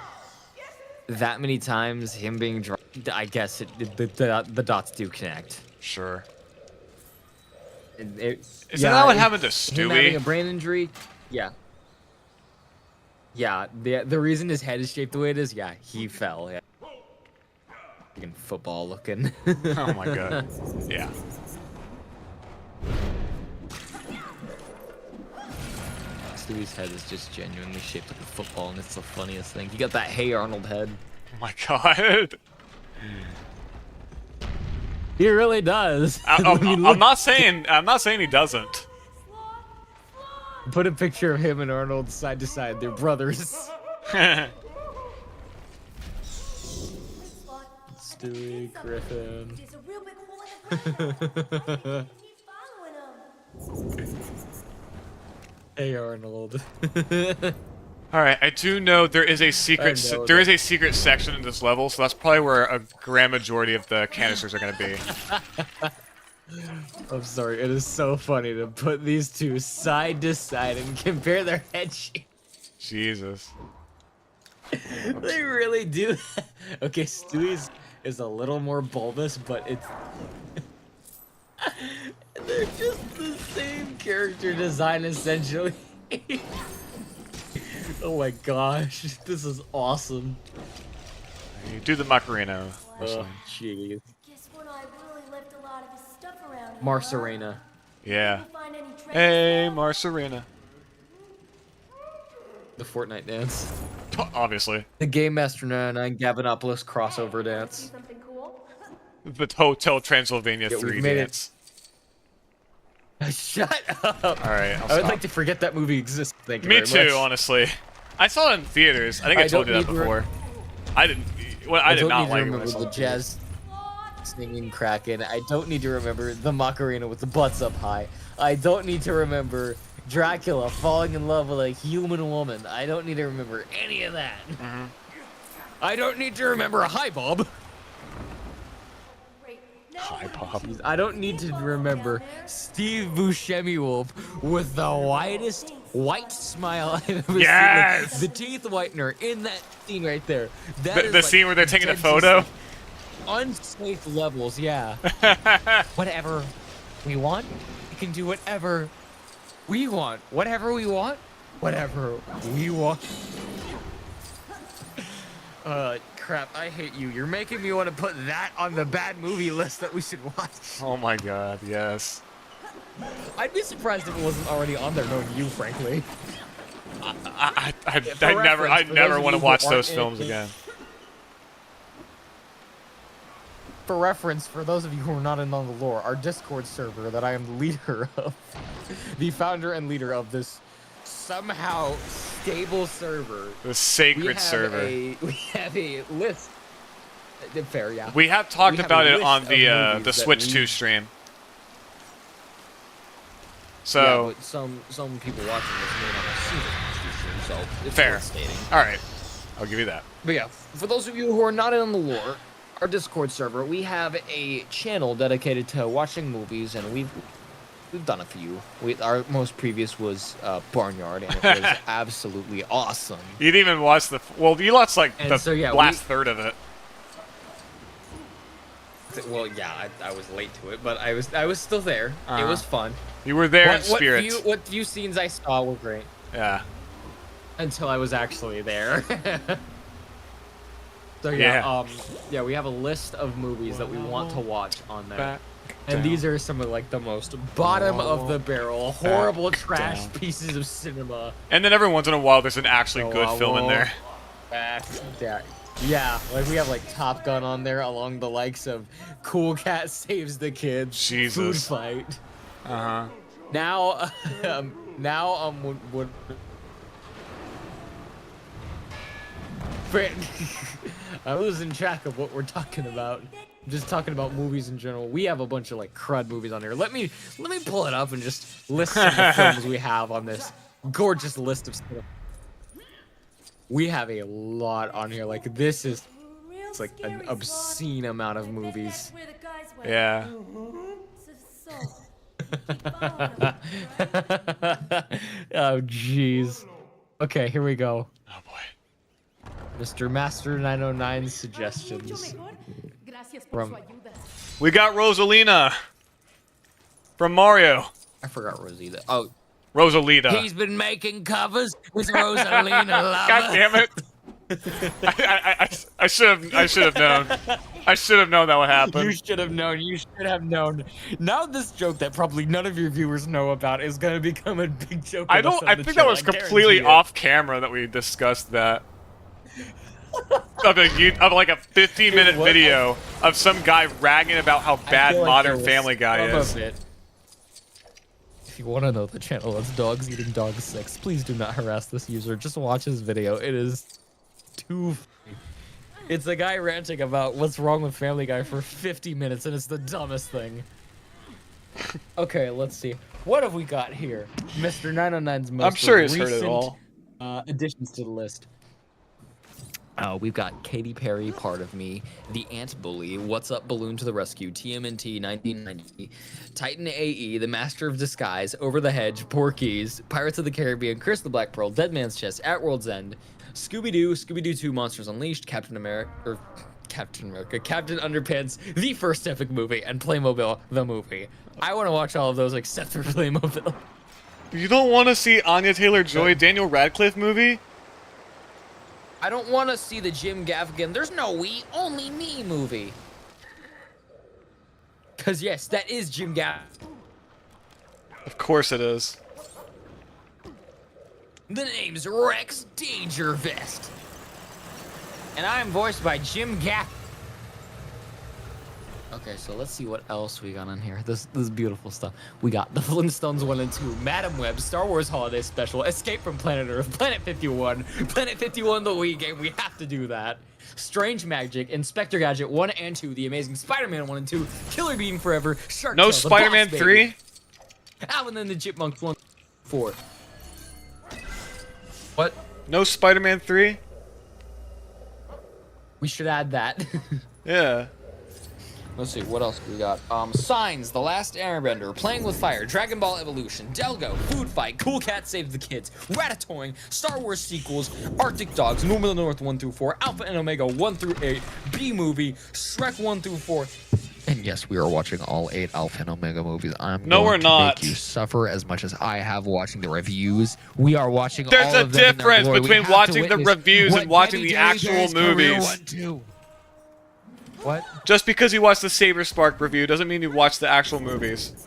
that many times, him being dropped, I guess the dots do connect. Sure. Isn't that what happened to Him having Stewie? a brain injury? Yeah. Yeah, the reason his head is shaped the way it is, yeah, he fell. Yeah. Fucking football looking. Oh my god. Yeah. Stewie's head is just genuinely shaped like a football, and it's the funniest thing. He got that Hey Arnold head. Oh my god. He really does. I'm not saying he doesn't. Put a picture of him and Arnold side to side. They're brothers. Stewie, Griffin. Hey Arnold. All right, I do know there is a secret. I know There is a secret section in this level, so that's probably where a grand majority of the canisters are going to be. I'm sorry, it is so funny to put these two side to side and compare their head shape. Jesus. They really do. Okay, Stewie's is a little more bulbous, but it's... They're just the same character design, essentially. Oh my gosh, this is awesome. You do the Macarena. Oh, jeez. Guess what? I really left a lot of his stuff around here. Marcerena. Yeah. Did you find any treasure Hey, still? Marcerena. The Fortnite dance. Obviously. The Gamemaster and Gavinopolis crossover dance. Something cool? The Hotel Transylvania Yeah, we've 3 made it. dance. Shut up! Alright, I would like to forget that movie exists. Thank you Me very too, much. honestly. I saw it in theaters. I think I told you that don't need to before. I didn't. Well, I did don't not need to like it when I remember saw the it. jazz singing Kraken. I don't need to remember the Macarena with the butts up high. I don't need to remember Dracula falling in love with a human woman. I don't need to remember any of that. I don't need to remember a hi Bob. Hi, Bob. I don't need to remember Steve Buscemi Wolf with the widest white smile I've ever Yes! seen. Like, the teeth whitener in that scene right there. That The is, like, scene where they're taking a dentist- photo? Unsafe levels, yeah. Whatever we want, we can do whatever we want. Whatever we want, whatever we want. Crap, I hate you. You're making me want to put that on the bad movie list that we should watch. Oh my god, yes. I'd be surprised if it wasn't already on there, knowing you, frankly. I'd never want to watch those films again. For reference, for those of you who are not in on the lore, our Discord server that I am the leader of the founder and leader of this somehow stable server. The sacred server. We have a list. Fair, yeah. We have talked about it on the movies Switch that 2 stream. So yeah, but some people watching this may not have seen it, so it's fair. worth stating. All right, I'll give you that. But yeah, for those of you who are not in the lore, our Discord server, we have a channel dedicated to watching movies, and we've done a few. Our most previous was Barnyard, and it was absolutely awesome. You didn't even watch the. Well, you watched like And the so, yeah, last third of it. Well, yeah, I was late to it, but I was still there. It was fun. You were there in spirit. What few scenes I saw were great. Yeah. Until I was actually there. So yeah, we have a list of movies that we want to watch on there. And these are some of like the most bottom of the barrel, horrible trash pieces of cinema. And then every once in a while, there's an actually good film in there. Yeah, like we have like Top Gun on there, along the likes of Cool Cat Saves the Kids, Food Fight. Now, I'm losing track of what we're talking about. I'm just talking about movies in general. We have a bunch of like crud movies on here. Let me pull it up and just list some of the films we have on this gorgeous list of stuff. We have a lot on here. Like it's like an obscene amount of movies. Yeah. Oh jeez. Okay, here we go. Oh boy. Mr. Master 909's suggestions. We got Rosalina from Mario. I forgot Rosita. Oh, Rosalita. He's been making covers with Rosalina Lover. God damn it! I should have known. I should have known that would happen. You should have known. You should have known. Now this joke that probably none of your viewers know about is gonna become a big joke. I think that was completely off camera that we discussed that. Of like a 15-minute video of some guy ragging about how bad Modern Family Guy is. If you want to know the channel, that's Dogs Eating Dogs 6. Please do not harass this user. Just watch his video. It is too funny. It's a guy ranting about what's wrong with Family Guy for 50 minutes, and it's the dumbest thing. Okay, let's see. What have we got here? Mr. 909's most I'm sure he's heard recent it all. additions to the list. We've got Katy Perry, Part of Me, The Ant Bully, What's Up Balloon to the Rescue, TMNT 1990, Titan AE, The Master of Disguise, Over the Hedge, Porky's, Pirates of the Caribbean, Curse of the Black Pearl, Dead Man's Chest, At World's End, Scooby-Doo, Scooby-Doo 2, Monsters Unleashed, Captain Underpants, The First Epic Movie, and Playmobil, the movie. I want to watch all of those except for Playmobil. You don't want to see Anya Taylor-Joy, Daniel Radcliffe movie? I don't want to see the Jim Gaffigan, there's no we, only me movie. Because yes, that is Jim Gaffigan. Of course it is. The name's Rex Dangervest. And I'm voiced by Jim Gaffigan. Okay, so let's see what else we got on here. This is beautiful stuff. We got The Flintstones 1 and 2, Madam Web, Star Wars Holiday Special, Escape from Planet Earth, Planet 51, Planet 51 the Wii game, we have to do that. Strange Magic, Inspector Gadget 1 and 2, The Amazing Spider-Man 1 and 2, Killer Bean Forever, Shark No Tale, The Boss Spider-Man Baby, 3? Alvin and the Chipmunks 1, 4. What? No Spider-Man 3? We should add that. Yeah. Let's see, what else we got? Signs, The Last Airbender, Playing with Fire, Dragon Ball Evolution, Delgo, Food Fight, Cool Cat Save the Kids, Ratatouille, Star Wars sequels, Arctic Dogs, Normal of the North 1 through 4, Alpha and Omega 1 through 8, B-Movie, Shrek 1 through 4. And yes, we are watching all 8 Alpha and Omega movies. No, we're not. Make you suffer as much as I have watching the reviews. We are watching There's all a of them in their difference glory. We between have to watching the witness reviews what and watching Debbie the Derry actual Derry's career movies. went to. What? Just because you watched the Saber Spark review doesn't mean you watched the actual movies.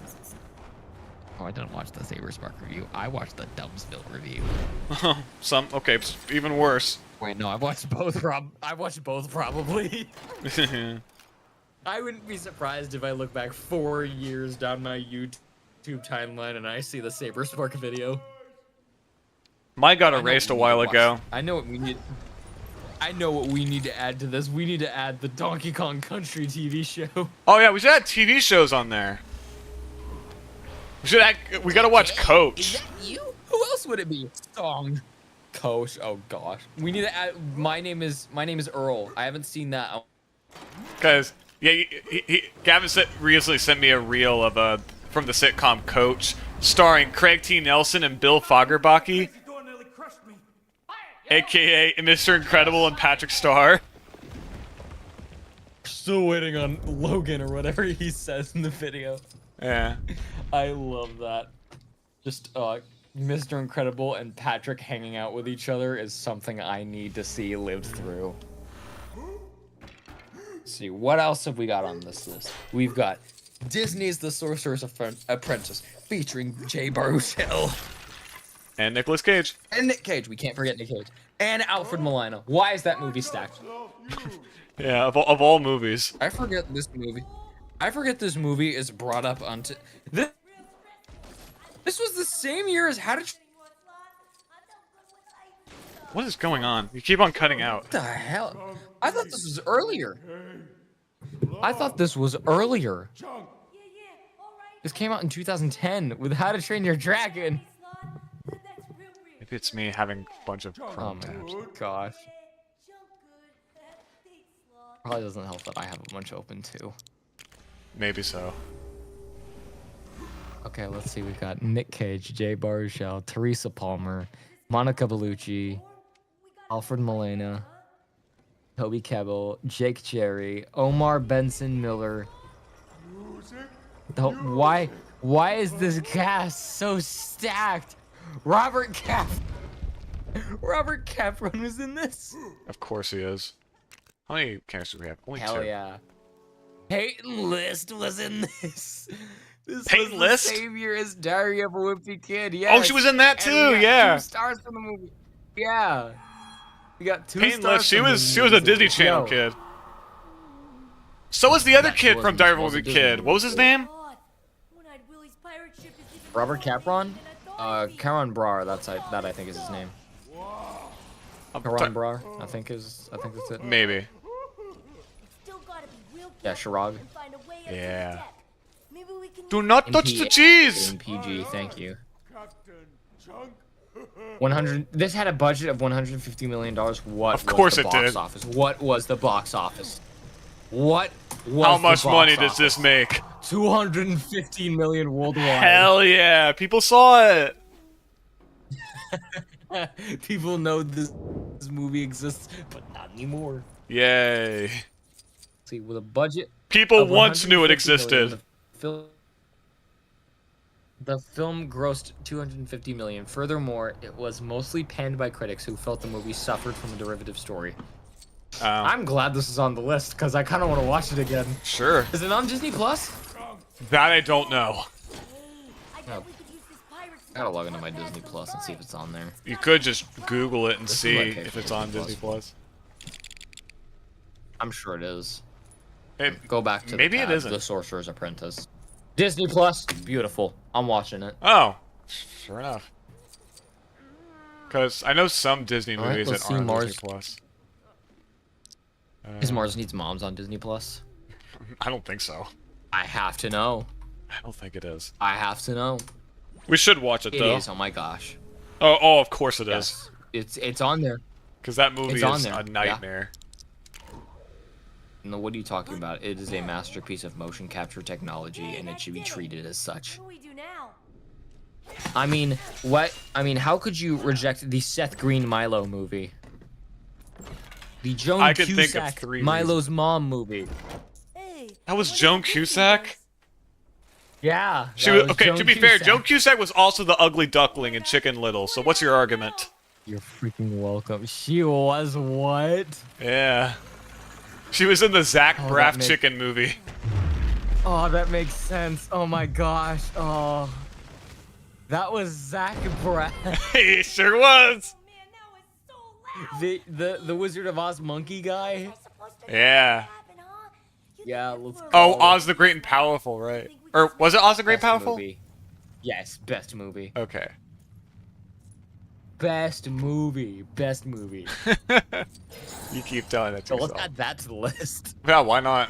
Oh, I didn't watch the Saber Spark review. I watched the Dumpsville review. Okay, even worse. Wait, no, I watched both. I watched both probably. I wouldn't be surprised if I look back 4 years down my YouTube YouTube timeline and I see the Saber Spark video. Mine got erased a while ago. I know what we need. I know what we need to add to this. We need to add the Donkey Kong Country TV show. Oh yeah, we should add TV shows on there. We should add, we gotta watch Coach. Is that you? Who else would it be? Song. Coach. Oh gosh. We need to add. My name is Earl. I haven't seen that. Cause yeah, Gavin recently sent me a reel of from the sitcom Coach, starring Craig T. Nelson and Bill Fagerbaki, aka Mr. Incredible and Patrick Star. Still waiting on Logan or whatever he says in the video. Yeah. I love that. Just Mr. Incredible and Patrick hanging out with each other is something I need to see lived through. Let's see, what else have we got on this list? We've got Disney's The Sorcerer's Apprentice, featuring Jay Baruchel. And Nicolas Cage. And Nick Cage, we can't forget Nick Cage. And Alfred Molina. Why is that movie stacked? Yeah, of all movies. I forget this movie. I forget this movie is brought up onto... This was the same year as How to... What is going on? You keep on cutting out. What the hell? I thought this was earlier. I thought this was earlier. This came out in 2010 with How to Train Your Dragon. Maybe it's me having a bunch of Chrome tabs. Oh my gosh. Probably doesn't help that I have a bunch open too. Maybe so. Okay, let's see. We've got Nick Cage, Jay Baruchel, Teresa Palmer, Monica Bellucci, Alfred Molina, Toby Kebbell, Jake Cherry, Omar Benson Miller. Why is this cast so stacked? Robert Capron was in this. Of course he is. How many characters do we have? Only Hell 2. yeah. Peyton List was in this. This Peyton was List? the same year as Diary of a Wimpy Kid. Oh, Yes. she was in that And too. we got Yeah. 2 stars from the movie. Yeah. We got 2 Peyton stars. List. She from was the a movie. Disney Channel Yo. kid. So was the other Yeah, she kid was- from she Diary of a was a Wimpy Disney Kid. What was his name? Robert Capron? Caron Brar. That I think is his name. Caron Brar. I think that's it. Maybe. Yeah, Shirag. Yeah. Do not touch the cheese. In PG, thank you. 100. This had a budget of $150 million. What? Of course was the it box did. Office? What was the box office? What was How the much box money does office? this make? 215 million worldwide. Hell yeah! People saw it. People know this movie exists, but not anymore. Yay! See, with a budget. People of once knew it 150 million, existed. The film grossed 250 million. Furthermore, it was mostly panned by critics who felt the movie suffered from a derivative story. I'm glad this is on the list because I kind of want to watch it again. Sure. Is it on Disney Plus? That I don't know. Oh. I gotta log into my Disney Plus and see if it's on there. You could just Google it and This is see okay if for it's on Disney Disney Plus. I'm sure it is. It, Go back to maybe the it tab, isn't. The Sorcerer's Apprentice. Disney Plus, beautiful. I'm watching it. Oh, sure enough. Because I know some Disney All right, movies let's that see aren't on Mars. Disney Plus. Is Mars Needs Moms on Disney Plus? I don't think so. I have to know. I don't think it is. I have to know. We should watch it It though. is. Oh my gosh. Oh, of course it is. Yes. It's on there. Because that movie It's on is there, a yeah. nightmare. No, what are you talking about? It is a masterpiece of motion capture technology, and it should be treated as such. I mean, how could you reject the Seth Green Milo movie? The Joan I could Cusack think of 3 Milo's mom movie. That was Joan Cusack? Yeah. She that was, okay, Joan to be fair, Cusack. Joan Cusack was also the ugly duckling in Chicken Little, so what's your argument? You're freaking welcome. She was what? Yeah. She was in the Zach Oh, Braff that make- Chicken movie. Oh, that makes sense. Oh my gosh. Oh. That was Zach Braff. He sure was. The Wizard of Oz monkey guy. Yeah. Yeah, let's go. Oh, Oz the Great and Powerful, right? Or was it Oz the Great and Best Powerful? movie. Yes, best movie. Okay. Best movie. Best movie. You keep telling it to So let's yourself. add that to the list. Yeah, why not?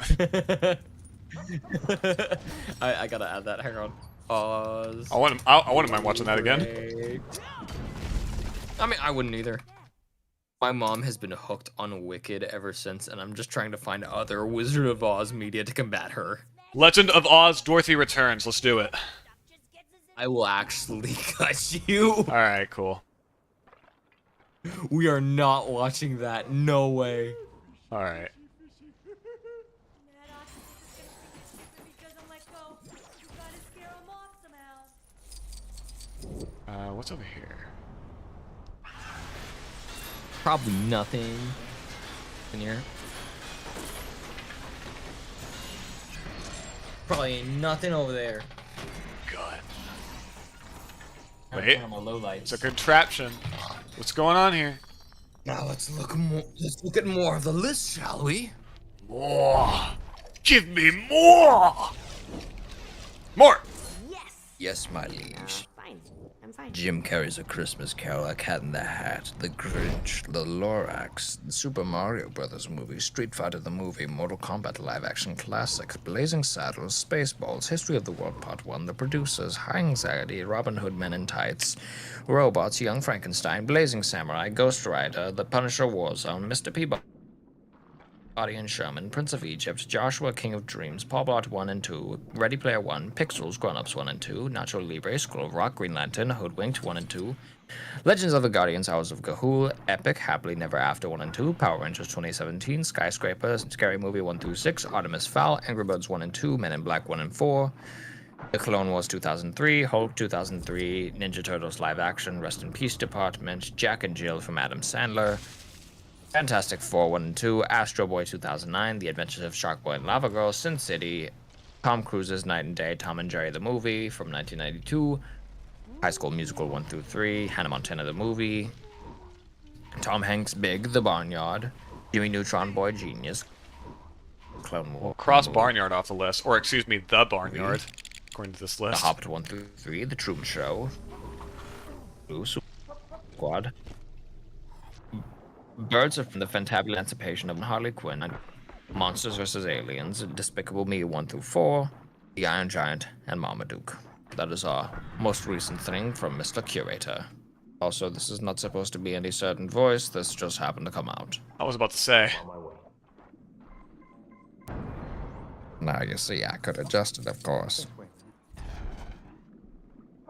I gotta add that. Hang on. Pause. I wouldn't mind watching that again. Great. I mean, I wouldn't either. My mom has been hooked on Wicked ever since, and I'm just trying to find other Wizard of Oz media to combat her. Legend of Oz: Dorothy Returns. Let's do it. I will actually cut you. Alright, cool. We are not watching that. No way. Alright. What's over here? Probably nothing in here. Probably ain't nothing over there. God. I'm Wait. turning on my low lights. It's a contraption. What's going on here? Now let's look more. Let's look at more of the list, shall we? More. Give me more. More. Yes, my liege. Fine. I'm fine. Jim Carrey's A Christmas Carol, A Cat in the Hat, The Grinch, The Lorax, the Super Mario Brothers movie, Street Fighter the movie, Mortal Kombat live-action classics, Blazing Saddles, Spaceballs, History of the World Part 1, The Producers, High Anxiety, Robin Hood Men in Tights, Robots, Young Frankenstein, Blazing Samurai, Ghost Rider, The Punisher Warzone, Mr. Peabody and Sherman, Prince of Egypt, Joshua King of Dreams, Paul Blart 1 and 2, Ready Player 1, Pixels, Grown Ups 1 and 2, Nacho Libre, School of Rock, Green Lantern, Hoodwinked 1 and 2, Legends of the Guardians, Hours of Ga'Hoole, Epic, Happily Never After 1 and 2, Power Rangers 2017, Skyscraper, Scary Movie 1 through 6, Artemis Fowl, Angry Birds 1 and 2, Men in Black 1 and 4, The Clone Wars 2003, Hulk 2003, Ninja Turtles live action, Rest in Peace Department, Jack and Jill from Adam Sandler, Fantastic Four 1 and 2, Astro Boy 2009, The Adventures of Shark Boy and Lava Girl, Sin City, Tom Cruise's Night and Day, Tom and Jerry the Movie from 1992, High School Musical 1 through 3, Hannah Montana the Movie, Tom Hanks' Big, The Barnyard, Jimmy Neutron Boy Genius, Clone Wars. Well, cross Barnyard off the list, or excuse me, The Barnyard, according to this list. The Hobbit 1 through 3, The Truman Show, Blue Squad, Birds of the Fantabulous Emancipation of Harley Quinn, Monsters vs. Aliens, Despicable Me 1 through 4, The Iron Giant, and Marmaduke. That is our most recent thing from Mr. Curator. Also, this is not supposed to be any certain voice, this just happened to come out. I was about to say. Now you see, I could adjust it, of course.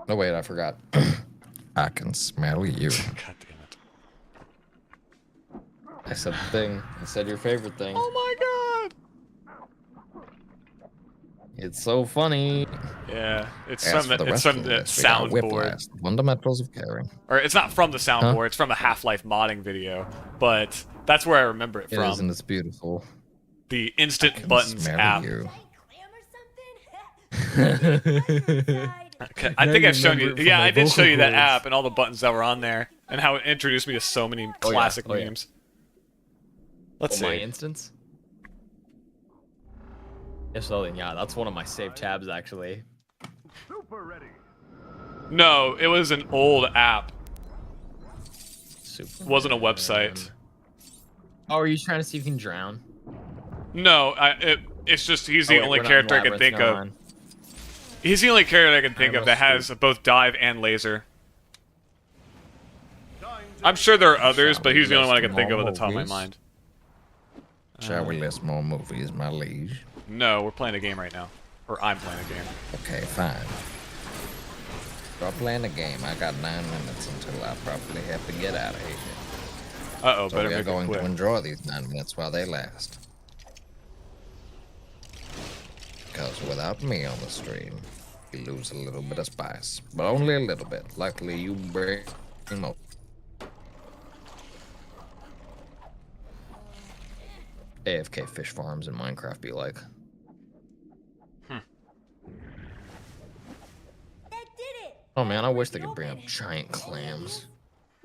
No, wait, I forgot. I can smell you. God damn it. I said the thing. I said your favorite thing. Oh my god! It's so funny. Yeah, it's As from for the, it's from the list, we got soundboard. Whiplash, The Fundamentals of Caring. Or it's not from the soundboard, it's from the Half-Life modding video. But that's where I remember it It from. is, and it's beautiful. The Instant I can Buttons smell app. you. Okay, I Now think you I've shown you. remember it from Yeah, my I did show vocal you that cords. app and all the buttons that were on there, and how it introduced me to so many classic Oh, yeah. memes. Let's My see. instance? If so, then yeah, that's one of my saved tabs, actually. No, it was an old app. Super. Wasn't a website. Oh, are you trying to see if you can drown? No, it's just he's the Oh, wait, only we're not in character I can Labyrinth, think never of. mind. He's the only character I can think of that must has both dive and laser. I'm sure there are others, but he's the only one I can think of at the top of my mind. Shall we list more movies, my liege? No, we're playing a game right now. Or I'm playing a game. Okay, fine. Start playing the game. I got 9 minutes until I probably have to get out of here. Uh-oh, So better we are make it going quick. to enjoy these 9 minutes while they last. Because without me on the stream, you lose a little bit of spice. But only a little bit. Luckily, you bring more. AFK fish farms in Minecraft be like. Oh man, I wish they could bring up giant clams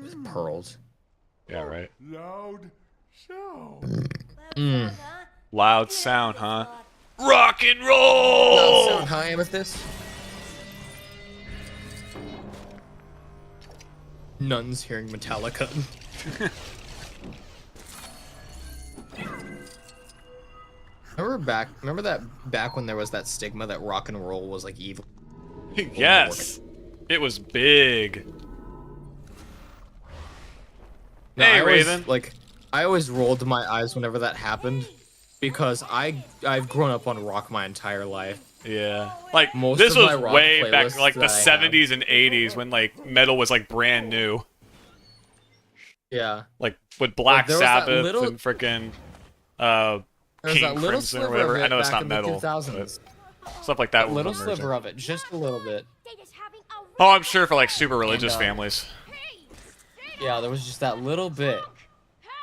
with pearls. Yeah, right. Loud sound. Mm. Loud sound, huh? Rock and roll! Loud sound, high amethyst. nuns hearing Metallica. Remember that back when there was that stigma that rock and roll was like evil? Yes. It was big. No, Hey, I always, Raven. I always rolled my eyes whenever that happened because I've grown up on rock my entire life. Yeah. Like, Most this of was my rock way back, playlists like, the that I have- 70s and 80s when, like, metal was, like, brand new. Yeah. Like, with Black there was that Sabbath little- and frickin', There was King that little Crimson or sliver whatever. of it I know it's back not in the metal, 2000s. but stuff like that A was little emerging. sliver of it, just a little bit. Oh, I'm sure for, like, super religious And, families. Yeah, there was just that little bit.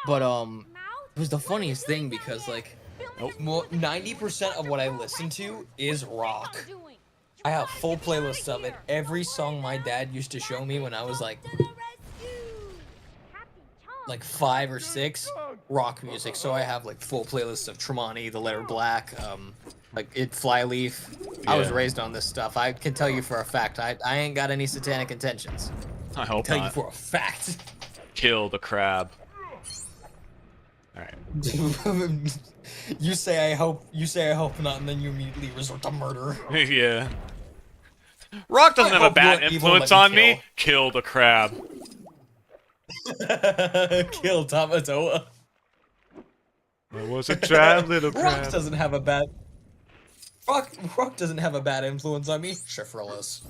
But it was the funniest thing because like 90% of what I listen to is rock. I have full playlists of it. Every song my dad used to show me when I was like 5 or 6, rock music. So I have like full playlists of Tremonti, The Letter Black, Flyleaf. I was Yeah. raised on this stuff. I can tell you for a fact. I ain't got any satanic intentions. I I hope can tell you not. for a fact. Kill the crab. Alright. You say I hope not, and then you immediately resort to murder. Yeah. Rock doesn't I have a hope bad you won't influence let on me me. Kill the crab. Kill Tamatoa. I was a trad little Rock crab. doesn't have a bad. Rock doesn't have a bad influence on me. Shifreless.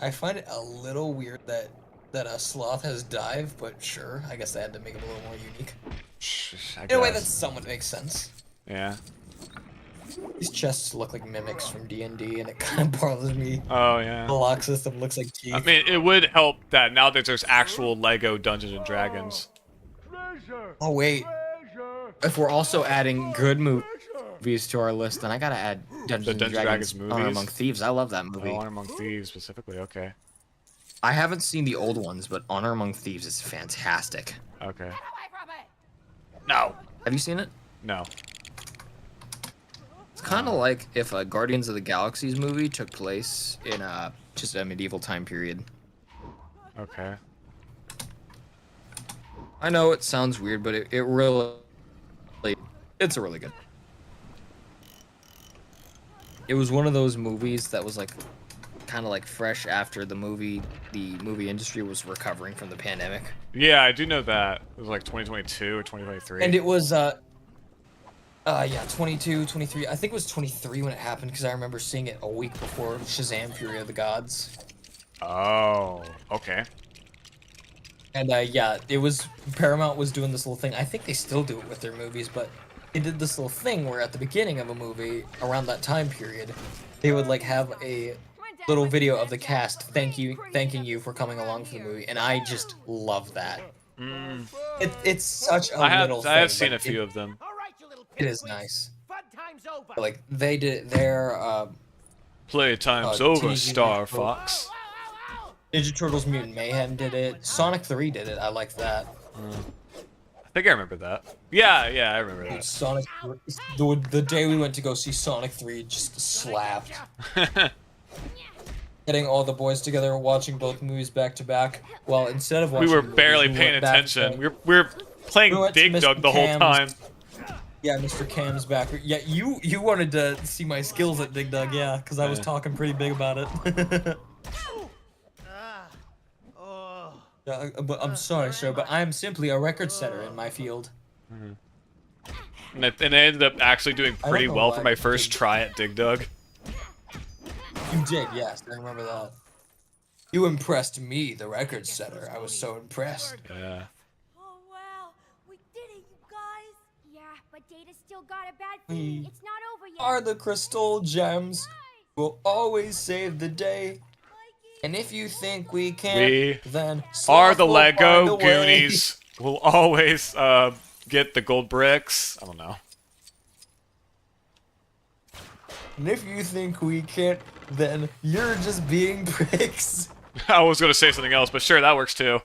I find it a little weird that a sloth has dive, but sure, I guess I had to make him a little more unique. In a way that somewhat makes sense. Yeah. These chests look like mimics from D&D, and it kind of bothers me. Oh, yeah. The lock system looks like teeth. I mean, it would help that now that there's actual Lego Dungeons and Dragons. Oh wait, if we're also adding good movies to our list, then I gotta add Dungeons and Dragons movies. Honor Among Thieves. I love that movie. Oh, Honor Among Thieves specifically. Okay. I haven't seen the old ones, but Honor Among Thieves is fantastic. Okay. No. Have you seen it? No. It's kind of like if a Guardians of the Galaxies movie took place in just a medieval time period. Okay. I know it sounds weird, but it really, it's really good. It was one of those movies that was like, kind of like fresh after the movie industry was recovering from the pandemic. Yeah, I do know that. It was like 2022 or 2023. And it was, 22, 23. I think it was 23 when it happened because I remember seeing it a week before Shazam: Fury of the Gods. Oh, okay. And yeah, it was Paramount was doing this little thing. I think they still do it with their movies, but they did this little thing where at the beginning of a movie, around that time period, they would like have a little video of the cast thanking you for coming along for the movie, and I just love that. It's such a little thing. I have seen but a few of them. It is nice. Like they did their Playtime's over, Teenage Star Mutant Fox. Ninja Turtles Mutant Mayhem did it. Sonic 3 did it. I like that. I think I remember that. Yeah, I remember that. Sonic, the day we went to go see Sonic 3 just slapped. Getting all the boys together, watching both movies back to back. Well, instead of watching We were the movies, barely we paying went back attention. to- We were playing we went to Dig Mr. Dug the whole Cam's- time. Yeah, Mr. Cam's back. Yeah, you wanted to see my skills at Dig Dug, yeah, because I was Yeah. talking pretty big about it. Yeah, but I'm sorry, sir, but I am simply a record setter in my field. And I ended up actually doing I don't pretty know well why for my I first try at Dig Dug. You did, yes, I remember that. You impressed me, the record setter. I was so impressed. Yeah. Oh wow, we did it, you guys. Yeah, but Data's still got a bad We feeling. It's not over yet. are the crystal gems. We'll always save the day. And if you think we can't, We then are the Sloth will Lego find a way. Goonies. We'll always get the gold bricks. I don't know. And if you think we can't, then you're just being pricks. I was gonna say something else, but sure, that works too.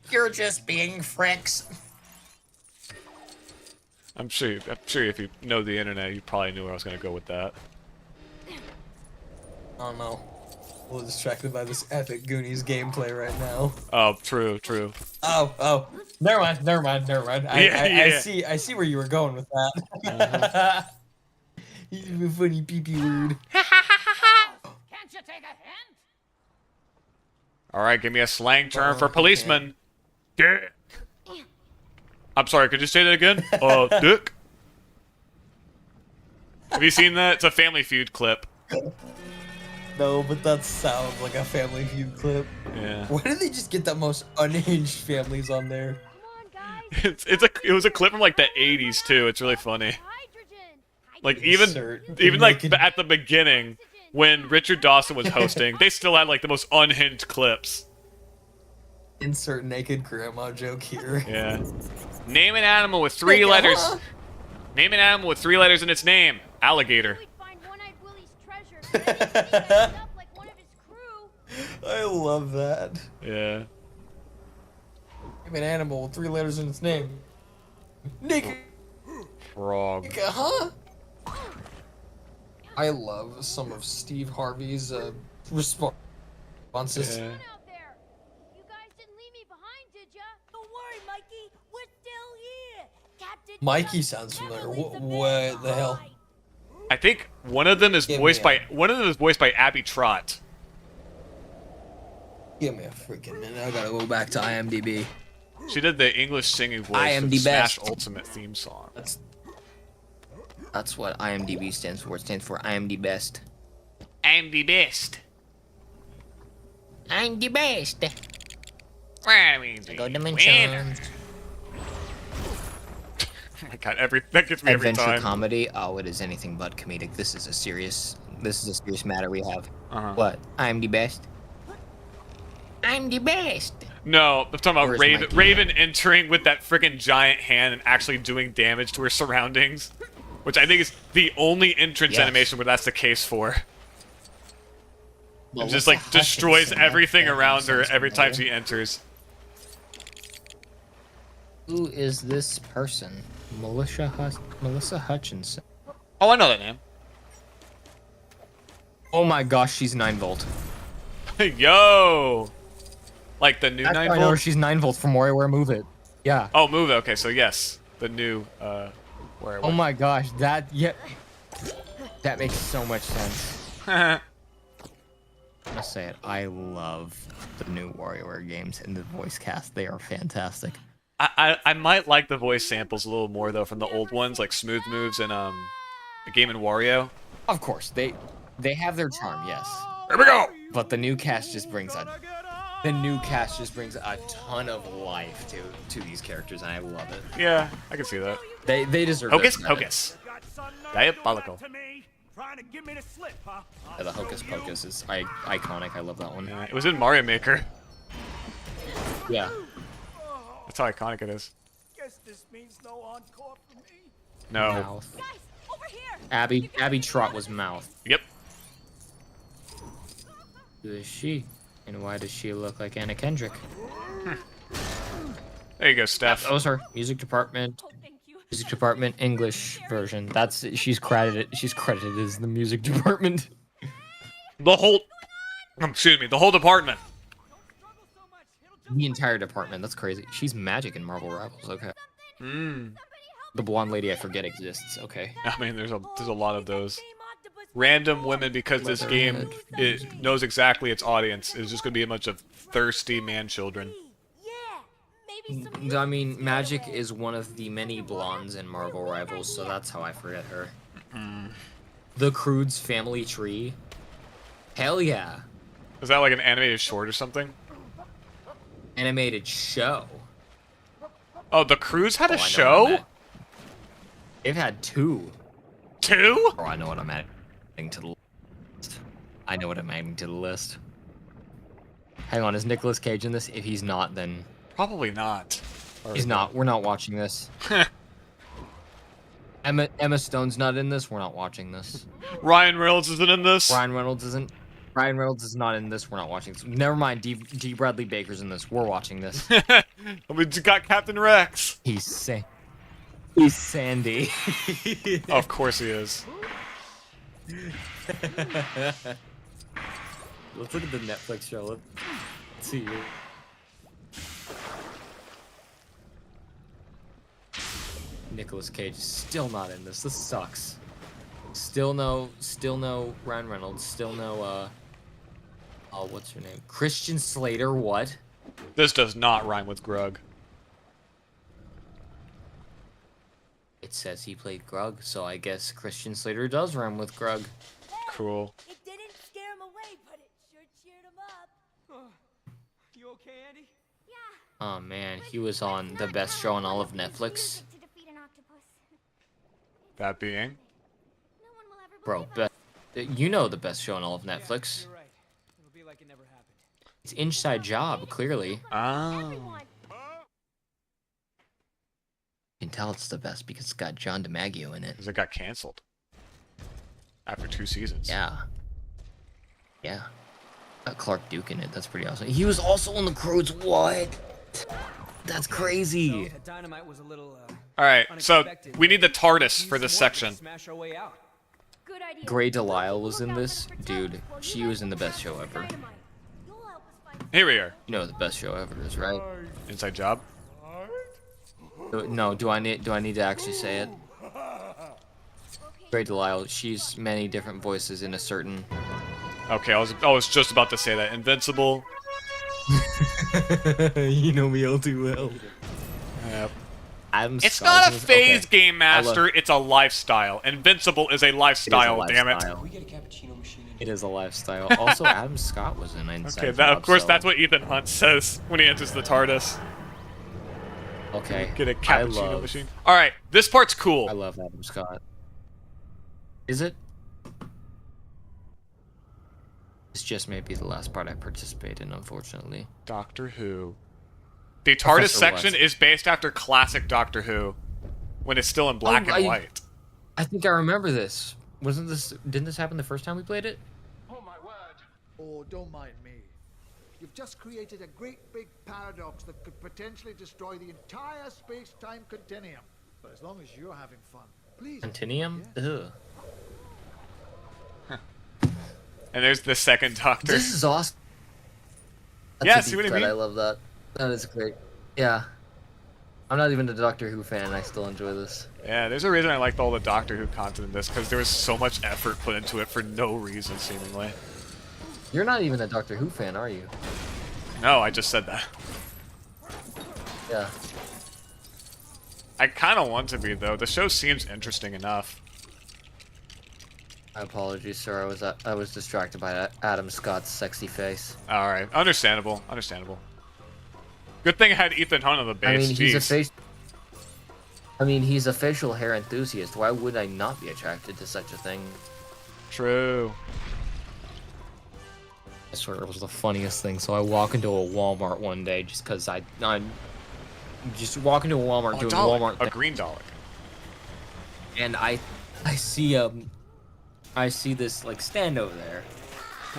You're just being fricks. I'm sure if you know the internet, you probably knew where I was gonna go with that. I don't know. A little distracted by this epic Goonies gameplay right now. Oh, true. Oh. Never mind. I see where you were going with that. He's a funny pee-pee word. Can't you take a hint? All right, give me a slang term for policeman. Dick. I'm sorry, could you say that again? Dick. Have you seen that? It's a Family Feud clip. No, but that sounds like a Family Feud clip. Yeah. Why did they just get the most unhinged families on there? It was a clip from like the 80s too. It's really funny. Like even like at the beginning when Richard Dawson was hosting, they still had like the most unhinged clips. Insert naked grandma joke here. Yeah. Name an animal with 3 letters. Name an animal with 3 letters in its name. Alligator. I love that. Yeah. Name an animal with 3 letters in its name. Nick. Frog. Huh? I love some of Steve Harvey's responses. Yeah. Mikey sounds familiar. What the hell? I think one of them is voiced by Abby Trott. Give me a freaking minute. I gotta go back to IMDb. She did the English singing voice I am of the Smash best. Ultimate theme song. That's what IMDb stands for. It stands for I am the best. I'm the best. I'm the best. Go dimensions. Oh my god, that gets me every Adventure time. comedy. Oh, it is anything but comedic. This is a serious matter we have. What? I'm the best. I'm the best. No, I'm talking about Where's Mikey? Raven entering with that freaking giant hand and actually doing damage to her surroundings. Which I think is the only entrance Yes. animation where that's the case for. Well, It just what like the heck destroys is that? everything That around her sounds every time familiar. she enters. Who is this person? Melissa Hutchinson. Oh, I know that name. Oh my gosh, she's 9-volt. Yo! Like the new That's 9 how I know volt? she's 9-volt from WarioWare Move It. Yeah. Oh, Move It. Okay, so yes. The new, WarioWare. Oh my gosh, that makes so much sense. I'm gonna say it. I love the new WarioWare games and the voice cast. They are fantastic. I might like the voice samples a little more, though, from the old ones, like Smooth Moves and, Game & Wario. Of course, they have their charm, yes. Here we go! But the new cast just brings a ton of life to these characters, and I love it. Yeah, I can see that. They deserve Hocus their credit. Pocus. Diabolical. Yeah, the Hocus Pocus is iconic. I love that one. Yeah, it was in Mario Maker. Yeah. That's how iconic it is. Guess this means no encore for me. No. Mouth. Abby Trott was Mouth. Yep. Who is she? And why does she look like Anna Kendrick? There you go, Steph. That was her. Music department. Music department English version. She's credited as the music department. The whole department. The entire department. That's crazy. She's Magic in Marvel Rivals. Okay. The blonde lady I forget exists. Okay. I mean, there's a lot of those random women because this game it knows exactly its audience. It's just gonna be a bunch of thirsty man children. I mean, Magic is one of the many blondes in Marvel Rivals, so that's how I forget her. The Crude's Family Tree. Hell yeah. Is that like an animated short or something? Animated show. Oh, the Cruise had a I know show? what I'm at. They've had 2. 2? Oh, I know what I'm adding to the list. I know what I'm adding to the list. Hang on, is Nicolas Cage in this? If he's not, then... Probably not. He's not. We're not watching this. Emma Stone's not in this. We're not watching this. Ryan Reynolds isn't in this? Ryan Reynolds is not in this. We're not watching this. Never mind. D. Bradley Baker's in this. We're watching this. We got Captain Rex. He's Sandy. Of course he is. Let's look at the Netflix show. Let's see. Nicolas Cage is still not in this. This sucks. Still no Ryan Reynolds. Still no, oh, what's her name? Christian Slater, what? This does not rhyme with Grug. It says he played Grug, so I guess Christian Slater does rhyme with Grug. Cool. It didn't scare him away, but it sure cheered him up. You okay, Andy? Oh man, he was on the best show on all of Netflix. That being? Bro, you know the best show on all of Netflix. You're right. It'll be like it never happened. It's Inside Job, clearly. Oh. You can tell it's the best because it's got John DiMaggio in it. Because it got canceled. After 2 seasons. Yeah. Yeah. Got Clark Duke in it. That's pretty awesome. He was also on The Croods. What? That's crazy. So, dynamite was a little, Alright, so unexpected, we need the but TARDIS we for used this some work to section. Smash our way out. Good idea. Grey Delisle was in this. Dude, she was in the best show ever. Here we are. You know what the best show ever is, right? Inside Job? No, do I need to actually say it? Grey Delisle, she's many different voices in a certain... Okay, I was just about to say that. Invincible. You know me all too well. Yep. It's It's not a phase, Game Master. It's a lifestyle. Invincible is a lifestyle. Damn it. It is a lifestyle. Also, Adam Scott was in Inside Okay, Job, of course, so- that's what Ethan Hunt says when he enters the TARDIS. Okay. Get a I cappuccino love- machine. All right, this part's cool. I love Adam Scott. Is it? This just may be the last part I participate in, unfortunately. Doctor Who. The TARDIS Professor section West. is based after classic Doctor Who, when it's still in black and white. I think I remember this. Didn't this happen the first time we played it? Oh, don't mind me. You've just created a great big paradox that could potentially destroy the entire space-time continuum. But as long as you're having fun, please. Continuum? Ugh. And there's the second Doctor. This is awesome. Yeah, a see deep what I cut. mean? I love that. That is great. Yeah. I'm not even a Doctor Who fan, and I still enjoy this. Yeah, there's a reason I liked all the Doctor Who content in this, because there was so much effort put into it for no reason, seemingly. You're not even a Doctor Who fan, are you? No, I just said that. Yeah. I kind of want to be, though. The show seems interesting enough. My apologies, sir. I was distracted by Adam Scott's sexy face. Alright, understandable, understandable. Good thing I had Ethan Hunt on the base. I mean, he's a Jeez. face. I mean, he's a facial hair enthusiast. Why would I not be attracted to such a thing? True. I swear it was the funniest thing. So I walk into a Walmart one day just because I'm just walking to a Walmart doing Dalek, Walmart a thing, green Dalek. and I see this like stand over there.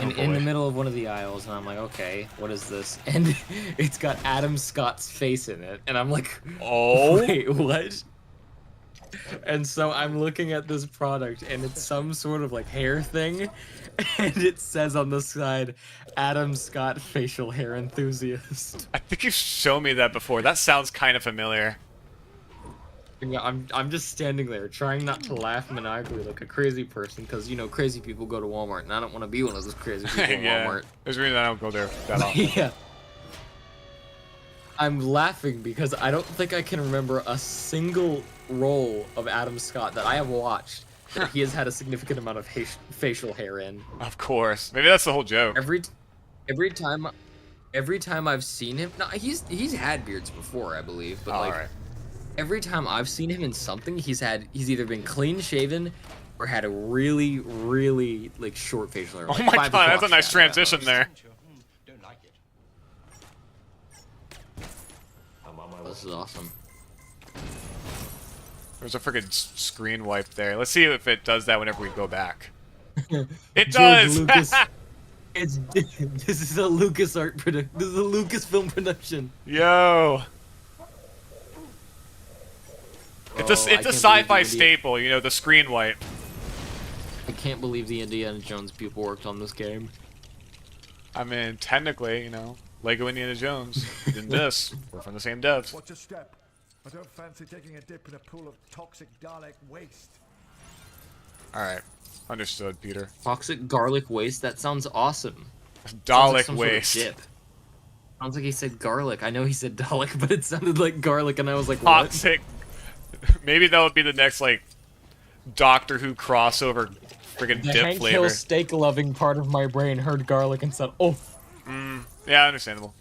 In the boy. middle of one of the aisles, and I'm like, okay, what is this? And it's got Adam Scott's face in it, and I'm like, oh, wait, what? And so I'm looking at this product, and it's some sort of like hair thing, and it says on the side, Adam Scott facial hair enthusiast. I think you've shown me that before. That sounds kind of familiar. Yeah, I'm just standing there trying not to laugh maniacally like a crazy person, because you know crazy people go to Walmart, and I don't want to be one of those crazy people in Yeah, Walmart. there's a reason I don't go there that often. Yeah. I'm laughing because I don't think I can remember a single role of Adam Scott that I have watched that he has had a significant amount of facial hair in. Of course. Maybe that's the whole joke. Every time I've seen him, no, he's had beards before, I believe, but like Alright. every time I've seen him in something, he's either been clean shaven or had a really, really like short facial hair. Oh like my 5 god, that's a o'clock nice shadow. transition there. This is awesome. There's a freaking screen wipe there. Let's see if it does that whenever we go back. It George does! Lucas, this is a Lucas art product. This is a Lucasfilm production. Yo! It's a I can't sci-fi believe the staple, you know, the screen wipe. I can't believe the Indiana Jones people worked on this game. I mean, technically, you know, Lego Indiana Jones and this were from the same devs. Watch your step. I don't fancy taking a dip in a pool of toxic Dalek waste. Alright. Understood, Peter. Toxic garlic waste? That sounds awesome. Dalek waste. Sort of dip. Sounds like he said garlic. I know he said Dalek, but it sounded like garlic, and I was like, what? Toxic. Maybe that would be the next, like, Doctor Who crossover friggin' The dip Hank flavor. Hill steak-loving part of my brain heard garlic and said, oh. Yeah, understandable.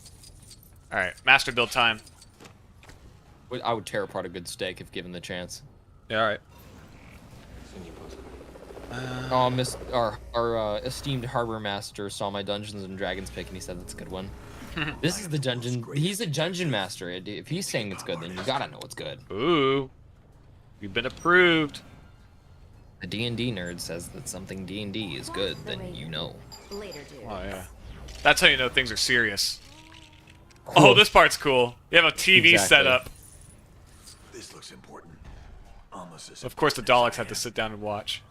Alright, master build time. I would tear apart a good steak if given the chance. Yeah, alright. Our esteemed harbor master saw my Dungeons and Dragons pick and he said that's a good one. This is the dungeon. He's a dungeon master. If he's saying it's good, then you gotta know it's good. Ooh, you've been approved. The D&D nerd says that something D&D is good, then you know. Later, dude. Oh yeah, that's how you know things are serious. Oh, this part's cool. You have a TV Exactly. set up. This looks important. Almost as Of course, the Daleks have to sit down and watch.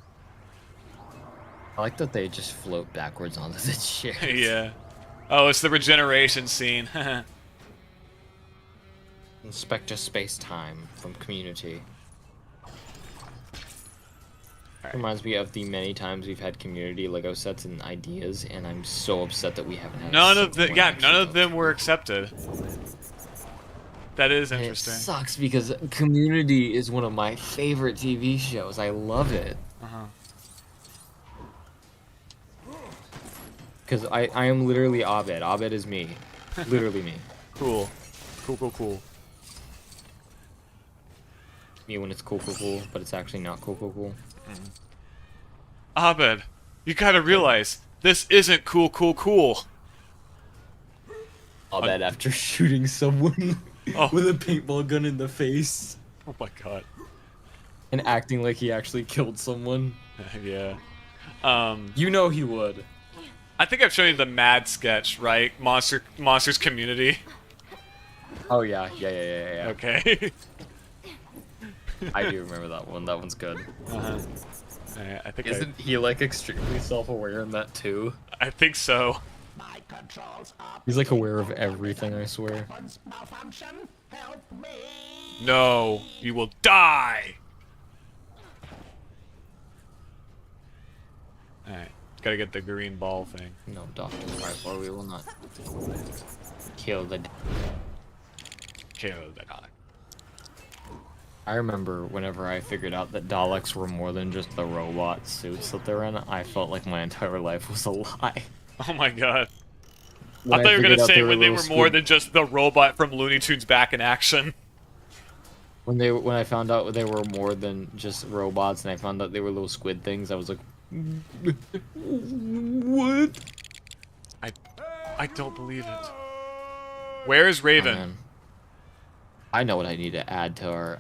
I like that they just float backwards onto the chair. Yeah. Oh, it's the regeneration scene. Inspector Space-Time from Community. Reminds me of the many times we've had Community Lego sets and ideas, and I'm so upset that we haven't had None of them were accepted. That is And interesting. It sucks because Community is one of my favorite TV shows. I love it. Because I am literally Abed. Abed is me. Literally me. Cool. Cool. Me when it's cool, but it's actually not cool. Abed, you gotta realize, this isn't cool. Abed after shooting someone with a paintball gun in the face. Oh my god. And acting like he actually killed someone. Yeah. You know he would. I think I've shown you the Mad sketch, right? Monsters Community. Oh yeah. Okay. I do remember that one. That one's good. I think Isn't he like extremely self-aware in that too? I think so. He's like aware of everything, I swear. No, you will die. Alright, gotta get the green ball thing. No, Dr. Firefly, we will not kill the Dalek. I remember whenever I figured out that Daleks were more than just the robot suits that they're in, I felt like my entire life was a lie. Oh my god. When I thought you were figured gonna out say when they little were more squid- than just the robot from Looney Tunes back in action. When I found out they were more than just robots, and I found out they were little squid things, I was like, what? I don't believe it. Where is Raven? Oh, man. I know what I need to add to our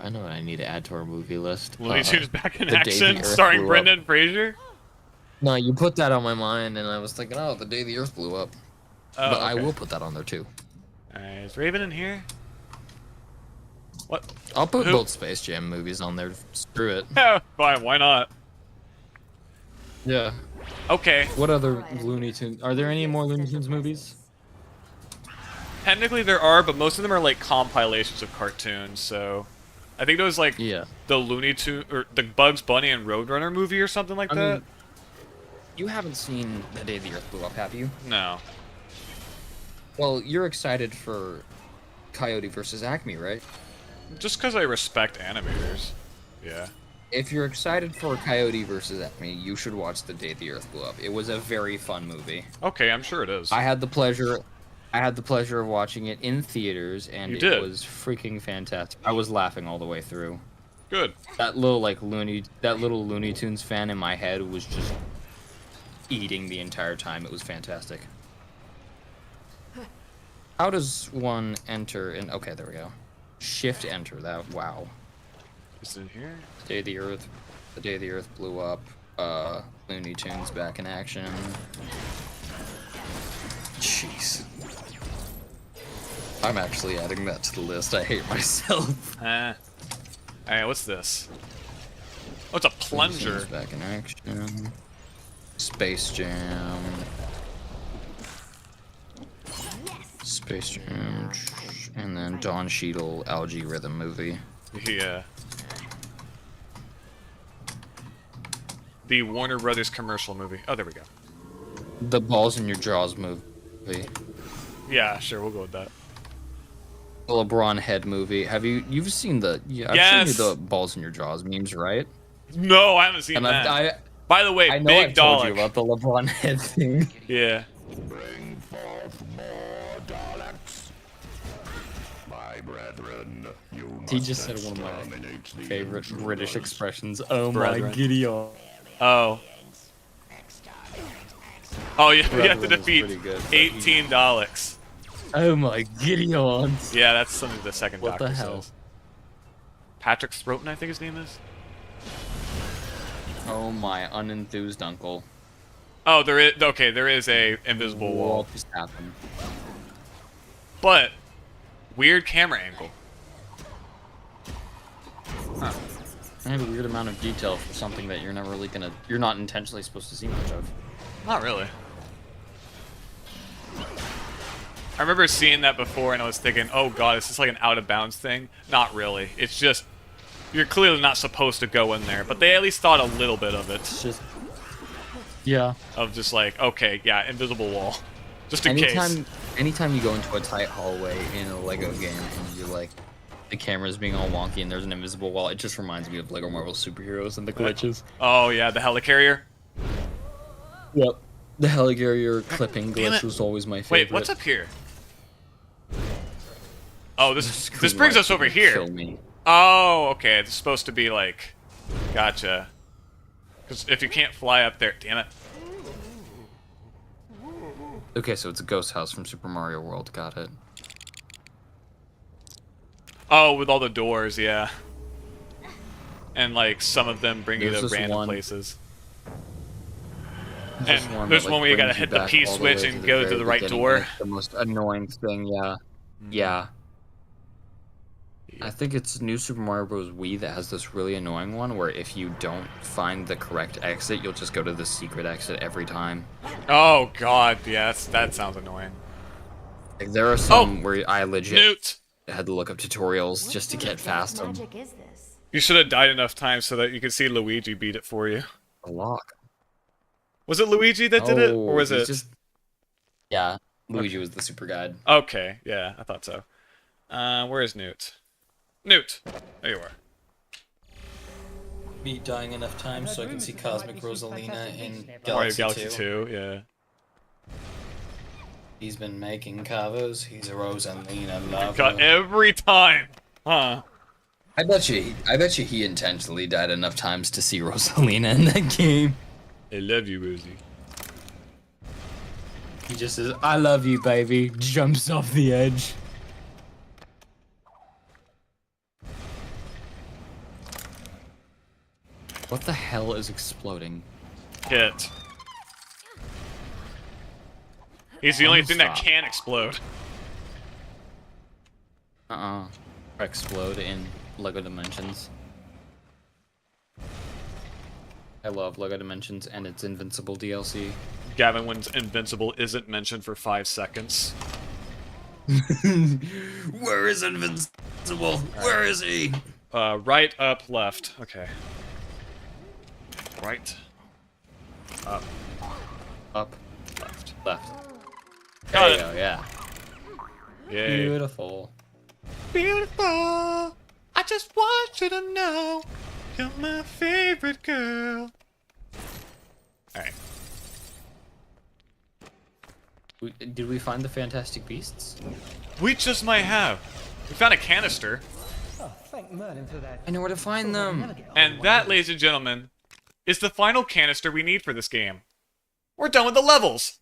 movie list. Looney Tunes back in The Day the action, Earth starring Blew Up. Brendan Fraser. No, you put that on my mind, and I was thinking, oh, The Day the Earth Blew Up. Oh, But I okay. will put that on there too. Alright, is Raven in here? What? I'll put Who? both Space Jam movies on there. Screw it. Yeah, fine, why not? Yeah. Okay. What other Looney Tunes? Are there any more Looney Tunes movies? Technically there are, but most of them are like compilations of cartoons, so I think it was like the Looney Tunes or the Bugs Bunny and Roadrunner movie or something like that. mean, you haven't seen The Day the Earth Blew Up, have you? No. Well, you're excited for Coyote versus Acme, right? Just because I respect animators. Yeah. If you're excited for Coyote versus Acme, you should watch The Day the Earth Blew Up. It was a very fun movie. Okay, I'm sure it is. I had the pleasure of watching it in theaters, and You it did? was freaking fantastic. I was laughing all the way through. Good. That little Looney Tunes fan in my head was just eating the entire time. It was fantastic. How does one enter in? Okay, there we go. Shift enter. That wow. Is it in here? The Day the Earth Blew Up. Looney Tunes back in action. Jeez. I'm actually adding that to the list. I hate myself. Alright, what's this? Oh, it's a plunger. Back in action. Space Jam. Space Jam, and then Don Cheadle algae rhythm movie. Yeah. The Warner Brothers commercial movie. Oh, there we go. The Balls in Your Jaws movie. Yeah, sure, we'll go with that. The LeBron head movie. You've seen the I've Yes. shown you the Balls in Your Jaws memes, right? No, I haven't seen And that. By the way, I know Big I've told you Dalek. about the LeBron head thing. Yeah. Bring forth more Daleks. My brethren, you must He just said one of my exterminate the favorite intruders. British expressions. Oh Brethren. my Gideon. Oh. Oh, yeah, we have to Brethren is defeat pretty good, but 18 Daleks. Oh my Gideon. Yeah, that's something the second What Doctor the hell? says. Patrick Throton, I think his name is. Oh my unenthused uncle. Oh, there is. Okay, there is a invisible wall. What just happened? But weird camera angle. Huh. I have a weird amount of detail for something that you're not intentionally supposed to see much of. Not really. I remember seeing that before and I was thinking, oh god, is this like an out of bounds thing? Not really. It's just, you're clearly not supposed to go in there, but they at least thought a little bit of it. It's just, yeah. Of just like, okay, yeah, invisible wall. Just in case. Anytime you go into a tight hallway in a Lego game and you're like, the camera's being all wonky and there's an invisible wall, it just reminds me of Lego Marvel Superheroes and the glitches. Oh yeah, the helicarrier? Yep. The helicarrier clipping Damn glitch it. was always my favorite. Wait, what's up here? Oh, this brings us over here. Kill me. Oh, okay. It's supposed to be like, gotcha. Because if you can't fly up there, damn it. Okay, so it's a ghost house from Super Mario World. Got it. Oh, with all the doors, yeah. And like some of them bring you There's to this random one- places. There's And there's one where you gotta hit the P switch and go to the right door. The most annoying thing, yeah. Yeah. I think it's New Super Mario Bros. Wii that has this really annoying one where if you don't find the correct exit, you'll just go to the secret exit every time. Oh god, yeah, that sounds annoying. Like, there are some where I legit Newt! had to look up tutorials just to get past them. Magic is this? You should have died enough times so that you could see Luigi beat it for you. A lock. Was it Luigi that did it, or was he's it? just- Yeah, Luigi was the super guide. Okay, yeah, I thought so. Where is Newt? Newt! There you are. Me dying enough times so I can see Cosmic Rosalina in Mario Galaxy, Galaxy 2, yeah. He's been making covers. He's a Rosalina lover. Got every time! Huh. I bet you he intentionally died enough times to see Rosalina in that game. I love you, Rosie. He just says, "I love you, baby," jumps off the edge. What the hell is exploding? Hit. He's the only thing that Stop. can explode. Explode in Lego Dimensions. I love Lego Dimensions and its Invincible DLC. Gavin, when Invincible isn't mentioned for 5 seconds. Where is Invincible? Where is he? Right, up, left. Okay. Right. Up. Up. Left. Left. Got There it. you go, yeah. Yay. Beautiful. Beautiful. I just want you to know you're my favorite girl. Alright. Did we find the Fantastic Beasts? We just might have. We found a canister. Oh, thank Merlin for that. I know where to find them. And that, ladies and gentlemen, is the final canister we need for this game. We're done with the levels.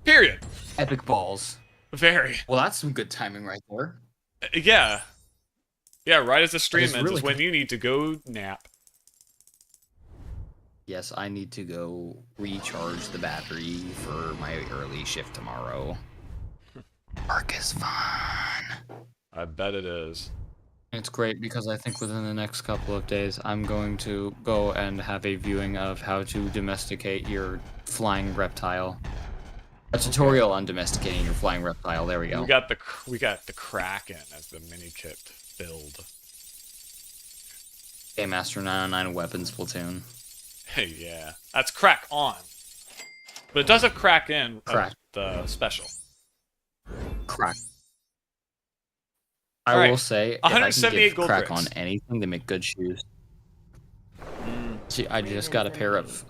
Period. Epic balls. Very. Well, that's some good timing right there. Yeah. Yeah, right as the stream That is ends really is when good. you need to go nap. Yes, I need to go recharge the battery for my early shift tomorrow. Work is fun. I bet it is. It's great because I think within the next couple of days I'm going to go and have a viewing of how to domesticate your flying reptile. A tutorial on domesticating your flying reptile. There we go. We got the Kraken as the mini kit build. Gamemaster 909 weapons platoon. Hey, yeah, that's crack on. But it does have crack in the special. Crack. All I right. will say, if 178 I can gold give crack bricks. on anything, they make good shoes. See, I just got a pair of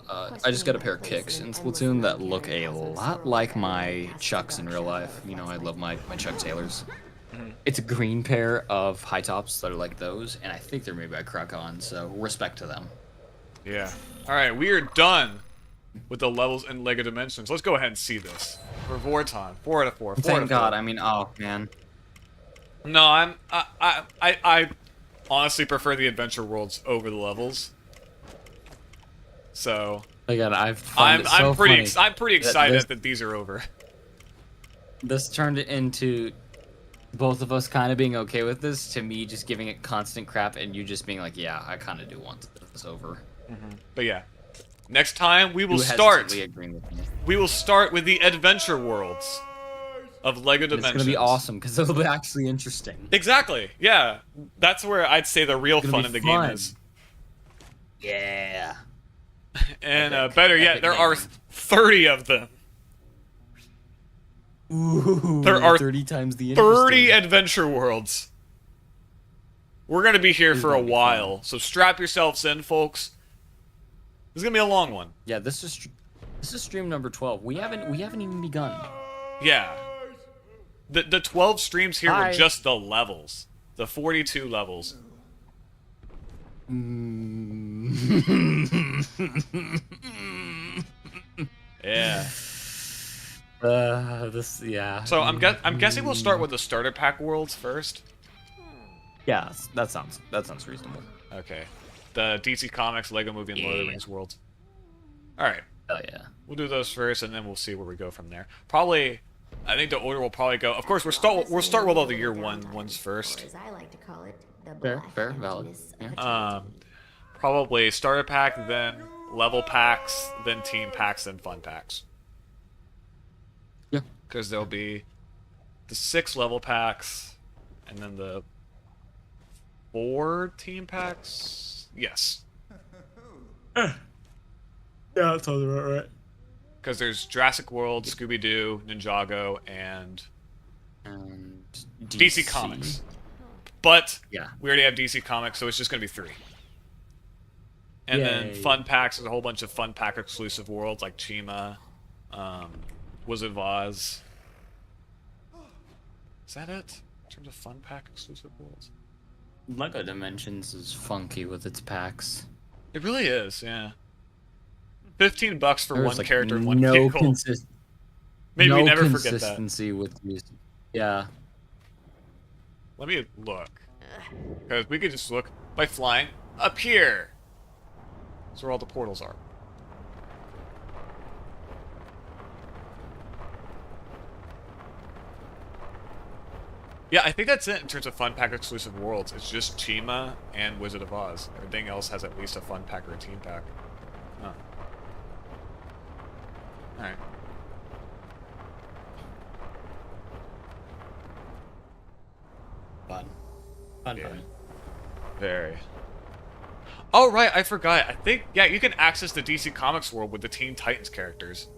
kicks in Splatoon that look a lot like my Chucks in real life. You know, I love my Chuck Taylors. It's a green pair of high tops that are like those, and I think they're made by Crack-On, so respect to them. Yeah. All right, we are done with the levels in Lego Dimensions. Let's go ahead and see this for Vorton. 4 out of 4. Thank God. I mean, oh man. No, I honestly prefer the adventure worlds over the levels. So Again, I'm pretty excited that these are over. This turned it into both of us kind of being okay with this, to me just giving it constant crap, and you just being like, yeah, I kind of do want this over. But yeah, next time we will start. We will start with the adventure worlds of Lego Dimensions. It's gonna be awesome because it'll be actually interesting. Exactly. Yeah, that's where I'd say the real fun in the game is. Yeah. And better yet, there are 30 of them. Ooh, there are 30 times the 30 adventure worlds. We're gonna be here for a while, so strap yourselves in, folks. This is gonna be a long one. Yeah, this is stream number 12. We haven't even begun. Yeah. The 12 streams here Hi. were just the levels. The 42 levels. Yeah. Yeah. So I'm guessing we'll start with the starter pack worlds first. Yeah, that sounds reasonable. Okay. The DC Comics, Lego Movie, and Lord of the Rings worlds. All right. Oh yeah. We'll do those first, and then we'll see where we go from there. Probably, I think the order will probably go. Of course, we'll start with all the year one ones first. As I like to call it, the Fair, valid. Yeah. Probably starter pack, then level packs, then team packs, then fun packs. Yeah. Because there'll be the 6 level packs, and then the 4 team packs. Yes. Yeah, that sounds about right. Because there's Jurassic World, Scooby-Doo, Ninjago, and DC Comics. But yeah, we already have DC Comics, so it's just going to be 3. And then fun packs, there's a whole bunch of fun pack exclusive worlds like Chima, Wizard of Oz. Is that it? In terms of fun pack exclusive worlds? Lego Dimensions is funky with its packs. It really is, yeah. $15 for one like character and one vehicle. Maybe we never forget that. No consistency with use. Yeah. Let me look. Because we could just look by flying up here. That's where all the portals are. Yeah, I think that's it in terms of Fun Pack exclusive worlds. It's just Chima and Wizard of Oz. Everything else has at least a Fun Pack or a Team Pack. Huh. Alright. Fun. Very. Oh, right, I forgot. I think, yeah, you can access the DC Comics world with the Teen Titans characters.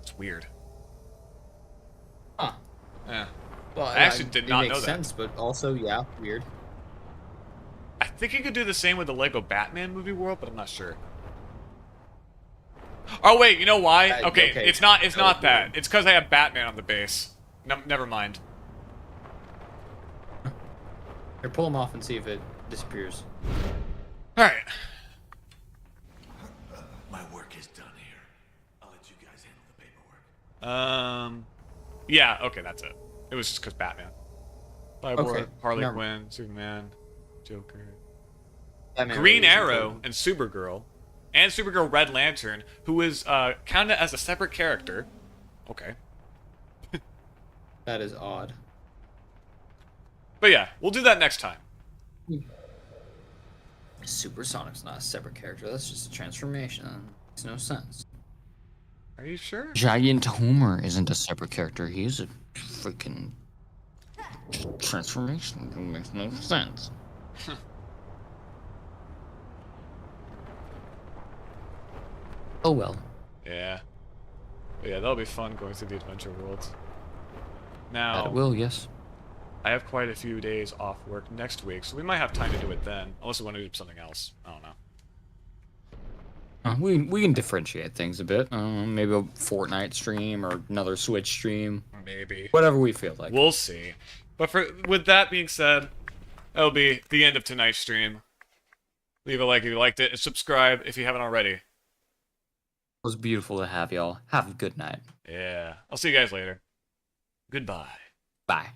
It's weird. Huh. Yeah. Well, I actually did not know that. It makes sense, but also, yeah, weird. I think you could do the same with the Lego Batman movie world, but I'm not sure. Oh, wait, you know why? Okay, it's not that. It's because I have Batman on the base. No, never mind. Here, pull him off and see if it disappears. Alright. My work is done here. I'll let you guys handle the paperwork. Yeah, okay, that's it. It was just because Batman. Cyborg, Harley Never. Quinn, Superman, Joker, Batman Green really is Arrow, important. and Supergirl Red Lantern, who is counted as a separate character. Okay. That is odd. But yeah, we'll do that next time. Supersonic's not a separate character. That's just a transformation. Makes no sense. Are you sure? Giant Homer isn't a separate character. He's a freaking transformation. It makes no sense. Oh well. Yeah. But yeah, that'll be fun going through the adventure worlds. Now, That will, yes. I have quite a few days off work next week, so we might have time to do it then. Unless we want to do something else. I don't know. We can differentiate things a bit. Maybe a Fortnite stream or another Switch stream. Maybe. Whatever we feel like. We'll see. But with that being said, that'll be the end of tonight's stream. Leave a like if you liked it, and subscribe if you haven't already. It was beautiful to have y'all. Have a good night. Yeah. I'll see you guys later. Goodbye. Bye.